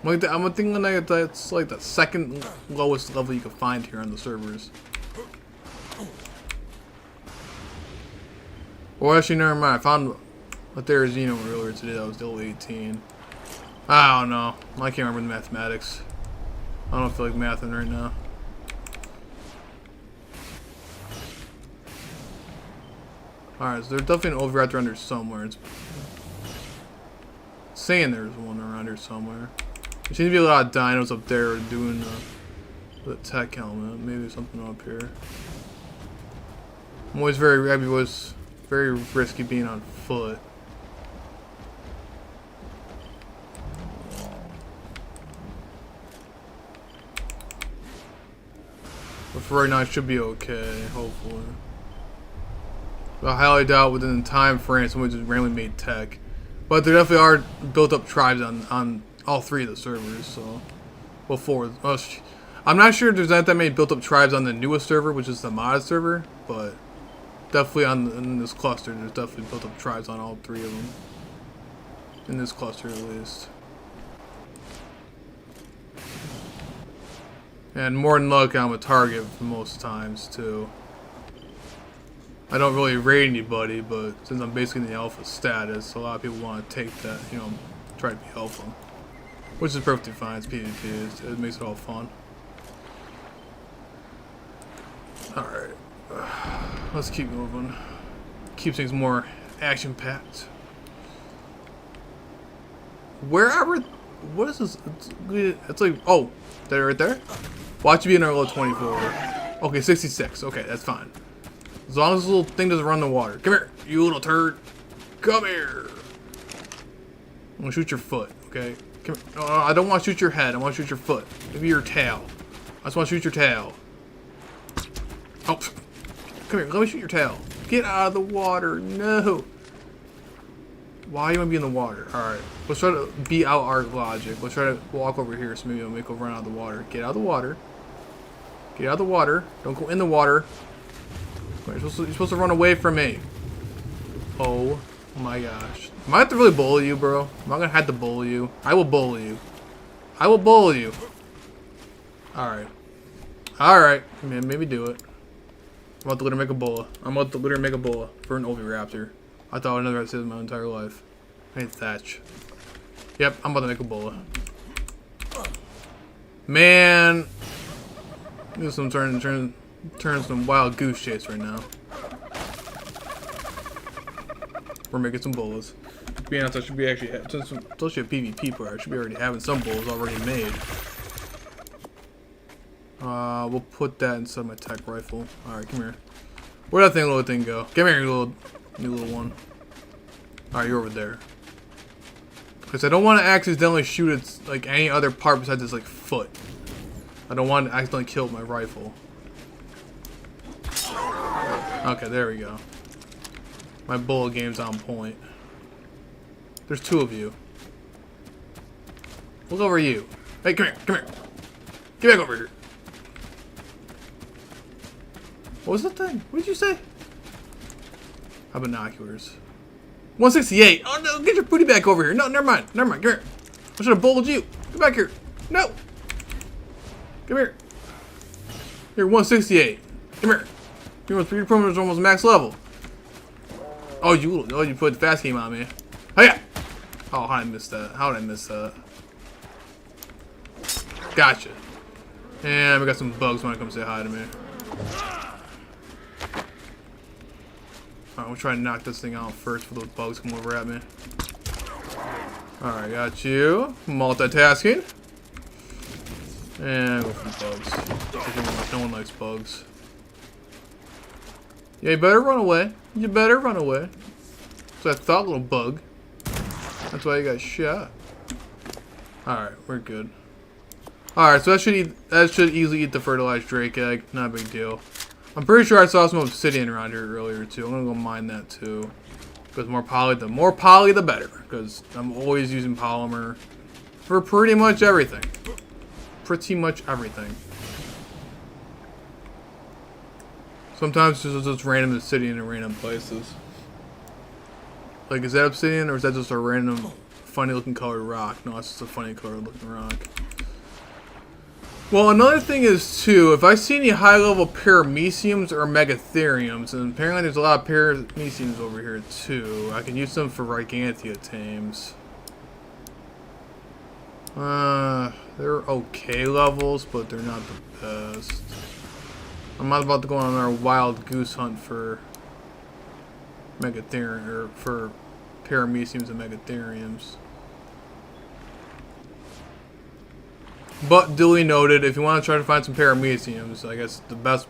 I'm thinking like that's like the second lowest level you can find here on the servers. Well, actually, never mind. I found a Therizino earlier today that was level 18. I don't know. I can't remember the mathematics. I don't feel like mathing right now. Alright, so there's definitely an Oviraptor under somewhere. It's saying there's one around here somewhere. There seems to be a lot of dinos up there doing the tech helmet. Maybe something up here. I'm always very risky being on foot. But for right now, it should be okay, hopefully. But I highly doubt within the time frame someone just randomly made tech. But there definitely are built up tribes on all three of the servers, so... Well, four. Well, I'm not sure if there's not that many built up tribes on the newest server, which is the modded server, but... Definitely in this cluster, there's definitely built up tribes on all three of them. In this cluster, at least. And more than luck, I'm a target most times, too. I don't really raid anybody, but since I'm basically in the alpha status, a lot of people want to take that, you know, try to be alpha. Which is perfectly fine, it's PvP, it makes it all fun. Alright. Let's keep moving. Keep things more action-packed. Wherever... What is this? It's like... Oh, there, right there? Watch you be in our level 24. Okay, 66. Okay, that's fine. As long as this little thing doesn't run in the water. Come here, you little turd. Come here. I'm gonna shoot your foot, okay? Come here. No, I don't want to shoot your head. I want to shoot your foot. Maybe your tail. I just want to shoot your tail. Oh, come here. Let me shoot your tail. Get out of the water. No. Why do you want to be in the water? Alright. Let's try to beat out our logic. Let's try to walk over here so maybe it'll make a run out of the water. Get out of the water. Get out of the water. Don't go in the water. You're supposed to run away from me. Oh my gosh. Am I have to really bully you, bro? Am I gonna have to bully you? I will bully you. I will bully you. Alright. Alright. Maybe do it. I'm about to literally make a boa. I'm about to literally make a boa for an Oviraptor. I thought I would never say this my entire life. I hate Thatch. Yep, I'm about to make a boa. Man, this one turning some wild goose chase right now. We're making some bolas. To be honest, I should be actually especially a PvP player. I should be already having some bolas already made. We'll put that inside my tech rifle. All right, come here. Where'd that little thing go? Come here, you little one. All right, you're over there. Because I don't want to accidentally shoot its like any other part besides its like foot. I don't want to accidentally kill my rifle. Okay, there we go. My bullet game's on point. There's two of you. Look over you. Hey, come here, come here. Get back over here. What was that thing? What did you say? How binoculars? 168. Oh no, get your booty back over here. No, never mind. Never mind. Come here. I should have bowled you. Get back here. No. Come here. You're 168. Come here. Your perimeter is almost max level. Oh, you put the fast game on me. Oh yeah. Oh, how did I miss that? How did I miss that? Gotcha. And we got some bugs want to come say hi to me. Alright, we'll try to knock this thing out first before those bugs come over at me. Alright, got you. Multitasking. And go for bugs. No one likes bugs. Yeah, you better run away. You better run away. So I thought, little bug. That's why you got shot. Alright, we're good. Alright, so that should easily eat the fertilized drake egg. Not a big deal. I'm pretty sure I saw some obsidian around here earlier too. I'm gonna go mine that too. Because more poly the better. Because I'm always using polymer for pretty much everything. Pretty much everything. Sometimes it's just random obsidian in random places. Like, is that obsidian or is that just a random funny looking colored rock? No, it's just a funny colored looking rock. Well, another thing is, too, if I see any high-level parameciums or megatheriums, and apparently there's a lot of parameciums over here, too, I can use them for Gigantia tames. They're okay levels, but they're not the best. I'm not about to go on our wild goose hunt for megatherium, or for parameciums and megatheriums. But duly noted, if you want to try to find some parameciums, I guess the best,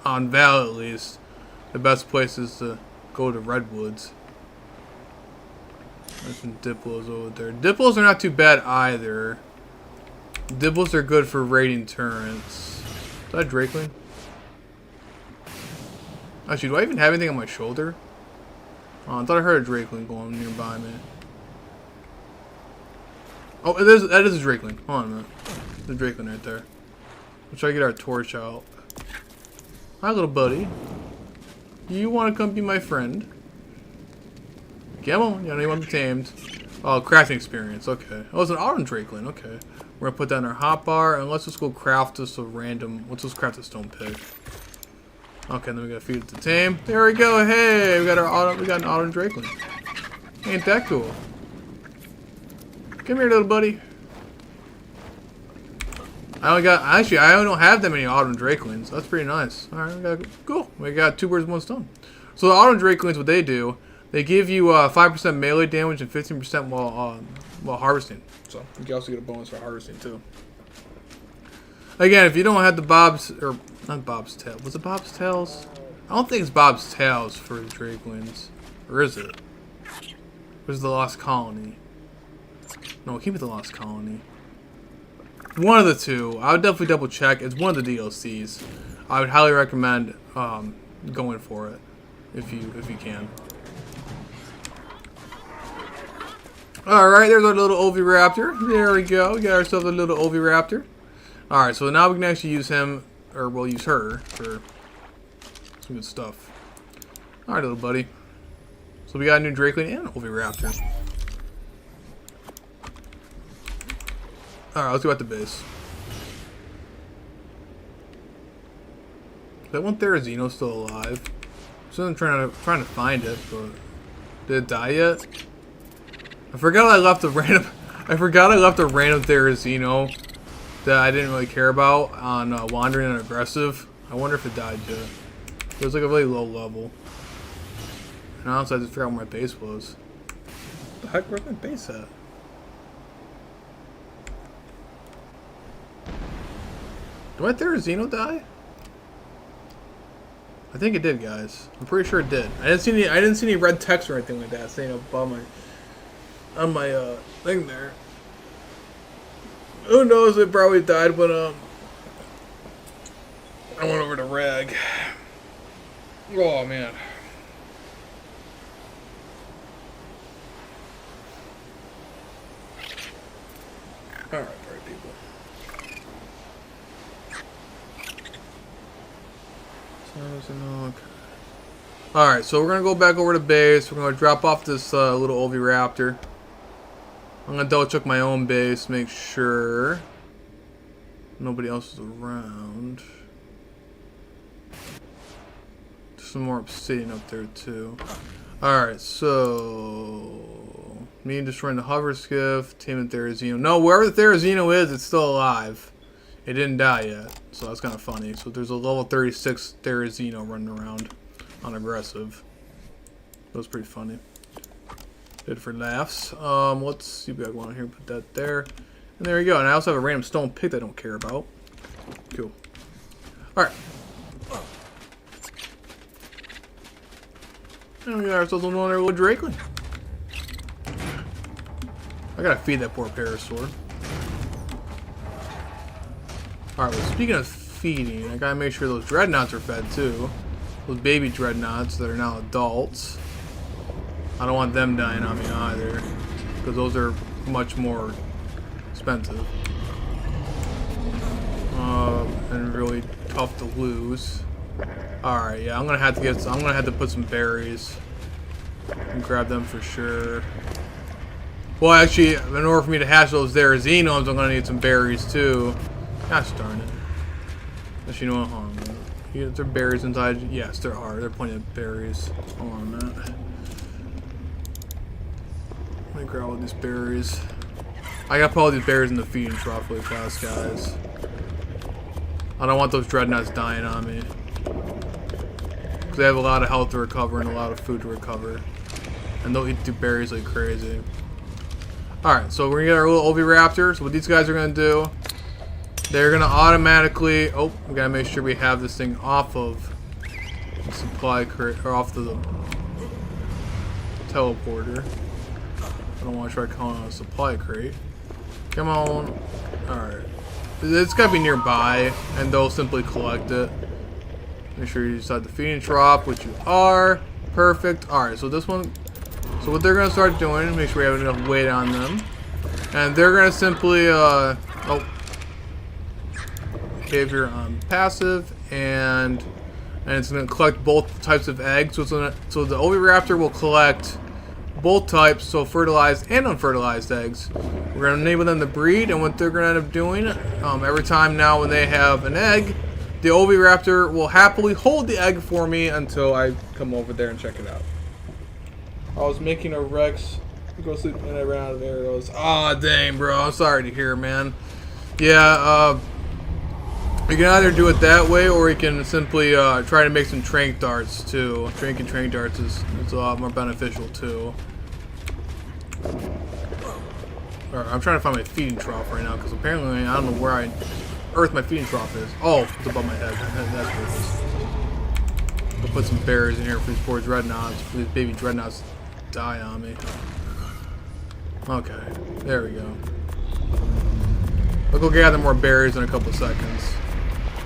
on Val at least, the best place is to go to Redwoods. There's some Diplos over there. Diplos are not too bad either. Diplos are good for raiding turrets. Is that Drakeling? Actually, do I even have anything on my shoulder? Oh, I thought I heard a Drakeling going nearby me. Oh, that is a Drakeling. Hold on a minute. There's a Drakeling right there. Let's try to get our torch out. Hi, little buddy. You want to come be my friend? Come on. You know you want to be tamed. Oh, crafting experience. Okay. Oh, it's an autumn Drakeling. Okay. We're going to put that in our hotbar, and let's just go craft us a random... Let's just craft a stone pig. Okay, then we got to feed it to tame. There we go. Hey, we got an autumn Drakeling. Ain't that cool? Come here, little buddy. I don't have that many autumn Drakelings. That's pretty nice. Alright, cool. We got 2 birds with 1 stone. So the autumn Drakelings, what they do, they give you 5% melee damage and 15% while harvesting. So you can also get a bonus for harvesting too. Again, if you don't have the Bob's, or not Bob's tail, was it Bob's tails? I don't think it's Bob's tails for the Drakelings, or is it? Or is it the Lost Colony? No, keep it the Lost Colony. One of the two. I would definitely double check. It's one of the DLCs. I would highly recommend going for it if you can. Alright, there's our little Oviraptor. There we go. We got ourselves a little Oviraptor. Alright, so now we can actually use him, or we'll use her for some good stuff. Alright, little buddy. So we got a new Drakeling and an Oviraptor. Alright, let's go at the base. That one Therizino still alive. So I'm trying to find it, but did it die yet? I forgot I left a random. I forgot I left a random Therizino that I didn't really care about on Wandering and Aggressive. I wonder if it died yet. It was like a really low level. And honestly, I just forgot where my base was. What the heck? Where's my base at? Did my Therizino die? I think it did, guys. I'm pretty sure it did. I didn't see any red text or anything like that saying above on my thing there. Who knows? It probably died when I went over to Rag. Oh man. All right, people. Alright, so we're going to go back over to base. We're going to drop off this little Oviraptor. I'm going to double check my own base, make sure nobody else is around. Some more obsidian up there too. Alright, so me destroying the hover skiff, taming Therizino. No, wherever the Therizino is, it's still alive. It didn't die yet, so that's kind of funny. So there's a level 36 Therizino running around on aggressive. That was pretty funny. Good for laughs. Let's see what we got going on here. Put that there. And there you go. And I also have a random stone pick that I don't care about. Cool. Alright. And we got ourselves a little Drakeling. I gotta feed that poor Parasaur. Alright, well, speaking of feeding, I gotta make sure those dreadnoughts are fed too. Those baby dreadnoughts that are now adults. I don't want them dying on me either, because those are much more expensive. And really tough to lose. Alright, yeah, I'm gonna have to put some berries and grab them for sure. Well, actually, in order for me to hatch those Therizinos, I'm gonna need some berries too. Gosh darn it. Actually, you know what? Hold on. Is there berries inside? Yes, there are. There are plenty of berries. Hold on a minute. Let me grab all these berries. I gotta put all these berries in the feeding trough really fast, guys. I don't want those dreadnoughts dying on me. Because they have a lot of health to recover and a lot of food to recover. And they'll eat through berries like crazy. Alright, so we're gonna get our little Oviraptor. So what these guys are gonna do, they're gonna automatically. Oh, we gotta make sure we have this thing off of the supply crate or off the teleporter. I don't want to try calling it a supply crate. Come on. Alright. It's gotta be nearby, and they'll simply collect it. Make sure you decide the feeding trough, which you are. Perfect. Alright, so this one. So what they're gonna start doing, make sure we have enough weight on them. And they're gonna simply, behavior on passive, and it's going to collect both types of eggs. So the Oviraptor will collect both types, so fertilized and unfertilized eggs. We're going to enable them to breed, and what they're going to end up doing, every time now when they have an egg, the Oviraptor will happily hold the egg for me until I come over there and check it out. I was making a Rex go sleep and I ran out of arrows. Ah, dang, bro. I'm sorry to hear, man. Yeah, you can either do it that way, or you can simply try to make some trank darts too. Trank darts is a lot more beneficial too. Alright, I'm trying to find my feeding trough right now, because apparently I don't know where on earth my feeding trough is. Oh, it's above my head. That's where it is. I'll put some berries in here for these poor dreadnoughts, for these baby dreadnoughts to die on me. Okay, there we go. I'll go gather more berries in a couple seconds.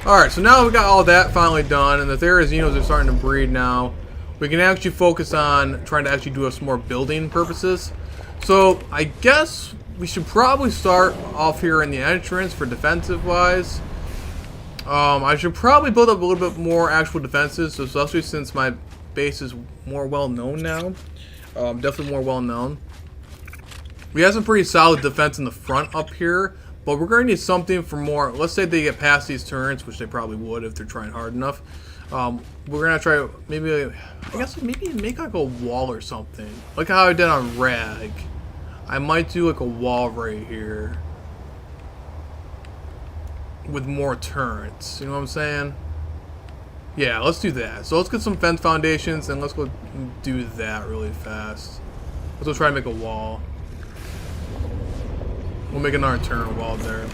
Alright, so now we got all that finally done, and the Therizinos are starting to breed now. We can actually focus on trying to actually do some more building purposes. So, I guess we should probably start off here in the entrance for defensive-wise. I should probably build up a little bit more actual defenses, so especially since my base is more well-known now. Definitely more well-known. We have some pretty solid defense in the front up here. But we're going to need something for more. Let's say they get past these turrets, which they probably would if they're trying hard enough. We're gonna try maybe, I guess maybe make like a wall or something. Like how I did on Rag. I might do like a wall right here. With more turrets. You know what I'm saying? Yeah, let's do that. So let's get some fence foundations and let's go do that really fast. Let's go try to make a wall. We'll make another turret wall there.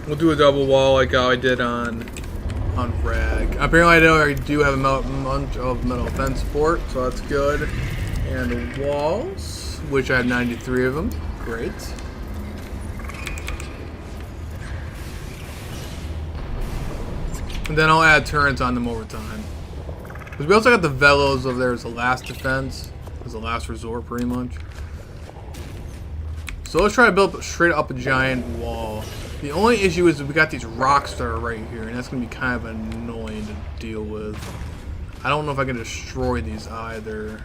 We'll do a double wall like how I did on Rag. Apparently I already do have a bunch of metal fence support, so that's good. And the walls, which I have 93 of them. Great. And then I'll add turrets on them over time. Because we also got the Velos over there as the last defense. As the last resort, pretty much. So let's try to build straight up a giant wall. The only issue is that we got these rocks that are right here. And that's going to be kind of annoying to deal with. I don't know if I can destroy these either.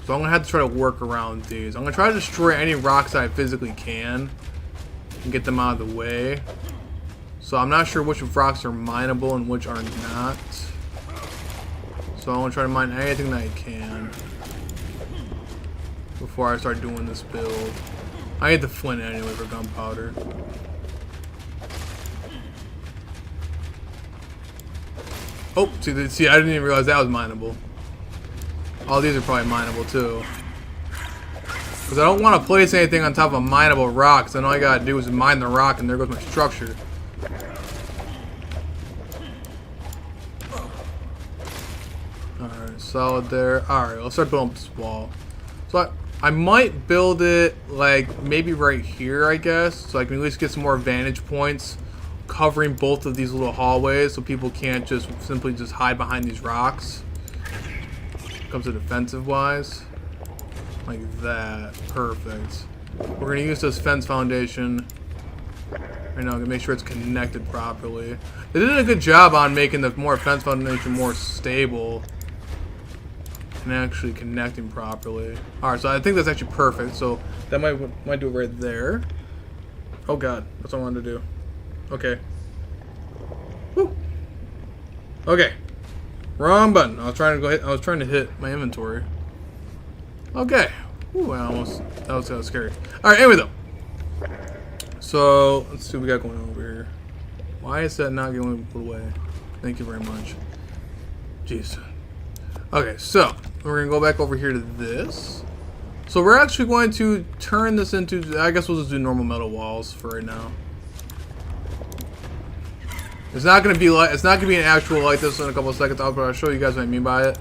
So I'm going to have to try to work around these. I'm going to try to destroy any rocks that I physically can. And get them out of the way. So I'm not sure which rocks are mineable and which are not. So I want to try to mine anything that I can before I start doing this build. I need the flint anyway for gunpowder. Oh, see, I didn't even realize that was mineable. All these are probably mineable too. Because I don't want to place anything on top of mineable rocks. And all I gotta do is mine the rock, and there goes my structure. Alright, solid there. Alright, let's start building this wall. So I might build it like maybe right here, I guess. So I can at least get some more vantage points covering both of these little hallways so people can't just simply just hide behind these rocks. Comes to defensive wise. Like that. Perfect. We're gonna use this fence foundation. Right now, I'm gonna make sure it's connected properly. They did a good job on making the fence foundation more stable. And actually connecting properly. Alright, so I think that's actually perfect. So that might do it right there. Oh god, that's what I wanted to do. Okay. Woo. Okay. Wrong button. I was trying to hit my inventory. Okay. Ooh, that was kind of scary. Alright, anyway though. So let's see what we got going on over here. Why is that not going away? Thank you very much. Jeez. Okay, so we're gonna go back over here to this. So we're actually going to turn this into, I guess we'll just do normal metal walls for right now. It's not gonna be an actual like this in a couple of seconds. I'll show you guys what I mean by it.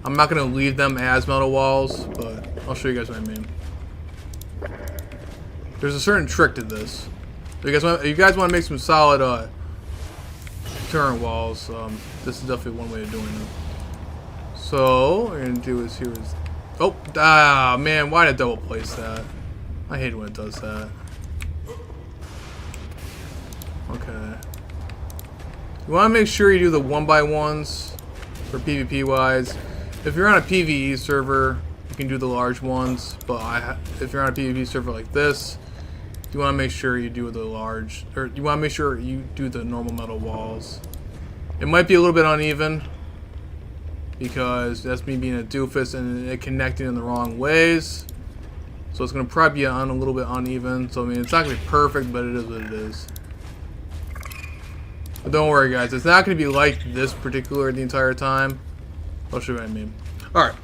I'm not gonna leave them as metal walls, but I'll show you guys what I mean. There's a certain trick to this. If you guys want to make some solid turret walls, this is definitely one way of doing it. So what we're gonna do is man, why did I double place that? I hate when it does that. Okay. You want to make sure you do the 1x1s for PvP wise. If you're on a PvE server, you can do the large ones, but if you're on a PvP server like this, you want to make sure you do the large, or you want to make sure you do the normal metal walls. It might be a little bit uneven because that's me being a doofus and it connecting in the wrong ways. So it's going to probably be a little bit uneven. So I mean, it's not going to be perfect, but it is what it is. But don't worry guys, it's not going to be like this particular the entire time. I'll show you what I mean. Alright.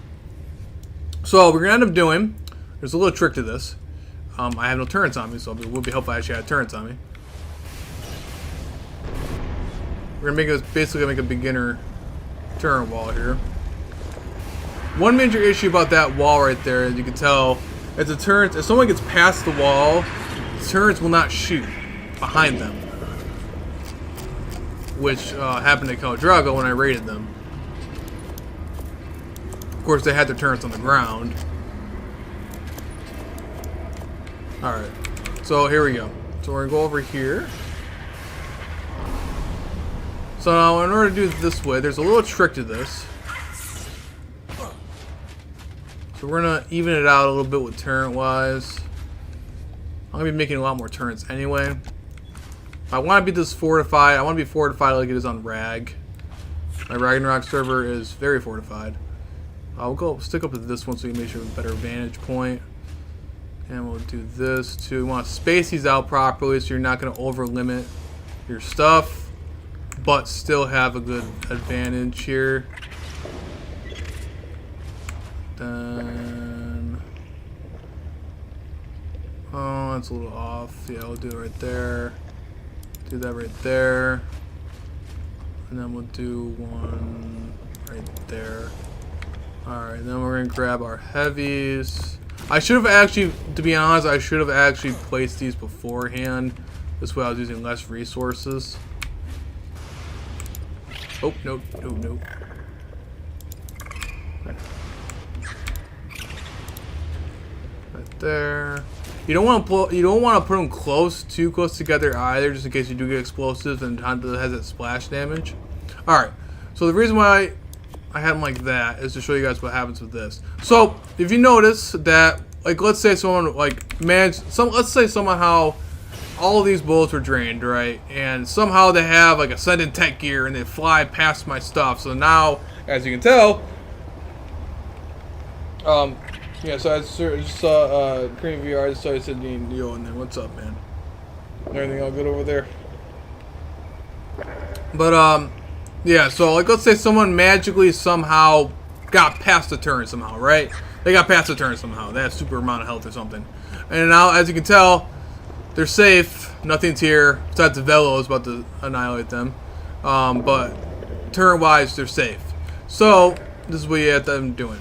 So what we're going to end up doing, there's a little trick to this. I have no turrets on me, so it would be helpful if I actually had turrets on me. We're going to basically make a beginner turret wall here. One major issue about that wall right there, as you can tell, is the turrets, if someone gets past the wall, the turrets will not shoot behind them. Which happened to Khal Drogo when I raided them. Of course, they had their turrets on the ground. Alright, so here we go. So we're going to go over here. So now, in order to do it this way, there's a little trick to this. So we're going to even it out a little bit with turret-wise. I'm going to be making a lot more turrets anyway. I want to be this fortified. I want to be fortified like it is on Rag. My Ragnarok server is very fortified. I'll go stick up to this one so you can make sure we have a better vantage point. And we'll do this too. We want to space these out properly so you're not going to over limit your stuff, but still have a good advantage here. Then, oh, that's a little off. Yeah, we'll do it right there. Do that right there. And then we'll do one right there. Alright, then we're going to grab our heavies. I should have actually, to be honest, I should have actually placed these beforehand. This way I was using less resources. Oh, nope, nope, nope. Right there. You don't want to put them too close together either, just in case you do get explosives and Honda has that splash damage. All right. So the reason why I had them like that is to show you guys what happens with this. So if you notice that, like, let's say someone let's say somehow all of these bullets were drained, right? And somehow they have like Ascendant Tech gear and they fly past my stuff. So now, as you can tell, yeah, so I just saw Cream VR. I just saw you said yo in there. What's up, man? Everything all good over there? But yeah. So like, let's say someone magically somehow got past the turn somehow, right? They got past the turn somehow. They have super amount of health or something. And now, as you can tell, they're safe. Nothing's here besides the Velo is about to annihilate them. But turn-wise, they're safe. So this is what you have them doing.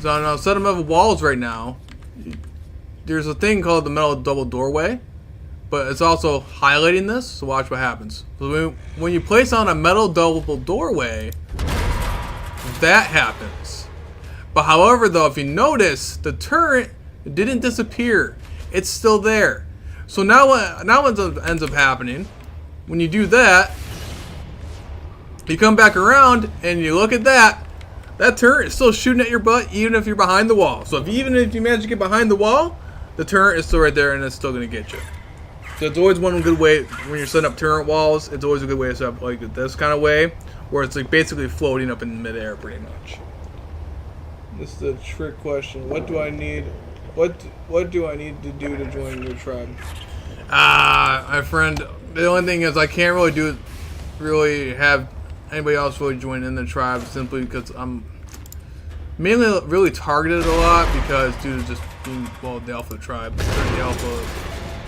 So on a set of walls right now, there's a thing called the metal double doorway, but it's also highlighting this, so watch what happens. So when you place on a metal double doorway, that happens. But however though, if you notice, the turret didn't disappear. It's still there. So now what ends up happening, when you do that, you come back around and you look at that, that turret is still shooting at your butt even if you're behind the wall. So even if you manage to get behind the wall, the turret is still right there and it's still going to get you. So it's always one good way, when you're setting up turret walls, it's always a good way to set up like this kind of way, where it's like basically floating up in midair pretty much. This is a trick question. What do I need? What do I need to do to join your tribe? My friend, the only thing is I can't really have anybody else really join in the tribe simply because I'm mainly really targeted a lot because due to just being, well, the alpha tribe, the alpha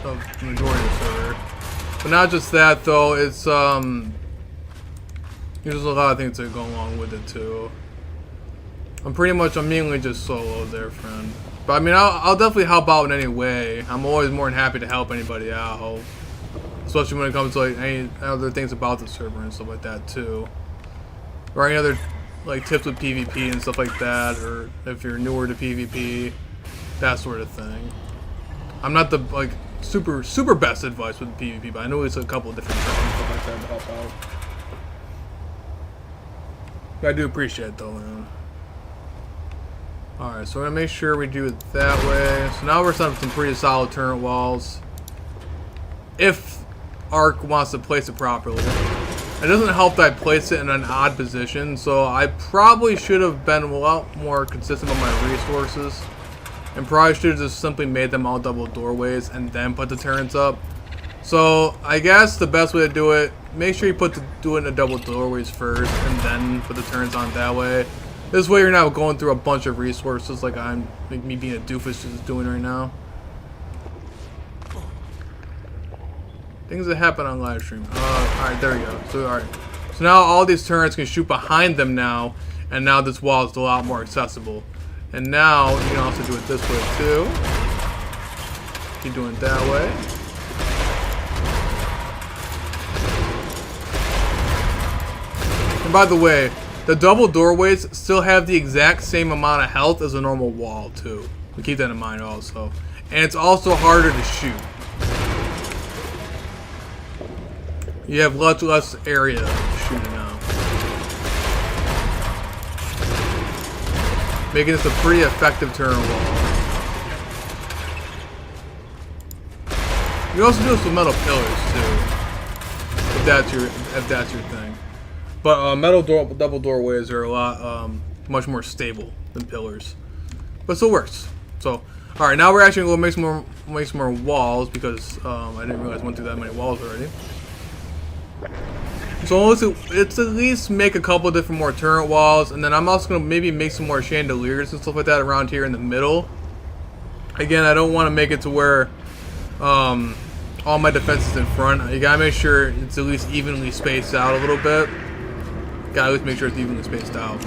of the majority of the server. But not just that though, it's there's a lot of things that go along with it too. I'm mainly just solo there, friend. But I mean, I'll definitely help out in any way. I'm always more than happy to help anybody out. Especially when it comes to like any other things about the server and stuff like that too. Or any other like tips with PvP and stuff like that, or if you're newer to PvP, that sort of thing. I'm not the like super best advice with PvP, but I know it's a couple of different things and stuff like that to help out. I do appreciate it though, man. Alright, so we're gonna make sure we do it that way. So now we're setting up some pretty solid turret walls. If Ark wants to place it properly. It doesn't help that I place it in an odd position, so I probably should have been a lot more consistent with my resources. And probably should have just simply made them all double doorways and then put the turrets up. So I guess the best way to do it, make sure you do it in the double doorways first and then put the turrets on that way. This way you're not going through a bunch of resources like me being a doofus is doing right now. Things that happen on live stream. Alright, there we go. So alright. So now all these turrets can shoot behind them now, and now this wall is a lot more accessible. And now you can also do it this way too. Keep doing it that way. And by the way, the double doorways still have the exact same amount of health as a normal wall too. So keep that in mind also. And it's also harder to shoot. You have much less area shooting now. Making this a pretty effective turret wall. You also do some metal pillars too, if that's your thing. But metal double doorways are a lot much more stable than pillars, but still works. So, all right, now we're actually going to make some more walls because I didn't realize I went through that many walls already. So let's at least make a couple different more turret walls, and then I'm also going to maybe make some more chandeliers and stuff like that around here in the middle. Again, I don't want to make it to where all my defense is in front. You gotta make sure it's at least evenly spaced out a little bit. Gotta at least make sure it's evenly spaced out.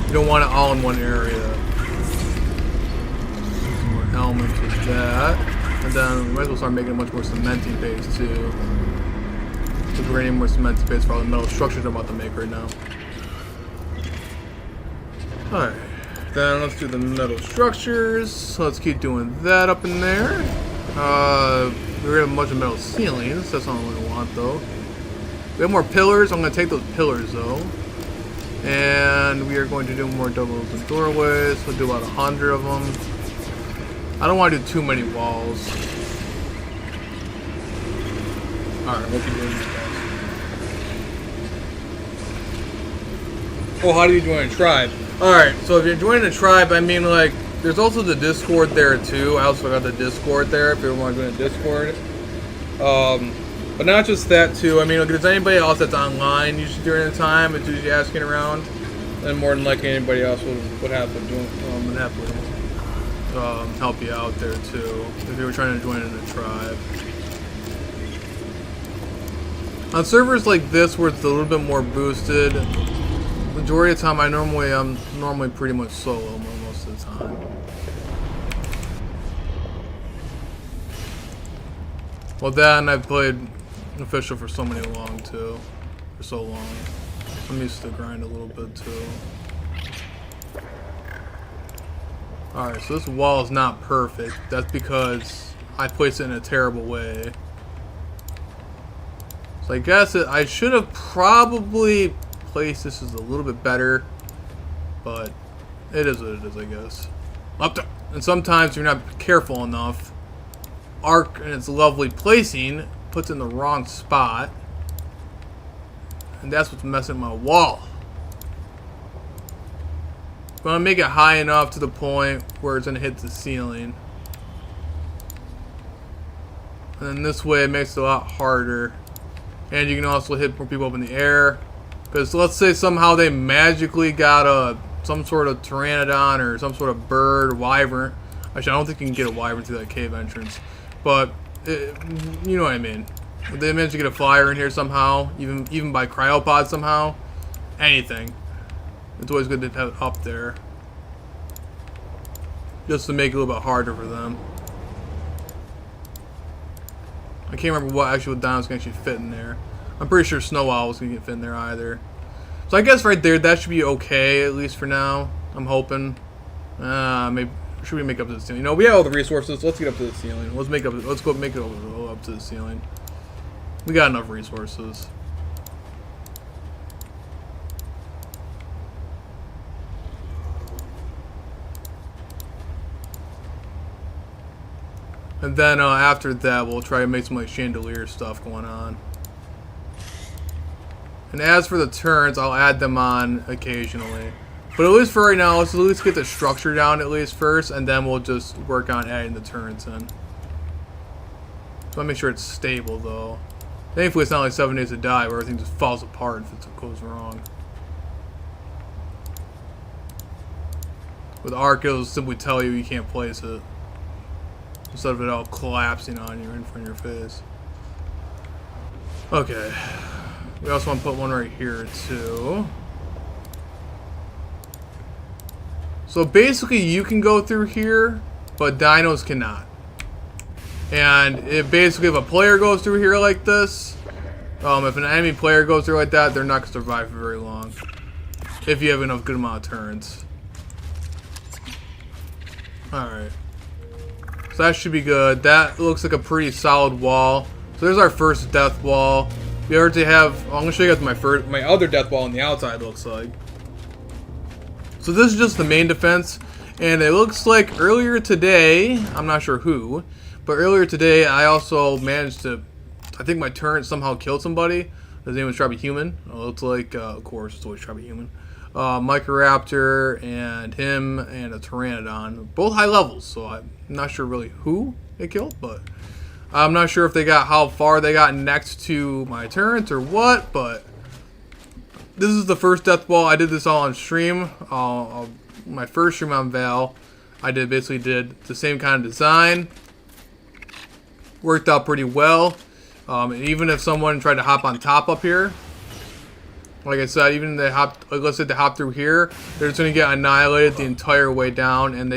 You don't want it all in one area. Some more elements with that. And then we might as well start making a much more cementing base too. Because we're gonna need more cementing base for all the metal structures I'm about to make right now. Alright. Then let's do the metal structures. So let's keep doing that up in there. We have a bunch of metal ceilings. That's not what we want though. We have more pillars. I'm going to take those pillars though. And we are going to do more doubles and doorways. We'll do about 100 of them. I don't want to do too many walls. Alright, we'll keep doing this, guys. Oh, how do you join a tribe? Alright, so if you're joining a tribe, I mean, like, there's also the Discord there too. I also got the Discord there if you want to join a Discord. But not just that too. I mean, if there's anybody else that's online usually during the time, it's usually asking around, then more than likely anybody else would have to join, would happily help you out there too if you were trying to join in a tribe. On servers like this where it's a little bit more boosted, majority of the time I'm normally pretty much solo most of the time. Well, that and I've played official for so long too. For so long. I'm used to grind a little bit too. Alright, so this wall is not perfect. That's because I placed it in a terrible way. So I guess I should have probably placed this as a little bit better. But it is what it is, I guess. And sometimes if you're not careful enough, arc and its lovely placing puts in the wrong spot, and that's what's messing my wall. I'm gonna make it high enough to the point where it's gonna hit the ceiling, and then this way it makes it a lot harder. And you can also hit more people up in the air, because let's say somehow they magically got some sort of pteranodon or some sort of bird, wyvern. Actually, I don't think you can get a wyvern through that cave entrance. But, you know what I mean. If they manage to get a flyer in here somehow, even by cryopod somehow, anything. It's always good to have it up there. Just to make it a little bit harder for them. I can't remember what actual dinos can actually fit in there. I'm pretty sure snow owls can fit in there either. So I guess right there, that should be okay, at least for now. I'm hoping. Maybe. Should we make up to the ceiling? You know, we have all the resources. Let's get up to the ceiling. Let's go make it up to the ceiling. We got enough resources. And then after that, we'll try to make some like chandelier stuff going on. And as for the turns, I'll add them on occasionally. But at least for right now, let's at least get the structure down at least first, and then we'll just work on adding the turrets in. So I'll make sure it's stable though. Thankfully it's not like 7 Days to Die where everything just falls apart if it goes wrong. With Arc, it'll simply tell you can't place it, instead of it all collapsing on you in front of your face. Okay. We also want to put one right here too. So basically you can go through here, but dinos cannot. And basically if a player goes through here like this, if an enemy player goes through like that, they're not going to survive for very long. If you have enough good amount of turns. Alright. So that should be good. That looks like a pretty solid wall. So there's our first death wall. We already have, I'm going to show you guys my other death wall on the outside looks like. So this is just the main defense, and it looks like earlier today, I'm not sure who, But earlier today, I also managed to, I think my turret somehow killed somebody. His name was Try Be Human. It looks like, of course, it's always Try Be Human. Microraptor and him and a Pteranodon. Both high levels, so I'm not sure really who it killed, but I'm not sure if they got how far they got next to my turrets or what, but this is the first death ball. I did this all on stream. My first stream on Val, I basically did the same kind of design. Worked out pretty well. Even if someone tried to hop on top up here, like I said, even if they hop, like let's say they hop through here, they're just gonna get annihilated the entire way down. And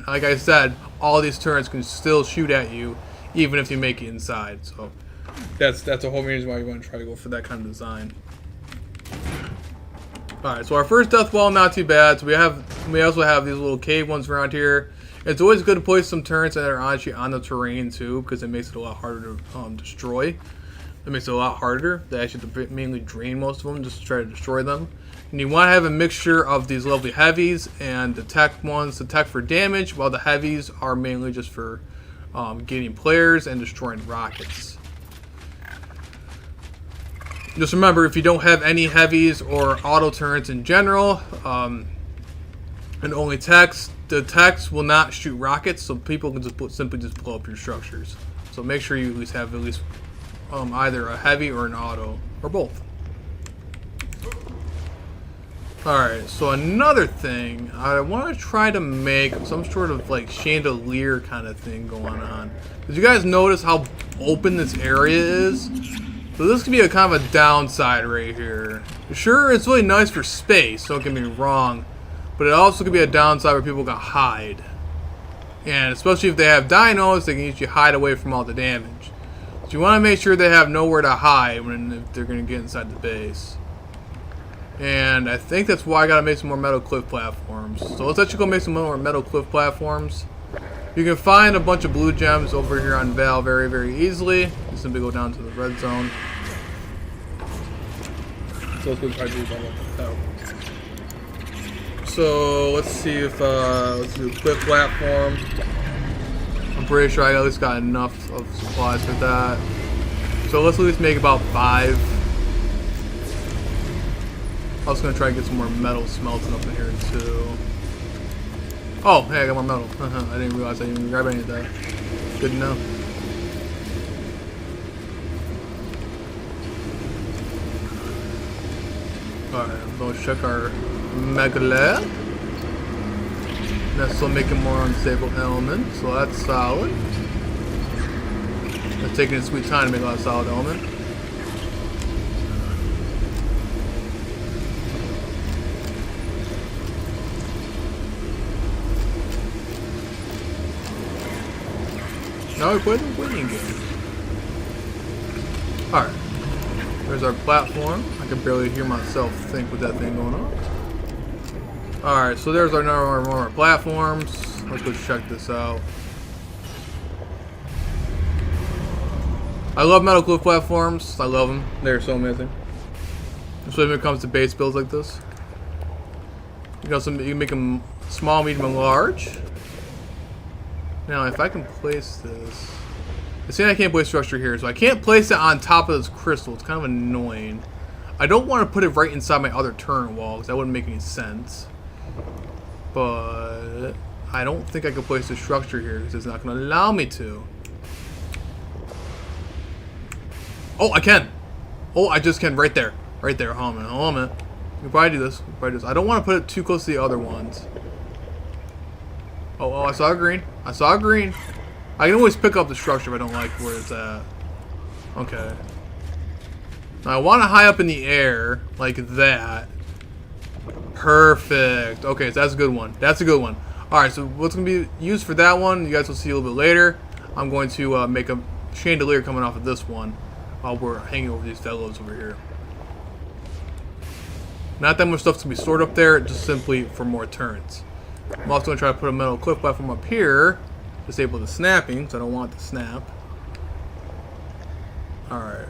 like I said, all these turrets can still shoot at you, even if you make it inside. So that's a whole reason why you want to try to go for that kind of design. All right, so our first death ball, not too bad. So we also have these little cave ones around here. It's always good to place some turrets that are actually on the terrain too, because it makes it a lot harder to destroy. It makes it a lot harder. They actually have to mainly drain most of them just to try to destroy them. And you want to have a mixture of these lovely heavies and the tech ones to tech for damage, while the heavies are mainly just for getting players and destroying rockets. Just remember, if you don't have any heavies or auto turrets in general, and only techs, the techs will not shoot rockets, so people can just simply blow up your structures. So make sure you at least have either a heavy or an auto, or both. Alright, so another thing, I want to try to make some sort of like chandelier kind of thing going on. Did you guys notice how open this area is? So this could be a kind of a downside right here. Sure, it's really nice for space, don't get me wrong, but it also could be a downside where people can hide. And especially if they have dinos, they can usually hide away from all the damage. So you want to make sure they have nowhere to hide if they're going to get inside the base. And I think that's why I got to make some more metal cliff platforms. So let's actually go make some more metal cliff platforms. You can find a bunch of blue gems over here on Val very, very easily. You simply go down to the red zone. So let's go try to do that. So let's see if let's do a cliff platform. I'm pretty sure I at least got enough of supplies for that. So let's at least make about 5. I was gonna try and get some more metal smelting up in here too. Oh, hey, I got more metal. I didn't realize I didn't even grab any of that. Good to know. Alright, let's check our megalith. That's still making more unstable elements, so that's solid. It's taking a sweet time to make a lot of solid element. Now we play the winning game. Alright. There's our platform. I can barely hear myself think with that thing going on. Alright, so there's our normal platforms. Let's go check this out. I love metal cliff platforms. I love them. They're so amazing. Especially when it comes to base builds like this. You can make them small, medium, and large. Now, if I can place this... It's saying I can't place structure here, so I can't place it on top of this crystal. It's kind of annoying. I don't want to put it right inside my other turret wall, because that wouldn't make any sense. But I don't think I can place the structure here, because it's not going to allow me to. Oh, I can! Oh, I just can right there. Right there. Hold on a minute. We can probably do this. I don't want to put it too close to the other ones. Oh, I saw a green. I saw a green. I can always pick up the structure if I don't like where it's at. Okay. Now I want to high up in the air, like that. Perfect. Okay, so that's a good one. That's a good one. Alright, so what's going to be used for that one, you guys will see a little bit later. I'm going to make a chandelier coming off of this one while we're hanging over these delos over here. Not that much stuff's going to be stored up there, just simply for more turrets. I'm also going to try to put a metal cliff platform up here. Disable the snapping, so I don't want it to snap. Alright.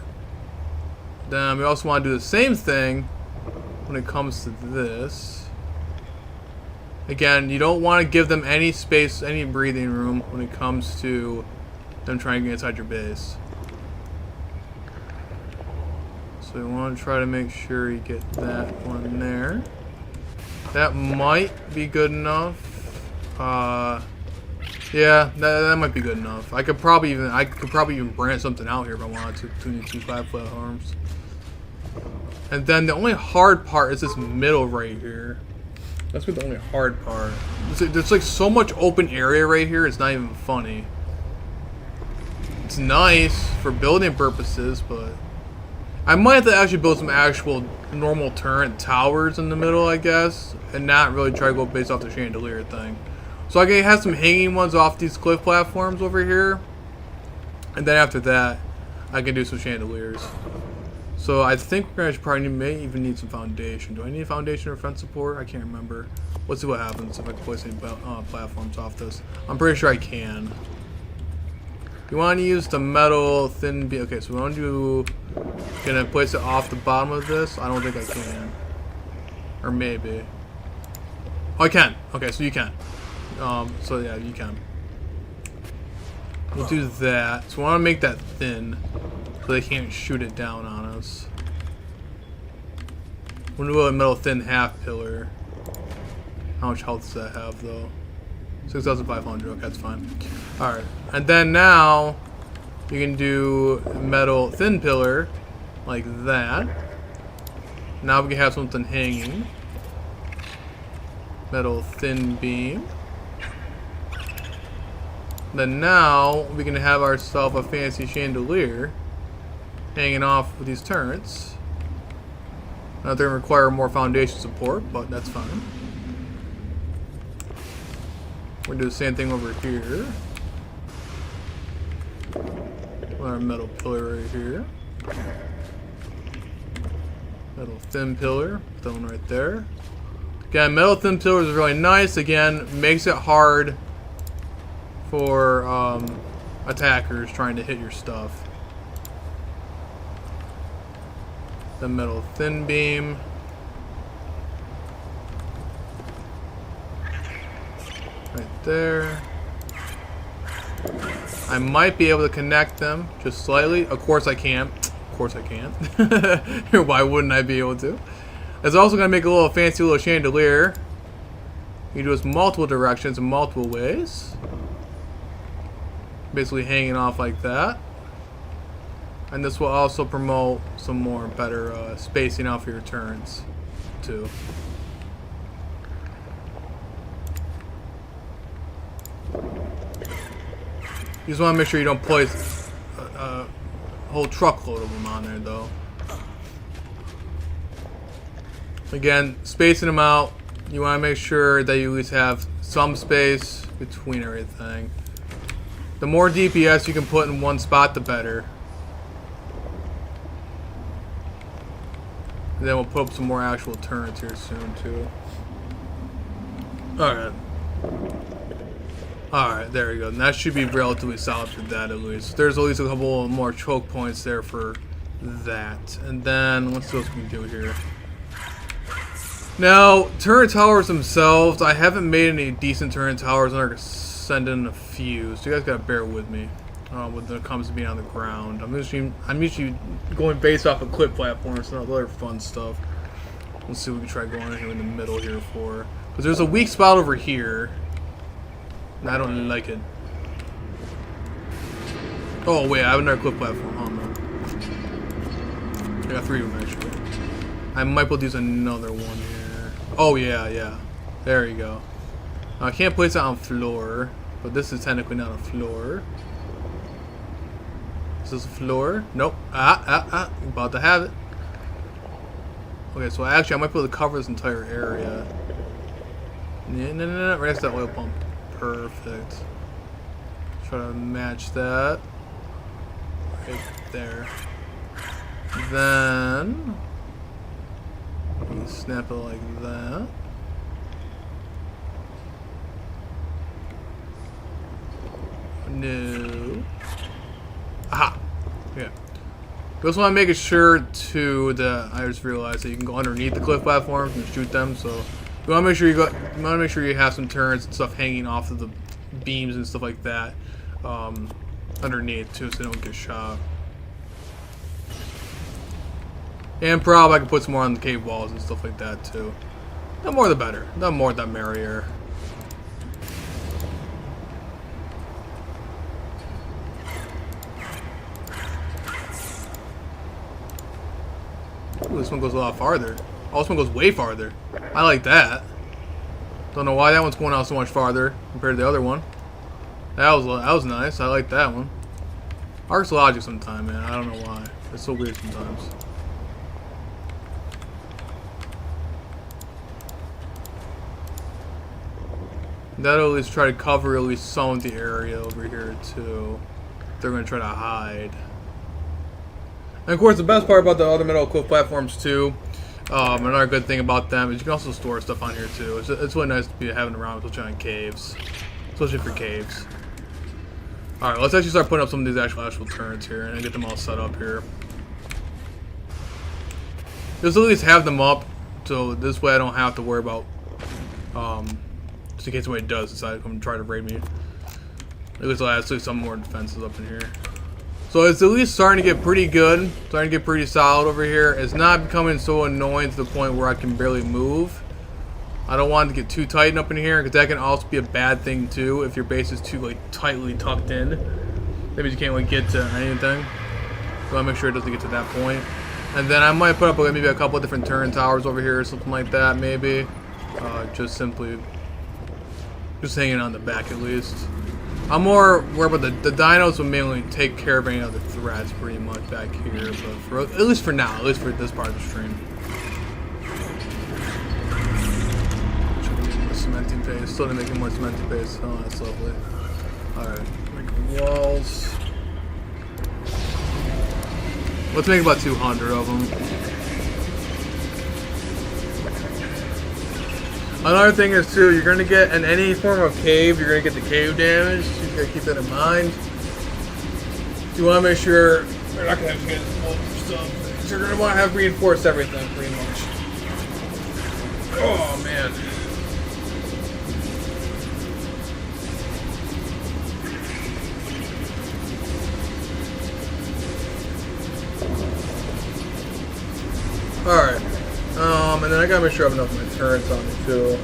Then we also want to do the same thing when it comes to this. Again, you don't want to give them any space, any breathing room when it comes to them trying to get inside your base. So you want to try to make sure you get that one there. That might be good enough. Yeah, that might be good enough. I could probably even branch something out here if I wanted to between the two platforms. And then the only hard part is this middle right here. That's the only hard part. There's like so much open area right here. It's not even funny. It's nice for building purposes, but I might have to actually build some actual normal turret towers in the middle, I guess, and not really try to go based off the chandelier thing. So I can have some hanging ones off these cliff platforms over here, and then after that, I can do some chandeliers. So I think we're gonna probably may even need some foundation. Do I need foundation or fence support? I can't remember. Let's see what happens if I can place any platforms off this. I'm pretty sure I can. You want to use the metal thin beam. Okay, so we want to do. Can I place it off the bottom of this? I don't think I can. Or maybe. Oh, I can. Okay, so you can. So yeah, you can. We'll do that. So we want to make that thin, so they can't shoot it down on us. We'll do a metal thin half pillar. How much health does that have though? 6,500. Okay, that's fine. All right, and then now you can do metal thin pillar like that. Now we can have something hanging. Metal thin beam. Then now we can have ourselves a fancy chandelier hanging off with these turrets. Now they're gonna require more foundation support, but that's fine. We're gonna do the same thing over here. Our metal pillar right here. Metal thin pillar, put that one right there. Again, metal thin pillar is really nice. Again, makes it hard for attackers trying to hit your stuff. The metal thin beam. Right there. I might be able to connect them just slightly. Of course I can't. Of course I can't. Why wouldn't I be able to? It's also going to make a little fancy little chandelier. You can do this multiple directions and multiple ways. Basically hanging off like that. And this will also promote some more better spacing out for your turns too. You just want to make sure you don't place a whole truckload of them on there though. Again, spacing them out, you want to make sure that you at least have some space between everything. The more DPS you can put in one spot, the better. And then we'll put up some more actual turrets here soon too. Alright. Alright, there we go. And that should be relatively solid for that at least. There's at least a couple more choke points there for that. And then, let's see what we can do here. Now, turret towers themselves, I haven't made any decent turret towers. I'm going to send in a few, so you guys got to bear with me when it comes to being on the ground. I'm usually going based off of clip platforms and other fun stuff. Let's see what we can try going here in the middle here for. Because there's a weak spot over here. And I don't like it. Oh, wait, I have another clip platform. Oh, no. I got 3 of them, actually. I might be able to use another one here. Oh, yeah, yeah. There you go. Now, I can't place it on floor, but this is technically not a floor. Is this a floor? Nope. I'm about to have it. Okay, so actually, I might be able to cover this entire area. No. Right next to that oil pump. Perfect. Try to match that. Right there. Then you snap it like that. No. Aha. Yeah. You also want to make sure too that I just realized that you can go underneath the cliff platforms and shoot them. So you want to make sure you have some turrets and stuff hanging off of the beams and stuff like that. underneath too, so they don't get shot. And probably I can put some more on the cave walls and stuff like that too. The more the better. The more the merrier. Ooh, this one goes a lot farther. Oh, this one goes way farther. I like that. Don't know why that one's going out so much farther compared to the other one. That was nice. I like that one. Arc's logic sometimes, man. I don't know why. It's so weird sometimes. That'll at least try to cover at least some of the area over here too. They're gonna try to hide. And of course, the best part about the other metal cliff platforms too, another good thing about them is you can also store stuff on here too. It's really nice to be having around, especially on caves, especially for caves. All right, let's actually start putting up some of these actual turrets here and get them all set up here. Just at least have them up, so this way I don't have to worry about, just in case somebody does decide to come and try to raid me. At least I'll have some more defenses up in here. So it's at least starting to get pretty good, starting to get pretty solid over here. It's not becoming so annoying to the point where I can barely move. I don't want it to get too tight up in here, because that can also be a bad thing too if your base is too like tightly tucked in. That means you can't like get to anything. So I make sure it doesn't get to that point. And then I might put up maybe a couple of different turn towers over here or something like that, maybe. Just hanging on the back at least. I'm more worried about the dinos will mainly take care of any other threats pretty much back here, but for, at least for now, at least for this part of the stream. More cementing paste, still making more cementing paste. Oh, that's lovely. Alright, make walls. Let's make about 200 of them. Another thing is too, you're gonna get in any form of cave, you're gonna get the cave damage. So you gotta keep that in mind. You wanna make sure you're not gonna have to get stuff. So you're gonna wanna have reinforced everything pretty much. Oh man. Alright. And then I gotta make sure I have enough of my turrets on me too.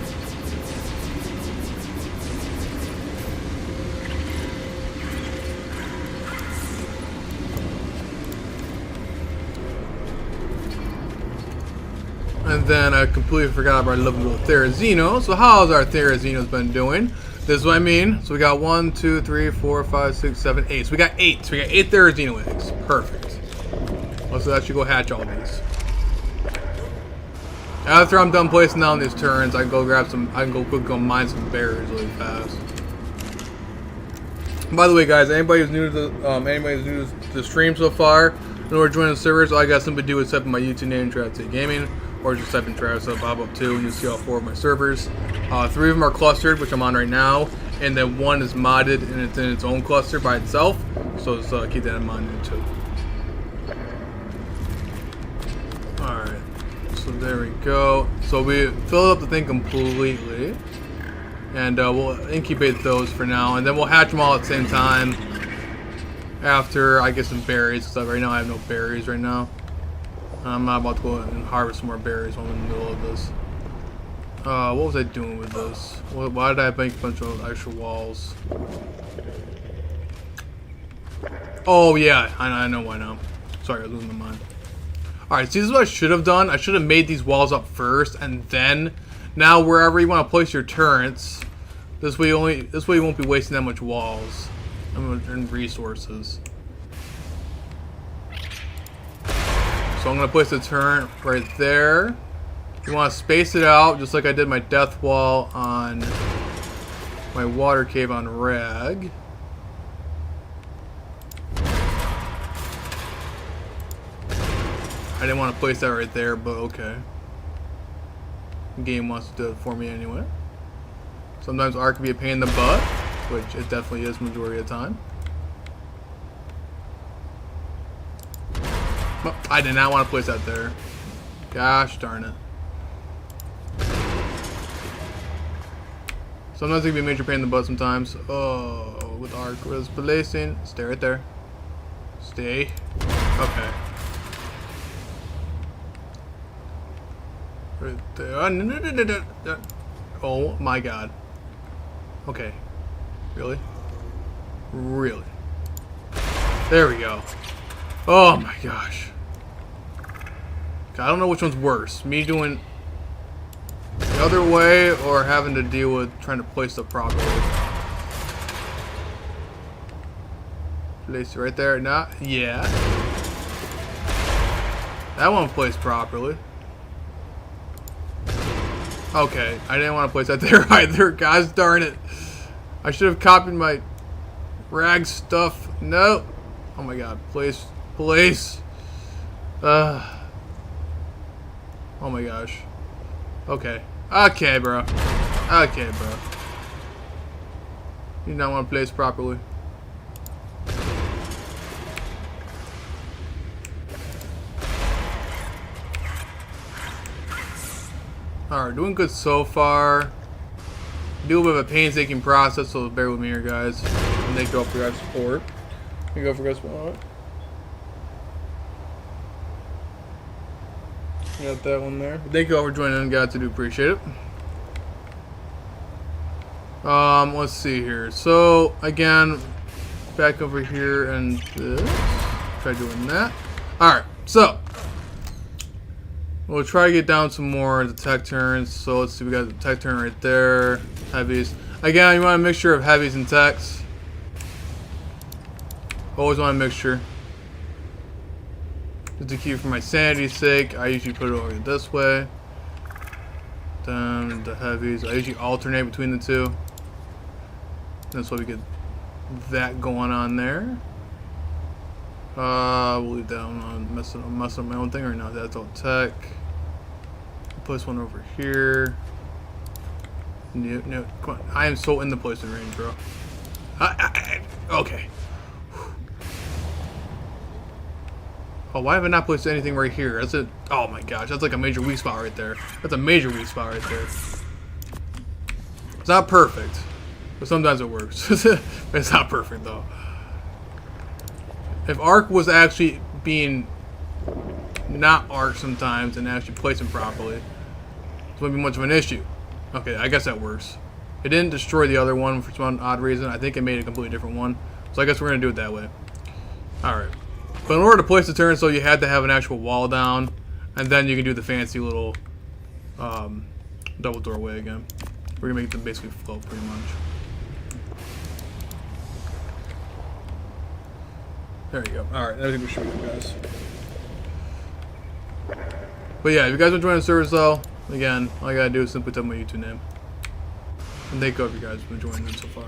And then I completely forgot about our little Therizino. So how's our Therizino's been doing? This is what I mean. So we got 1, 2, 3, 4, 5, 6, 7, 8. So we got 8. So we got 8 Therizino eggs. Perfect. Let's actually go hatch all these. After I'm done placing down these turns, I can go grab some. I can go mine some berries really fast. By the way, guys, anybody who's new to the stream so far, in order to join the servers, all I got simply do is type in my YouTube name, Travis Gaming, or just type in Travis Bob up too, and you'll see all 4 of my servers. 3 of them are clustered, which I'm on right now, and then 1 is modded and it's in its own cluster by itself. So just keep that in mind too. All right. So there we go. So we filled up the thing completely, and we'll incubate those for now, and then we'll hatch them all at the same time after I get some berries. Because right now I have no berries right now. I'm not about to go and harvest some more berries while I'm in the middle of this. What was I doing with this? Why did I make a bunch of extra walls? Oh yeah, I know why now. Sorry, I was losing my mind. Alright, see, this is what I should have done. I should have made these walls up first, and then, now wherever you want to place your turrets, this way you won't be wasting that much walls and resources. So I'm going to place the turret right there. You want to space it out, just like I did my death wall on my water cave on Rag. I didn't want to place that right there, but okay. The game wants to do it for me anyway. Sometimes art can be a pain in the butt, which it definitely is majority of the time. Oh, I did not want to place that there. Gosh darn it. Sometimes it can be a major pain in the butt sometimes. Oh. with arc was placing. Stay right there. Stay. Okay. Right there. Oh, no. Oh my god. Okay. Really? Really? There we go. Oh my gosh. I don't know which one's worse. Me doing the other way or having to deal with trying to place stuff properly. Place it right there. Not. Yeah. That one placed properly. Okay. I didn't want to place that there either. Gosh darn it. I should have copied my rag stuff. No. Oh my god. Place. Place. Oh my gosh. Okay. Okay, bro. Okay, bro. You not want to place properly. Alright, doing good so far. Do a bit of a painstaking process, so bear with me here, guys. And thank you all for your guys' support. Thank you all for your guys' support. Got that one there. Thank you all for joining in, guys. I do appreciate it. Let's see here. So again, back over here and this. Try doing that. Alright, so we'll try to get down some more of the tech turns. So let's see, we got the tech turn right there. Heavies. Again, you want a mixture of heavies and techs. Always want a mixture. Just to keep for my sanity's sake, I usually put it over this way. Then the heavies. I usually alternate between the two. That's why we get that going on there. We'll leave that one on. Messing up my own thing right now. That's all tech. Place one over here. No, come on. I am so in the placement range, bro. Okay. Oh, why have I not placed anything right here? That's it. Oh my gosh, that's like a major weak spot right there. That's a major weak spot right there. It's not perfect, but sometimes it works. It's not perfect though. If arc was actually being not arc sometimes and actually placing properly, it wouldn't be much of an issue. Okay, I guess that works. It didn't destroy the other one for some odd reason. I think it made a completely different one. So I guess we're gonna do it that way. Alright. But in order to place the turn, so you had to have an actual wall down, and then you can do the fancy little double doorway again. We're gonna make them basically float pretty much. There you go. Alright, I think we should be good, guys. But yeah, if you guys are joining the service though, again, all you gotta do is simply tell me my YouTube name. And thank you if you guys have been joining in so far.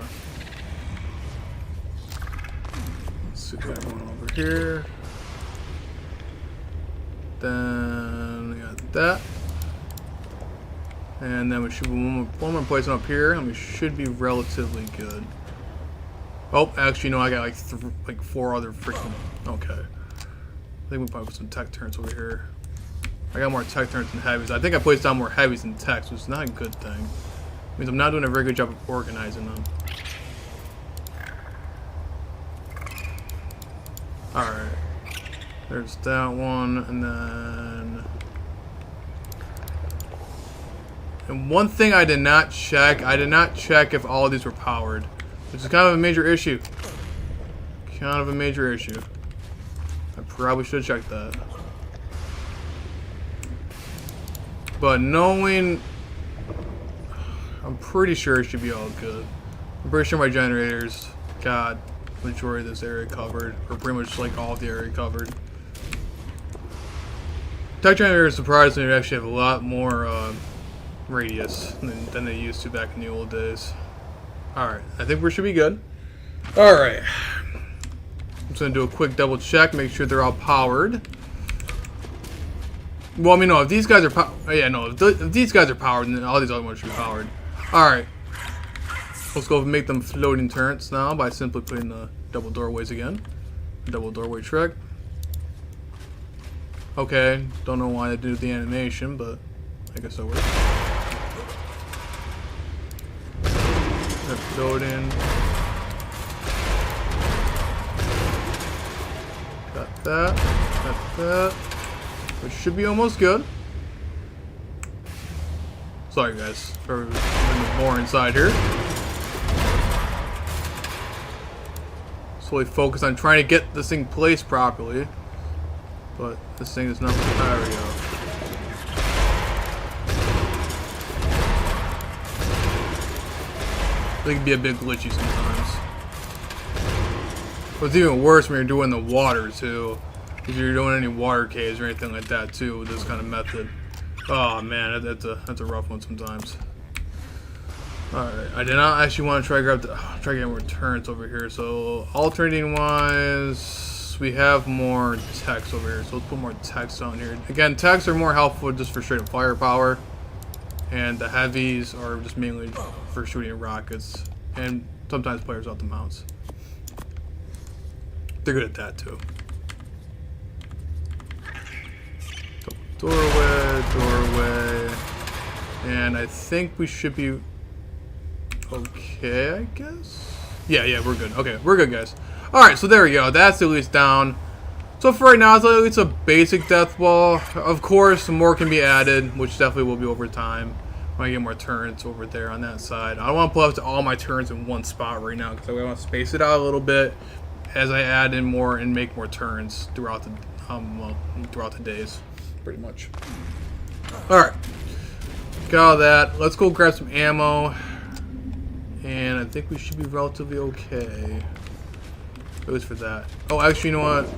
Let's see what going over here. Then we got that. And then we should one more placement up here, and we should be relatively good. Oh, actually, no, I got like 4 other freaking. Okay. I think we probably put some tech turns over here. I got more tech turns than heavies. I think I placed down more heavies than techs, which is not a good thing. It means I'm not doing a very good job of organizing them. Alright. There's that one, and then... And one thing I did not check if all of these were powered. Which is kind of a major issue. Kind of a major issue. I probably should check that. But knowing... I'm pretty sure it should be all good. I'm pretty sure my generators got majority of this area covered. Or pretty much like all of the area covered. Tech generators surprisingly actually have a lot more radius than they used to back in the old days. Alright, I think we should be good. Alright. I'm just going to do a quick double check, make sure they're all powered. Well, I mean, no, if these guys are if these guys are powered, then all these other ones should be powered. Alright. Let's go make them floating turrets now by simply putting the double doorways again. Double doorway trick. Okay, don't know why I did the animation, but I guess that works. They're floating. that. Got that. Which should be almost good. Sorry guys for the boring side here. Slowly focus on trying to get this thing placed properly. But this thing is not the power go. It can be a bit glitchy sometimes. But it's even worse when you're doing the water too. If you're doing any water caves or anything like that too with this kind of method. Oh man, that's a rough one sometimes. Alright, I did not actually want to try to get more turrets over here. So alternating wise, we have more techs over here. So let's put more techs down here. Again, techs are more helpful just for straight up firepower. And the heavies are just mainly for shooting rockets. And sometimes players off the mounts. They're good at that too. Doorway. And I think we should be okay, I guess? Yeah, we're good. Okay, we're good, guys. Alright, so there we go. That's at least down. So for right now, it's at least a basic death wall. Of course, more can be added, which definitely will be over time. When I get more turrets over there on that side. I don't want to put up all my turrets in one spot right now, because I want to space it out a little bit as I add in more and make more turns throughout the days. Pretty much. Alright. Got all that. Let's go grab some ammo. And I think we should be relatively okay. At least for that. Oh, actually, you know what?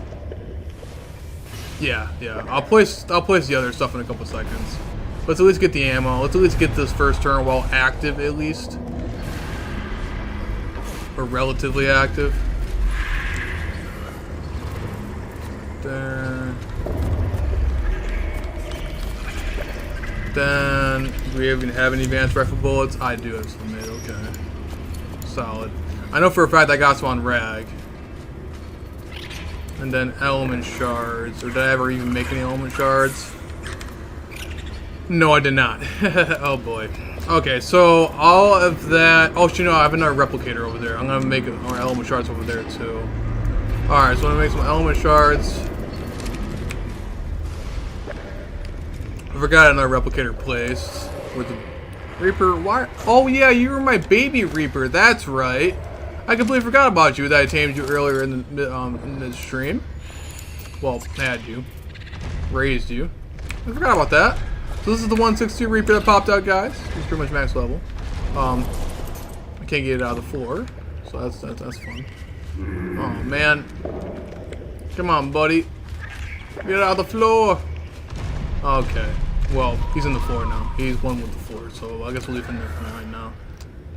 Yeah. I'll place the other stuff in a couple seconds. Let's at least get the ammo. Let's at least get this first turn while active, at least. Or relatively active. There. Then, do we even have any advanced rifle bullets? I do have some made, okay. Solid. I know for a fact I got some on rag. And then element shards. Or did I ever even make any element shards? No, I did not. Oh boy. Okay, so all of that. Oh, you know, I have another replicator over there. I'm gonna make more element shards over there too. Alright, so I'm gonna make some element shards. I forgot another replicator placed with the Reaper. Why? Oh yeah, you were my baby Reaper. That's right. I completely forgot about you that I tamed you earlier in the stream. Well, had you, raised you. I forgot about that. So this is the 162 Reaper that popped out, guys. It's pretty much max level. I can't get it out of the floor, so that's fun. Oh man, come on, buddy, get it out of the floor. Okay, well, he's in the floor now. He's one with the floor, so I guess we'll leave him there for right now.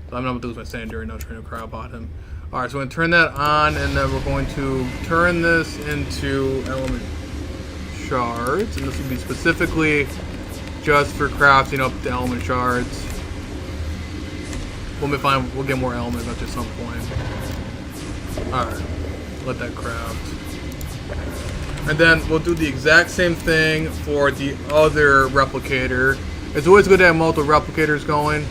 So I'm not going to lose my sanity right now trying to cry about him. Alright, so we're going to turn that on, and then we're going to turn this into element shards. And this will be specifically just for crafting up the element shards. We'll get more elements at some point. Alright, let that craft. And then we'll do the exact same thing for the other replicator. It's always good to have multiple replicators going.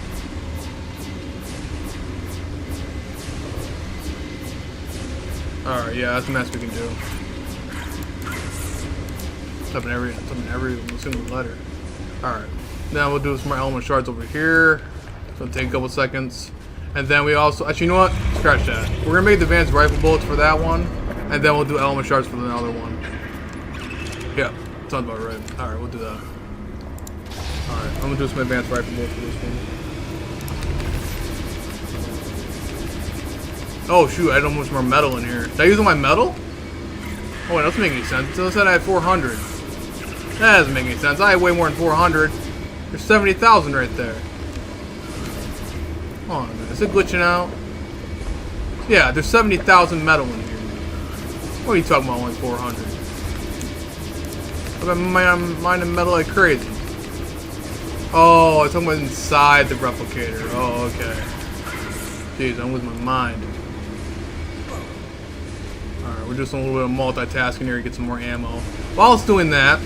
Alright, yeah, that's the best we can do. Something every single letter. Alright. Now we'll do some more element shards over here. It's gonna take a couple seconds. And then we also, actually, you know what? Scratch that. We're gonna make the advanced rifle bullets for that one. And then we'll do element shards for the other one. Yeah, sounds about right. Alright, we'll do that. Alright, I'm gonna do some advanced rifle bullets for this one. Oh shoot, I had almost more metal in here. Did I use all my metal? Oh, that doesn't make any sense. It said I had 400. That doesn't make any sense. I had way more than 400. There's 70,000 right there. Hold on a minute. Is it glitching out? Yeah, there's 70,000 metal in here. What are you talking about, only 400? I'm mining metal like crazy. Oh, it's talking about inside the replicator. Oh, okay. Jeez, I'm losing my mind. Alright, we're just a little bit of multitasking here to get some more ammo. While it's doing that,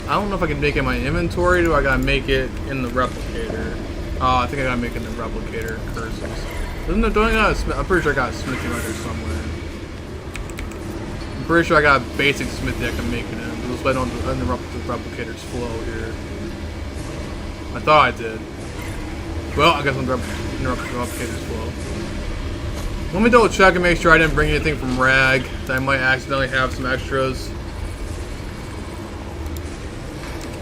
I don't know if I can make it in my inventory, or I gotta make it in the replicator. Oh, I think I gotta make it in the replicator curses. I'm pretty sure I got a smithy right there somewhere. Pretty sure I got a basic smithy I can make it in. Just let on interrupt the replicator's flow here. I thought I did. Well, I guess I'll interrupt the replicator's flow. Let me double check and make sure I didn't bring anything from Rag that I might accidentally have some extras.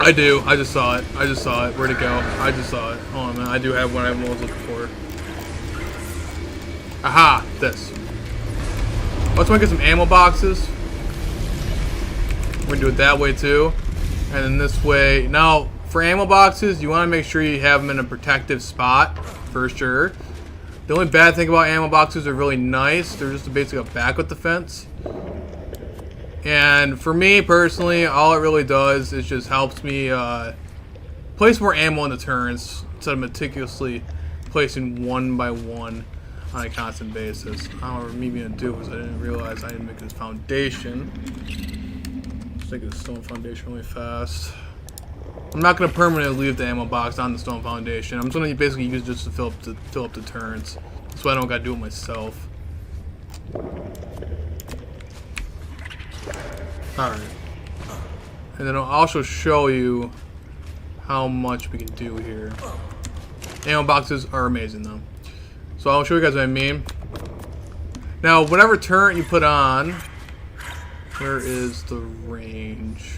I do. I just saw it. I just saw it. Where'd it go? I just saw it. Hold on, man. I do have what I was looking for. Aha! This. Let's get some ammo boxes. We're gonna do it that way too. And then this way. Now, for ammo boxes, you want to make sure you have them in a protective spot for sure. The only bad thing about ammo boxes, are really nice. They're just basically a backup defense. And for me personally, all it really does is just helps me place more ammo in the turrets instead of meticulously placing one by one on a constant basis. However, me being a dude is I didn't realize I didn't make this foundation. Let's take this stone foundation really fast. I'm not going to permanently leave the ammo box on the stone foundation. I'm just going to basically use it just to fill up the turrets. So I don't got to do it myself. Alright. And then I'll also show you how much we can do here. Ammo boxes are amazing though. So I'll show you guys what I mean. Now, whatever turret you put on, where is the range?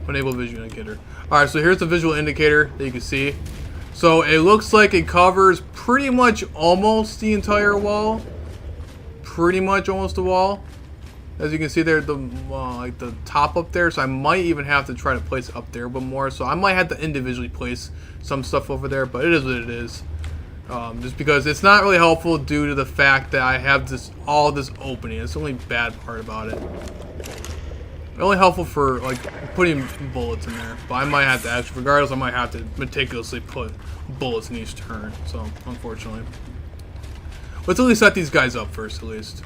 Enable visual indicator. Alright, so here's the visual indicator that you can see. So it looks like it covers pretty much almost the entire wall. Pretty much almost the wall. As you can see there, the like the top up there. So I might even have to try to place it up there a bit more. So I might have to individually place some stuff over there, but it is what it is. Just because it's not really helpful due to the fact that I have all this opening. It's the only bad part about it. Only helpful for like putting bullets in there, but I might have to actually, regardless, I might have to meticulously put bullets in each turn. So unfortunately, let's at least set these guys up first, at least.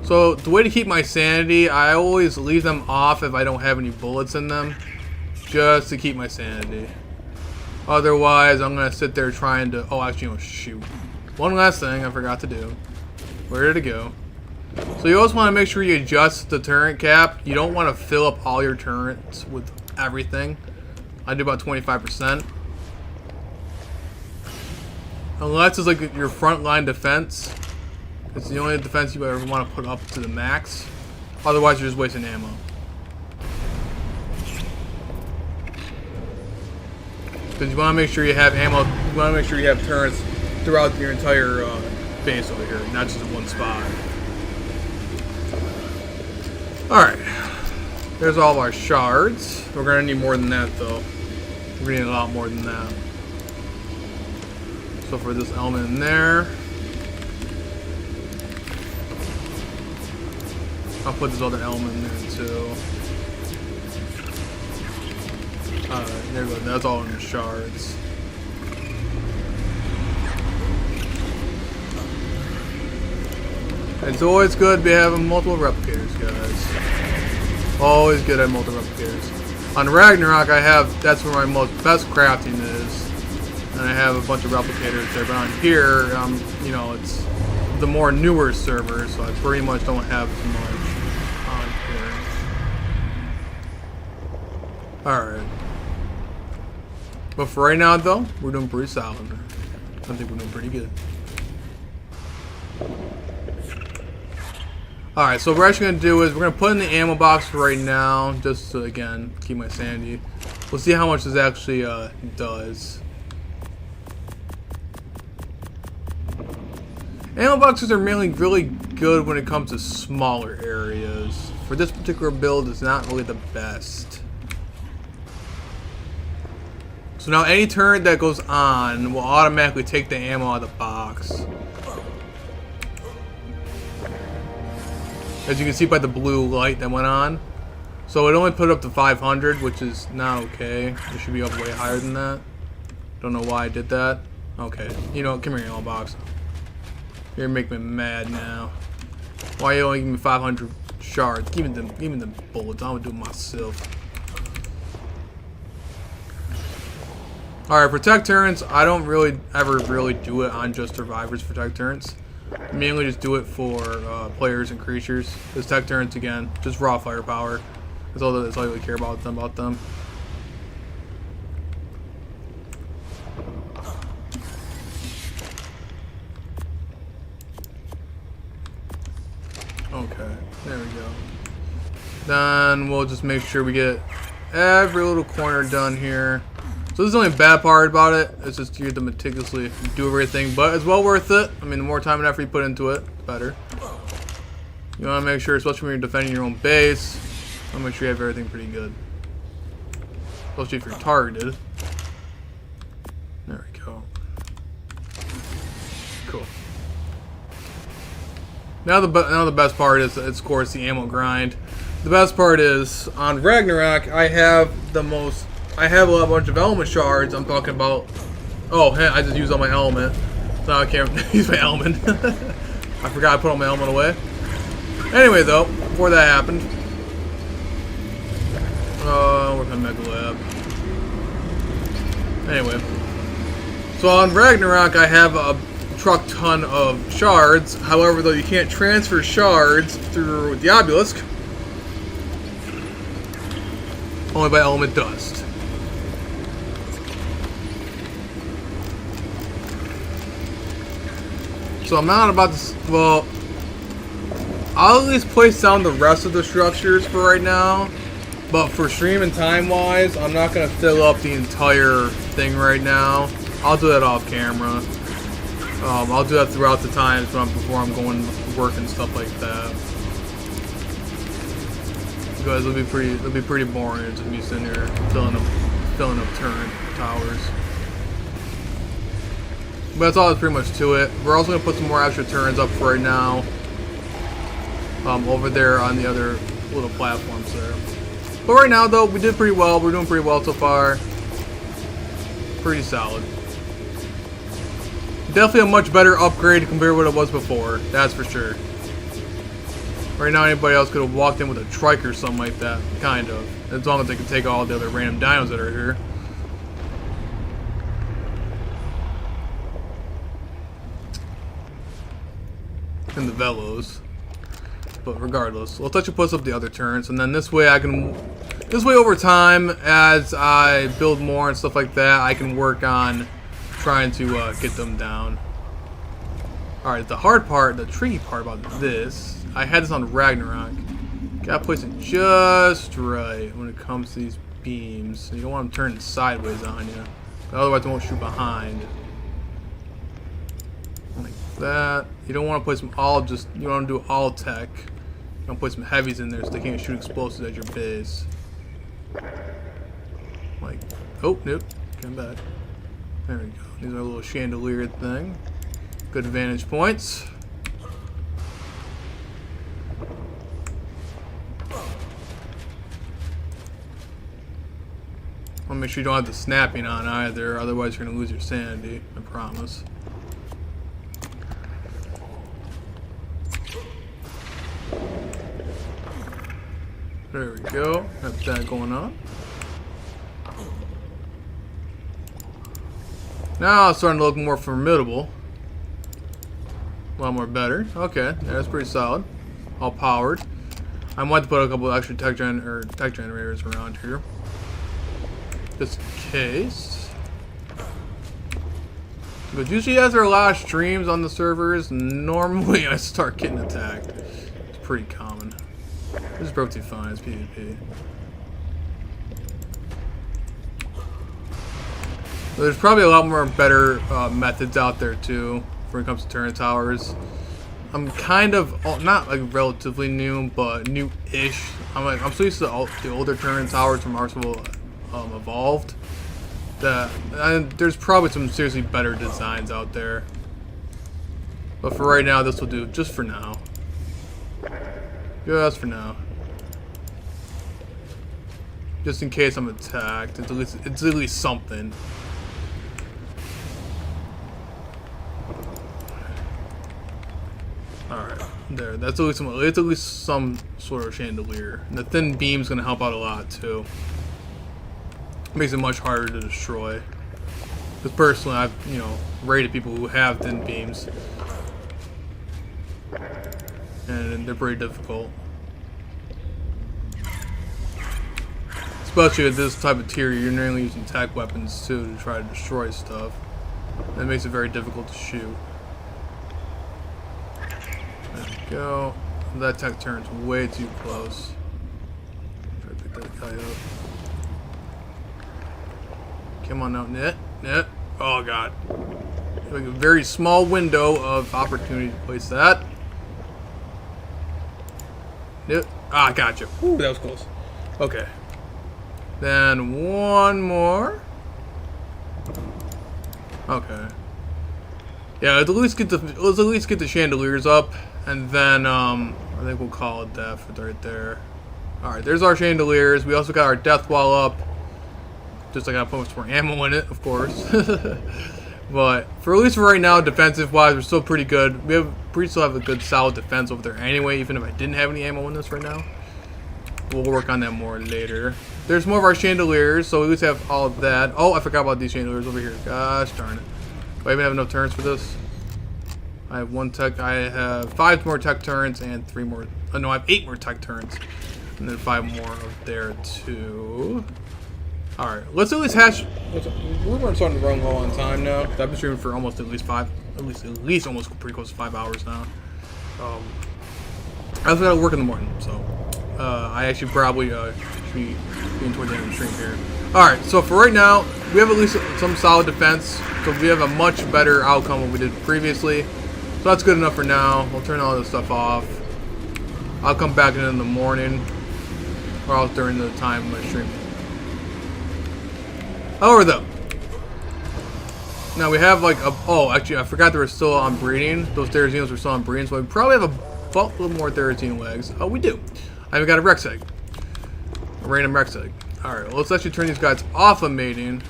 So the way to keep my sanity, I always leave them off if I don't have any bullets in them, just to keep my sanity. Otherwise, I'm gonna sit there trying to. Oh, actually, no, shoot. One last thing I forgot to do. Where did it go? So you always want to make sure you adjust the turret cap. You don't want to fill up all your turrets with everything. I do about 25%. Unless it's like your front line defense. It's the only defense you ever want to put up to the max. Otherwise, you're just wasting ammo. Because you want to make sure you have ammo. You want to make sure you have turrets throughout your entire base over here, not just in one spot. Alright, there's all of our shards. We're going to need more than that though. We're going to need a lot more than that. So for this element in there, I'll put this other element in there too. Alright, there we go. That's all in the shards. It's always good to be having multiple replicators, guys. Always good at multiple replicators. On Ragnarok, that's where my best crafting is, and I have a bunch of replicators there. But on here, you know, it's the more newer server, so I pretty much don't have as much on here. All right. But for right now, though, we're doing pretty solid. I think we're doing pretty good. Alright, so what we're actually going to do is we're going to put in the ammo box for right now, just to, again, keep my sanity. We'll see how much this actually does. Ammo boxes are mainly really good when it comes to smaller areas. For this particular build, it's not really the best. So now any turret that goes on will automatically take the ammo out of the box. As you can see by the blue light that went on. So it only put up to 500, which is not okay. It should be up way higher than that. Don't know why I did that. Okay. You know, come here, ammo box. You're making me mad now. Why you only give me 500 shards? Give me them bullets. I'm gonna do it myself. Alright, protect turrets. I don't really ever do it on just survivors protect turrets. Mainly just do it for players and creatures. This tech turns again, just raw firepower. That's all you really care about them. Okay, there we go. Then we'll just make sure we get every little corner done here. So this is the only bad part about it. It's just you have to meticulously do everything, but it's well worth it. I mean, the more time and effort you put into it, the better. You want to make sure, especially when you're defending your own base, you want to make sure you have everything pretty good. Especially if you're targeted. There we go. Cool. Now the best part is, of course, the ammo grind. The best part is, on Ragnarok, I have a bunch of element shards. I'm talking about... Oh, hey, I just used all my element. So now I can't use my element. I forgot I put all my element away. Anyway, though, before that happened... where's my Mega Lab? Anyway. So on Ragnarok, I have a truck ton of shards. However, though, you can't transfer shards through the obelisk. Only by element dust. So I'm not about to... Well, I'll at least place down the rest of the structures for right now. But for stream and time-wise, I'm not going to fill up the entire thing right now. I'll do that off camera. I'll do that throughout the times before I'm going to work and stuff like that. Because it'll be pretty boring to be sitting here filling up turret towers. But that's all that's pretty much to it. We're also gonna put some more extra turrets up for right now. Over there on the other little platforms there. But right now though, we did pretty well. We're doing pretty well so far. Pretty solid. Definitely a much better upgrade compared to what it was before. That's for sure. Right now, anybody else could have walked in with a trike or something like that. Kind of. As long as they can take all the other random dinos that are here. And the Velos. But regardless, let's actually put up the other turns. And then this way over time, as I build more and stuff like that, I can work on trying to get them down. Alright, the hard part, the tricky part about this, I had this on Ragnarok. Gotta place it just right when it comes to these beams. You don't want them turning sideways on you. Otherwise, they won't shoot behind. Like that. You don't want to place them all you want to do all tech. You want to put some heavies in there so they can't shoot explosives at your base. Like, oh, nope. Come back. There we go. These are a little chandelier thing. Good vantage points. I'll make sure you don't have the snapping on either, otherwise you're going to lose your sanity, I promise. There we go. Have that going on. Now it's starting to look more formidable. A lot more better. Okay, yeah, that's pretty solid. All powered. I might put a couple extra tech generators around here. Just in case. But usually as there are a lot of streams on the servers, normally I start getting attacked. It's pretty common. This is perfectly fine, it's PvP. There's probably a lot more better methods out there too when it comes to turret towers. I'm kind of not like relatively new, but new-ish. I'm so used to the older turret towers from Arsenal Evolved. There's probably some seriously better designs out there. But for right now, this will do just for now. Just for now. Just in case I'm attacked, it's at least something. Alright, there. That's at least some sort of chandelier. And the thin beam's gonna help out a lot too. Makes it much harder to destroy. Because personally, I've rated people who have thin beams. and they're pretty difficult. Especially at this type of tier, you're normally using tech weapons too to try to destroy stuff. That makes it very difficult to shoot. There we go. That tech turns way too close. Try to pick that guy up. Come on now, net. Oh god. Like a very small window of opportunity to place that. Yep. Ah, gotcha. Ooh, that was close. Okay. Then one more. Okay. Yeah, let's at least get the chandeliers up, and then I think we'll call it death right there. All right, there's our chandeliers. We also got our death wall up. Just like I gotta put more ammo in it, of course. But for at least for right now, defensive wise, we're still pretty good. We still have a good solid defense over there anyway, even if I didn't have any ammo in this right now. We'll work on that more later. There's more of our chandeliers, so we at least have all of that. Oh, I forgot about these chandeliers over here. Gosh darn it. Do I even have enough turns for this? I have one tech. I have 5 more tech turns and 3 more. Oh, no, I have 8 more tech turns. And then 5 more of there too. Alright, let's at least hash. We're starting to run low on time now. I've been streaming for almost at least almost pretty close to 5 hours now. I also gotta work in the morning, so I actually probably should be getting toward the end of the stream here. Alright, so for right now, we have at least some solid defense, so we have a much better outcome than we did previously. So that's good enough for now. We'll turn all this stuff off. I'll come back in the morning, or else during the time of my stream. However, though, now we have like a. Oh, actually, I forgot they were still on breeding. Those Therazinos were still on breeding, so we probably have a little more Therazino eggs. Oh, we do. I even got a Rex egg. A random Rex egg. Alright, well, let's actually turn these guys off of mating.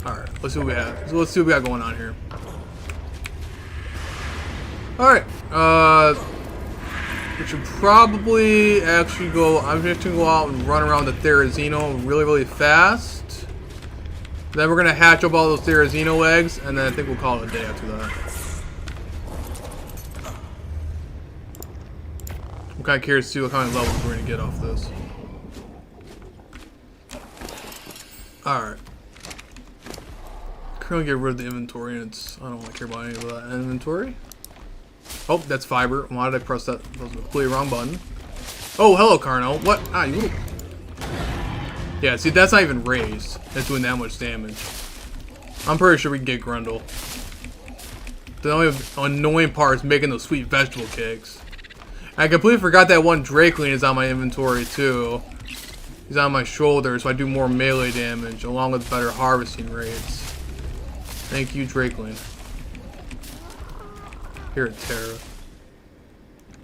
Alright, let's see what we have. So let's see what we got going on here. Alright, we should probably actually go. I'm just gonna go out and run around the Therazino really fast. Then we're gonna hatch up all those Therazino eggs, and then I think we'll call it a day after that. I'm kind of curious to see what kind of levels we're gonna get off this. Alright. Currently get rid of the inventory, and I don't really care about any of that inventory. Oh, that's fiber. Why did I press that? That was a completely wrong button. Oh, hello, Carno. What? Ah, you little... Yeah, see, that's not even raised. That's doing that much damage. I'm pretty sure we can get Grundle. The only annoying part is making those sweet vegetable cakes. I completely forgot that one Drakeling is on my inventory, too. He's on my shoulder, so I do more melee damage, along with better harvesting rates. Thank you, Drakeling. Hear a terror.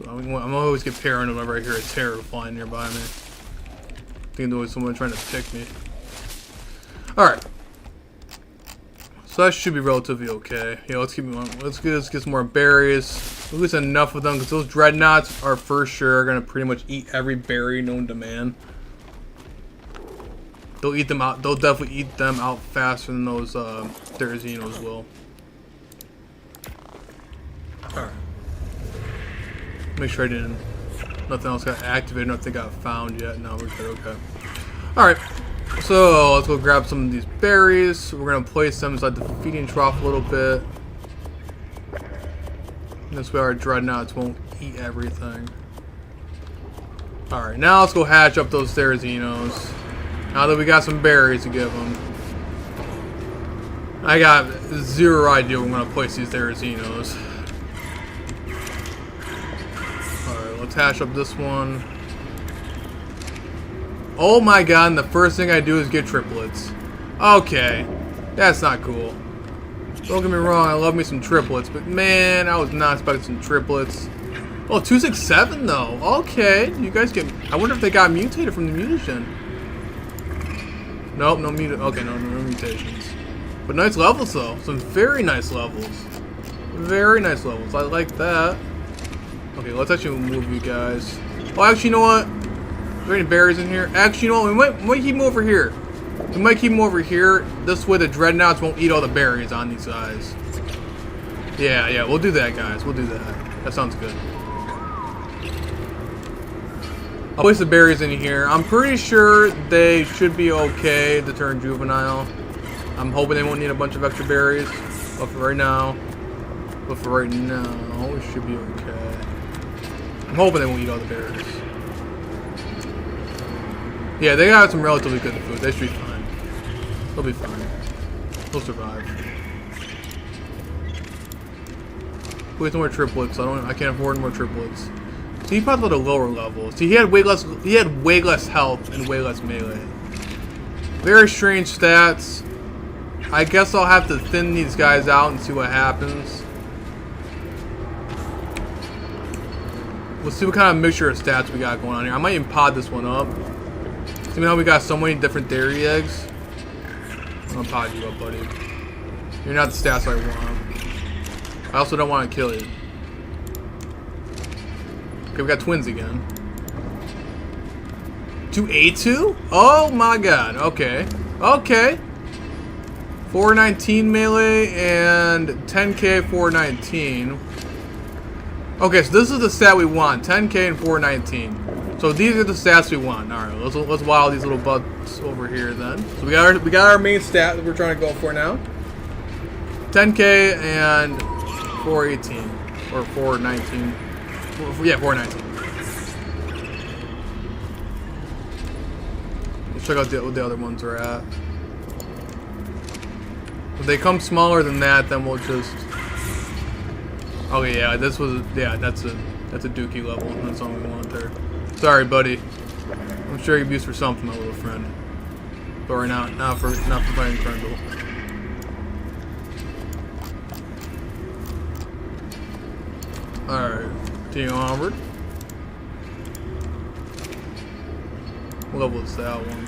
I'm always get paranoid whenever I hear a terror flying nearby me. I think there's someone trying to pick me. Alright. So that should be relatively okay. Yeah, let's keep going. Let's get some more berries. At least enough of them, because those dreadnoughts are for sure gonna pretty much eat every berry known to man. They'll eat them out. They'll definitely eat them out faster than those Therazinos will. Alright. Make sure I didn't. Nothing else got activated. Nothing got found yet. No, we're good. Okay. Alright. So let's go grab some of these berries. We're gonna place them inside the feeding trough a little bit. This way our dreadnoughts won't eat everything. Alright, now let's go hatch up those Therazinos. Now that we got some berries to give them. I got zero idea where I'm gonna place these Therazinos. Alright, let's hatch up this one. Oh my god, and the first thing I do is get triplets. Okay, that's not cool. Don't get me wrong, I love me some triplets, but man, I was not expecting some triplets. Oh, 267 though. Okay, you guys get. I wonder if they got mutated from the mutagen. Nope, no muta. Okay, no mutations. But nice levels though. Some very nice levels. Very nice levels. I like that. Okay, let's actually move you guys. Oh, actually, you know what? Are there any berries in here? Actually, you know what? We might keep them over here. We might keep them over here. This way the dreadnoughts won't eat all the berries on these guys. Yeah, we'll do that, guys. We'll do that. That sounds good. I'll place the berries in here. I'm pretty sure they should be okay to turn juvenile. I'm hoping they won't need a bunch of extra berries. But for right now, we should be okay. I'm hoping they won't eat all the berries. Yeah, they got some relatively good food. They should be fine. They'll be fine. They'll survive. Wait, no more triplets. I can't afford more triplets. So he probably at a lower level. See, he had way less health and way less melee. Very strange stats. I guess I'll have to thin these guys out and see what happens. We'll see what kind of mixture of stats we got going on here. I might even pod this one up. See how we got so many different dairy eggs? I'm gonna pod you up, buddy. You're not the stats I want. I also don't want to kill you. Okay, we got twins again. 2A2? Oh my god. Okay. Okay. 419 melee and 10k 419. Okay, so this is the stat we want. 10k and 419. So these are the stats we want. Alright, let's wild these little butts over here then. So we got our main stat that we're trying to go for now. 10k and 418. Or 419. Yeah, 419. Let's check out what the other ones are at. If they come smaller than that, then we'll just... Okay, yeah, that's a dookie level. That's all we want there. Sorry, buddy. I'm sure you'd be used for something, my little friend. But right now, not for fighting Crendel. Alright, continuing onward. What level is that one?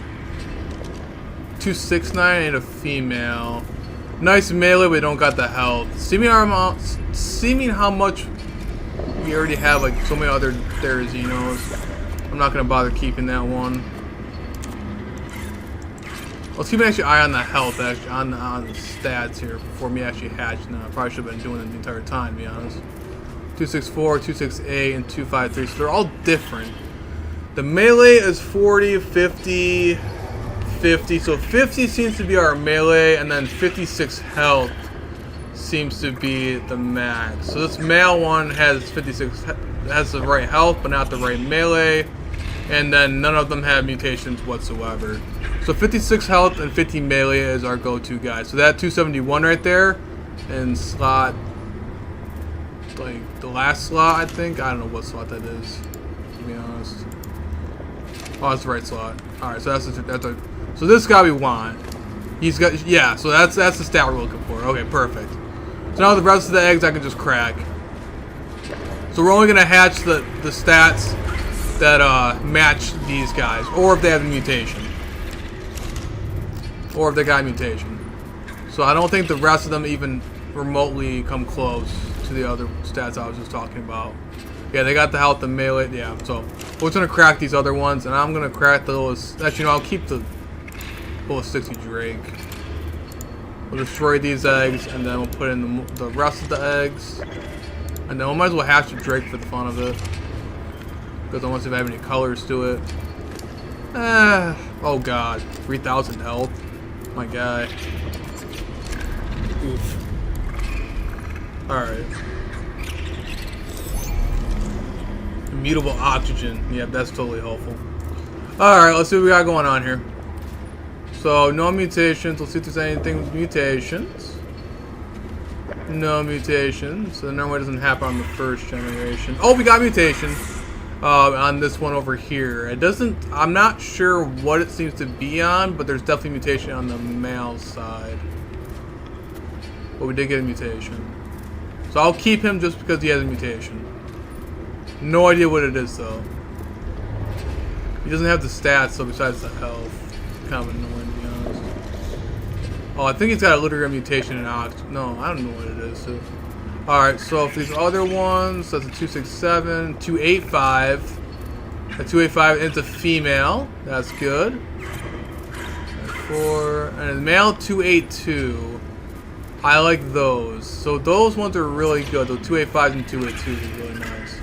269 and a female. Nice melee, we don't got the health. Seeming how much we already have, like so many other Therazinos. I'm not gonna bother keeping that one. Let's keep an actual eye on the health, actually, on the stats here before me actually hatching them. I probably should have been doing it the entire time, to be honest. 264, 268, and 253. So they're all different. The melee is 40, 50, 50. So 50 seems to be our melee, and then 56 health seems to be the max. So this male one has 56, has the right health, but not the right melee. And then none of them have mutations whatsoever. So 56 health and 50 melee is our go-to guy. So that 271 right there, and slot, like the last slot, I think. I don't know what slot that is, to be honest. Oh, that's the right slot. All right, so so this guy we want. He's got, yeah. So that's the stat we're looking for. Okay, perfect. So now the rest of the eggs I can just crack. So we're only gonna hatch the stats that match these guys, or if they have a mutation, or if they got a mutation. So I don't think the rest of them even remotely come close to the other stats I was just talking about. Yeah, they got the health and melee. Yeah, so we're just gonna crack these other ones, and I'm gonna crack the little. Actually, no, I'll keep the little 60 Drake. We'll destroy these eggs, and then we'll put in the rest of the eggs, and then we might as well hatch the Drake for the fun of it, because I want to see if I have any colors to it. Oh god, 3,000 health, my guy. Oof. All right. Immutable oxygen. Yeah, that's totally helpful. Alright, let's see what we got going on here. So, no mutations. Let's see if there's anything with mutations. No mutations. So, normally doesn't happen on the first generation. Oh, we got mutation on this one over here. It doesn't... I'm not sure what it seems to be on, but there's definitely mutation on the male side. But we did get a mutation. So, I'll keep him just because he has a mutation. No idea what it is though. He doesn't have the stats, so besides the health, kind of annoying to be honest. Oh, I think he's got a literary mutation in Ox. No, I don't know what it is. So. All right, so for these other ones, that's a 267, 285, a 285, and it's a female. That's good. 4 and a male 282. I like those. So those ones are really good. The 285s and 282s are really nice.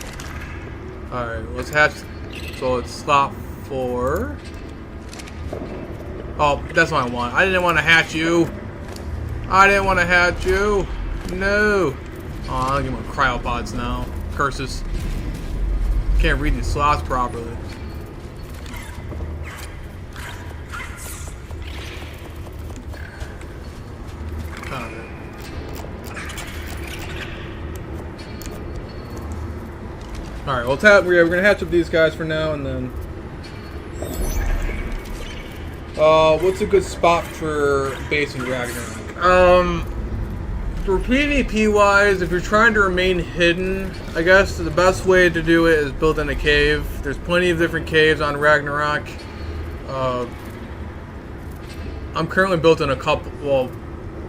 Alright, let's hatch. So it's slot 4. Oh, that's what I want. I didn't want to hatch you. I didn't want to hatch you. No. Oh, I'll give him cryopods now. Curses. Can't read these slots properly. Alright, well, we're gonna hatch up these guys for now, and then... what's a good spot for base in Ragnarok? For PvP-wise, if you're trying to remain hidden, I guess the best way to do it is build in a cave. There's plenty of different caves on Ragnarok. I'm currently built in a couple, well,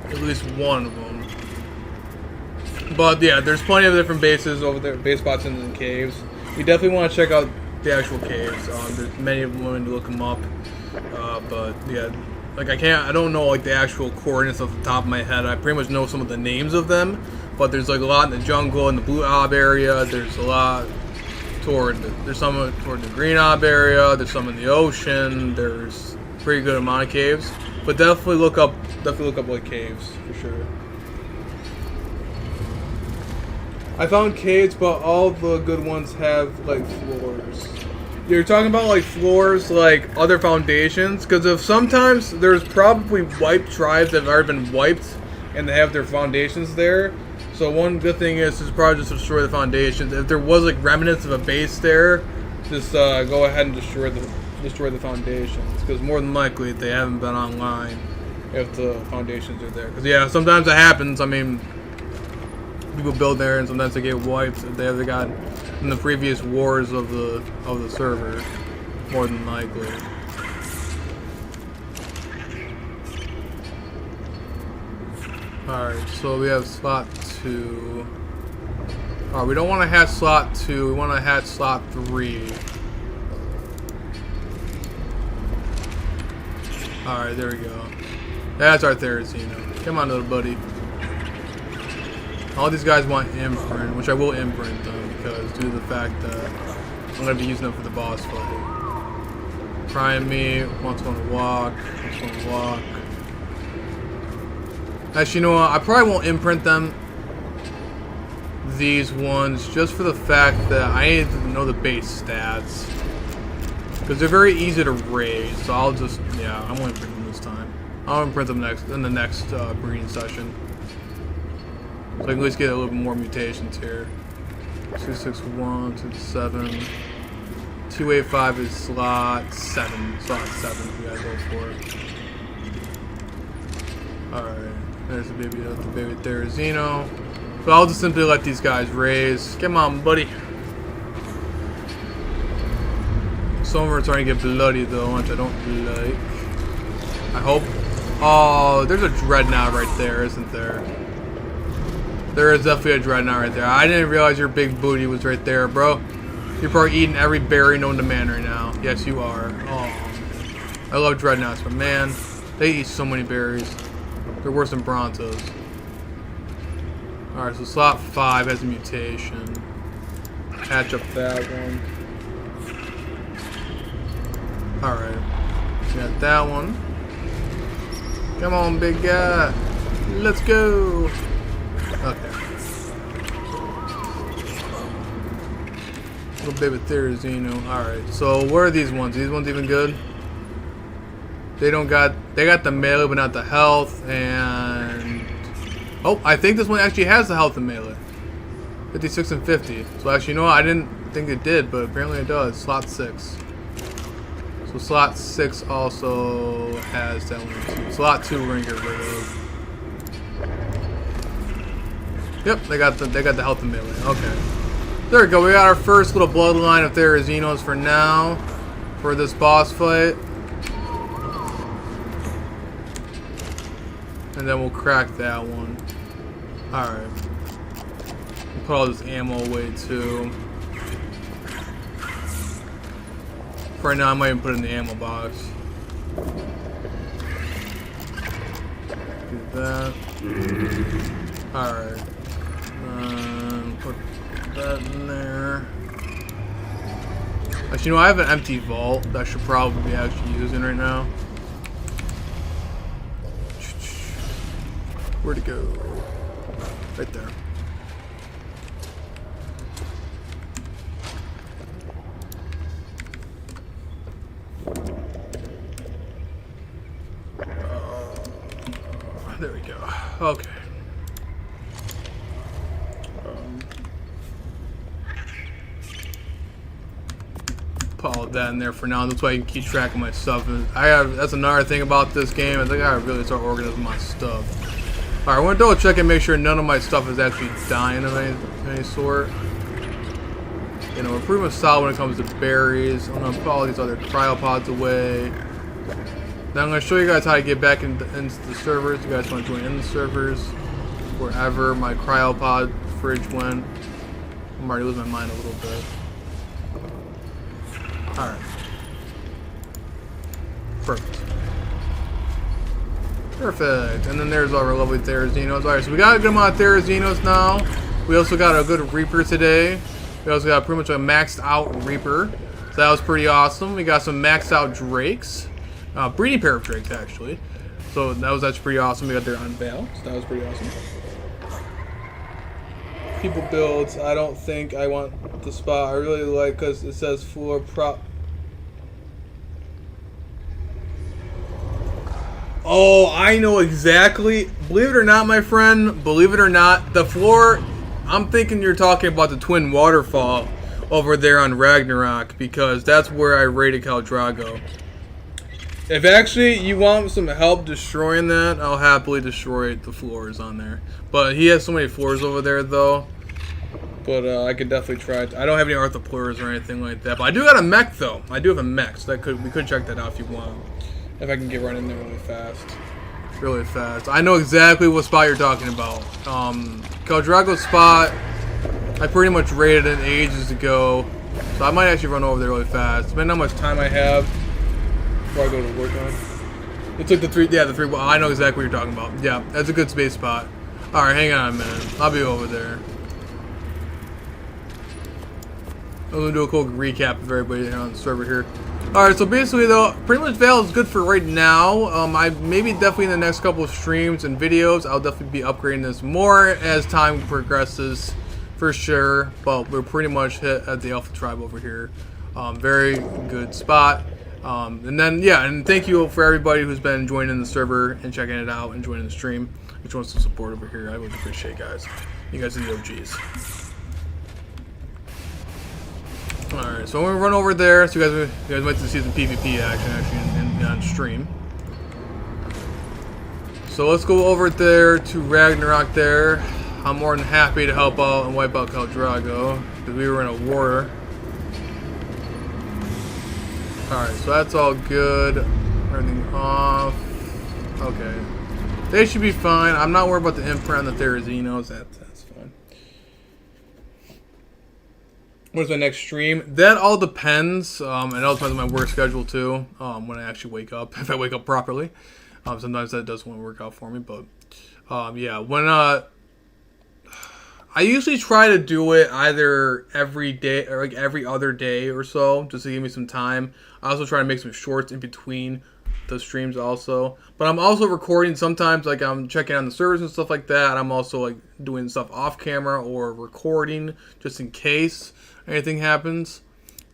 at least one of them. But yeah, there's plenty of different bases over there, base spots in the caves. You definitely want to check out the actual caves. There's many of them willing to look them up. But yeah, like I don't know like the actual coordinates off the top of my head. I pretty much know some of the names of them, but there's like a lot in the jungle, in the blue ob area. There's a lot there's some toward the green ob area. There's some in the ocean. There's a pretty good amount of caves. But definitely look up like caves for sure. I found caves, but all the good ones have like floors. You're talking about like floors like other foundations? Because if sometimes there's probably wiped tribes that have already been wiped and they have their foundations there. So one good thing is probably just destroy the foundations. If there was like remnants of a base there, just go ahead and destroy the foundations. Because more than likely they haven't been online if the foundations are there. Because yeah, sometimes it happens. I mean, people build there and sometimes they get wiped. They got in the previous wars of the server, more than likely. Alright, so we have slot 2. Alright, we don't want to hatch slot 2, we want to hatch slot 3. Alright, there we go. That's our Therizino. Come on, little buddy. All these guys want imprint, which I will imprint them because due to the fact that I'm going to be using them for the boss fight. Prime me, one's going to walk, one's going to walk. Actually, you know what? I probably won't imprint them, these ones, just for the fact that I need to know the base stats. Because they're very easy to raise, so I'll just, yeah, I won't imprint them this time. I'll imprint them in the next breeding session. So I can at least get a little bit more mutations here. 261, 27. 285 is slot 7. Slot 7 if you guys go for it. Alright. There's the baby Therizino. So I'll just simply let these guys raise. Come on, buddy. Some of them are starting to get bloody though, which I don't like. I hope. Oh, there's a dreadnought right there, isn't there? There is definitely a dreadnought right there. I didn't realize your big booty was right there, bro. You're probably eating every berry known to man right now. Yes, you are. Oh, I love dreadnoughts, but man, they eat so many berries. They're worse than Brontos. Alright, so slot 5 has a mutation. Hatch up that one. Alright. We got that one. Come on, big guy. Let's go. Okay. Little baby Therizino. Alright, so where are these ones? These ones even good? They got the melee but not the health, and oh, I think this one actually has the health and melee. 56 and 50. So actually, you know what? I didn't think it did, but apparently it does. Slot 6. So slot 6 also has that one too. Slot 2 we're gonna get rid of. Yep, they got the health and melee. Okay. There we go. We got our first little bloodline of Therizinos for now. For this boss fight. And then we'll crack that one. Alright. We'll put all this ammo away too. For right now, I might even put it in the ammo box. Do that. Alright. Put that in there. Actually, you know, I have an empty vault that I should probably be actually using right now. Where'd it go? Right there. There we go. Okay. Put all of that in there for now. That's why I can keep track of my stuff. That's another thing about this game. I think I gotta really start organizing my stuff. Alright, I want to double check and make sure none of my stuff is actually dying of any sort. You know, we're pretty much solid when it comes to berries. I'm gonna put all these other cryopods away. Now I'm gonna show you guys how to get back into the servers. You guys want to join in the servers? Wherever my cryopod fridge went. I'm already losing my mind a little bit. Alright. Perfect. Perfect. And then there's our lovely Therazinos. Alright, so we got a good amount of Therazinos now. We also got a good Reaper today. We also got pretty much a maxed out Reaper. So that was pretty awesome. We got some maxed out Drakes. Breeding pair of Drakes, actually. So that's pretty awesome. We got their unveil. So that was pretty awesome. People builds. I don't think I want the spot. I really like because it says floor prop. Oh, I know exactly. Believe it or not, my friend. Believe it or not, the floor. I'm thinking you're talking about the Twin Waterfall over there on Ragnarok because that's where I raided Khal Drago. If actually you want some help destroying that, I'll happily destroy the floors on there. But he has so many floors over there, though. But I could definitely try it. I don't have any arthropluras or anything like that. But I do got a mech, though. I do have a mech, so we could check that out if you want. If I can get right in there really fast. Really fast. I know exactly what spot you're talking about. Khal Drago's spot, I pretty much raided it ages ago. So I might actually run over there really fast. Depending on how much time I have before I go to work on it. It took the three. Well, I know exactly what you're talking about. Yeah, that's a good space spot. Alright, hang on a minute. I'll be over there. I'm gonna do a quick recap of everybody on the server here. Alright, so basically though, pretty much Val is good for right now. I maybe definitely in the next couple of streams and videos, I'll definitely be upgrading this more as time progresses, for sure. But we're pretty much hit at the Alpha Tribe over here. Very good spot. And then, yeah, and thank you for everybody who's been joining the server and checking it out and joining the stream. Which wants some support over here. I would appreciate, guys. You guys are the OGs. Alright, so I'm going to run over there. So you guys might see some PvP action actually on stream. So let's go over there to Ragnarok there. I'm more than happy to help out and wipe out Khal Drago. Because we were in a war. Alright, so that's all good. Everything off. Okay. They should be fine. I'm not worried about the imprint on the Therazinos. That's fine. When's my next stream? That all depends. It all depends on my work schedule too. When I actually wake up. If I wake up properly. Sometimes that doesn't work out for me. But yeah, when I usually try to do it either every day or like every other day or so, just to give me some time. I also try to make some shorts in between the streams also. But I'm also recording sometimes, like I'm checking on the servers and stuff like that. I'm also like doing stuff off camera or recording just in case anything happens.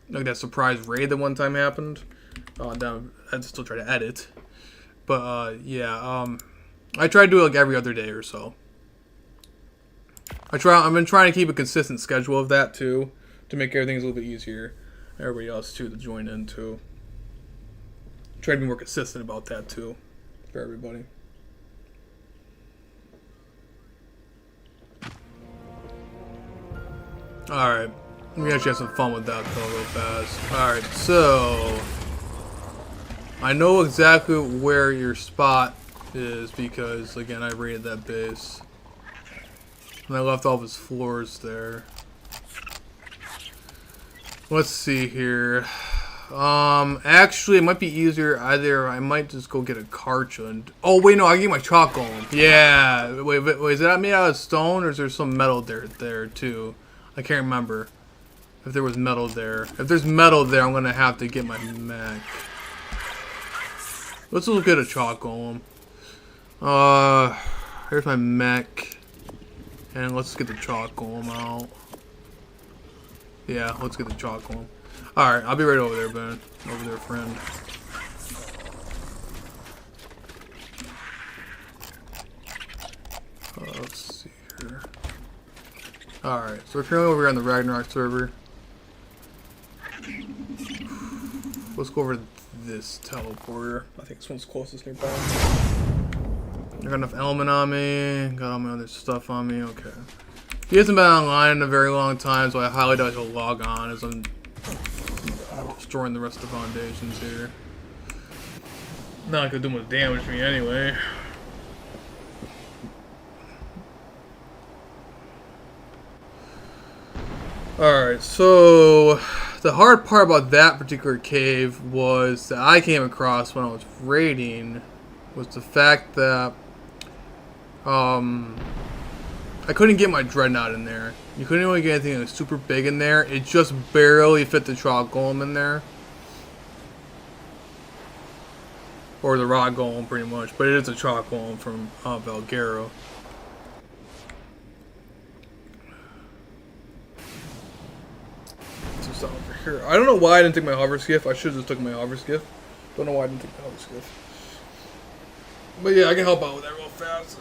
Like that surprise raid that one time happened. I'd still try to edit. But yeah, I try to do it like every other day or so. I've been trying to keep a consistent schedule of that too, to make everything a little bit easier. Everybody else too to join in too. Try to be more consistent about that too, for everybody. Alright, we actually have some fun with that though real fast. Alright, so I know exactly where your spot is because again I raided that base. And I left all of his floors there. Let's see here. Actually, it might be easier. Either I might just go get a cartridge. Oh wait, no, I can get my chalk golem. Yeah. Wait, is that made out of stone, or is there some metal there too? I can't remember if there was metal there. If there's metal there, I'm gonna have to get my mech. Let's look at a chalk golem. Here's my mech, and let's get the chalk golem out. Yeah, let's get the chalk golem. Alright, I'll be right over there, Ben. Over there, friend. Let's see here. Alright, so we're currently over here on the Ragnarok server. Let's go over to this teleporter. I think this one's closest nearby. I got enough element on me. Got all my other stuff on me. Okay. He hasn't been online in a very long time, so I highly doubt he'll log on as I'm destroying the rest of the foundations here. Not gonna do much damage to me anyway. Alright, so the hard part about that particular cave was that I came across when I was raiding was the fact that I couldn't get my dreadnought in there. You couldn't really get anything that was super big in there. It just barely fit the chalk golem in there. Or the rock golem, pretty much. But it is a chalk golem from Valguero. What's over here? I don't know why I didn't take my hover skiff. I should have just took my hover skiff. Don't know why I didn't take the hover skiff. But yeah, I can help out with that real fast.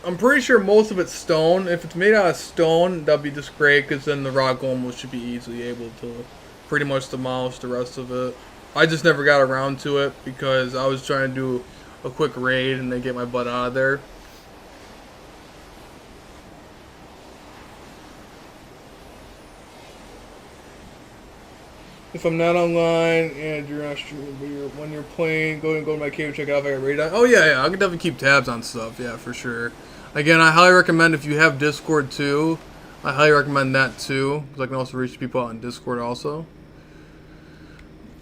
I'm pretty sure most of it's stone. If it's made out of stone, that'd be just great, because then the rock golem should be easily able to pretty much demolish the rest of it. I just never got around to it because I was trying to do a quick raid and then get my butt out of there. If I'm not online and you're not streaming, but when you're playing, go to my cave and check out if I got raid on. Oh yeah, I can definitely keep tabs on stuff. Yeah, for sure. Again, I highly recommend if you have Discord too. I highly recommend that too, because I can also reach people out on Discord also.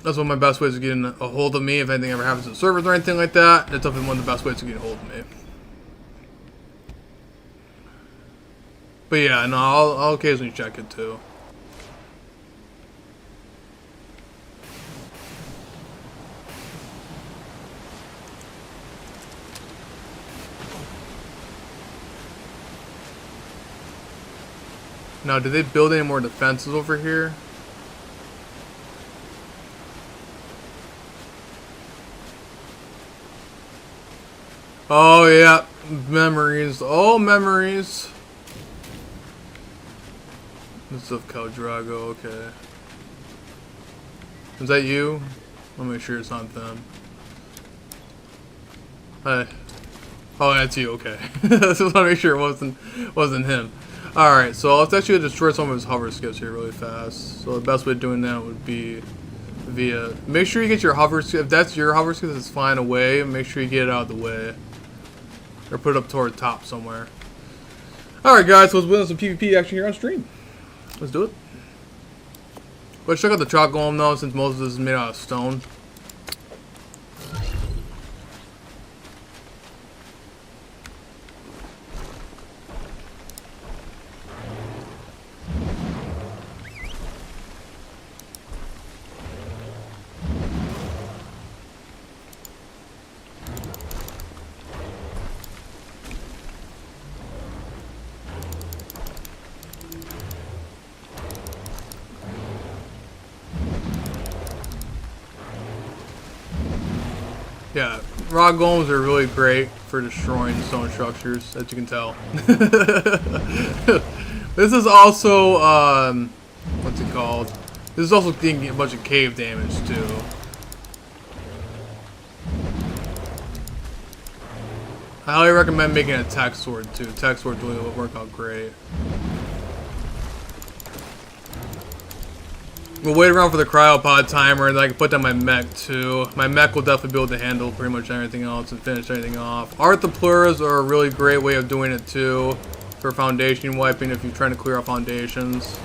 That's one of my best ways of getting a hold of me if anything ever happens to the servers or anything like that. That's definitely one of the best ways to get a hold of me. But yeah, no, I'll occasionally check it too. Now, did they build any more defenses over here? Oh, yeah. Memories. Oh, memories. This is Cal Drago, okay. Is that you? I'll make sure it's not them. Hey. Oh, that's you, okay. I just want to make sure it wasn't him. Alright, so let's actually destroy some of his hover skiffs here really fast. So the best way of doing that would be via... Make sure you get your hover skiff. If that's your hover skiff that's flying away, make sure you get it out of the way. Or put it up toward the top somewhere. Alright guys, so let's win some PvP action here on stream. Let's do it. Let's check out the chalk golem though, since most of this is made out of stone. Yeah, rock golems are really great for destroying stone structures, as you can tell. This is also, what's it called? This is also getting a bunch of cave damage, too. I highly recommend making a tech sword, too. Tech sword really will work out great. We'll wait around for the cryopod timer, and then I can put down my mech too. My mech will definitely be able to handle pretty much everything else and finish anything off. Arthropluras are a really great way of doing it too, for foundation wiping if you're trying to clear out foundations.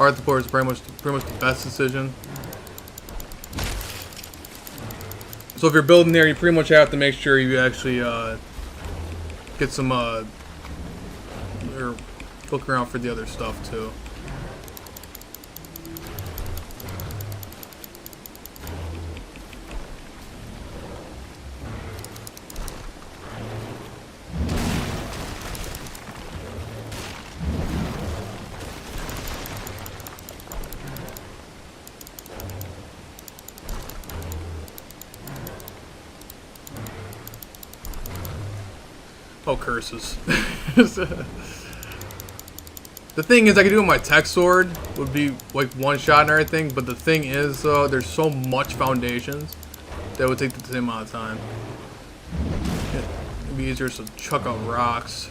Art deployer is pretty much the best decision. So if you're building there, you pretty much have to make sure you actually get some or look around for the other stuff too. Oh, curses. The thing is, I could do it with my tech sword, would be like one shot and everything, but the thing is, there's so much foundations that would take the same amount of time. It'd be easier to chuck out rocks.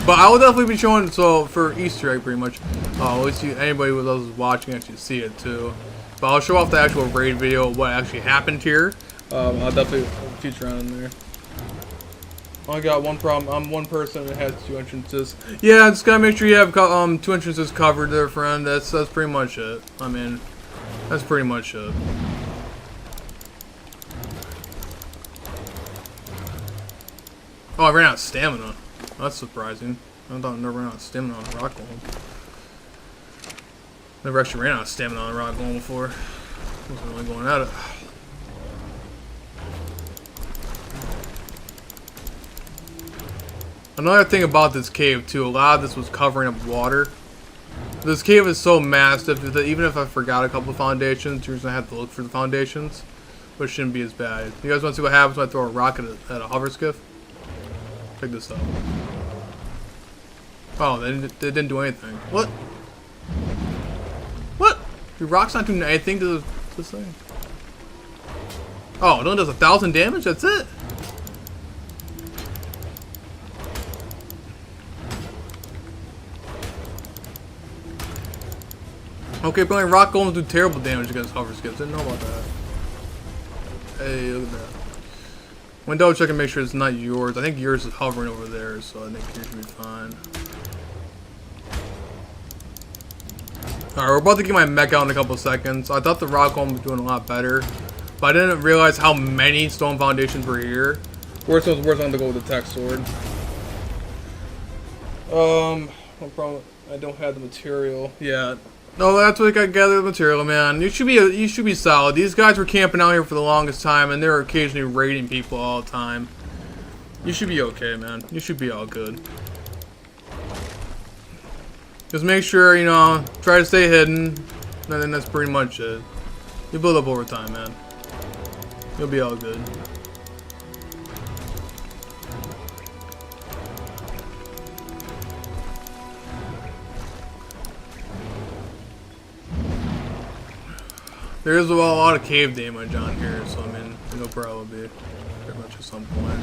But I will definitely be showing, so for Easter egg pretty much, at least anybody who else is watching actually see it too. But I'll show off the actual raid video of what actually happened here. I'll definitely feature on in there. I got one problem. I'm one person that has 2 entrances. Yeah, just gotta make sure you have 2 entrances covered there, friend. That's pretty much it. I mean, that's pretty much it. Oh, I ran out of stamina. That's surprising. I thought I never ran out of stamina on a rock golem. Never actually ran out of stamina on a rock golem before. Wasn't really going at it. Another thing about this cave too, a lot of this was covering up water. This cave is so massive that even if I forgot a couple of foundations, you're just gonna have to look for the foundations, but it shouldn't be as bad. You guys want to see what happens when I throw a rock at a hover skiff? Check this out. Oh, they didn't do anything. What? What? The rock's not doing anything to this thing? Oh, it only does 1,000 damage? That's it? Okay, apparently rock golems do terrible damage against hover skips. Didn't know about that. Hey, look at that. When double check and make sure it's not yours. I think yours is hovering over there, so I think yours should be fine. Alright, we're about to get my mech out in a couple seconds. I thought the rock golem was doing a lot better, but I didn't realize how many stone foundations were here. Worst comes worst, I'm gonna go with the tech sword. No problem. I don't have the material. Yeah. No, that's what I gotta gather the material, man. You should be solid. These guys were camping out here for the longest time, and they're occasionally raiding people all the time. You should be okay, man. You should be all good. Just make sure, you know, try to stay hidden, and then that's pretty much it. You build up over time, man. You'll be all good. There is a lot of cave damage on here, so I mean, it'll probably be pretty much at some point.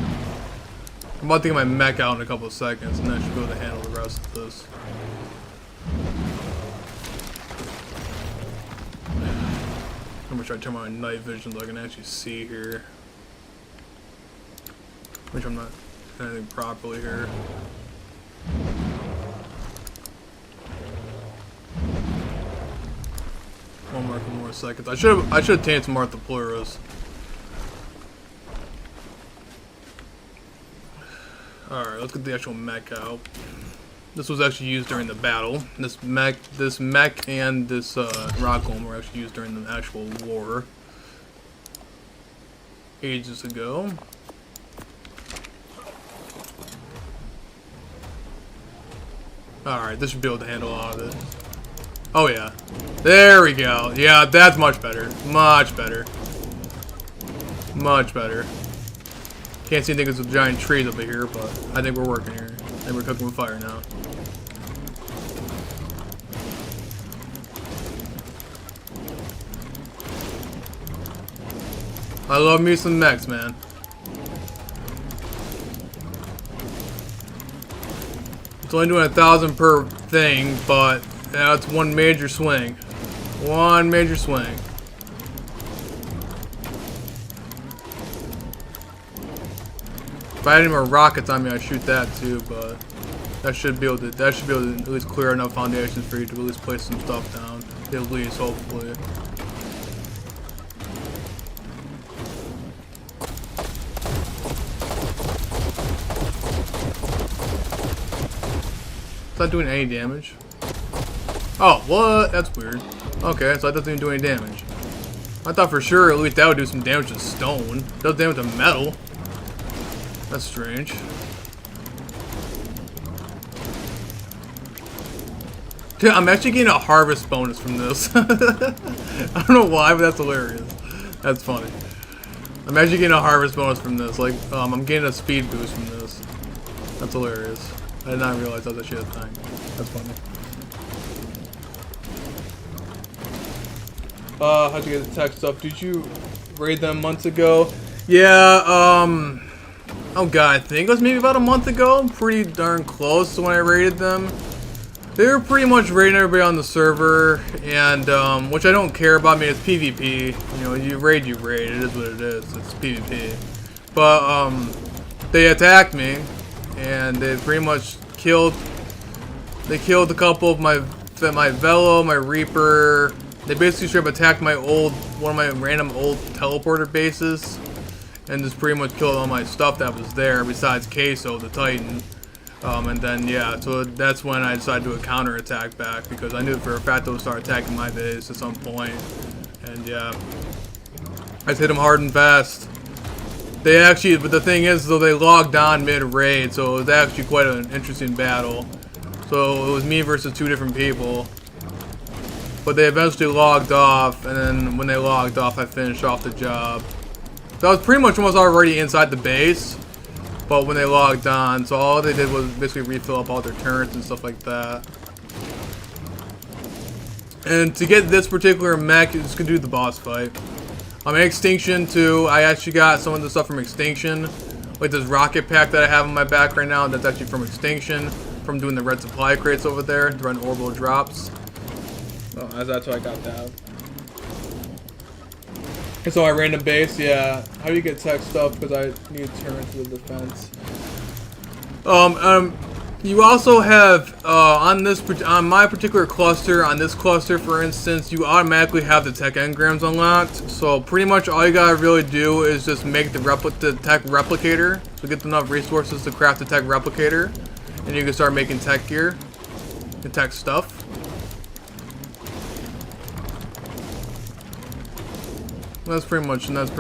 I'm about to get my mech out in a couple of seconds, and then I should be able to handle the rest of this. I'm gonna try to turn my night vision so I can actually see here. Make sure I'm not doing anything properly here. One more seconds. I should have tamed some Arthropleurus. Alright, let's get the actual mech out. This was actually used during the battle. This mech and this rock golem were actually used during the actual war. Ages ago. Alright, this should be able to handle all of it. Oh yeah. There we go. Yeah, that's much better. Much better. Much better. Can't see anything because of giant trees over here, but I think we're working here. I think we're cooking with fire now. I love me some mechs, man. It's only doing 1,000 per thing, but that's one major swing. One major swing. If I had any more rockets on me, I'd shoot that too, but That should be able to at least clear enough foundations for you to at least place some stuff down. At least, hopefully. It's not doing any damage. Oh, what? That's weird. Okay, so that doesn't even do any damage. I thought for sure at least that would do some damage to stone. It does damage to metal. That's strange. Dude, I'm actually getting a harvest bonus from this. I don't know why, but that's hilarious. That's funny. I'm actually getting a harvest bonus from this. Like, I'm getting a speed boost from this. That's hilarious. I did not realize that was actually a thing. That's funny. How'd you get the tech stuff? Did you raid them months ago? Yeah, oh god, I think it was maybe about a month ago. Pretty darn close to when I raided them. They were pretty much raiding everybody on the server, and, which I don't care about. I mean, it's PvP. You know, you raid, it is what it is. It's PvP. But, they attacked me, and they pretty much killed a couple of my Velo, my Reaper. They basically straight up attacked one of my random old teleporter bases, and just pretty much killed all my stuff that was there, besides Queso, the Titan. And then, yeah, so that's when I decided to do a counterattack back, because I knew for a fact they would start attacking my base at some point. And, yeah, I just hit them hard and fast. They actually, but the thing is, though, they logged on mid-raid, so it was actually quite an interesting battle. So it was me versus 2 different people. But they eventually logged off, and then when they logged off, I finished off the job. So I was pretty much almost already inside the base. But when they logged on, so all they did was basically refill up all their turrets and stuff like that. And to get this particular mech, it's gonna do the boss fight. I'm in Extinction too. I actually got some of the stuff from Extinction. Like this rocket pack that I have on my back right now, that's actually from Extinction. From doing the red supply crates over there, to run orbital drops. Oh, that's why I got that. And so I ran the base, yeah. How do you get tech stuff? Because I need to turn into the defense. You also have on my particular cluster, on this cluster for instance, you automatically have the tech engrams unlocked. So pretty much all you gotta really do is just make the tech replicator. So get enough resources to craft the tech replicator, and you can start making tech gear and tech stuff. That's pretty much that.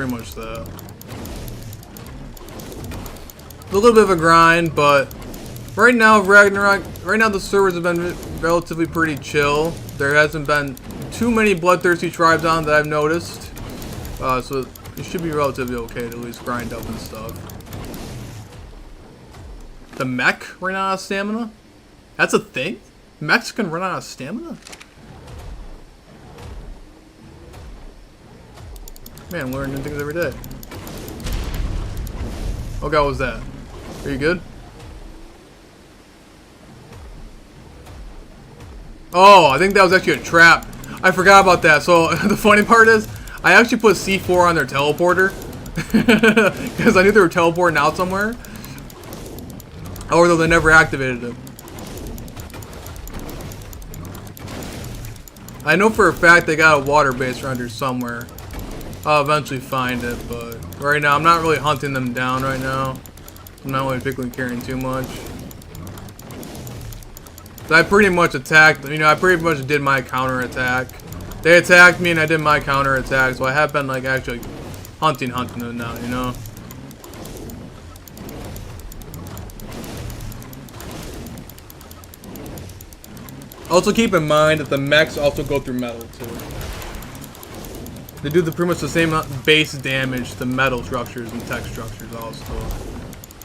A little bit of a grind, but right now the servers have been relatively pretty chill. There hasn't been too many bloodthirsty tribes on that I've noticed. So it should be relatively okay to at least grind up and stuff. The mech ran out of stamina? That's a thing? Mechs can run out of stamina? Man, I'm learning new things every day. Oh god, what was that? Are you good? Oh, I think that was actually a trap. I forgot about that. So, the funny part is, I actually put C4 on their teleporter. Because I knew they were teleporting out somewhere. Although they never activated it. I know for a fact they got a water base around here somewhere. I'll eventually find it, but right now I'm not really hunting them down right now. I'm not really particularly caring too much. So I pretty much attacked, I pretty much did my counter attack. They attacked me and I did my counter attack, so I have been like actually hunting them now, you know. Also keep in mind that the mechs also go through metal too. They do pretty much the same base damage to metal structures and tech structures also.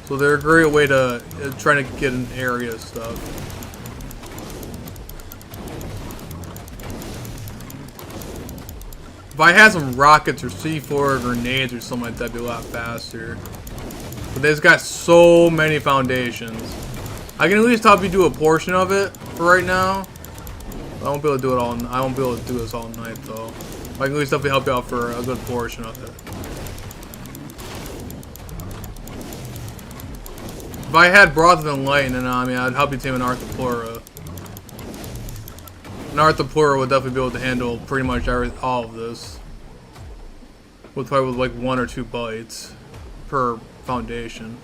So they're a great way to try to get an area of stuff. If I had some rockets or C4 or grenades or something like that, it'd be a lot faster. But they've got so many foundations. I can at least help you do a portion of it for right now. I won't be able to do it all. I won't be able to do this all night though. I can at least help you out for a good portion of it. If I had Broth and Lightning on me, I'd help you team an Arthropleura. An Arthropleura would definitely be able to handle pretty much all of this. Probably with like 1 or 2 bites per foundation.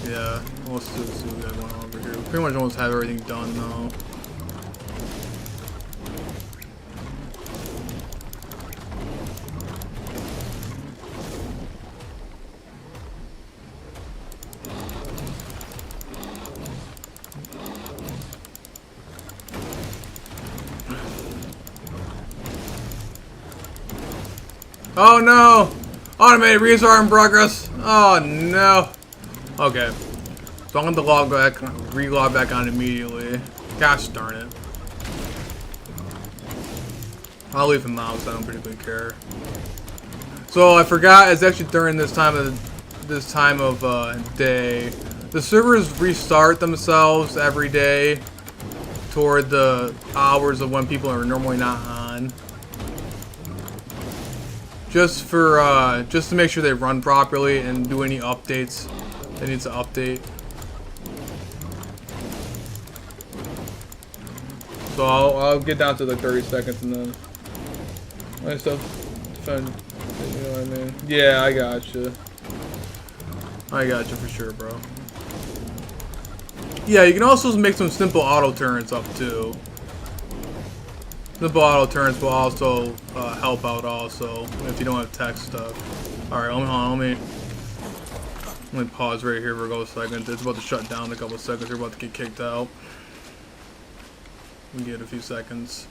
Yeah. Let's see what we got going on over here. We pretty much almost have everything done though. Oh no! Automated restart in progress! Oh no! Okay. So I'm gonna log back, re-log back on immediately. Gosh darn it. I'll leave him out, so I don't particularly care. So I forgot, it's actually during this time of day. The servers restart themselves every day toward the hours of when people are normally not on. Just to make sure they run properly and do any updates that needs to update. So I'll get down to the 30 seconds and then my stuff defend. You know what I mean? Yeah, I gotcha. I gotcha for sure, bro. Yeah, you can also make some simple auto turns up too. Simple auto turns will also help out also if you don't have text stuff. Alright, let me pause right here for a couple seconds. It's about to shut down in a couple seconds. We're about to get kicked out. We get a few seconds.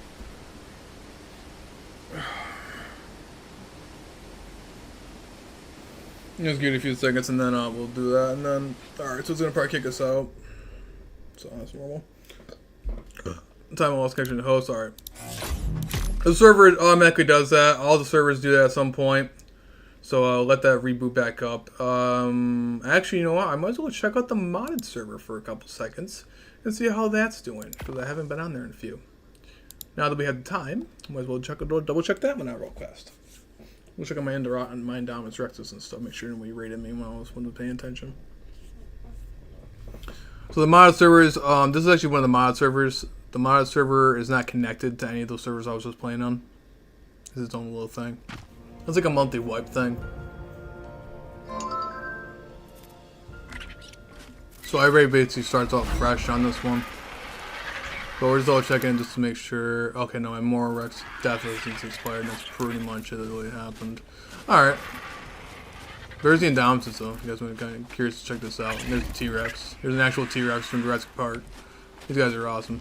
Just give it a few seconds and then we'll do that. And then, alright, so it's gonna probably kick us out. So that's normal. Time lost connection to host. Alright. The server automatically does that. All the servers do that at some point. So let that reboot back up. Actually, you know what? I might as well check out the modded server for a couple seconds and see how that's doing, because I haven't been on there in a few. Now that we have the time, might as well double check that one out real fast. We'll check out my Indominus Rexus and stuff. Make sure nobody rated me when I was paying attention. So the modded servers, this is actually one of the modded servers. The modded server is not connected to any of those servers I was just playing on. It's its own little thing. It's like a monthly wipe thing. So everybody basically starts off fresh on this one. But we're just all checking just to make sure. Okay, no, my Moral Rex definitely since expired. That's pretty much it that really happened. Alright. There's the endowments though. You guys want to kind of curious to check this out. There's the T-Rex. There's an actual T-Rex from Jurassic Park. These guys are awesome.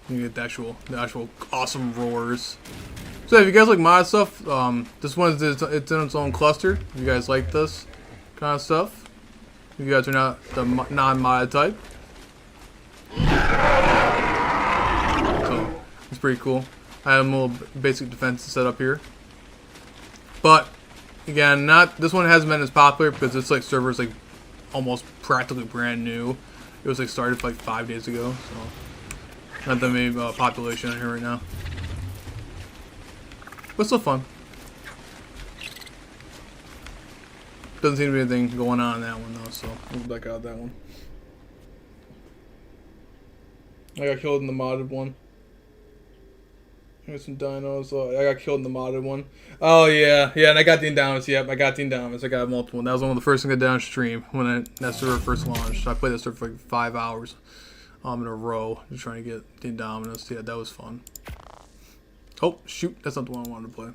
You get the actual awesome roars. So if you guys like mod stuff, this one is it's in its own cluster. If you guys like this kind of stuff, if you guys are not the non-modded type, so it's pretty cool. I have a little basic defense set up here, but again, this one hasn't been as popular because it's like servers like almost practically brand new. It was like started like 5 days ago, so. Not that many population in here right now. But still fun. Doesn't seem to be anything going on in that one though, so we'll back out that one. I got killed in the modded one. Here's some dinos. I got killed in the modded one. Oh yeah, and I got the endowments. Yep, I got the endowments. I got multiple. That was one of the first things I did on stream when that server first launched. I played that server for like 5 hours. In a row, just trying to get the Indominus. Yeah, that was fun. Oh, shoot. That's not the one I wanted to play.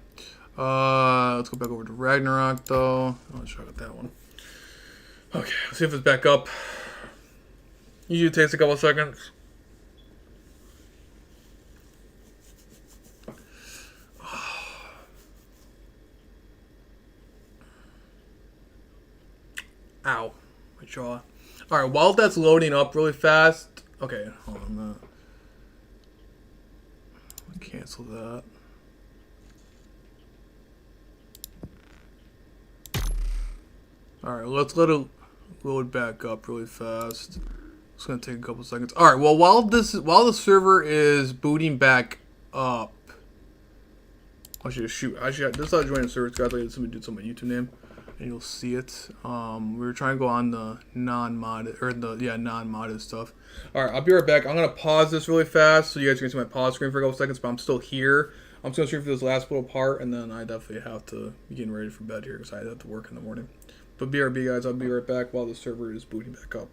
Let's go back over to Ragnarok, though. Let's try out that one. Okay, let's see if it's back up. Usually it takes a couple seconds. Ow. My jaw. Alright, while that's loading up really fast... Okay, hold on. cancel that. Alright, let's let it load back up really fast. It's gonna take a couple seconds. Alright, well while the server is booting back up. Actually, shoot. Actually, this is how I join the server, guys. I somebody do some on my YouTube name, and you'll see it. We were trying to go on the non-modded or the non-modded stuff. All right, I'll be right back. I'm gonna pause this really fast so you guys can see my pause screen for a couple seconds, but I'm still here. I'm just gonna stream for this last little part, and then I definitely have to be getting ready for bed here because I have to work in the morning. But BRB, guys, I'll be right back while the server is booting back up.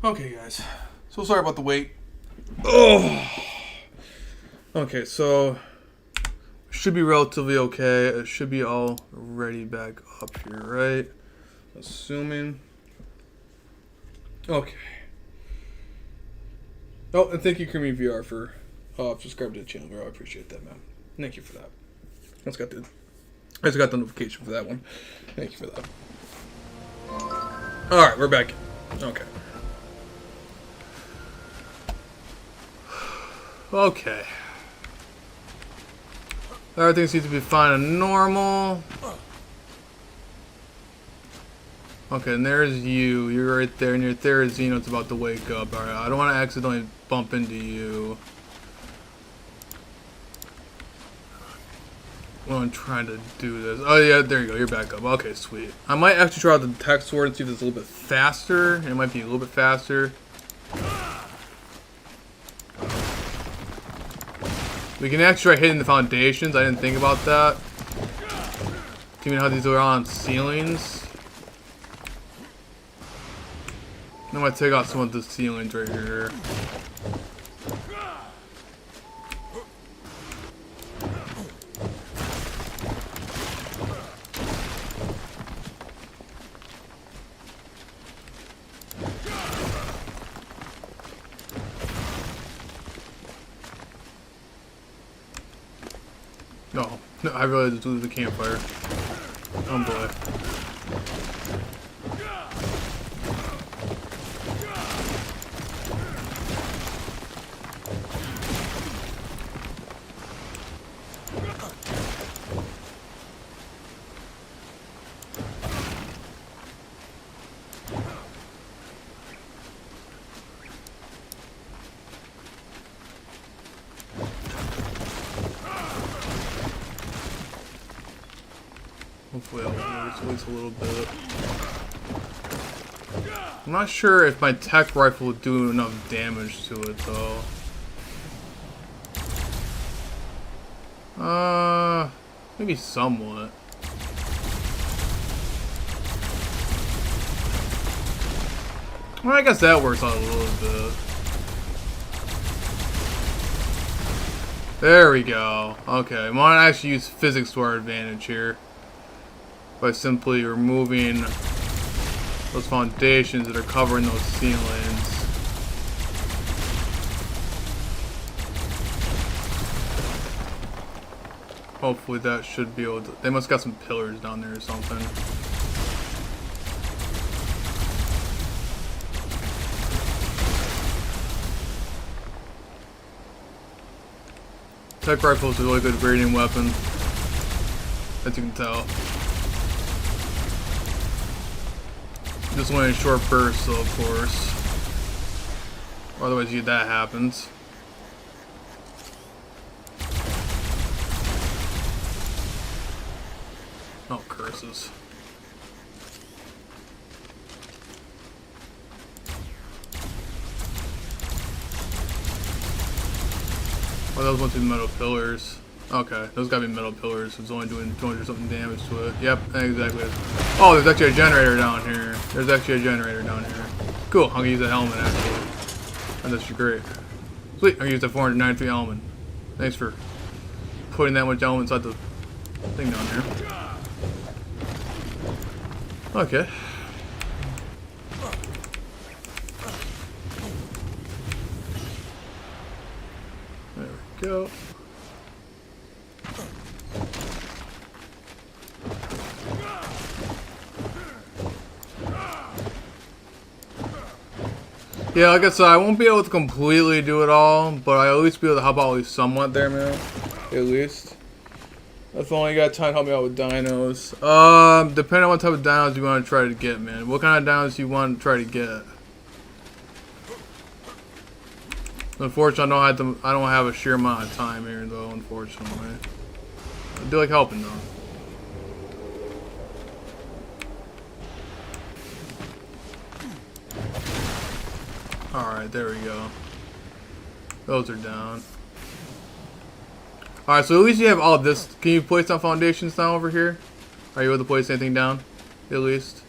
Okay, guys. So sorry about the wait. Oh. Okay, so should be relatively okay. It should be all ready back up here, right? Assuming. Okay. Oh, and thank you, Creamy VR, for subscribing to the channel, bro. I appreciate that, man. Thank you for that. I just got the notification for that one. Thank you for that. All right, we're back. Okay. Okay. Everything seems to be fine and normal. Okay, and there's you. You're right there, and your Therizino's about to wake up. Alright, I don't want to accidentally bump into you when I'm trying to do this. Oh yeah, there you go. You're back up. Okay, sweet. I might actually try out the tech sword and see if it's a little bit faster. It might be a little bit faster. We can actually try hitting the foundations. I didn't think about that. Given how these are on ceilings. I'm gonna take out some of the ceilings right here. No, I really just lose the campfire. Oh boy. Hopefully that works at least a little bit. I'm not sure if my tech rifle would do enough damage to it though. Maybe somewhat. Well, I guess that works out a little bit. There we go. Okay, we want to actually use physics to our advantage here. By simply removing those foundations that are covering those ceilings. Hopefully that should be able to... They must got some pillars down there or something. Tech rifle is a really good raiding weapon, as you can tell. Just only in short bursts, though, of course. Otherwise, that happens. Oh, curses. Oh, those must be metal pillars. Okay, those gotta be metal pillars. It's only doing 200 something damage to it. Yep, exactly. Oh, there's actually a generator down here. There's actually a generator down here. Cool, I'm gonna use that helmet actually. And that's great. Sweet, I'm gonna use the 493 element. Thanks for putting that much element inside the thing down here. Okay. There we go. Yeah, like I said, I won't be able to completely do it all, but I'll at least be able to help out at least somewhat there, man. At least. If only you got time to help me out with dinos. Depending on what type of dinos you want to try to get, man. What kind of dinos do you want to try to get? Unfortunately, I don't have a sheer amount of time here, though, unfortunately. I do like helping, though. Alright, there we go. Those are down. Alright, so at least you have all this. Can you place some foundations down over here? Are you able to place anything down? At least?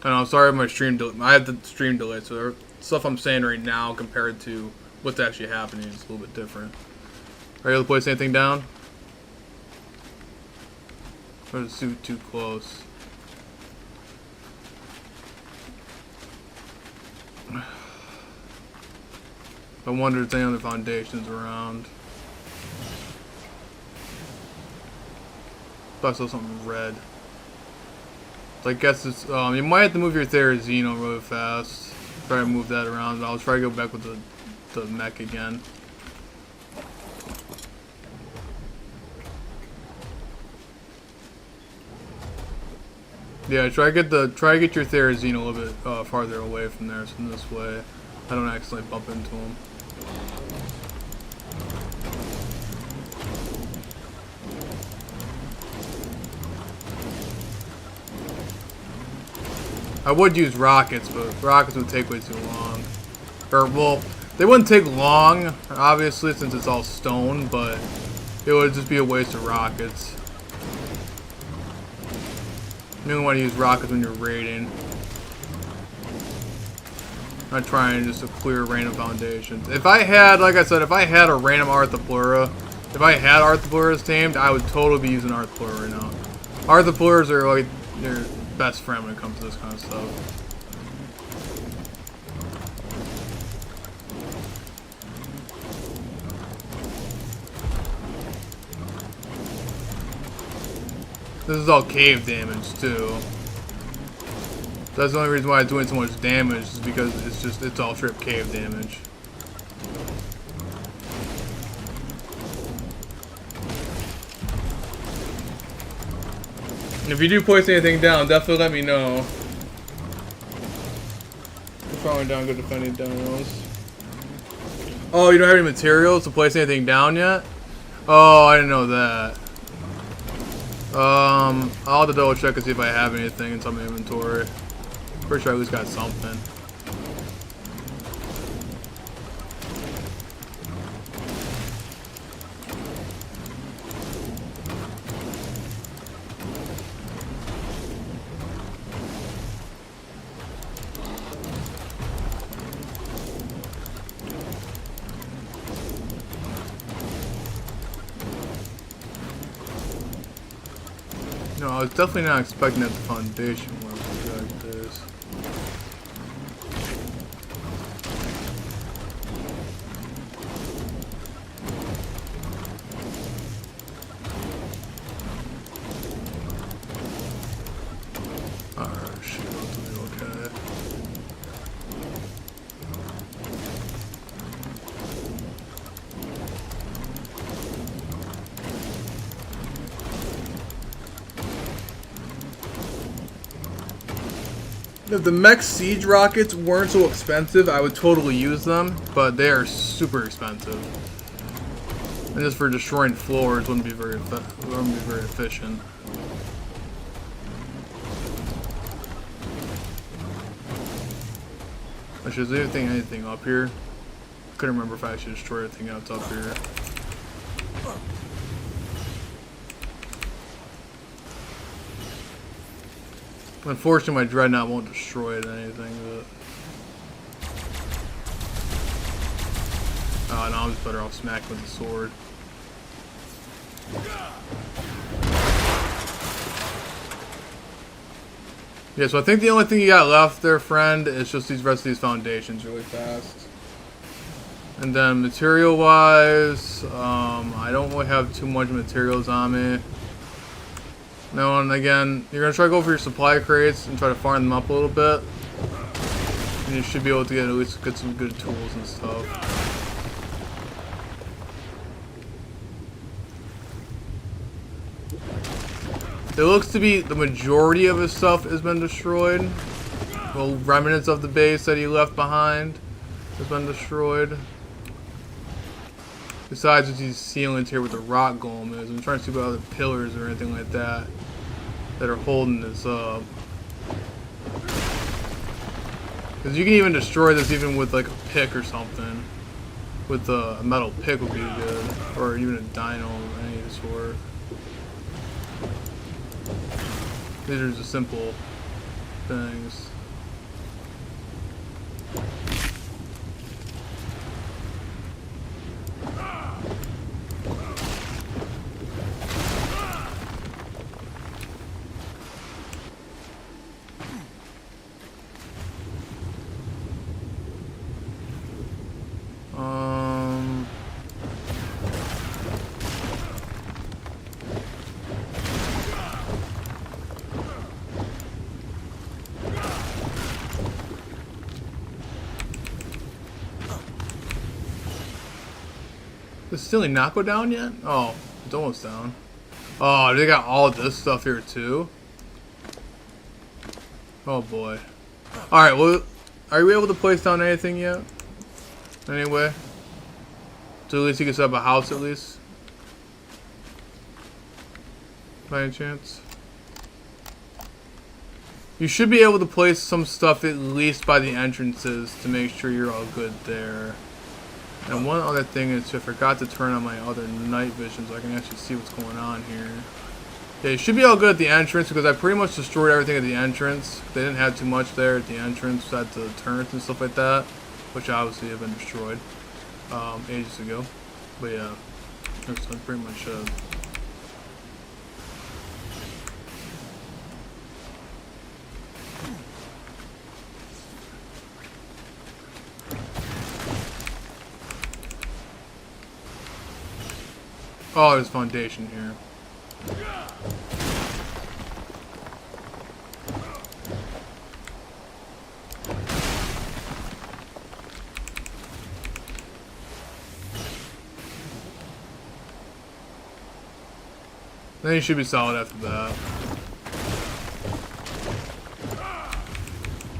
I know, I'm sorry if my stream delay. I have the stream delay, so the stuff I'm saying right now compared to what's actually happening is a little bit different. Are you able to place anything down? Or is it too close? I wonder if there's any other foundations around. I saw something red. So I guess it's, you might have to move your Therizino really fast. Try to move that around, but I'll try to go back with the mech again. Yeah, try to get your Therizino a little bit farther away from there, so this way I don't accidentally bump into him. I would use rockets, but rockets would take way too long. Or, well, they wouldn't take long, obviously, since it's all stone, but it would just be a waste of rockets. You only want to use rockets when you're raiding. Not trying just to clear random foundations. If I had, like I said, if I had a random Arthropleura, if I had Arthropleras tamed, I would totally be using Arthropleura right now. Arthropleras are like your best friend when it comes to this kind of stuff. This is all cave damage too. That's the only reason why it's doing so much damage is because it's all straight cave damage. If you do place anything down, definitely let me know. I'm falling down, go defending dinos. Oh, you don't have any materials to place anything down yet? Oh, I didn't know that. I'll have to double check and see if I have anything in some inventory. Pretty sure I at least got something. No, I was definitely not expecting that the foundation was like this. Alright, shoot, okay. If the mech siege rockets weren't so expensive, I would totally use them, but they are super expensive. And just for destroying floors wouldn't be very efficient. Actually, is there anything up here? I couldn't remember if I should destroy everything else up here. Unfortunately, my dreadnought won't destroy it or anything, but... Oh, no, I'm just better off smacking with the sword. Yeah, so I think the only thing you got left there, friend, is just these rest of these foundations really fast. And then material-wise, I don't really have too much materials on me. Now, and again, you're going to try to go for your supply crates and try to farm them up a little bit. And you should be able to get at least get some good tools and stuff. It looks to be the majority of his stuff has been destroyed. Well, remnants of the base that he left behind has been destroyed. Besides what these ceilings here with the rock golem is. I'm trying to see about other pillars or anything like that that are holding this up. Because you can even destroy this even with like a pick or something. With a metal pick would be good. Or even a dino of any sort. These are just simple things. Is Silly not go down yet? Oh, it's almost down. Oh, they got all this stuff here too. Oh boy. Alright, well, are we able to place down anything yet? Anyway? So at least you can set up a house at least? By any chance? You should be able to place some stuff at least by the entrances to make sure you're all good there. And one other thing is I forgot to turn on my other night vision so I can actually see what's going on here. Yeah, you should be all good at the entrance because I pretty much destroyed everything at the entrance. They didn't have too much there at the entrance besides the turrets and stuff like that, which obviously have been destroyed ages ago. But yeah, that's pretty much it. Oh, there's foundation here. Then you should be solid after that.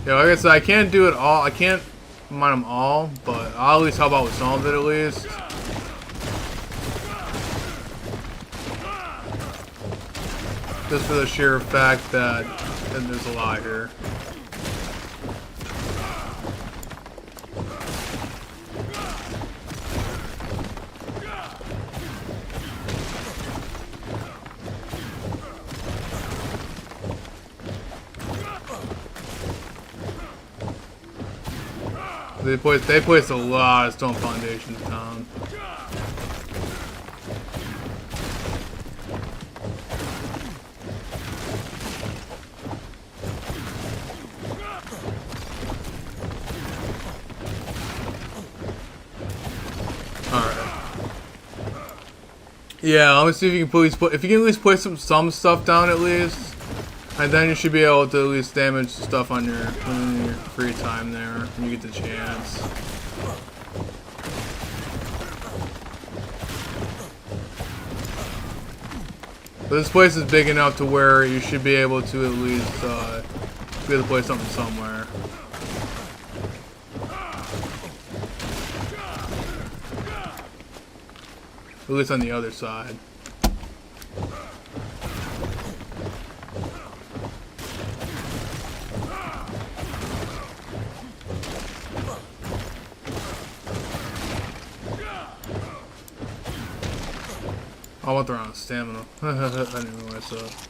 Yeah, like I said, I can't do it all. I can't mine them all, but I'll at least help out with some of it at least. just for the sheer fact that there's a lot here. They placed a lot of stone foundations down. Yeah, let me see if you can please put, if you can at least put some stuff down at least, and then you should be able to at least damage stuff on your free time there when you get the chance. But this place is big enough to where you should be able to at least be able to play something somewhere. At least on the other side. I want the wrong stamina. I didn't realize that.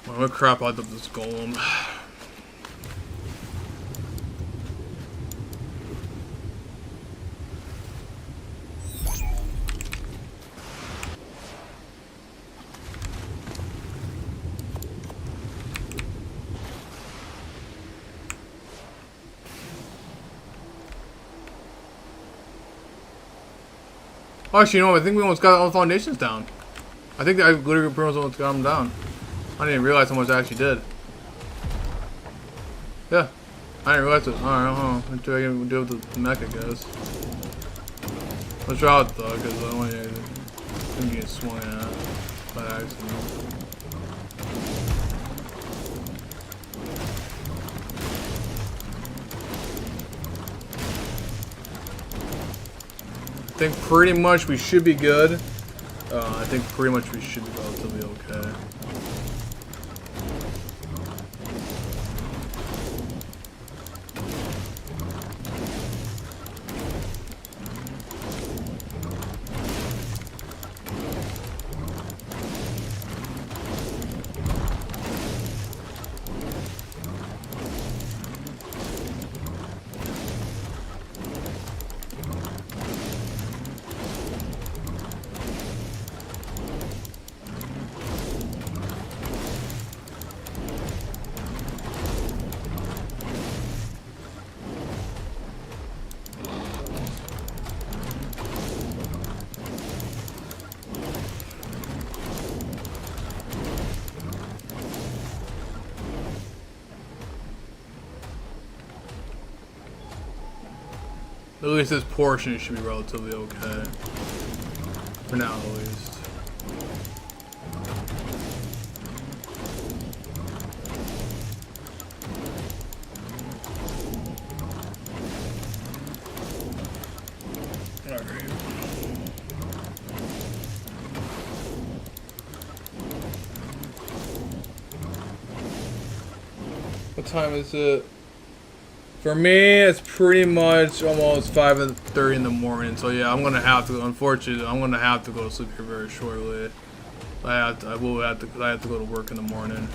I'm gonna crap out of this golem. Actually, you know, I think we almost got all the foundations down. I think I literally pretty much almost got them down. I didn't even realize how much I actually did. Yeah, I didn't realize it. Alright, hold on. Until I can deal with the mech, I guess. Let's try out though, because I don't want to get swung at by accident. I think pretty much we should be good. I think pretty much we should be relatively okay. At least this portion should be relatively okay. For now, at least. Alright. What time is it? For me, it's pretty much almost 5:30 in the morning. So yeah, I'm gonna have to. Unfortunately, I'm gonna have to go to sleep here very shortly. I have to go to work in the morning.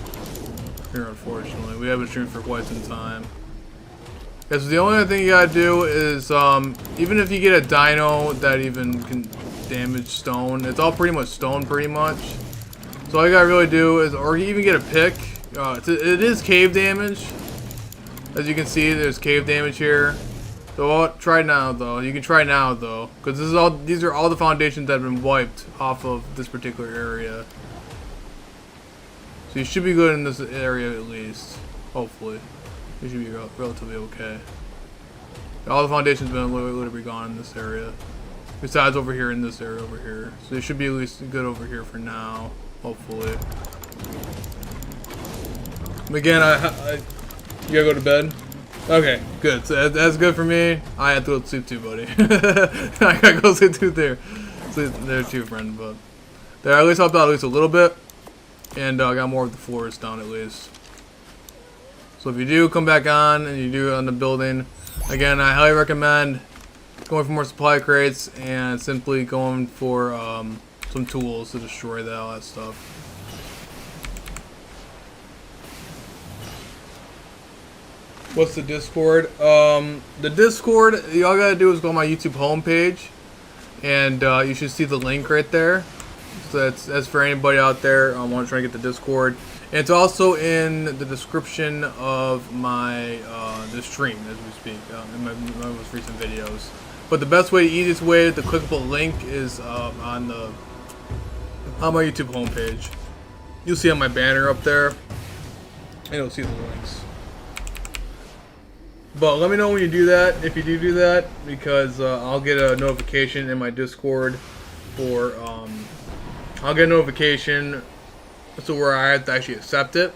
Here, unfortunately, we haven't streamed for quite some time. Okay, so the only other thing you gotta do is, even if you get a dino that even can damage stone, it's all pretty much stone, pretty much. So all you gotta really do is, or you even get a pick. It is cave damage. As you can see, there's cave damage here. So I'll try now, though. You can try now, though, because these are all the foundations that have been wiped off of this particular area. So you should be good in this area at least. Hopefully, you should be relatively okay. All the foundations have been literally gone in this area. Besides over here in this area over here. So you should be at least good over here for now. Hopefully. Again, you gotta go to bed? Okay, good. So that's good for me. I had to go to sleep too, buddy. I gotta go sleep too there. Sleep there too, friend. But there, at least helped out at least a little bit, and I got more of the floors down at least. So if you do come back on and you do on the building, again, I highly recommend going for more supply crates and simply going for some tools to destroy all that stuff. What's the Discord? The Discord, all you gotta do is go on my YouTube homepage, and you should see the link right there. So that's for anybody out there want to try to get the Discord. And it's also in the description of my the stream as we speak, in my most recent videos. But the best way, easiest way, the clickable link is on my YouTube homepage. You'll see on my banner up there, and you'll see the links. But let me know when you do that, if you do that, because I'll get a notification in my Discord for, I'll get a notification so where I have to actually accept it.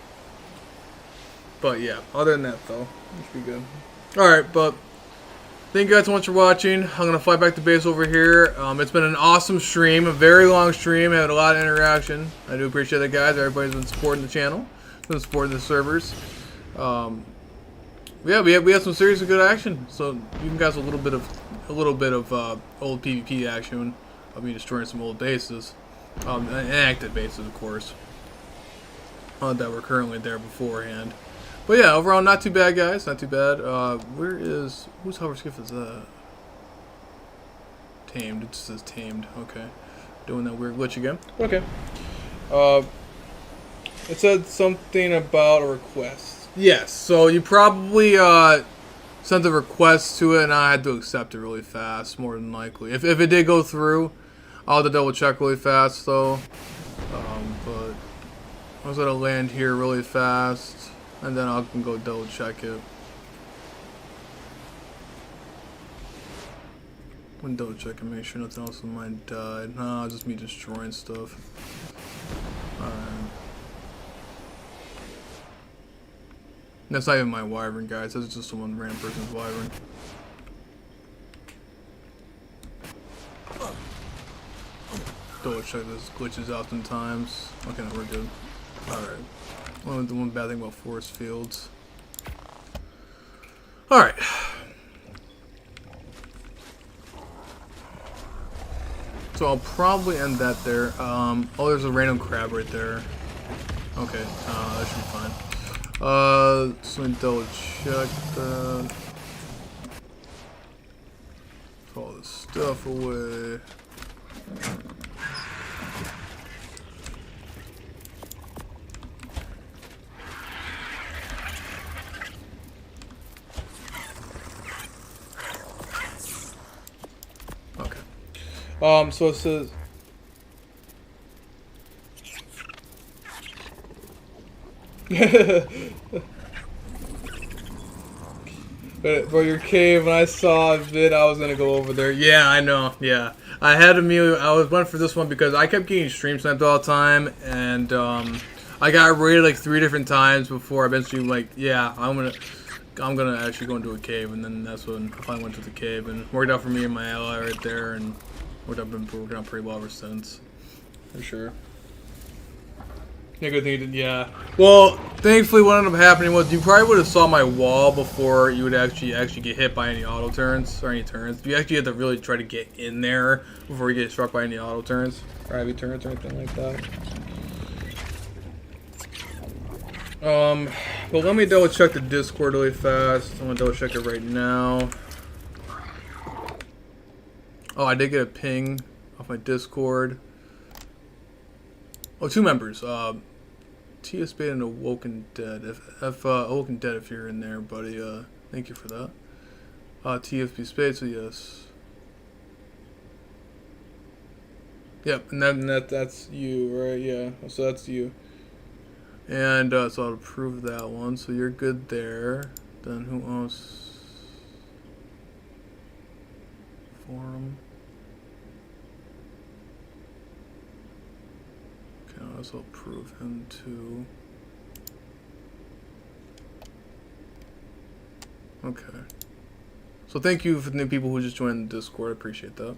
But yeah, other than that though, it should be good. Alright, but thank you guys so much for watching. I'm going to fly back to base over here. It's been an awesome stream, a very long stream, had a lot of interaction. I do appreciate that, guys. Everybody's been supporting the channel, been supporting the servers. Yeah, we had some seriously good action. So you guys a little bit of old PvP action of me destroying some old bases, and active bases, of course, that were currently there beforehand. But yeah, overall not too bad, guys. Not too bad. Whose hover skiff is that? Tamed. It just says tamed. Okay, doing that weird glitch again. Okay. It said something about a request. Yes, so you probably sent a request to it, and I had to accept it really fast, more than likely. If it did go through, I'll have to double check really fast, though. But I was gonna land here really fast, and then I can go double check it. I'm gonna double check and make sure nothing else in mine died. Nah, just me destroying stuff. Alright. That's not even my wyvern, guys. That's just one random person's wyvern. Double check this glitches oftentimes. Okay, no, we're good. Alright. The one bad thing about forest fields. Alright. So I'll probably end that there. Oh, there's a random crab right there. Okay, that should be fine. So let me double check that. Throw all this stuff away. Okay. So it says. But your cave, when I saw it, I was gonna go over there. Yeah, I know. Yeah, I had went for this one because I kept getting stream sniped all the time, and I got raided like 3 different times before I eventually yeah, I'm gonna actually go into a cave, and then that's when I finally went to the cave and worked out for me and my ally right there, and been working out pretty well ever since, for sure. Yeah, good thing you didn't. Yeah. Well, thankfully, what ended up happening was you probably would have saw my wall before you would actually get hit by any auto turns or any turns. You actually have to really try to get in there before you get struck by any auto turns or heavy turns or anything like that. Well, let me double check the Discord really fast. I'm gonna double check it right now. Oh, I did get a ping off my Discord. Oh, 2 members. TS Beta and Awoken Dead. If Awoken Dead, if you're in there, buddy, thank you for that. TFP Spade, so yes. Yep, and that's you, right? Yeah, so that's you. And so I'll approve that one. So you're good there. Then who else? Forum. I'll also approve him too. Okay. So thank you for the new people who just joined the Discord. I appreciate that.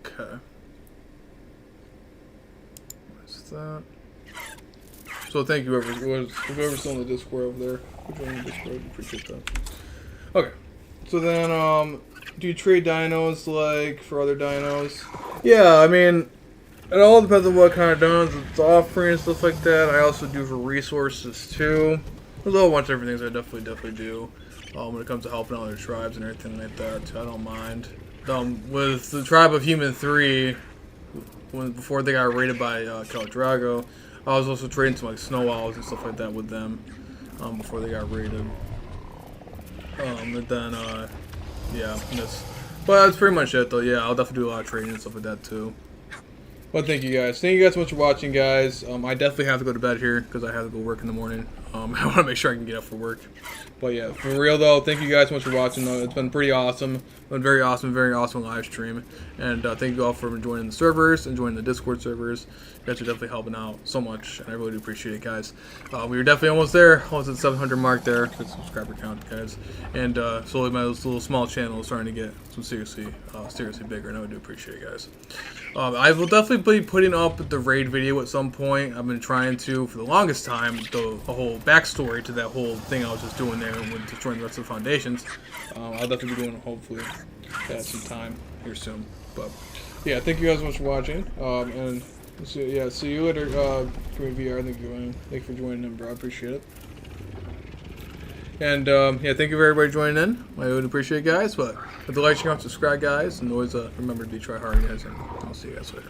Okay. What's that? So thank you whoever's still in the Discord over there. For joining the Discord. Appreciate that. Okay. So then, do you trade dinos like for other dinos? Yeah, I mean, it all depends on what kind of dinos it's offering and stuff like that. I also do for resources too. There's a whole bunch of different things I definitely do. When it comes to helping other tribes and everything like that, too. I don't mind. With the tribe of Human 3, before they got raided by Drago, I was also trading some like snow owls and stuff like that with them before they got raided. And then, yeah, but that's pretty much it though. Yeah, I'll definitely do a lot of trading and stuff like that too. But thank you guys. Thank you guys so much for watching, guys. I definitely have to go to bed here because I have to go work in the morning. I want to make sure I can get up for work. But yeah, for real though, thank you guys so much for watching. It's been pretty awesome. It's been very awesome live stream. And thank you all for joining the servers and joining the Discord servers. You guys are definitely helping out so much, and I really do appreciate it, guys. We were definitely almost there, almost at the 700 mark there, the subscriber count, guys. And slowly my little small channel is starting to get some seriously bigger, and I do appreciate it, guys. I will definitely be putting up the raid video at some point. I've been trying to, for the longest time, the whole backstory to that whole thing I was just doing there with destroying the rest of the foundations. I'll definitely be doing it, hopefully, at some time here soon. But, yeah, thank you guys so much for watching. And, see you later, VR. Thank you for joining in, bro. I appreciate it. And, yeah, thank you for everybody joining in. I would appreciate it, guys. But, if you like, comment, subscribe, guys. And always remember to try hard, guys. And I'll see you guys later.